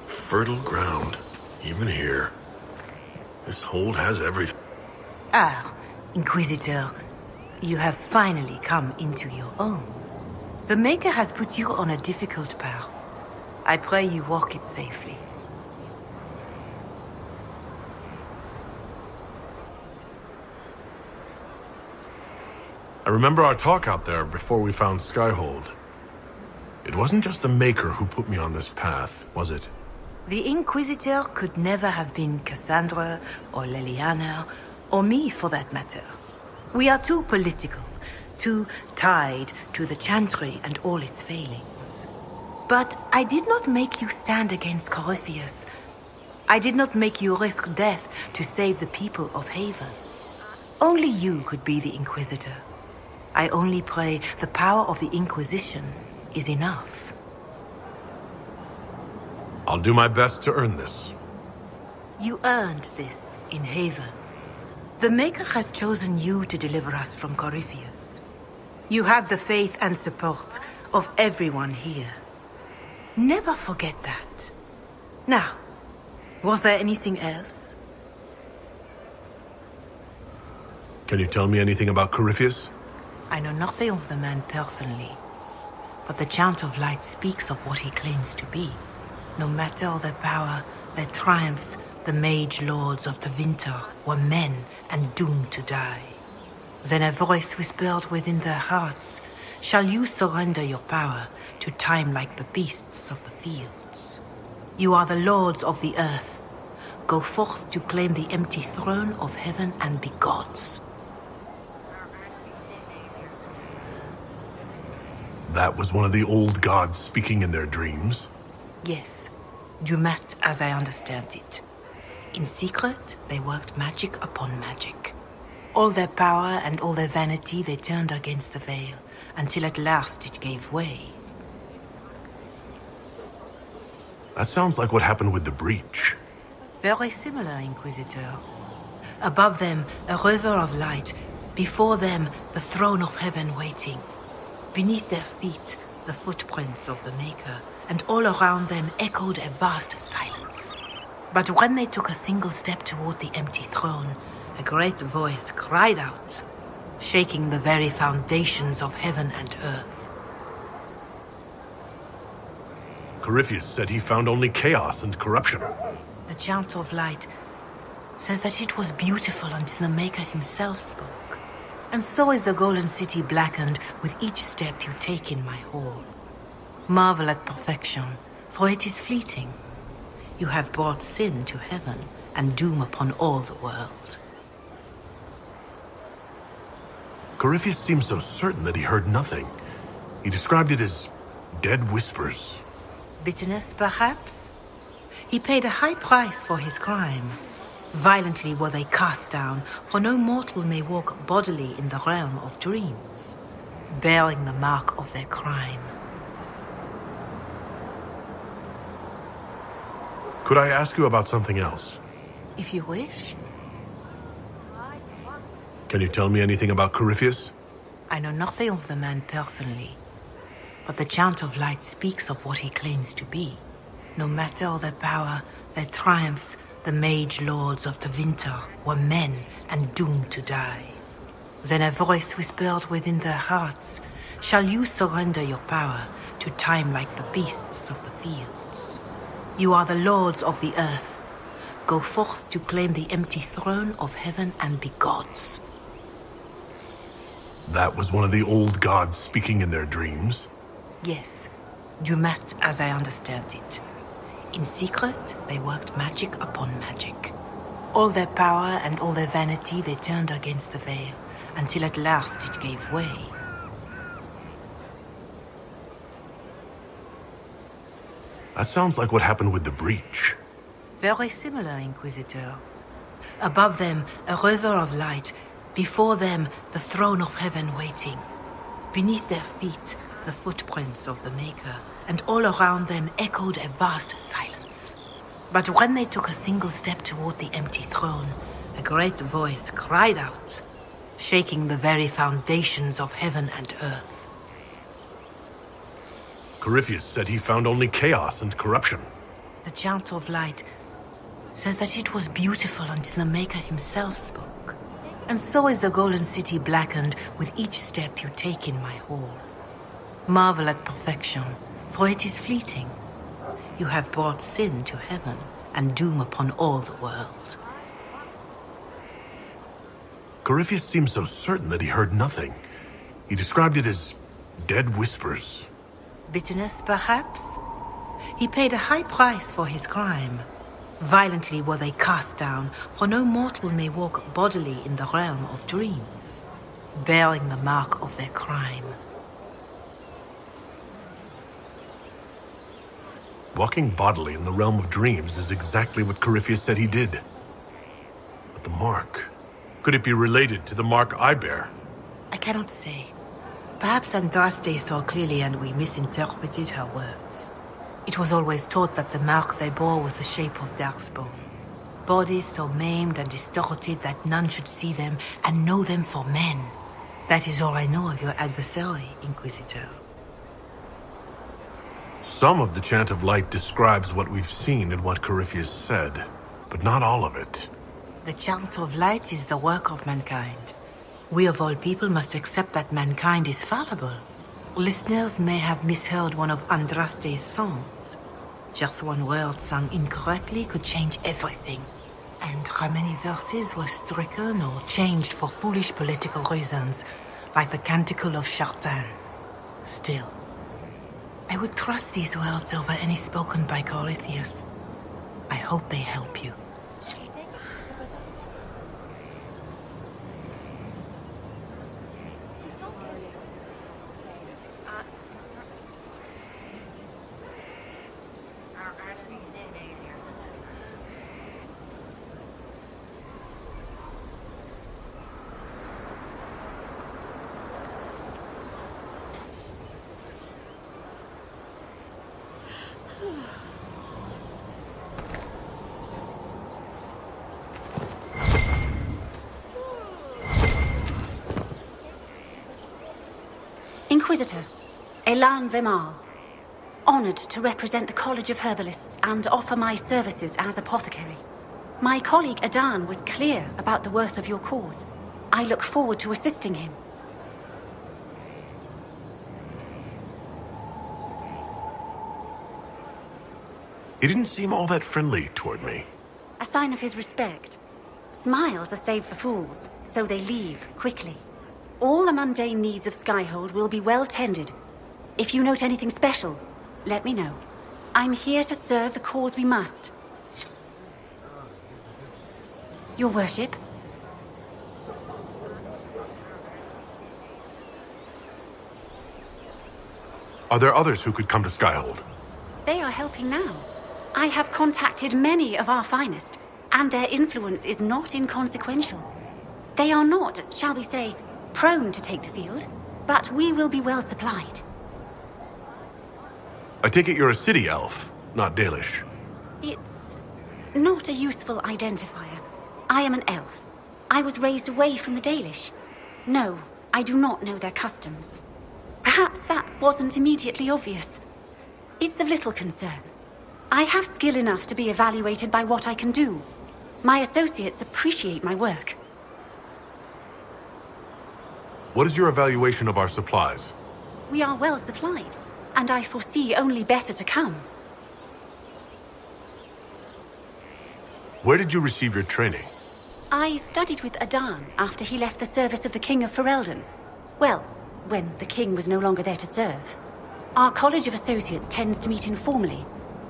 Fertile ground, even here. This hold has everything. Ah, Inquisitor, you have finally come into your own. The Maker has put you on a difficult path. I pray you walk it safely. I remember our talk out there before we found Skyhold. It wasn't just the Maker who put me on this path, was it? The Inquisitor could never have been Cassandra, or Leliana, or me for that matter. We are too political, too tied to the Chantry and all its failings. But I did not make you stand against Corypheus. I did not make you risk death to save the people of Haven. Only you could be the Inquisitor. I only pray the power of the Inquisition is enough. I'll do my best to earn this. You earned this in Haven. The Maker has chosen you to deliver us from Corypheus. You have the faith and support of everyone here. Never forget that. Now, was there anything else? Can you tell me anything about Corypheus? I know nothing of the man personally, but the Chant of Light speaks of what he claims to be. No matter their power, their triumphs, the mage lords of Tevinter were men and doomed to die. Then a voice whispered within their hearts, "Shall you surrender your power to time like the beasts of the fields? You are the lords of the earth. Go forth to claim the empty throne of heaven and be gods." That was one of the old gods speaking in their dreams? Yes, Dumat as I understand it. In secret, they worked magic upon magic. All their power and all their vanity they turned against the veil, until at last it gave way. That sounds like what happened with the breach. Very similar, Inquisitor. Above them, a river of light. Before them, the throne of heaven waiting. Beneath their feet, the footprints of the Maker, and all around them echoed a vast silence. But when they took a single step toward the empty throne, a great voice cried out, shaking the very foundations of heaven and earth. Corypheus said he found only chaos and corruption. The Chant of Light says that it was beautiful until the Maker himself spoke. And so is the Golden City blackened with each step you take in my hall. Marvel at perfection, for it is fleeting. You have brought sin to heaven and doom upon all the world. Corypheus seemed so certain that he heard nothing. He described it as dead whispers. Bitterness, perhaps? He paid a high price for his crime. Violently were they cast down, for no mortal may walk bodily in the realm of dreams, bearing the mark of their crime. Could I ask you about something else? If you wish. Can you tell me anything about Corypheus? I know nothing of the man personally, but the Chant of Light speaks of what he claims to be. No matter their power, their triumphs, the mage lords of the winter were men and doomed to die. Then a voice whispered within their hearts, "Shall you surrender your power to time like the beasts of the fields? You are the lords of the earth. Go forth to claim the empty throne of heaven and be gods." That was one of the old gods speaking in their dreams? Yes, Dumat as I understand it. In secret, they worked magic upon magic. All their power and all their vanity they turned against the veil, until at last it gave way. That sounds like what happened with the breach. Very similar, Inquisitor. Above them, a river of light. Before them, the throne of heaven waiting. Beneath their feet, the footprints of the Maker, and all around them echoed a vast silence. But when they took a single step toward the empty throne, a great voice cried out, shaking the very foundations of heaven and earth. Corypheus said he found only chaos and corruption. The Chant of Light says that it was beautiful until the Maker himself spoke. And so is the Golden City blackened with each step you take in my hall. Marvel at perfection, for it is fleeting. You have brought sin to heaven and doom upon all the world. Corypheus seemed so certain that he heard nothing. He described it as dead whispers. Bitterness, perhaps? He paid a high price for his crime. Violently were they cast down, for no mortal may walk bodily in the realm of dreams, bearing the mark of their crime. Walking bodily in the realm of dreams is exactly what Corypheus said he did. But the mark... could it be related to the mark I bear? I cannot say. Perhaps Andraste saw clearly and we misinterpreted her words. It was always taught that the mark they bore was the shape of darkspawn. Bodies so maimed and distorted that none should see them and know them for men. That is all I know of your adversary, Inquisitor. Some of the Chant of Light describes what we've seen and what Corypheus said, but not all of it. The Chant of Light is the work of mankind. We of all people must accept that mankind is fallible. Listeners may have misheard one of Andraste's songs. Just one word sung incorrectly could change everything. And how many verses were stricken or changed for foolish political reasons, like the Canticle of Chartan. Still, I would trust these words over any spoken by Corypheus. I hope they help you. Inquisitor, Elan Vemal. Honored to represent the College of Herbalists and offer my services as apothecary. My colleague Adan was clear about the worth of your cause. I look forward to assisting him. He didn't seem all that friendly toward me. A sign of his respect. Smiles are saved for fools, so they leave quickly. All the mundane needs of Skyhold will be well tended. If you note anything special, let me know. I'm here to serve the cause we must. Your worship? Are there others who could come to Skyhold? They are helping now. I have contacted many of our finest, and their influence is not inconsequential. They are not, shall we say, prone to take the field, but we will be well supplied. I take it you're a city elf, not Dalish. It's not a useful identifier. I am an elf. I was raised away from the Dalish. No, I do not know their customs. Perhaps that wasn't immediately obvious. It's of little concern. I have skill enough to be evaluated by what I can do. My associates appreciate my work. What is your evaluation of our supplies? We are well supplied, and I foresee only better to come. Where did you receive your training? I studied with Adan after he left the service of the King of Ferelden. Well, when the king was no longer there to serve. Our College of Associates tends to meet informally.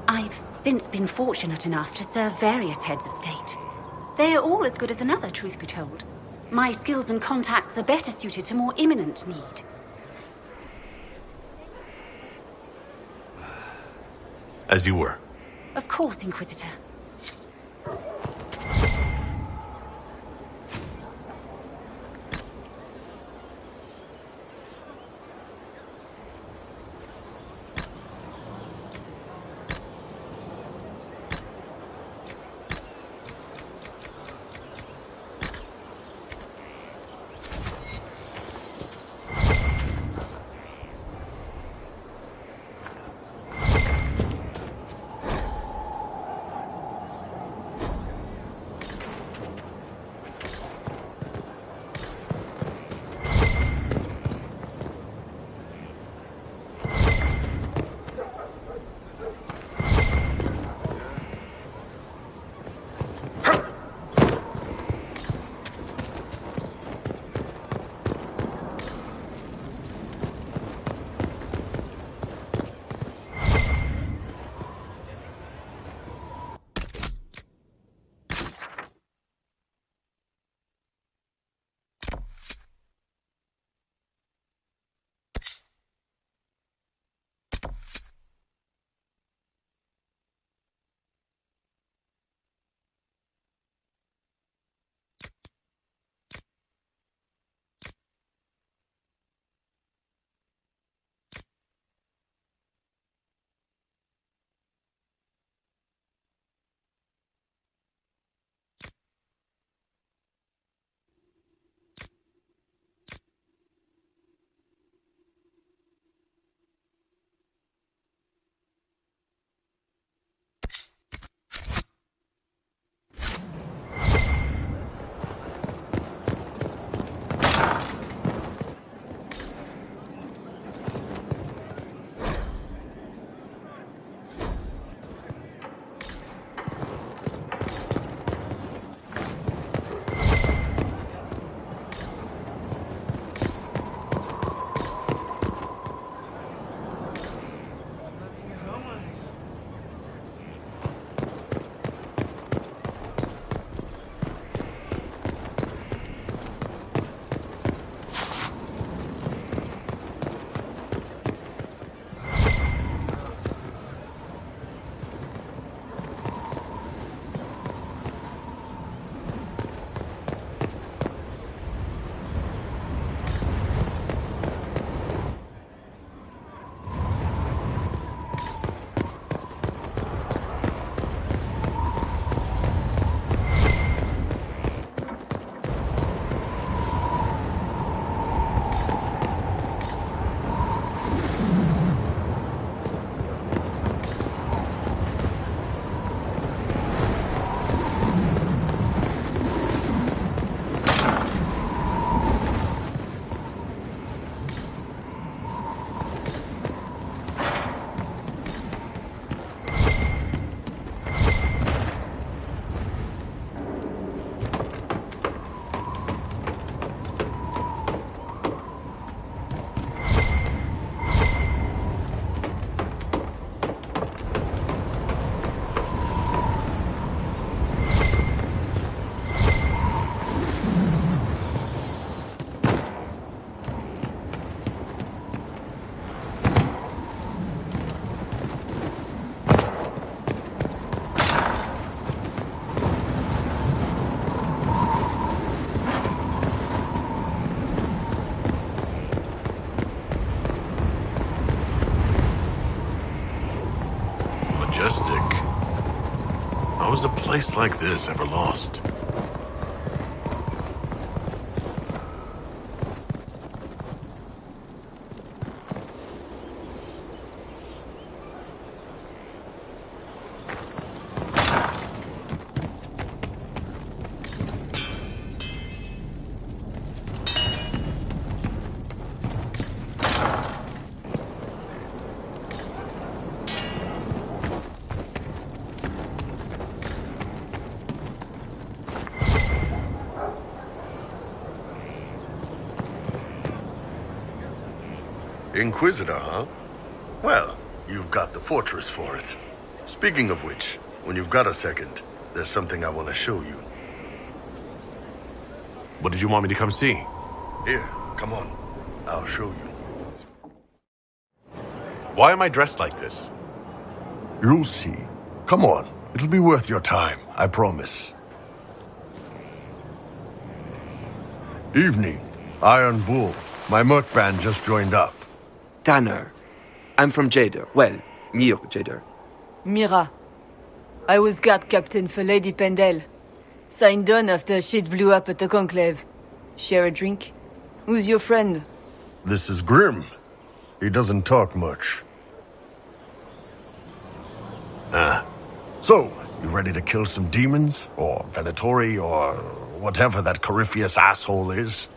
I've since been fortunate enough to serve various heads of state. They are all as good as another, truth be told. My skills and contacts are better suited to more imminent need. As you were. Of course, Inquisitor. How was a place like this ever lost? Inquisitor, huh? Well, you've got the fortress for it. Speaking of which, when you've got a second, there's something I want to show you. What did you want me to come see? Here, come on. I'll show you. Why am I dressed like this? You'll see. Come on. It'll be worth your time, I promise. Evening. Iron Bull. My merc band just joined up. Tanner. I'm from Jader. Well, near Jader. Mira. I was guard captain for Lady Pendel. Signed on after shit blew up at the Conclave. Share a drink? Who's your friend? This is Grim. He doesn't talk much. So, you ready to kill some demons? Or Venatori, or whatever that Corypheus asshole is?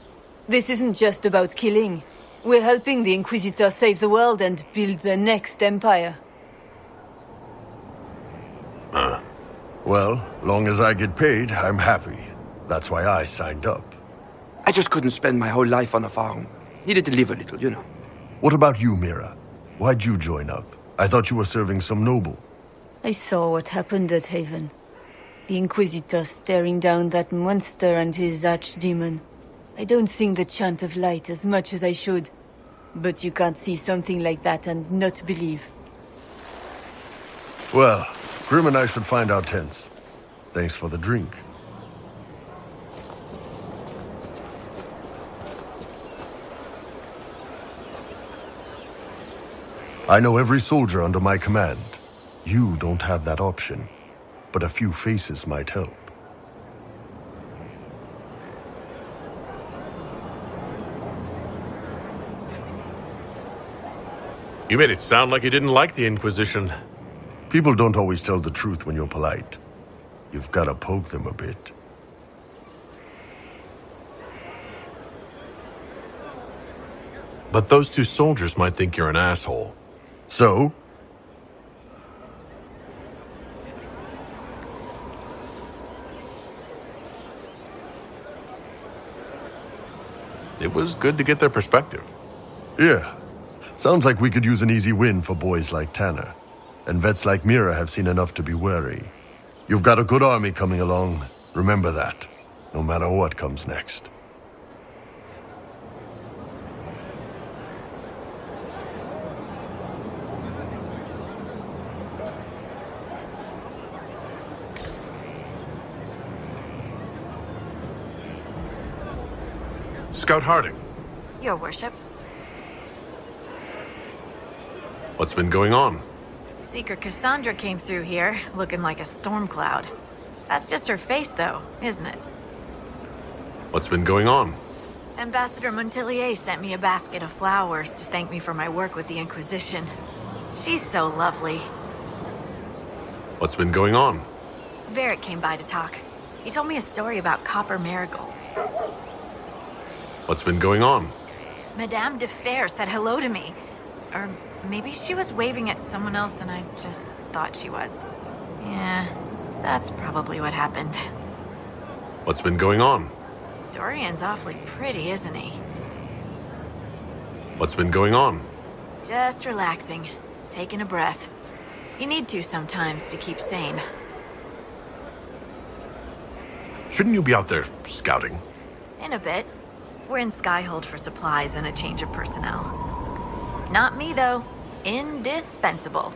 This isn't just about killing. We're helping the Inquisitor save the world and build the next empire. Well, long as I get paid, I'm happy. That's why I signed up. I just couldn't spend my whole life on a farm. Needed to live a little, you know. What about you, Mira? Why'd you join up? I thought you were serving some noble. I saw what happened at Haven. The Inquisitor staring down that monster and his archdemon. I don't sing the chant of light as much as I should. But you can't see something like that and not believe. Well, Grim and I should find our tents. Thanks for the drink. I know every soldier under my command. You don't have that option, but a few faces might help. You made it sound like you didn't like the Inquisition. People don't always tell the truth when you're polite. You've got to poke them a bit. But those two soldiers might think you're an asshole. So? It was good to get their perspective. Yeah. Sounds like we could use an easy win for boys like Tanner. And vets like Mira have seen enough to be wary. You've got a good army coming along. Remember that, no matter what comes next. Scout Harding, Your worship. what's been going on? Seeker Cassandra came through here, looking like a storm cloud. That's just her face, though, isn't it? What's been going on? Ambassador Montelier sent me a basket of flowers to thank me for my work with the Inquisition. She's so lovely. What's been going on? Varric came by to talk. He told me a story about copper marigolds. What's been going on? Madame de Fer said hello to me. Or maybe she was waving at someone else and I just thought she was. Yeah, that's probably what happened. What's been going on? Dorian's awfully pretty, isn't he? What's been going on? Just relaxing, taking a breath. You need to sometimes to keep sane. Shouldn't you be out there scouting? In a bit. We're in Skyhold for supplies and a change of personnel. Not me, though. Indispensable.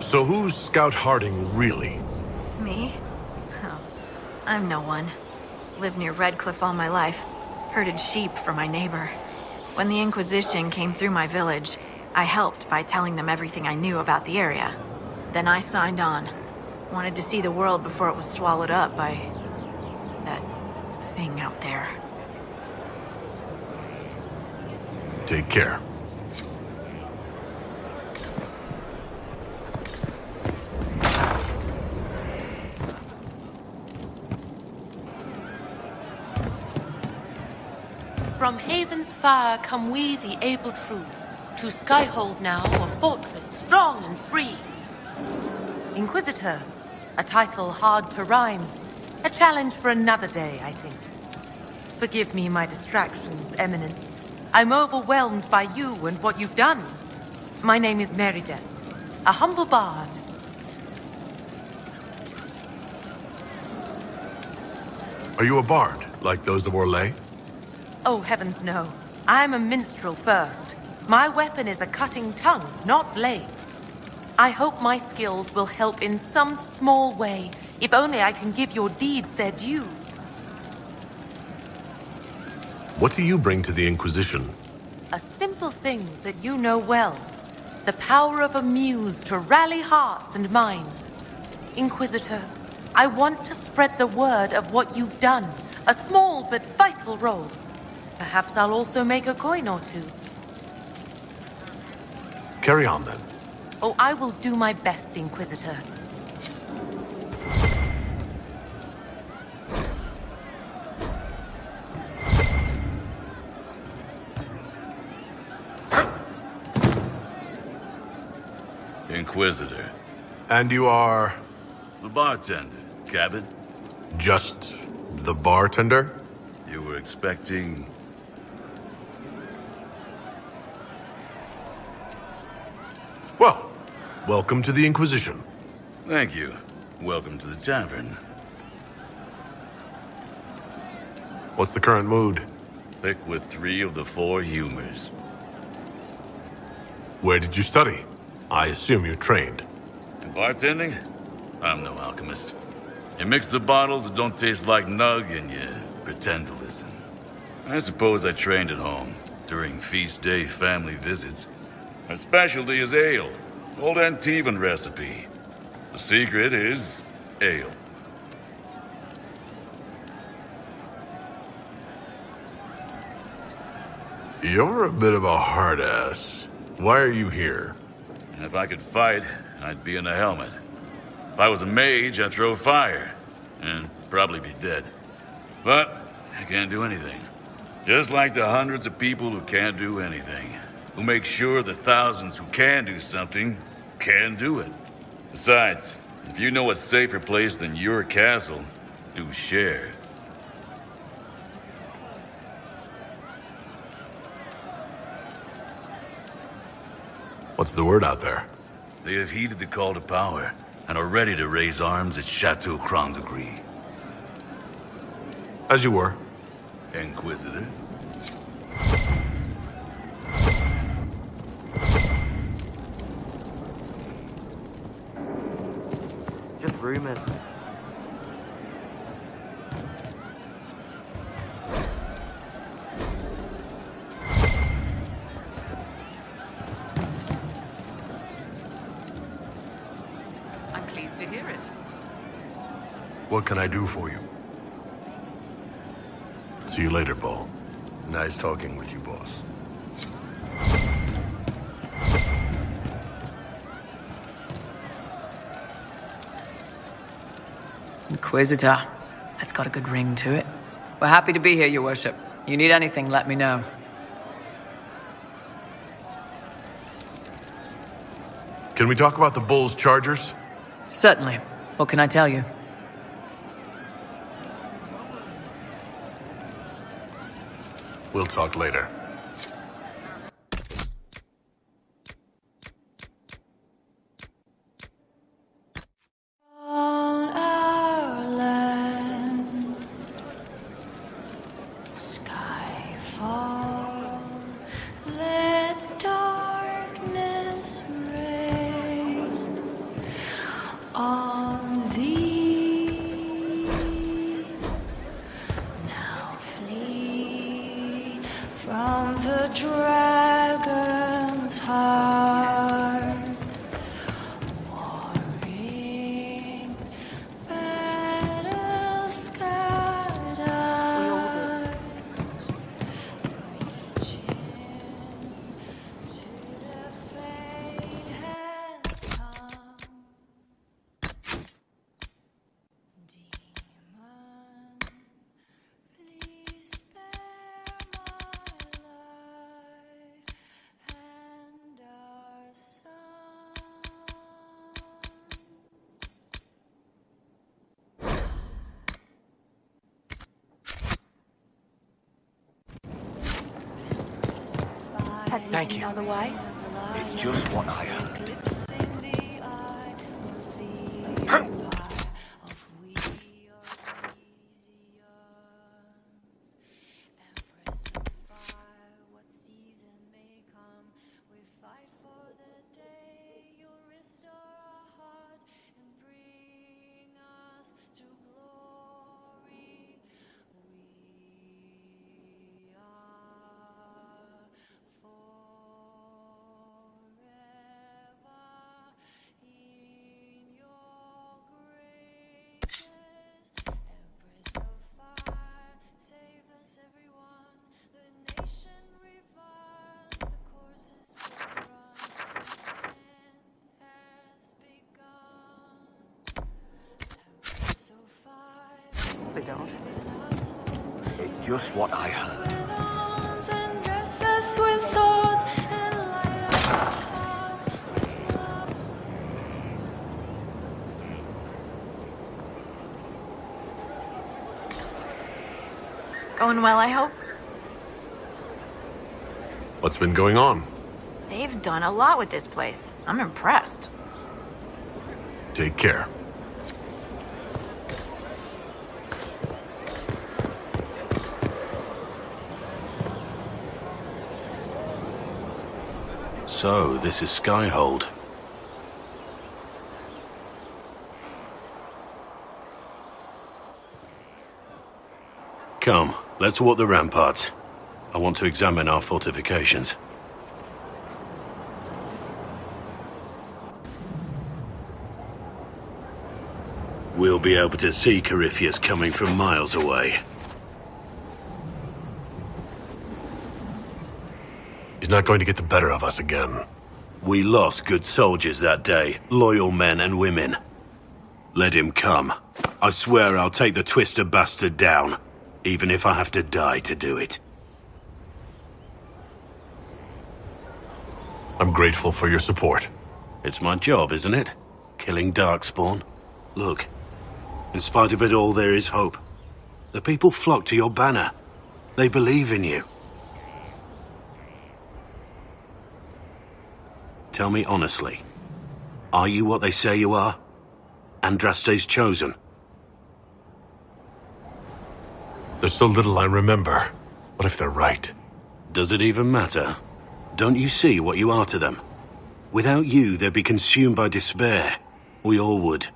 So who's Scout Harding really? Me? Oh, I'm no one. Lived near Redcliffe all my life. Herded sheep for my neighbor. When the Inquisition came through my village, I helped by telling them everything I knew about the area. Then I signed on. Wanted to see the world before it was swallowed up by that thing out there. Take care. From Haven's fire come we, the able true, to Skyhold now, a fortress strong and free. Inquisitor, a title hard to rhyme, a challenge for another day, I think. Forgive me my distractions, Eminence. I'm overwhelmed by you and what you've done. My name is Merida, a humble bard. Are you a bard, like those of Orlais? Oh, heavens no. I'm a minstrel first. My weapon is a cutting tongue, not blades. I hope my skills will help in some small way, if only I can give your deeds their due. What do you bring to the Inquisition? A simple thing that you know well. The power of a muse to rally hearts and minds. Inquisitor, I want to spread the word of what you've done. A small but vital role. Perhaps I'll also make a coin or two. Carry on, then. Oh, I will do my best, Inquisitor. Inquisitor. And you are? The bartender, Cabot. Just the bartender? You were expecting... Well, welcome to the Inquisition. Thank you. Welcome to the tavern. What's the current mood? Pick with 3 of the 4 humors. Where did you study? I assume you trained. In bartending? I'm no alchemist. You mix the bottles that don't taste like nug and you pretend to listen. I suppose I trained at home, during feast day family visits. My specialty is ale, old Antivan recipe. The secret is ale. You're a bit of a hard ass. Why are you here? And if I could fight, I'd be in a helmet. If I was a mage, I'd throw fire, and probably be dead. But I can't do anything. Just like the hundreds of people who can't do anything. Who make sure the thousands who can do something can do it. Besides, if you know a safer place than your castle, do share. What's the word out there? They have heeded the call to power and are ready to raise arms at Chateau Crown de Gris. As you were. Inquisitor. Just rumors. I'm pleased to hear it. What can I do for you? See you later, Bo. Nice talking with you, boss. Inquisitor. That's got a good ring to it. We're happy to be here, your worship. You need anything, let me know. Can we talk about the Bull's chargers? Certainly. What can I tell you? We'll talk later. On our land, skyfall, let darkness reign on thee. Now flee from the dragon's heart. Warring battle scarred eyes, reaching to the fate has come. Demon, please spare my life and our son. Thank you. Another way? It's just what I heard. They don't. It's just what I heard. With swords and light up hearts. Going well, I hope? What's been going on? They've done a lot with this place. I'm impressed. Take care. So, this is Skyhold. Come, let's walk the ramparts. I want to examine our fortifications. We'll be able to see Corypheus coming from miles away. He's not going to get the better of us again. We lost good soldiers that day, loyal men and women. Let him come. I swear I'll take the twister bastard down, even if I have to die to do it. I'm grateful for your support. It's my job, isn't it? Killing Darkspawn. Look, in spite of it all, there is hope. The people flock to your banner. They believe in you. Tell me honestly, are you what they say you are? Andraste's chosen? There's so little I remember. What if they're right? Does it even matter? Don't you see what you are to them? Without you, they'd be consumed by despair. We all would.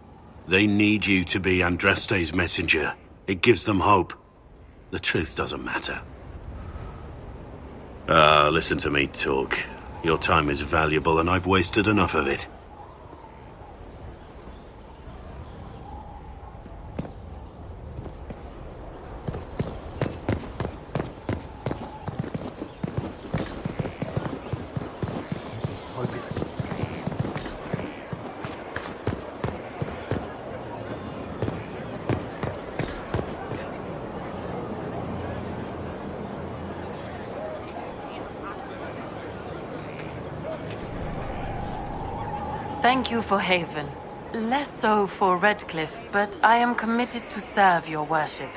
They need you to be Andraste's messenger. It gives them hope. The truth doesn't matter. Listen to me talk. Your time is valuable and I've wasted enough of it. Thank you for Haven. Less so for Redcliffe, but I am committed to serve your worship.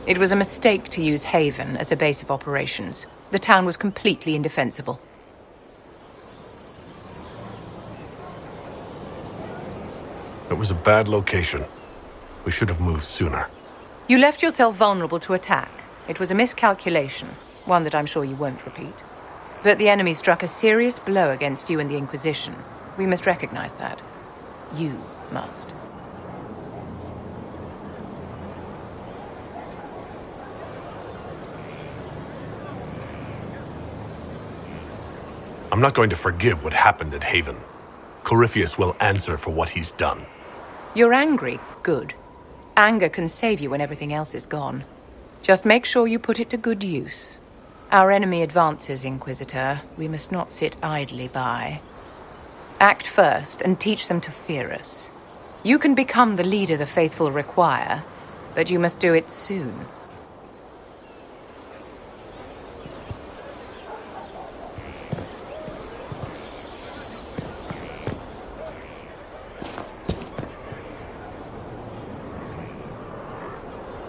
It was a mistake to use Haven as a base of operations. The town was completely indefensible. It was a bad location. We should have moved sooner. You left yourself vulnerable to attack. It was a miscalculation, one that I'm sure you won't repeat. But the enemy struck a serious blow against you and the Inquisition. We must recognize that. You must. I'm not going to forgive what happened at Haven. Corypheus will answer for what he's done. You're angry. Good. Anger can save you when everything else is gone. Just make sure you put it to good use. Our enemy advances, Inquisitor. We must not sit idly by. Act first and teach them to fear us. You can become the leader the faithful require, but you must do it soon.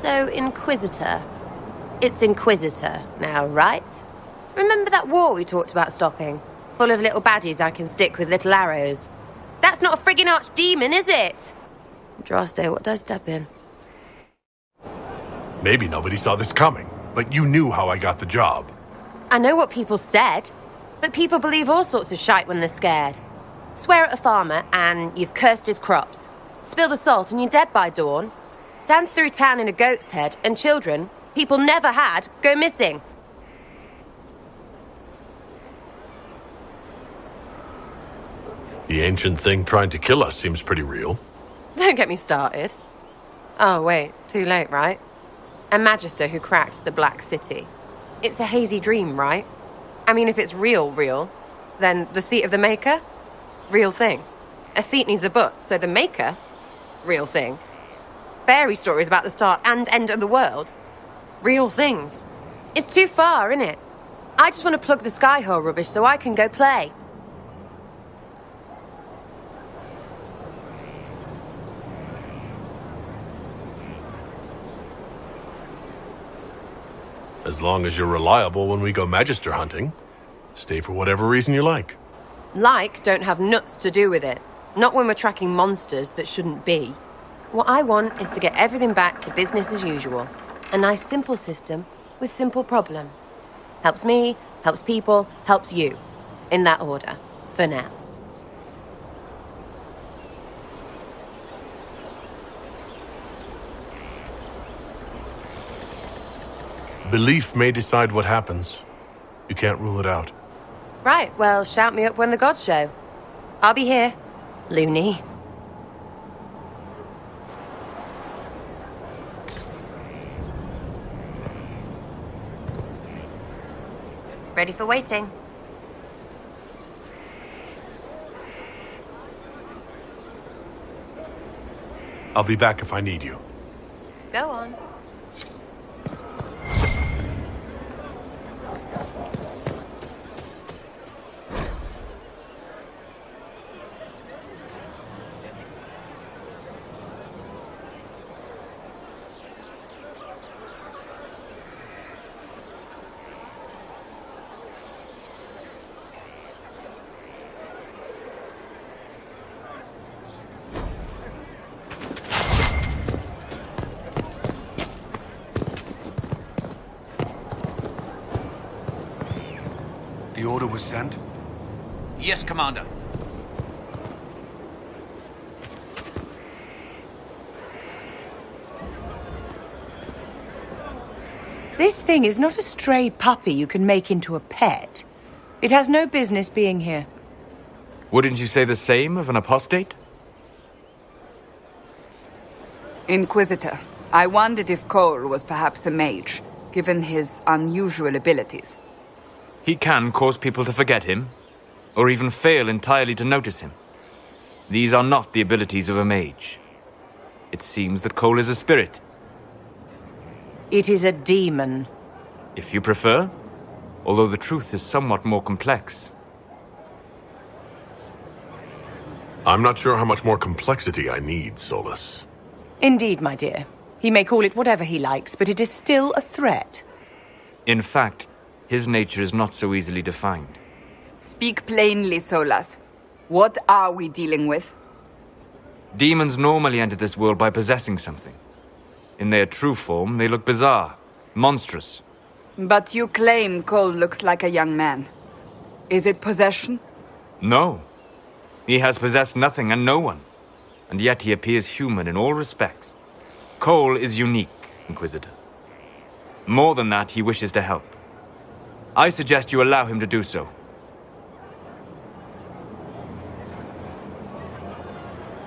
So, Inquisitor. It's Inquisitor now, right? Remember that war we talked about stopping? Full of little baddies I can stick with little arrows. That's not a friggin' archdemon, is it? Droste, what did I step in? Maybe nobody saw this coming, but you knew how I got the job. I know what people said, but people believe all sorts of shite when they're scared. Swear at a farmer and you've cursed his crops. Spill the salt and you're dead by dawn. Dance through town in a goat's head and children, people never had, go missing. The ancient thing trying to kill us seems pretty real. Don't get me started. Oh, wait, too late, right? A magister who cracked the Black City. It's a hazy dream, right? I mean, if it's real, then the seat of the Maker? Real thing. A seat needs a butt, so the Maker? Real thing. Fairy stories about the start and end of the world? Real things. It's too far, isn't it? I just want to plug the Skyhole rubbish so I can go play. As long as you're reliable when we go Magister hunting. Stay for whatever reason you like. Like don't have nuts to do with it. Not when we're tracking monsters that shouldn't be. What I want is to get everything back to business as usual. A nice simple system with simple problems. Helps me, helps people, helps you. In that order. For now. Belief may decide what happens. You can't rule it out. Right, well, shout me up when the gods show. I'll be here, loony. Ready for waiting. I'll be back if I need you. Go on. The order was sent? Yes, Commander. This thing is not a stray puppy you can make into a pet. It has no business being here. Wouldn't you say the same of an apostate? Inquisitor, I wondered if Cole was perhaps a mage, given his unusual abilities. He can cause people to forget him, or even fail entirely to notice him. These are not the abilities of a mage. It seems that Cole is a spirit. It is a demon. If you prefer, although the truth is somewhat more complex. I'm not sure how much more complexity I need, Solus. Indeed, my dear. He may call it whatever he likes, but it is still a threat. In fact, his nature is not so easily defined. Speak plainly, Solas. What are we dealing with? Demons normally enter this world by possessing something. In their true form, they look bizarre, monstrous. But you claim Cole looks like a young man. Is it possession? No. He has possessed nothing and no one. And yet he appears human in all respects. Cole is unique, Inquisitor. More than that, he wishes to help. I suggest you allow him to do so.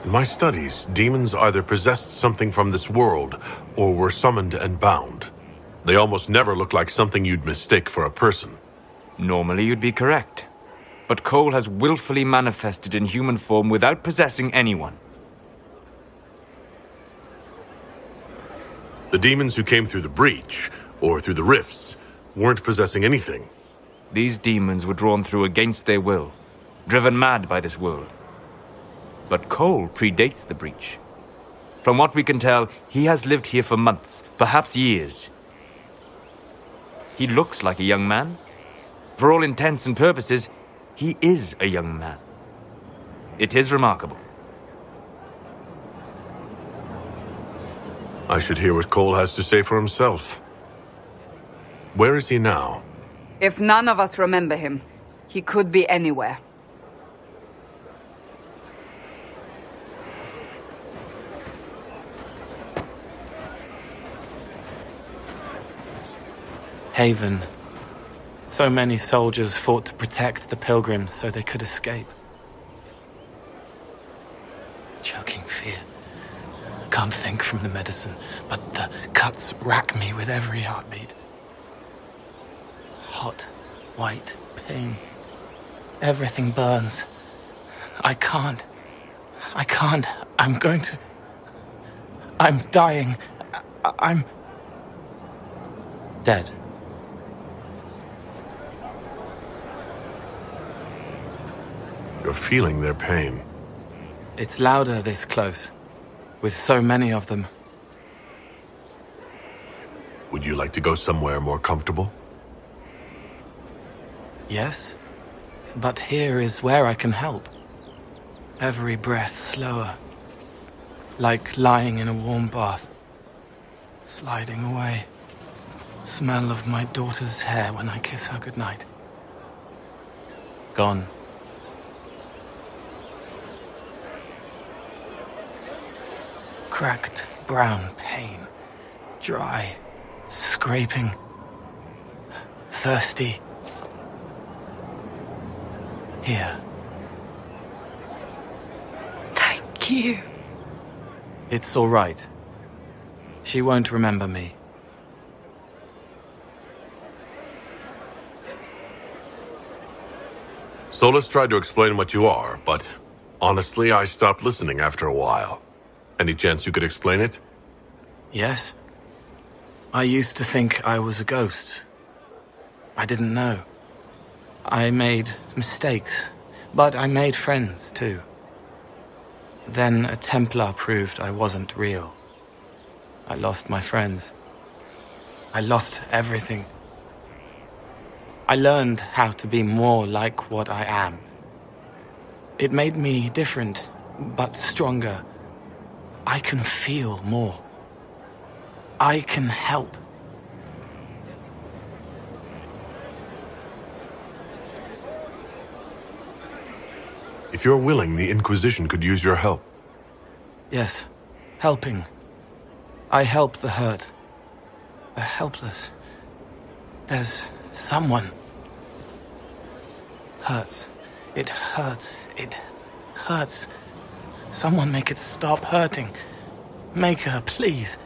In my studies, demons either possessed something from this world, or were summoned and bound. They almost never look like something you'd mistake for a person. Normally you'd be correct. But Cole has willfully manifested in human form without possessing anyone. The demons who came through the breach, or through the rifts, weren't possessing anything. These demons were drawn through against their will, driven mad by this world. But Cole predates the breach. From what we can tell, he has lived here for months, perhaps years. He looks like a young man. For all intents and purposes, he is a young man. It is remarkable. I should hear what Cole has to say for himself. Where is he now? If none of us remember him, he could be anywhere. Haven. So many soldiers fought to protect the pilgrims so they could escape. Choking fear. Can't think from the medicine, but the cuts rack me with every heartbeat. Hot, white pain. Everything burns. I can't. I'm going to... I'm dying. I'm... dead. You're feeling their pain. It's louder this close, with so many of them. Would you like to go somewhere more comfortable? Yes, but here is where I can help. Every breath slower, like lying in a warm bath, sliding away. Smell of my daughter's hair when I kiss her goodnight. Gone. Cracked brown pain, dry, scraping, thirsty. Here. Thank you. It's all right. She won't remember me. Solus tried to explain what you are, but honestly, I stopped listening after a while. Any chance you could explain it? Yes. I used to think I was a ghost. I didn't know. I made mistakes, but I made friends too. Then a Templar proved I wasn't real. I lost my friends. I lost everything. I learned how to be more like what I am. It made me different, but stronger. I can feel more. I can help. If you're willing, the Inquisition could use your help. Yes, helping. I help the hurt. The helpless. There's someone. Hurts. It hurts. It hurts. Someone make it stop hurting. Make her, please.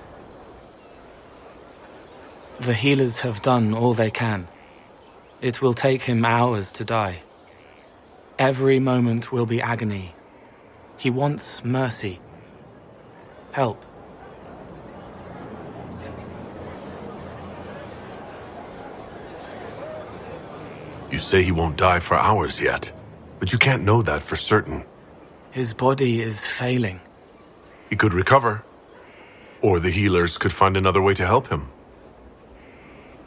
The healers have done all they can. It will take him hours to die. Every moment will be agony. He wants mercy. Help. You say he won't die for hours yet, but you can't know that for certain. His body is failing. He could recover, or the healers could find another way to help him.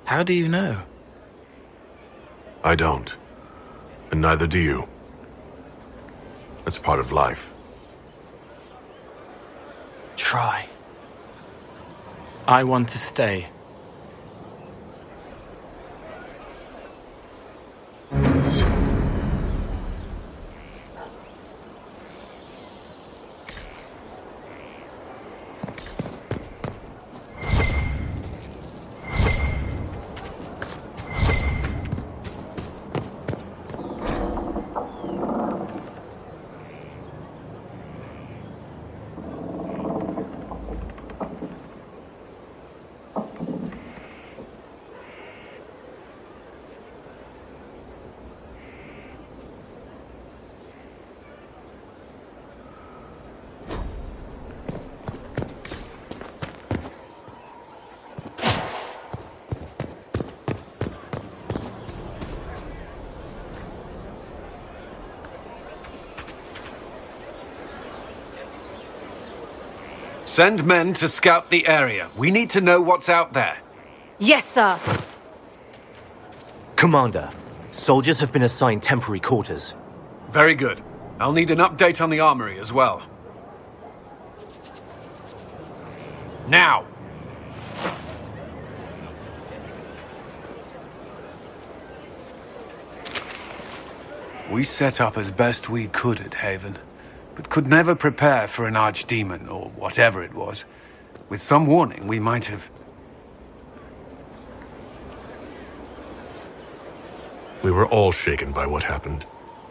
How do you know? I don't, and neither do you. That's part of life. Try. I want to stay. Send men to scout the area. We need to know what's out there. Yes, sir. Commander, soldiers have been assigned temporary quarters. Very good. I'll need an update on the armory as well. Now! We set up as best we could at Haven, but could never prepare for an archdemon, or whatever it was. With some warning, we might have... We were all shaken by what happened.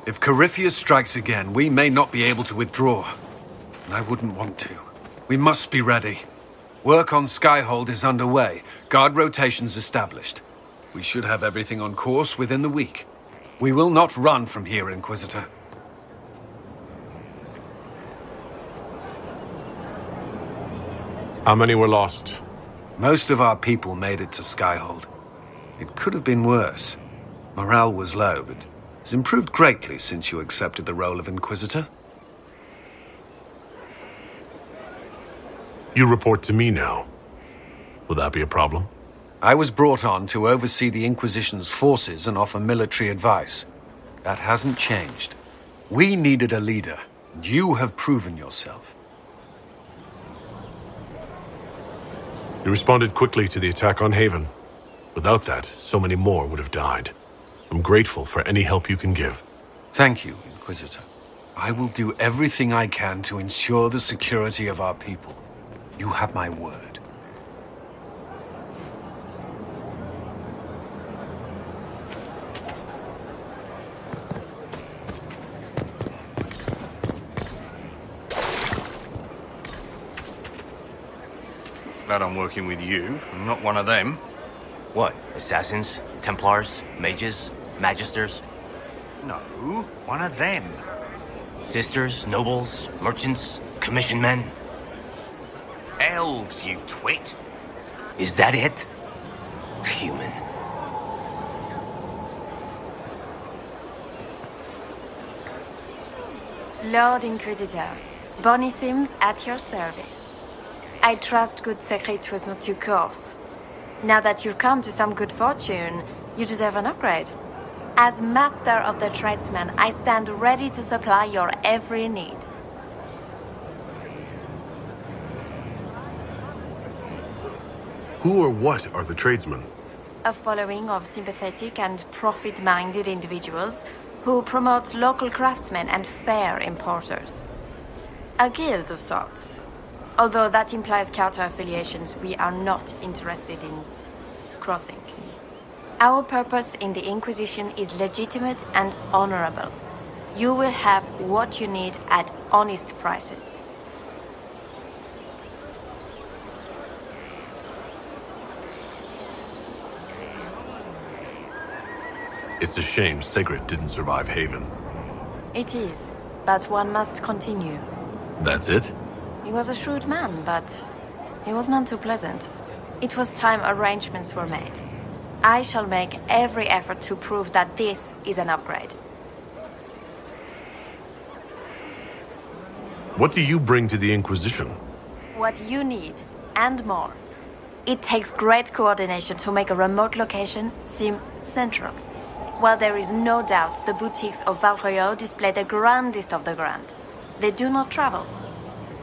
If Corypheus strikes again, we may not be able to withdraw. And I wouldn't want to. We must be ready. Work on Skyhold is underway. Guard rotations established. We should have everything on course within the week. We will not run from here, Inquisitor. How many were lost? Most of our people made it to Skyhold. It could have been worse. Morale was low, but it's improved greatly since you accepted the role of Inquisitor. You report to me now. Will that be a problem? I was brought on to oversee the Inquisition's forces and offer military advice. That hasn't changed. We needed a leader, and you have proven yourself. You responded quickly to the attack on Haven. Without that, so many more would have died. I'm grateful for any help you can give. Thank you, Inquisitor. I will do everything I can to ensure the security of our people. You have my word. Glad I'm working with you. I'm not one of them. What? Assassins? Templars? Mages? Magisters? No, one of them. Sisters? Nobles? Merchants? Commissioned men? Elves, you twit. Is that it? Human. Lord Inquisitor, Bonnie Sims at your service. I trust good secret was not too coarse. Now that you've come to some good fortune, you deserve an upgrade. As Master of the Tradesman, I stand ready to supply your every need. Who or what are the tradesmen? A following of sympathetic and profit-minded individuals who promote local craftsmen and fair importers. A guild of sorts. Although that implies counter-affiliations we are not interested in crossing. Our purpose in the Inquisition is legitimate and honorable. You will have what you need at honest prices. It's a shame Sigrid didn't survive Haven. It is, but one must continue. That's it? He was a shrewd man, but he was none too pleasant. It was time arrangements were made. I shall make every effort to prove that this is an upgrade. What do you bring to the Inquisition? What you need, and more. It takes great coordination to make a remote location seem central. While there is no doubt the boutiques of Val Royeaux display the grandest of the grand, they do not travel.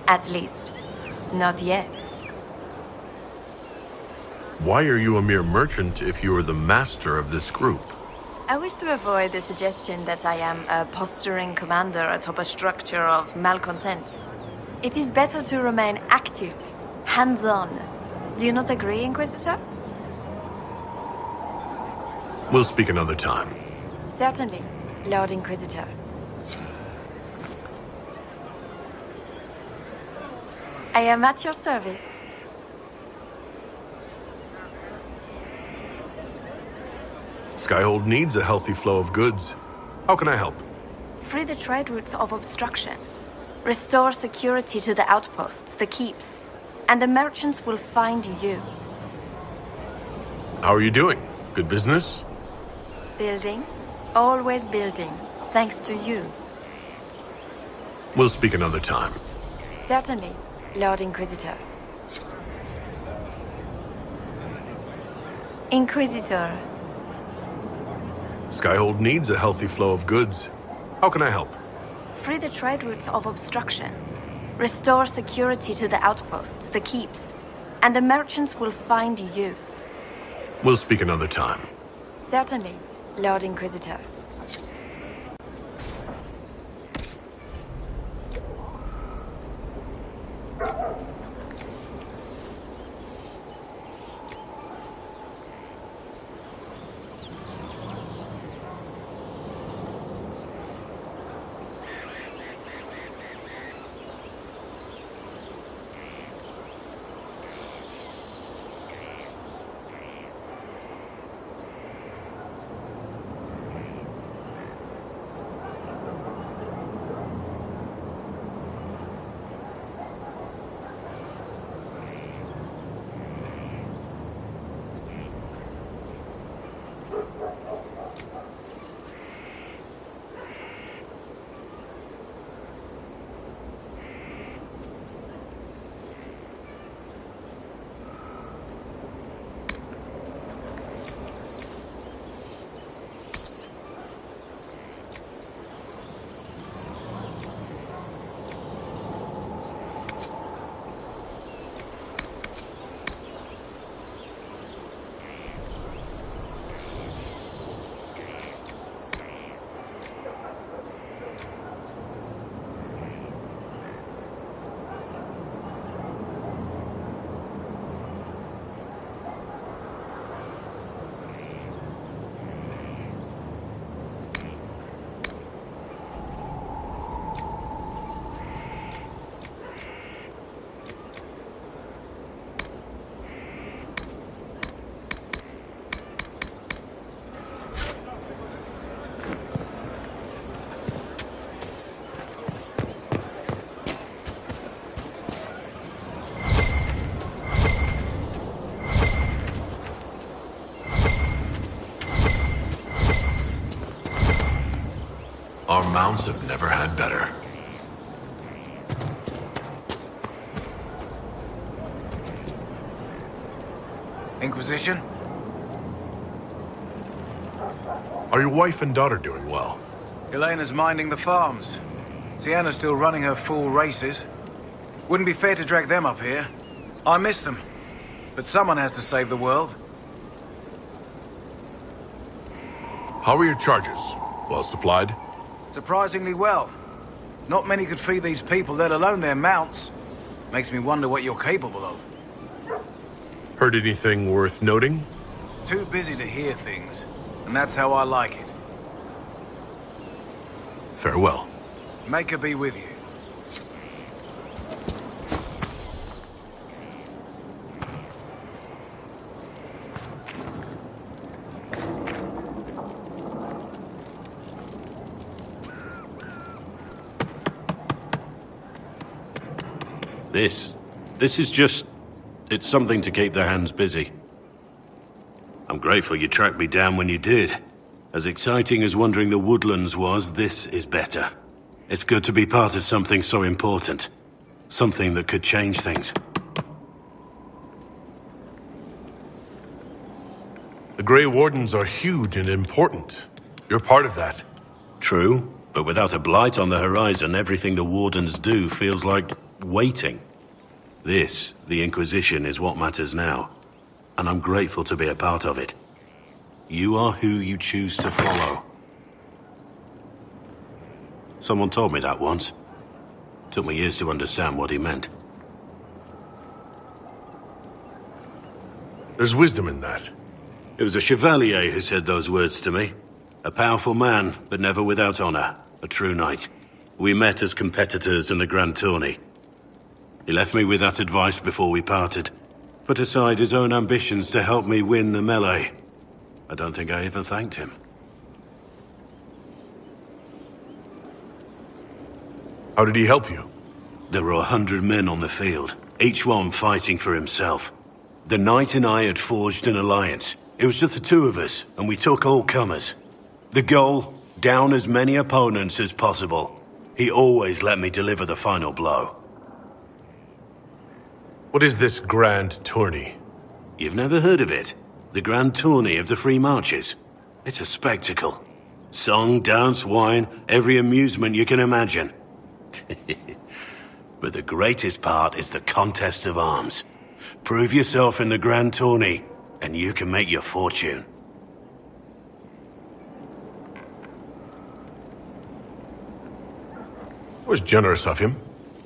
At least, not yet. Why are you a mere merchant if you are the master of this group? I wish to avoid the suggestion that I am a posturing commander atop a structure of malcontents. It is better to remain active, hands-on. Do you not agree, Inquisitor? We'll speak another time. Certainly, Lord Inquisitor. I am at your service. Skyhold needs a healthy flow of goods. How can I help? Free the trade routes of obstruction. Restore security to the outposts, the keeps, and the merchants will find you. How are you doing? Good business? Building. Always building. Thanks to you. We'll speak another time. Certainly. Lord Inquisitor. Inquisitor. Skyhold needs a healthy flow of goods. How can I help? Free the trade routes of obstruction. Restore security to the outposts, the keeps. And the merchants will find you. We'll speak another time. Certainly, Lord Inquisitor. Our mounts have never had better. Inquisition? Are your wife and daughter doing well? Elena's minding the farms. Sienna's still running her fool races. Wouldn't be fair to drag them up here. I miss them. But someone has to save the world. How are your charges? Well supplied? Surprisingly well. Not many could feed these people, let alone their mounts. Makes me wonder what you're capable of. Heard anything worth noting? Too busy to hear things. And that's how I like it. Farewell. Make her be with you. This is just... it's something to keep their hands busy. I'm grateful you tracked me down when you did. As exciting as wandering the woodlands was, this is better. It's good to be part of something so important. Something that could change things. The Grey Wardens are huge and important. You're part of that. True, but without a blight on the horizon, everything the Wardens do feels like waiting. This, the Inquisition, is what matters now. And I'm grateful to be a part of it. You are who you choose to follow. Someone told me that once. Took me years to understand what he meant. There's wisdom in that. It was a chevalier who said those words to me. A powerful man, but never without honor. A true knight. We met as competitors in the Grand Tourney. He left me with that advice before we parted. Put aside his own ambitions to help me win the melee. I don't think I even thanked him. How did he help you? There were 100 men on the field, each one fighting for himself. The knight and I had forged an alliance. It was just the two of us, and we took all comers. The goal, down as many opponents as possible. He always let me deliver the final blow. What is this grand tourney? You've never heard of it? The Grand Tourney of the Free Marches. It's a spectacle. Song, dance, wine, every amusement you can imagine. But the greatest part is the contest of arms. Prove yourself in the Grand Tourney, and you can make your fortune. It was generous of him.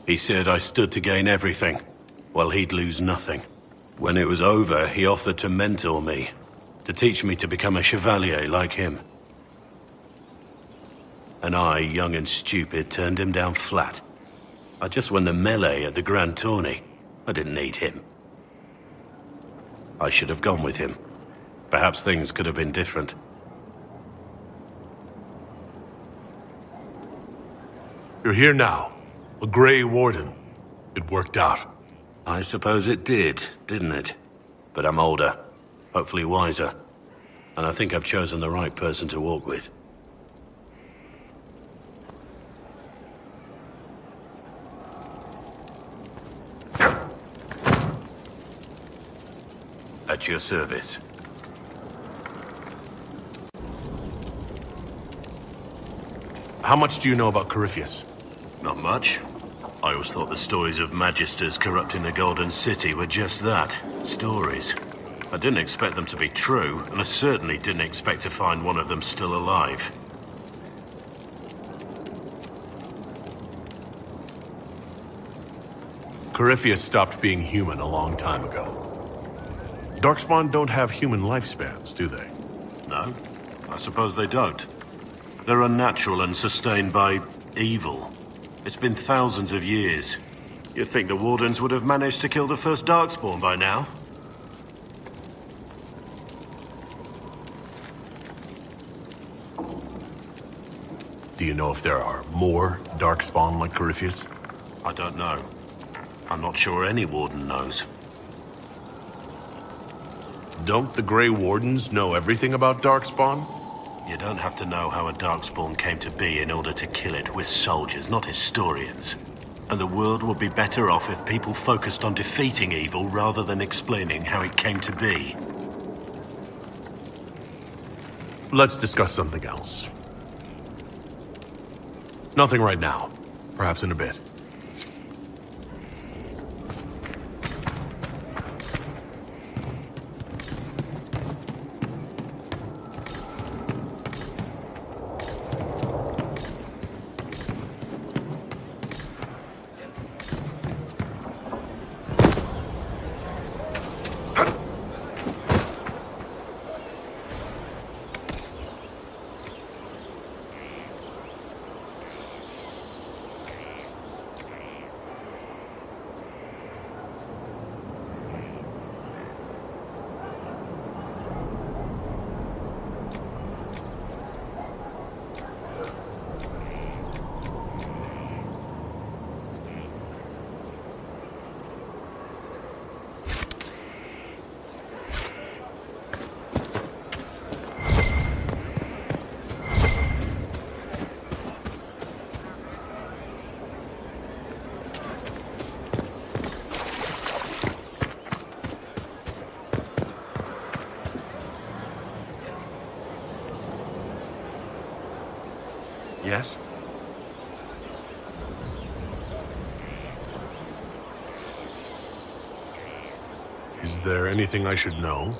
He said I stood to gain everything, while he'd lose nothing. When it was over, he offered to mentor me, to teach me to become a chevalier like him. And I, young and stupid, turned him down flat. I just won the melee at the Grand Tourney. I didn't need him. I should have gone with him. Perhaps things could have been different. You're here now. A Grey Warden. It worked out. I suppose it did, didn't it? But I'm older, hopefully wiser. And I think I've chosen the right person to walk with. At your service. How much do you know about Corypheus? Not much. I always thought the stories of magisters corrupting the Golden City were just that, stories. I didn't expect them to be true, and I certainly didn't expect to find one of them still alive. Corypheus stopped being human a long time ago. Darkspawn don't have human lifespans, do they? No, I suppose they don't. They're unnatural and sustained by evil. It's been thousands of years. You'd think the Wardens would have managed to kill the first Darkspawn by now. Do you know if there are more Darkspawn like Corypheus? I don't know. I'm not sure any Warden knows. Don't the Grey Wardens know everything about Darkspawn? You don't have to know how a Darkspawn came to be in order to kill it. We're soldiers, not historians. And the world would be better off if people focused on defeating evil rather than explaining how it came to be. Let's discuss something else. Nothing right now. Perhaps in a bit. Yes? Is there anything I should know?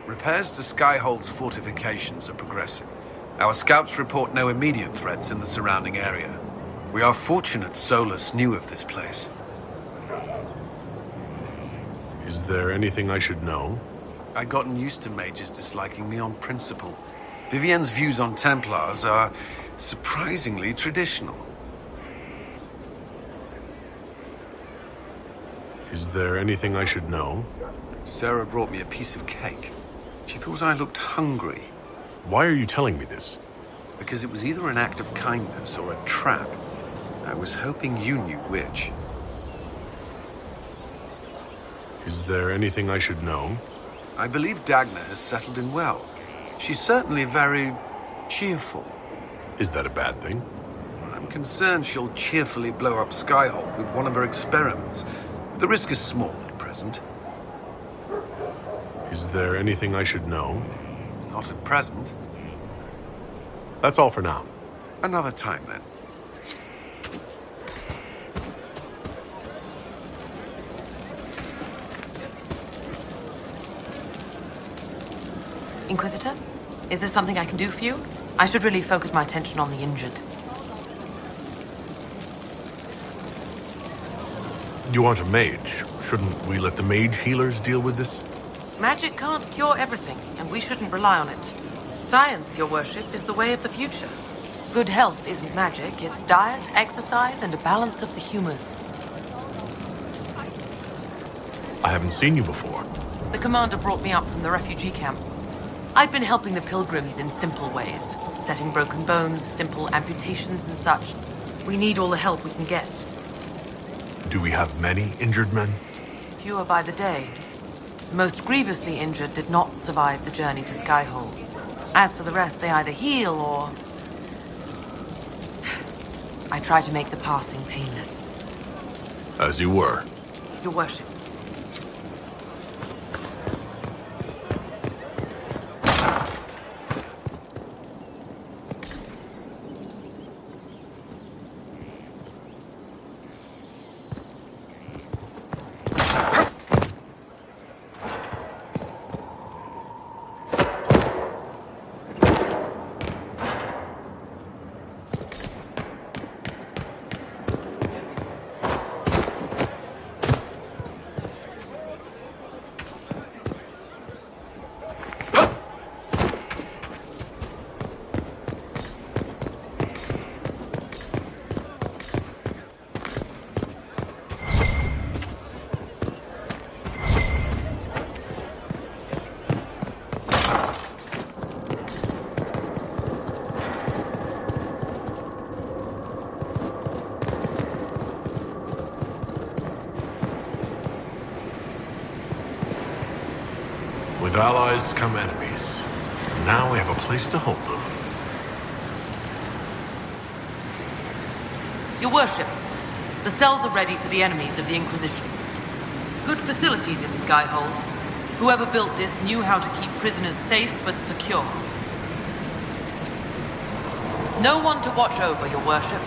Repairs to Skyhold's fortifications are progressing. Our scouts report no immediate threats in the surrounding area. We are fortunate Solus knew of this place. Is there anything I should know? I'd gotten used to mages disliking me on principle. Vivienne's views on Templars are surprisingly traditional. Is there anything I should know? Sarah brought me a piece of cake. She thought I looked hungry. Why are you telling me this? Because it was either an act of kindness or a trap. I was hoping you knew which. Is there anything I should know? I believe Dagna has settled in well. She's certainly very cheerful. Is that a bad thing? I'm concerned she'll cheerfully blow up Skyhold with one of her experiments. The risk is small at present. present. Is there anything I should know? Not at present. That's all for now. Another time, then. Inquisitor? Is there something I can do for you? I should really focus my attention on the injured. You aren't a mage. Shouldn't we let the mage healers deal with this? Magic can't cure everything, and we shouldn't rely on it. Science, your worship, is the way of the future. Good health isn't magic, it's diet, exercise, and a balance of the humors. I haven't seen you before. The commander brought me up from the refugee camps. I'd been helping the pilgrims in simple ways, setting broken bones, simple amputations and such. We need all the help we can get. Do we have many injured men? Fewer by the day. The most grievously injured did not survive the journey to Skyhold. As for the rest, they either heal or... I try to make the passing painless. As you were. Your worship. With allies come enemies. Now we have a place to hold them. Your worship, the cells are ready for the enemies of the Inquisition. Good facilities in Skyhold. Whoever built this knew how to keep prisoners safe but secure. No one to watch over, your worship.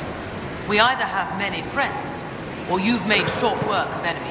We either have many friends, or you've made short work of enemies.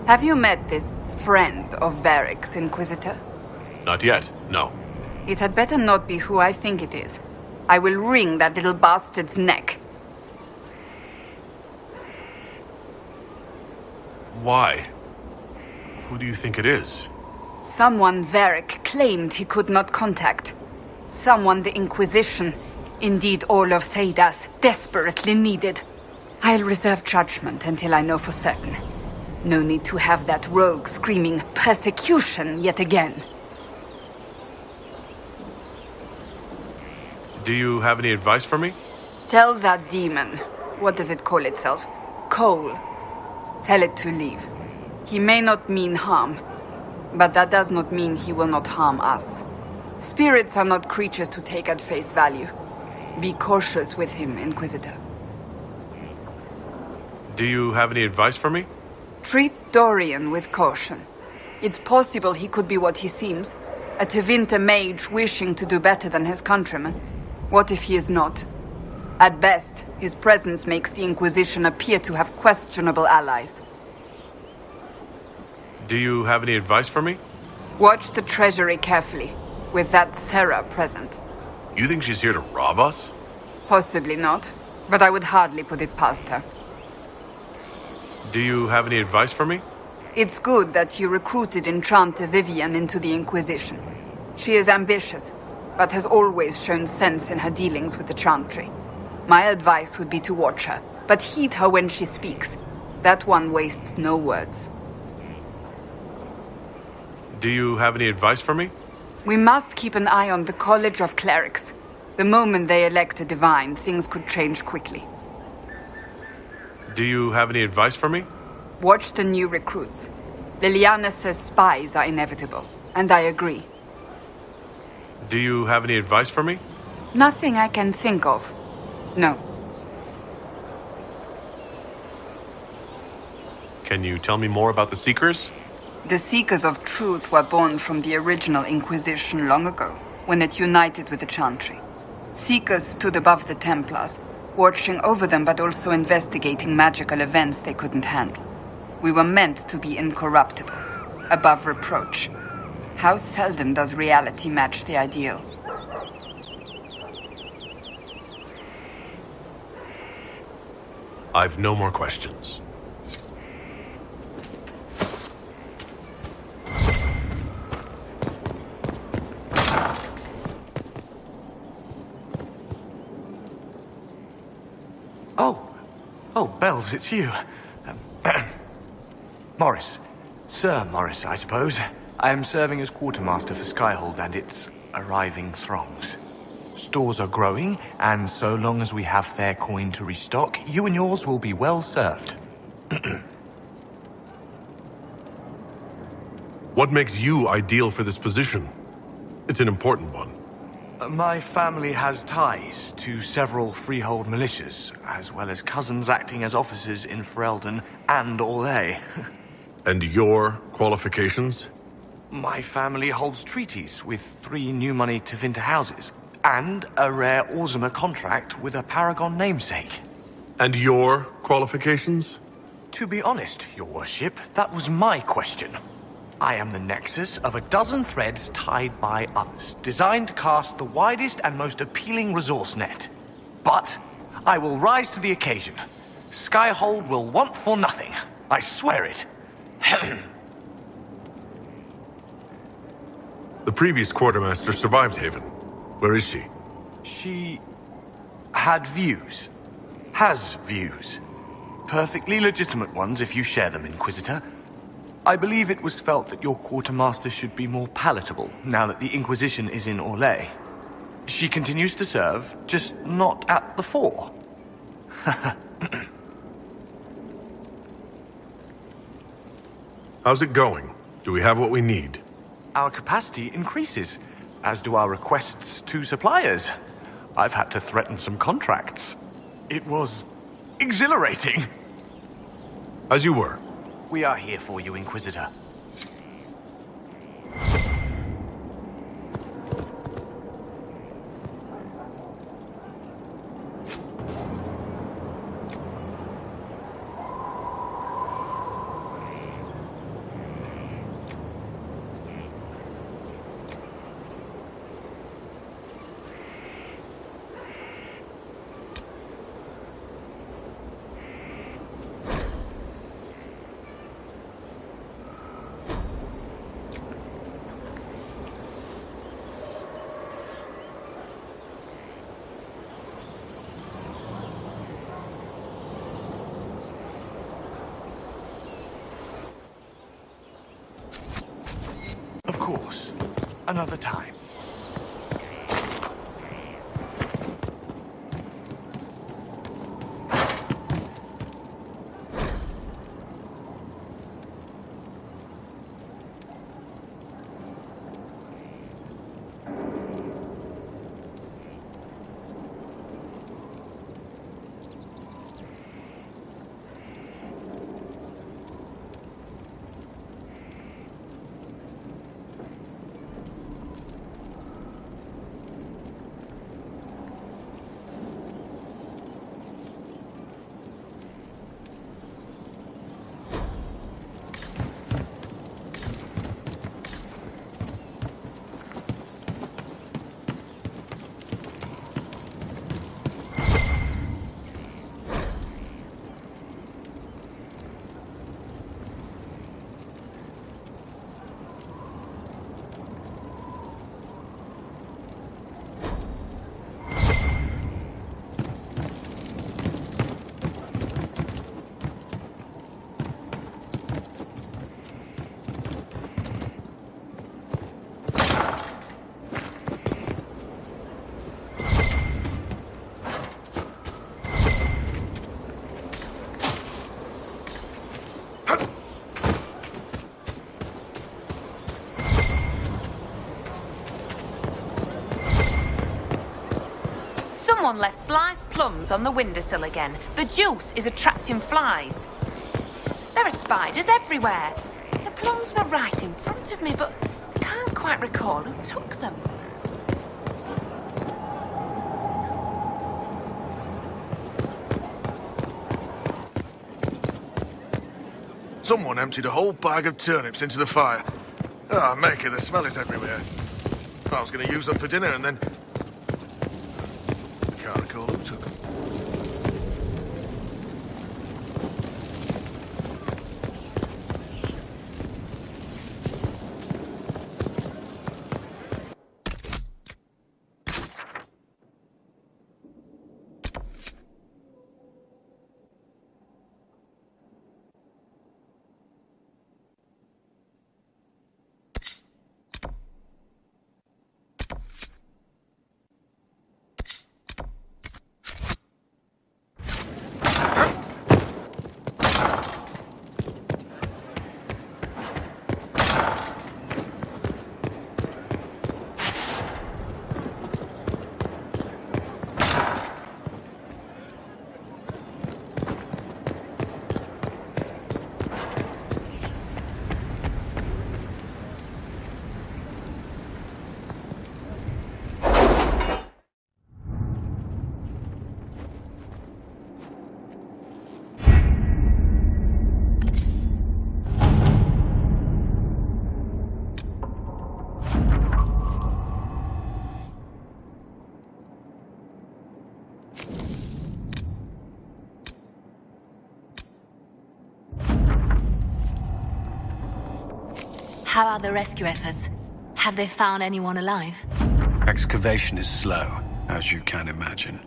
Have you met this friend of Varric's, Inquisitor? Not yet, no. It had better not be who I think it is. I will wring that little bastard's neck. Why? Who do you think it is? Someone Varric claimed he could not contact. Someone the Inquisition, indeed all of Theidas, desperately needed. I'll reserve judgment until I know for certain. No need to have that rogue screaming persecution yet again. Do you have any advice for me? Tell that demon, what does it call itself? Cole. Tell it to leave. He may not mean harm, but that does not mean he will not harm us. Spirits are not creatures to take at face value. Be cautious with him, Inquisitor. Do you have any advice for me? Treat Dorian with caution. It's possible he could be what he seems, a Tevinter mage wishing to do better than his countrymen. What if he is not? At best, his presence makes the Inquisition appear to have questionable allies. Do you have any advice for me? Watch the treasury carefully, with that Sarah present. You think she's here to rob us? Possibly not, but I would hardly put it past her. Do you have any advice for me? It's good that you recruited Enchante Vivian into the Inquisition. She is ambitious, but has always shown sense in her dealings with the Chantry. My advice would be to watch her, but heed her when she speaks. That one wastes no words. Do you have any advice for me? We must keep an eye on the College of Clerics. The moment they elect a divine, things could change quickly. Do you have any advice for me? Watch the new recruits. Liliana says spies are inevitable, and I agree. Do you have any advice for me? Nothing I can think of. No. Can you tell me more about the Seekers? The Seekers of Truth were born from the original Inquisition long ago, when it united with the Chantry. Seekers stood above the Templars, watching over them but also investigating magical events they couldn't handle. We were meant to be incorruptible, above reproach. How seldom does reality match the ideal? I've no more questions. Oh, Bells, it's you. Morris. Sir Morris, I suppose. I am serving as quartermaster for Skyhold and its arriving throngs. Stores are growing, and so long as we have fair coin to restock, you and yours will be well served. What makes you ideal for this position? It's an important one. My family has ties to several freehold militias, as well as cousins acting as officers in Ferelden and Orlais. And your qualifications? My family holds treaties with 3 new money Tevinter houses, and a rare Orzuma contract with a Paragon namesake. And your qualifications? To be honest, your worship, that was my question. I am the nexus of a dozen threads tied by others, designed to cast the widest and most appealing resource net. But I will rise to the occasion. Skyhold will want for nothing. I swear it. The previous quartermaster survived Haven. Where is she? She had views. Has views. Perfectly legitimate ones if you share them, Inquisitor. I believe it was felt that your quartermaster should be more palatable now that the Inquisition is in Orlais. She continues to serve, just not at the fore. How's it going? Do we have what we need? Our capacity increases, as do our requests to suppliers. I've had to threaten some contracts. It was exhilarating. As you were. We are here for you, Inquisitor. another time. Someone left sliced plums on the windowsill again. The juice is attracting flies. There are spiders everywhere. The plums were right in front of me, but I can't quite recall who took them. Someone emptied a whole bag of turnips into the fire. Ah, Maker, the smell is everywhere. I was going to use them for dinner and then... Can't recall who took them. How are the rescue efforts? Have they found anyone alive? Excavation is slow, as you can imagine.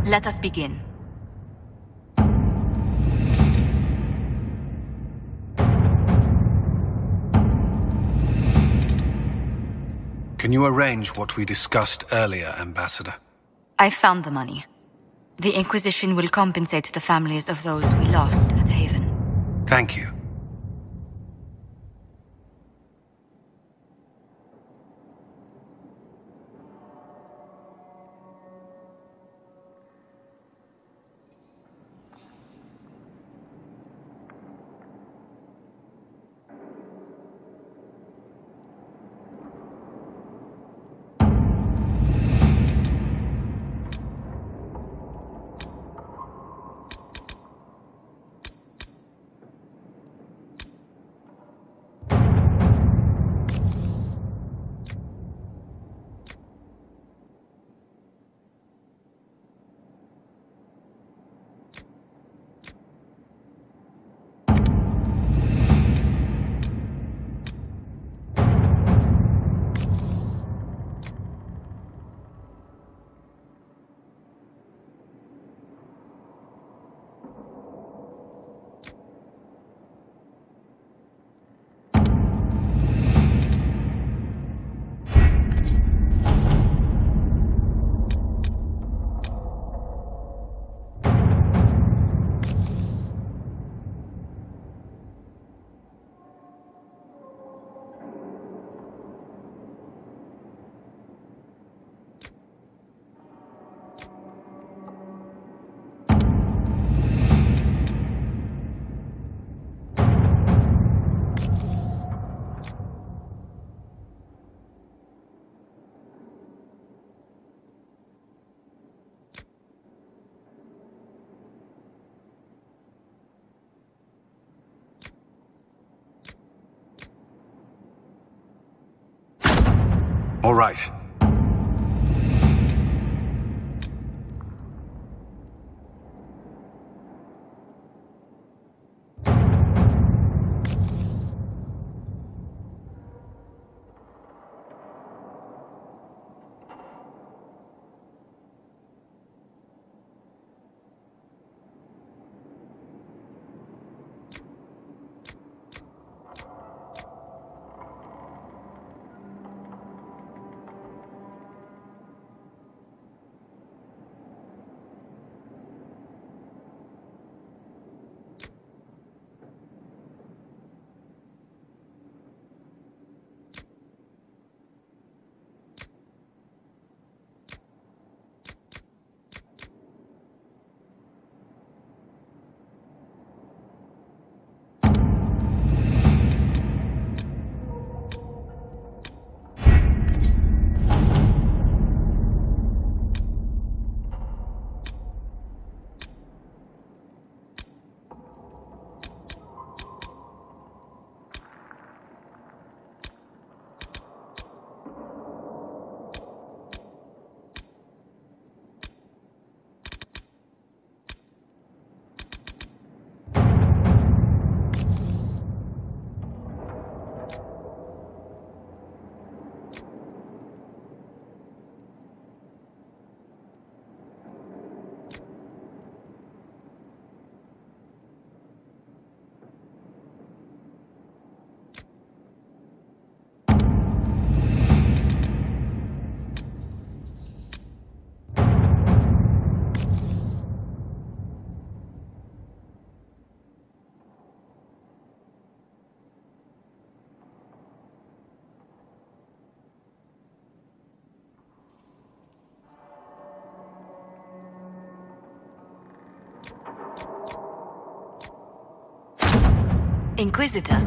Let us begin. Can you arrange what we discussed earlier, Ambassador? I found the money. The Inquisition will compensate the families of those we lost at Haven. Thank you. All right. Inquisitor,